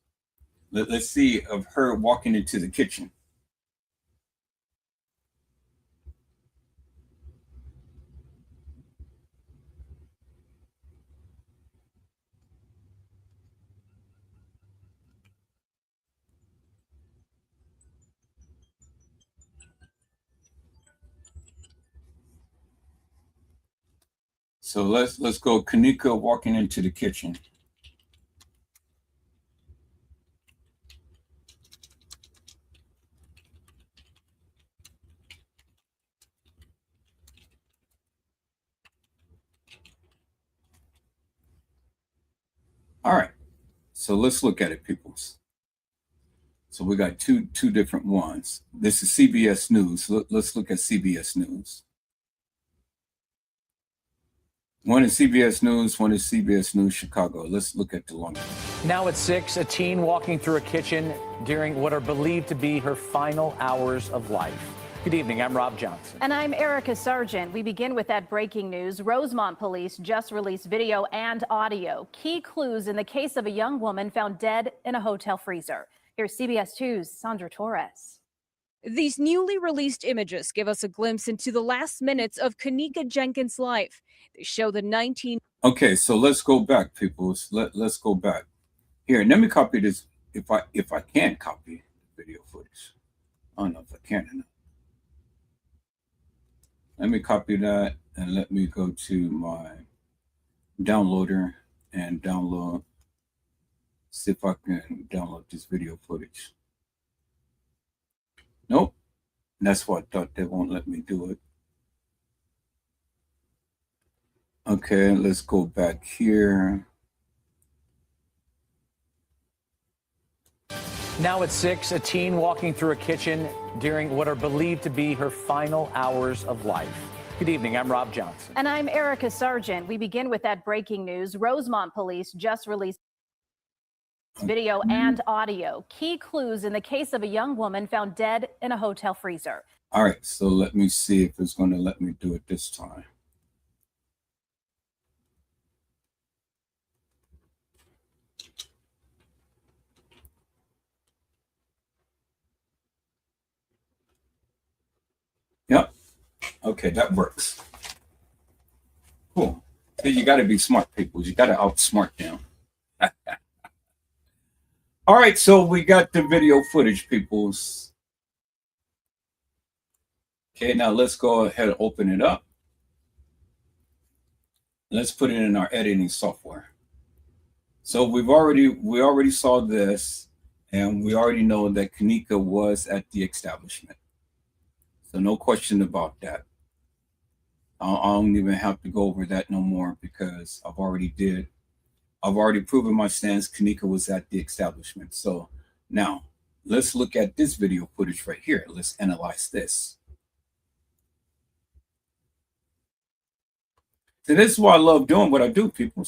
Let's see of her walking into the kitchen. So let's go Kenneka walking into the kitchen. All right. So let's look at it, peoples. So we got two different ones. This is CBS News. Let's look at CBS News. One is CBS News, one is CBS News Chicago. Let's look at the long. Now at 6, a teen walking through a kitchen during what are believed to be her final hours of life. Good evening, I'm Rob Johnson. And I'm Erica Sargent. We begin with that breaking news. Rosemont police just released video and audio. Key clues in the case of a young woman found dead in a hotel freezer. Here's CBS 2's Sandra Torres. These newly released images give us a glimpse into the last minutes of Kenneka Jenkins' life. They show the 19. Okay, so let's go back, people. Let's go back. Here, let me copy this. If I can copy the video footage. I don't know if I can or not. Let me copy that and let me go to my downloader and download. See if I can download this video footage. Nope. That's why I thought they won't let me do it. Okay, let's go back here. Now at 6, a teen walking through a kitchen during what are believed to be her final hours of life. Good evening, I'm Rob Johnson. And I'm Erica Sargent. We begin with that breaking news. Rosemont police just released video and audio. Key clues in the case of a young woman found dead in a hotel freezer. All right, so let me see if it's going to let me do it this time. Yep. Okay, that works. Cool. So you got to be smart, people. You got to outsmart them. All right, so we got the video footage, peoples. Okay, now let's go ahead and open it up. Let's put it in our editing software. So we already saw this, and we already know that Kenneka was at the establishment. So no question about that. I don't even have to go over that no more because I've already proven my stance. Kenneka was at the establishment. So now let's look at this video footage right here. Let's analyze this. So this is why I love doing what I do, people.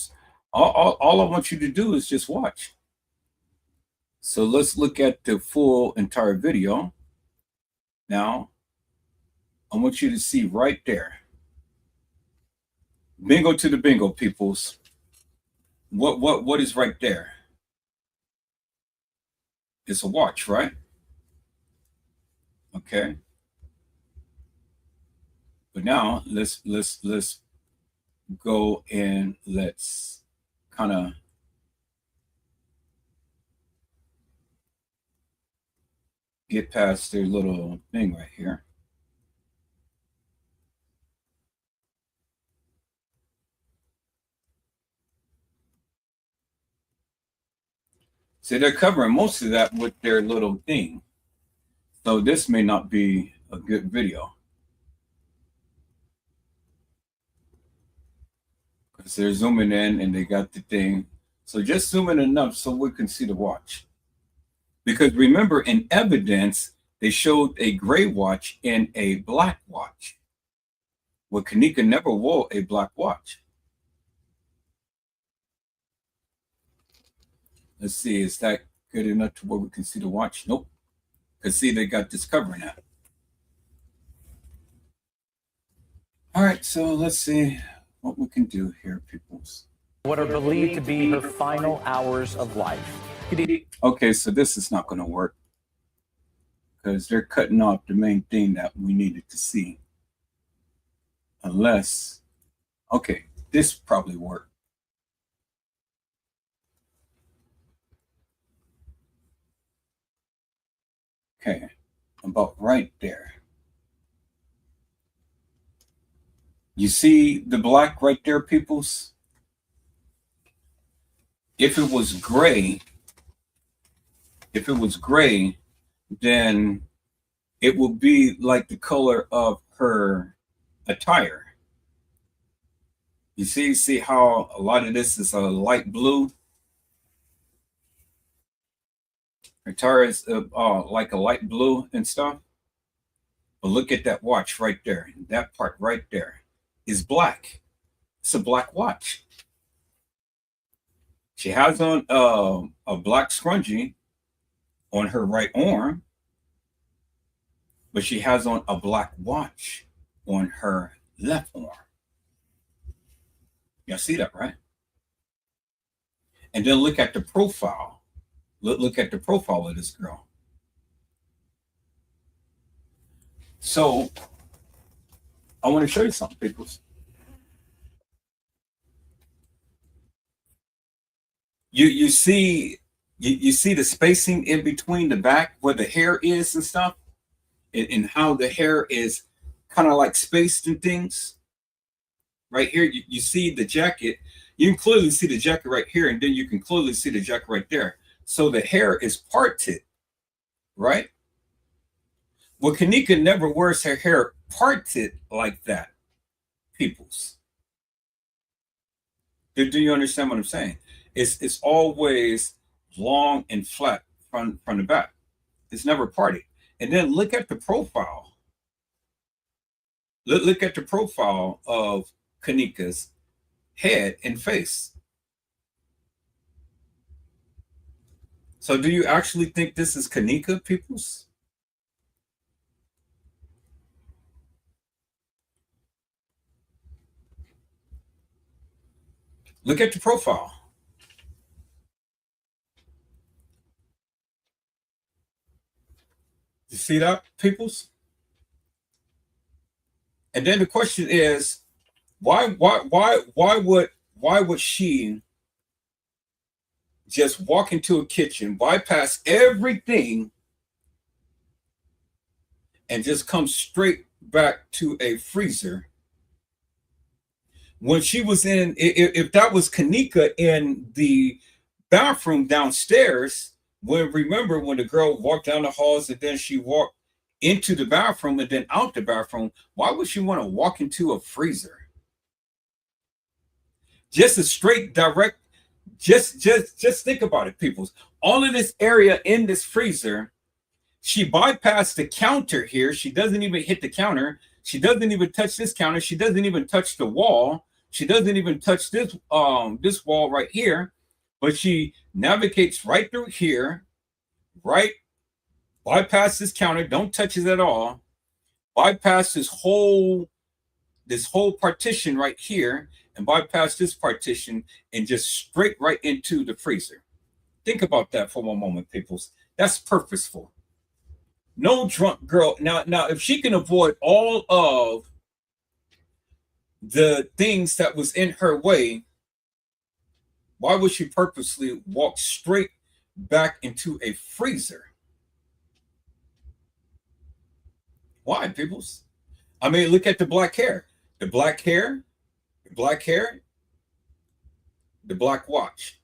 All I want you to do is just watch. So let's look at the full entire video. Now, I want you to see right there. Bingo to the bingo, peoples. What is right there? It's a watch, right? Okay. But now let's go and let's kind of get past their little thing right here. So they're covering most of that with their little thing. So this may not be a good video. Because they're zooming in and they got the thing. So just zoom in enough so we can see the watch. Because remember, in evidence, they showed a gray watch and a black watch. Well, Kenneka never wore a black watch. Let's see, is that good enough to where we can see the watch? Nope. Because see, they got this covering that. All right, so let's see what we can do here, peoples. What are believed to be her final hours of life. Okay, so this is not going to work because they're cutting off the main thing that we needed to see. Unless, okay, this probably worked. Okay, about right there. You see the black right there, peoples? If it was gray, then it would be like the color of her attire. You see how a lot of this is a light blue? Her attire is like a light blue and stuff. But look at that watch right there. That part right there is black. It's a black watch. She has on a black scrunchie on her right arm, but she has on a black watch on her left arm. Y'all see that, right? And then look at the profile. Look at the profile of this girl. So I want to show you something, people. You see the spacing in between the back where the hair is and stuff, and how the hair is kind of like spaced and things. Right here, you see the jacket. You can clearly see the jacket right here, and then you can clearly see the jacket right there. So the hair is parted, right? Well, Kenneka never wears her hair parted like that, peoples. Do you understand what I'm saying? It's always long and flat from the back. It's never parted. And then look at the profile. Look at the profile of Kenneka's head and face. So do you actually think this is Kenneka, peoples? Look at the profile. You see that, peoples? And then the question is, why would she just walk into a kitchen, bypass everything, and just come straight back to a freezer? When she was in, if that was Kenneka in the bathroom downstairs, remember when the girl walked down the halls and then she walked into the bathroom and then out the bathroom, why would she want to walk into a freezer? Just a straight, direct, just think about it, peoples. All of this area in this freezer, she bypassed the counter here. She doesn't even hit the counter. She doesn't even touch this counter. She doesn't even touch the wall. She doesn't even touch this wall right here. But she navigates right through here, right? Bypass this counter, don't touch it at all. Bypass this whole partition right here, and bypass this partition and just straight right into the freezer. Think about that for one moment, peoples. That's purposeful. No drunk girl. Now, if she can avoid all of the things that was in her way, why would she purposely walk straight back into a freezer? Why, peoples? I mean, look at the black hair. The black hair, the black hair, the black watch.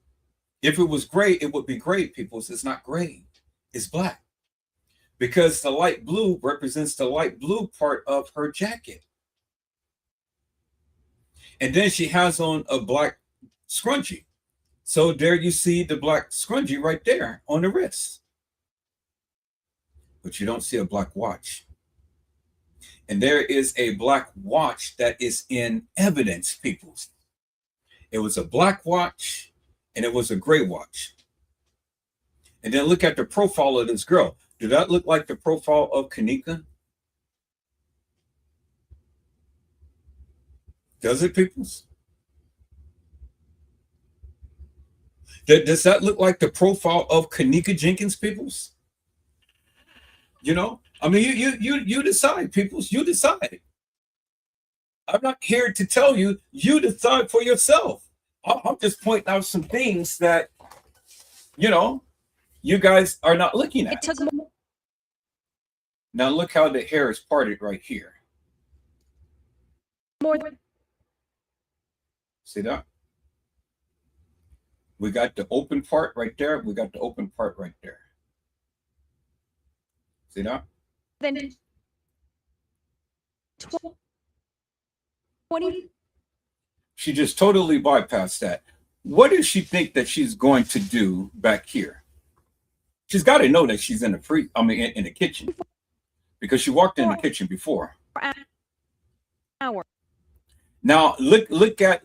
If it was gray, it would be gray, peoples. It's not gray. It's black. Because the light blue represents the light blue part of her jacket. And then she has on a black scrunchie. So there you see the black scrunchie right there on the wrist. But you don't see a black watch. And there is a black watch that is in evidence, peoples. It was a black watch and it was a gray watch. And then look at the profile of this girl. Does that look like the profile of Kenneka? Does it, peoples? Does that look like the profile of Kenneka Jenkins, peoples? You know, I mean, you decide, peoples. You decide. I'm not here to tell you. You decide for yourself. I'm just pointing out some things that, you know, you guys are not looking at. Now look how the hair is parted right here. See that? We got the open part right there. We got the open part right there. See that? Then 20. She just totally bypassed that. What does she think that she's going to do back here? She's got to know that she's in the in the kitchen, because she walked in the kitchen before. Now look at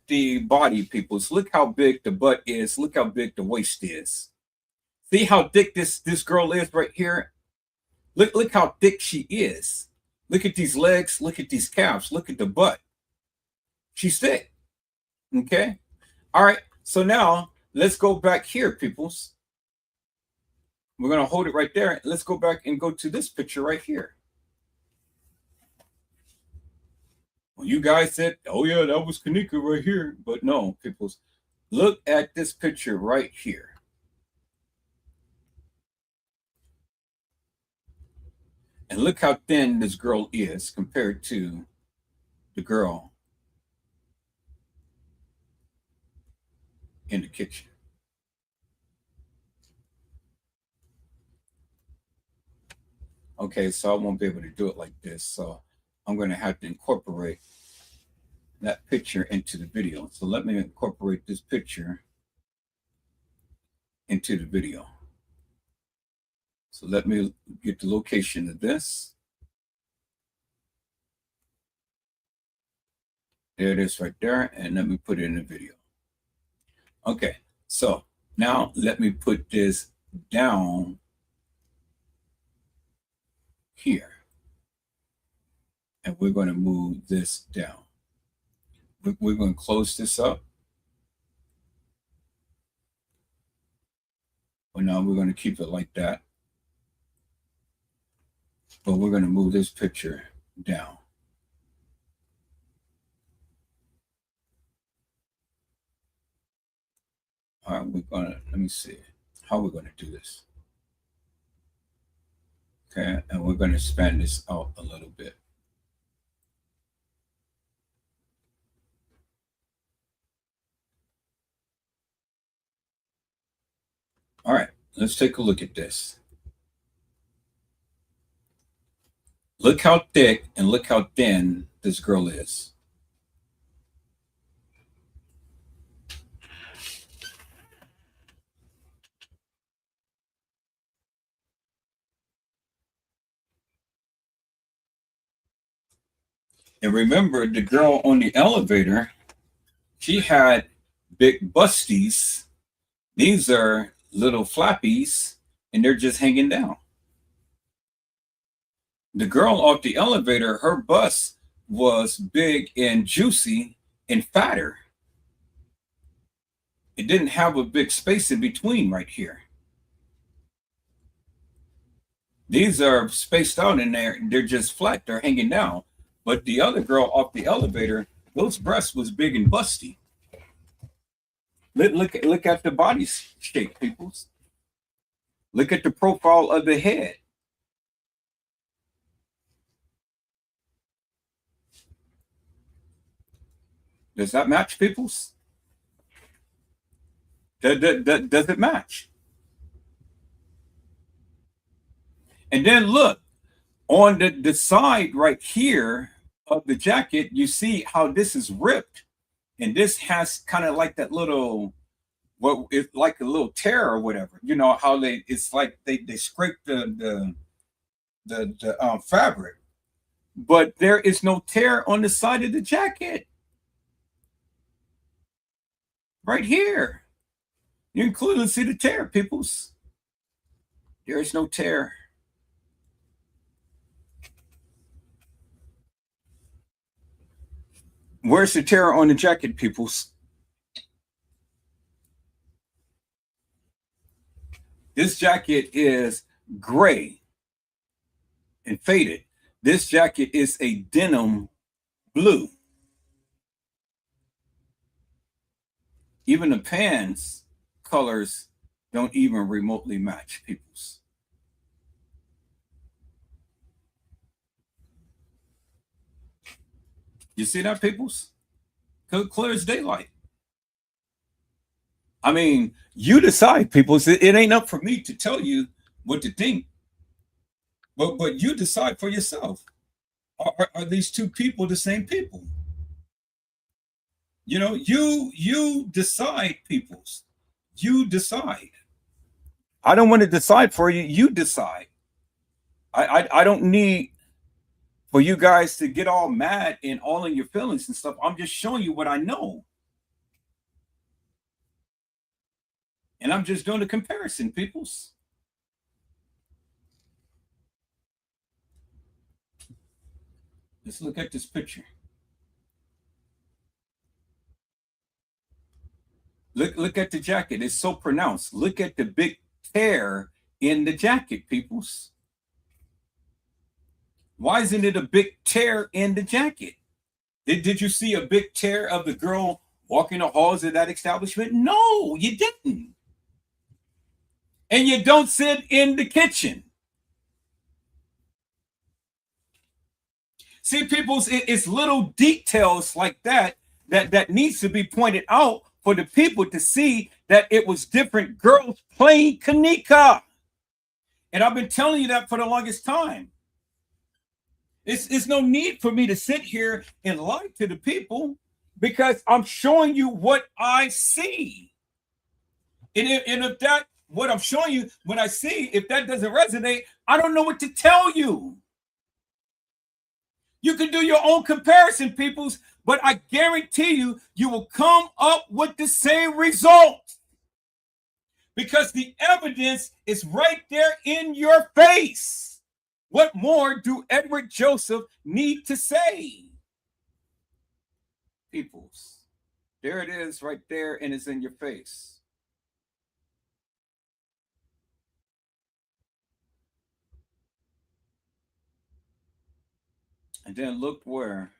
the body, peoples. Look how big the butt is. Look how big the waist is. See how thick this girl is right here. Look how thick she is. Look at these legs. Look at these calves. Look at the butt. She's thick. Okay. All right. So now let's go back here, peoples. We're going to hold it right there. Let's go back and go to this picture right here. Well, you guys said, oh yeah, that was Kenneka right here. But no, peoples, look at this picture right here. And look how thin this girl is compared to the girl in the kitchen. Okay, so I won't be able to do it like this. So I'm going to have to incorporate that picture into the video. So let me incorporate this picture into the video. So let me get the location of this. There it is right there. And let me put it in the video. Okay. So now let me put this down here. And we're going to move this down. We're going to close this up. Well, now we're going to keep it like that. But we're going to move this picture down. All right, we're going to, let me see how we're going to do this. Okay, and we're going to expand this out a little bit. All right, let's take a look at this. Look how thick and look how thin this girl is. And remember, the girl on the elevator, she had big busties. These are little flappies, and they're just hanging down. The girl off the elevator, her bust was big and juicy and fatter. It didn't have a big space in between right here. These are spaced out in there. They're just flat. They're hanging down. But the other girl off the elevator, those breasts was big and busty. Look at the body shape, peoples. Look at the profile of the head. Does that match, peoples? Does it match? And then look, on the side right here of the jacket, you see how this is ripped. And this has kind of like that little, what it's like a little tear or whatever. You know how it's like they scrape the fabric, but there is no tear on the side of the jacket. Right here, you can clearly see the tear, peoples. There is no tear. Where's the tear on the jacket, peoples? This jacket is gray and faded. This jacket is a denim blue. Even the pants colors don't even remotely match, peoples. You see that, peoples? Clear as daylight. I mean, you decide, peoples. It ain't up for me to tell you what to think. But you decide for yourself. Are these two people the same people? You know, you decide, peoples. You decide. I don't want to decide for you. You decide. I don't need for you guys to get all mad and all in your feelings and stuff. I'm just showing you what I know. And I'm just doing a comparison, peoples. Let's look at this picture. Look at the jacket. It's so pronounced. Look at the big tear in the jacket, peoples. Why isn't it a big tear in the jacket? Did you see a big tear of the girl walking the halls of that establishment? No, you didn't. And you don't sit in the kitchen. See, peoples, it's little details like that needs to be pointed out for the people to see that it was different girls playing Kenneka. And I've been telling you that for the longest time. It's no need for me to sit here and lie to the people because I'm showing you what I see. And if what I'm showing you, when I see if that doesn't resonate, I don't know what to tell you. You can do your own comparison, peoples, but I guarantee you, you will come up with the same result. Because the evidence is right there in your face. What more do Edward Joseph need to say? Peoples, there it is right there, and it's in your face. And then look where,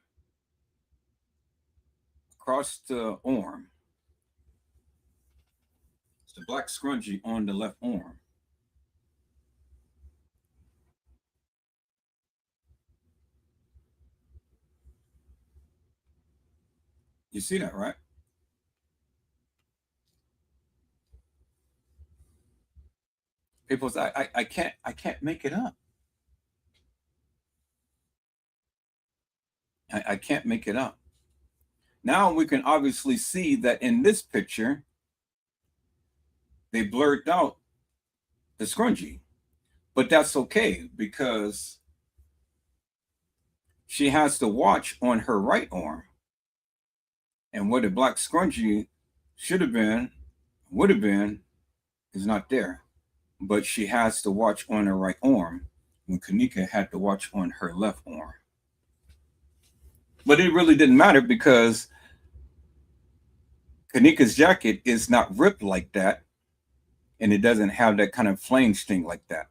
across the arm, it's the black scrunchie on the left arm. You see that, right? People say, I can't make it up. I can't make it up. Now we can obviously see that in this picture, they blurred out the scrunchie. But that's okay, because she has the watch on her right arm. And where the black scrunchie should have been, would have been, is not there. But she has the watch on her right arm when Kenneka had the watch on her left arm. But it really didn't matter, because Kenneka's jacket is not ripped like that, and it doesn't have that kind of flame sting like that.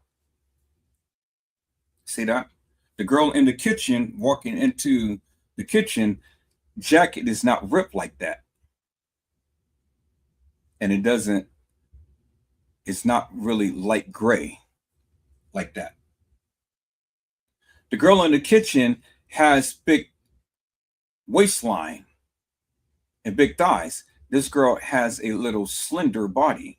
See that? The girl in the kitchen walking into the kitchen, jacket is not ripped like that. And it doesn't, it's not really light gray like that. The girl in the kitchen has big waistline and big thighs. This girl has a little slender body.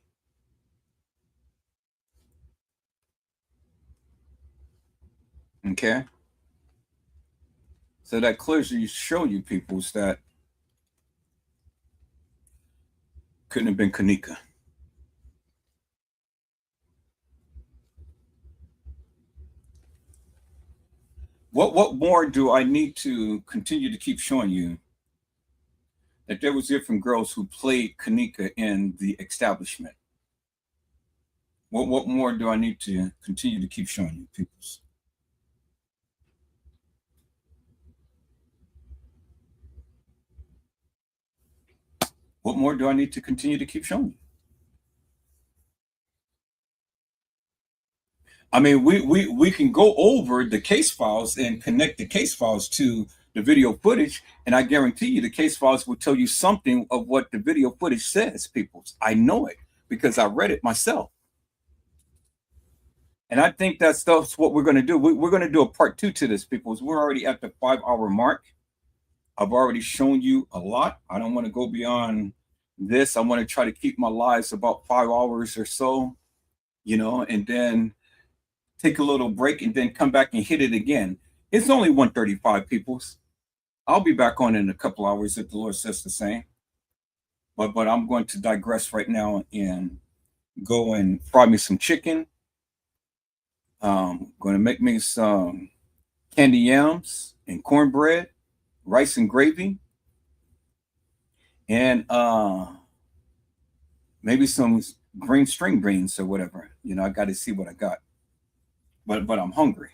Okay. So that clearly show you, peoples, that couldn't have been Kenneka. What more do I need to continue to keep showing you that there was different girls who played Kenneka in the establishment? What more do I need to continue to keep showing you, peoples? What more do I need to continue to keep showing you? I mean, we can go over the case files and connect the case files to the video footage, and I guarantee you the case files will tell you something of what the video footage says, people. I know it because I read it myself. And I think that's what we're going to do. We're going to do a part 2 to this, people. We're already at the 5-hour mark. I've already shown you a lot. I don't want to go beyond this. I want to try to keep my lives about 5 hours or so, you know, and then take a little break and then come back and hit it again. It's only 1:35, peoples. I'll be back on in a couple hours if the Lord says the same. But I'm going to digress right now and go and fry me some chicken. Going to make me some candy yams and cornbread, rice and gravy, and maybe some green string beans or whatever. You know, I got to see what I got. But I'm hungry.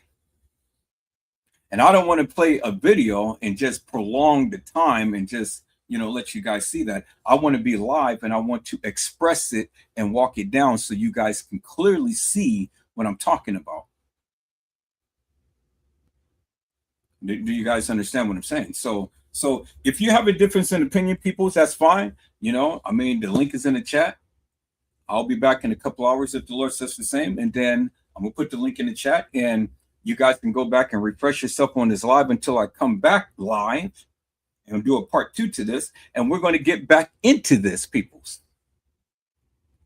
And I don't want to play a video and just prolong the time and just, you know, let you guys see that. I want to be live and I want to express it and walk it down so you guys can clearly see what I'm talking about. Do you guys understand what I'm saying? So if you have a difference in opinion, people, that's fine. You know, I mean, the link is in the chat. I'll be back in a couple hours if the Lord says the same. And then I'm going to put the link in the chat and you guys can go back and refresh yourself on this live until I come back live and do a part 2 to this. And we're going to get back into this, peoples.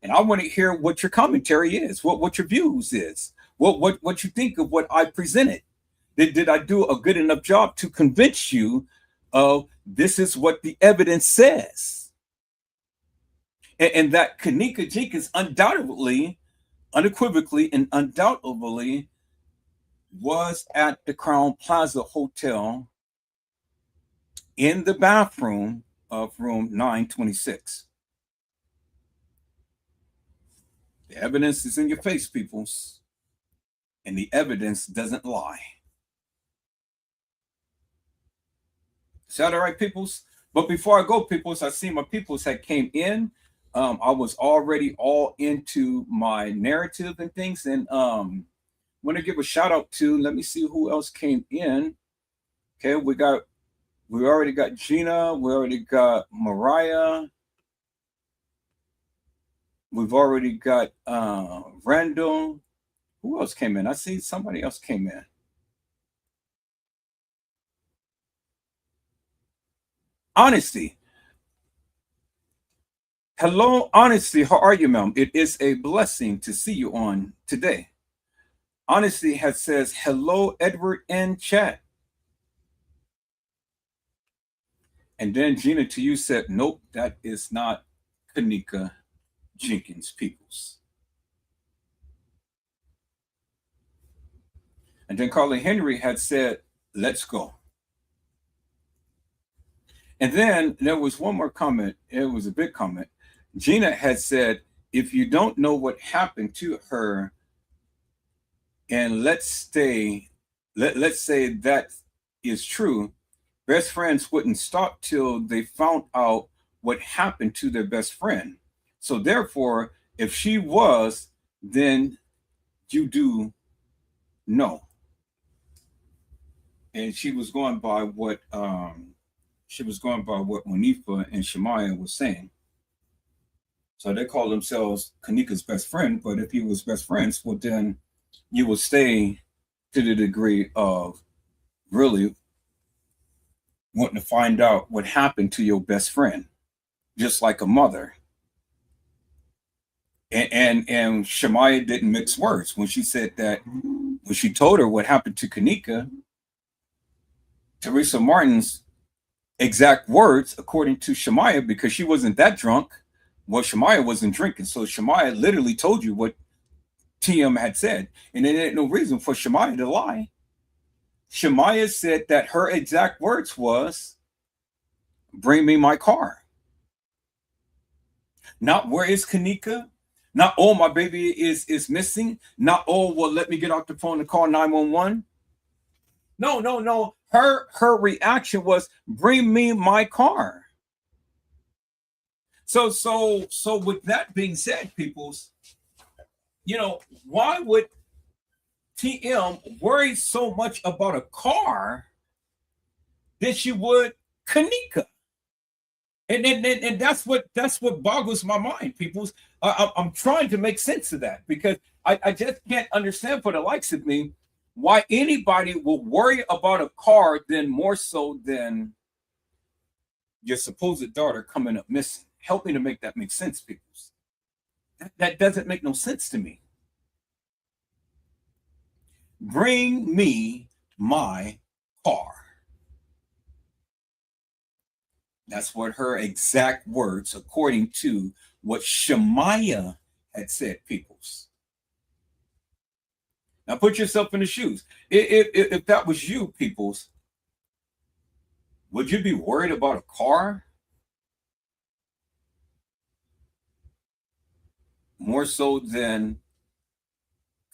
And I want to hear what your commentary is, what your views is, what you think of what I presented. Did I do a good enough job to convince you of this is what the evidence says? and that Kenneka Jenkins undoubtedly, unequivocally, and undoubtedly was at the Crown Plaza Hotel in the bathroom of room 926. The evidence is in your face, peoples, and the evidence doesn't lie. Is that all right, peoples? But before I go, peoples, I see my peoples that came in. I was already all into my narrative and things, and want to give a shout out to. Let me see who else came in. Okay, we already got Gina. We already got Mariah. We've already got Randall. Who else came in? I see somebody else came in. Honesty. Hello, Honesty. How are you, ma'am? It is a blessing to see you on today. Honesty says, hello, Edward in chat. And then Gina to you said, nope, that is not Kenneka Jenkins, peoples. And then Carly Henry had said, let's go. And then there was one more comment. It was a big comment. Gina had said, if you don't know what happened to her, and let's say that is true, best friends wouldn't stop till they found out what happened to their best friend. So therefore, if she was, then you do know. And she was going by what Monifa and Shemaya was saying. So they call themselves Kenneka's best friend, but if he was best friends, well, then you will stay to the degree of really wanting to find out what happened to your best friend, just like a mother. And Shemaya didn't mix words when she said that, when she told her what happened to Kenneka, Teresa Martin's exact words, according to Shemaya, because she wasn't that drunk. Well, Shemaya wasn't drinking. So Shemaya literally told you what TM had said. And there ain't no reason for Shemaya to lie. Shemaya said that her exact words was, bring me my car. Not where is Kenneka? Not, oh, my baby is missing. Not, oh, well, let me get off the phone and call 911. No. Her reaction was, bring me my car. So with that being said, peoples, why would TM worry so much about a car than she would Kenneka? And that's what boggles my mind, peoples. I'm trying to make sense of that, because I just can't understand for the likes of me why anybody will worry about a car then more so than your supposed daughter coming up missing. Help me to make that make sense, peoples. That doesn't make no sense to me. Bring me my car. That's what her exact words, according to what Shemaya had said, peoples. Now put yourself in the shoes. If that was you, peoples, would you be worried about a car more so than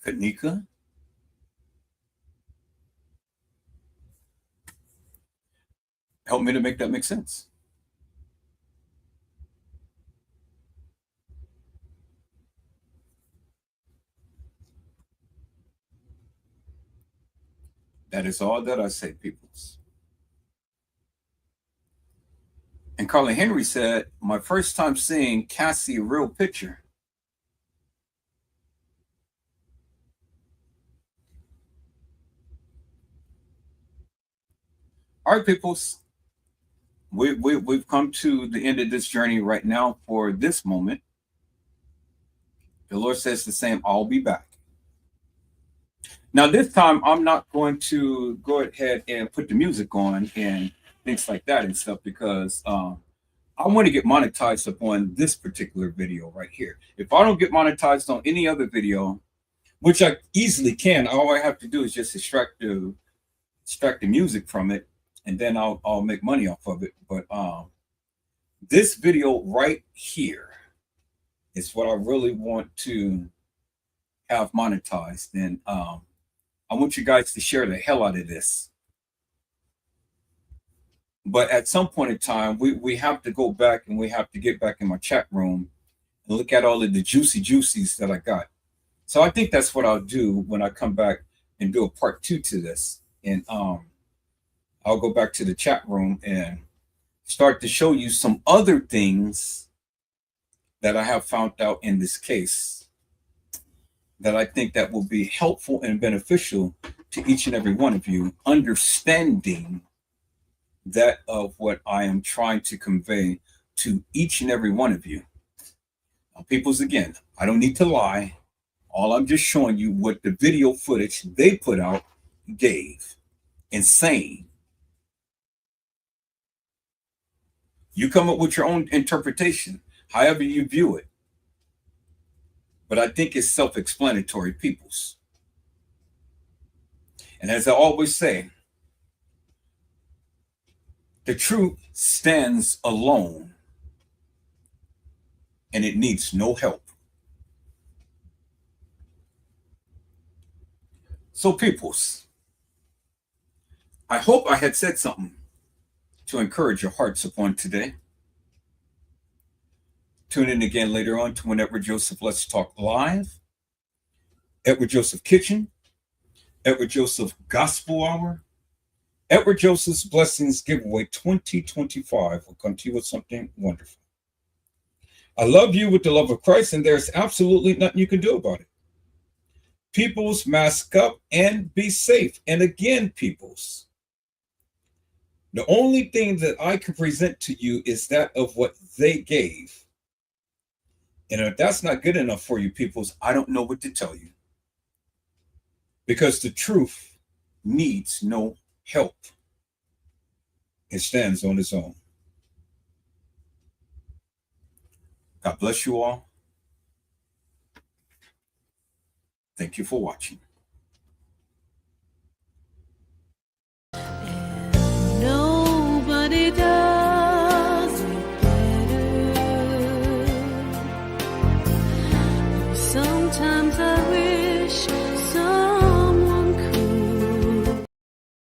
Kenneka? Help me to make that make sense. That is all that I say, peoples. And Carla Henry said, my first time seeing Cassie real picture. All right, peoples. We've come to the end of this journey right now for this moment. The Lord says the same, I'll be back. Now, this time, I'm not going to go ahead and put the music on and things like that and stuff, because I want to get monetized upon this particular video right here. If I don't get monetized on any other video, which I easily can, all I have to do is just extract the music from it, and then I'll make money off of it. But this video right here is what I really want to have monetized. And I want you guys to share the hell out of this. But at some point in time, we have to go back and we have to get back in my chat room and look at all of the juicies that I got. So I think that's what I'll do when I come back and do a part 2 to this. And I'll go back to the chat room and start to show you some other things that I have found out in this case that I think that will be helpful and beneficial to each and every one of you, understanding that of what I am trying to convey to each and every one of you. Now, peoples, again, I don't need to lie. All I'm just showing you what the video footage they put out gave. Insane. You come up with your own interpretation, however you view it. But I think it's self-explanatory, peoples. And as I always say, the truth stands alone, and it needs no help. So, peoples, I hope I had said something to encourage your hearts upon today. Tune in again later on to when Edward Joseph Let's Talk Live, Edward Joseph Kitchen, Edward Joseph Gospel Hour, Edward Joseph's Blessings Giveaway 2025 will come to you with something wonderful. I love you with the love of Christ, and there's absolutely nothing you can do about it. Peoples, mask up and be safe. And again, peoples, the only thing that I can present to you is that of what they gave. And if that's not good enough for you, peoples, I don't know what to tell you. Because the truth needs no help. It stands on its own. God bless you all. Thank you for watching.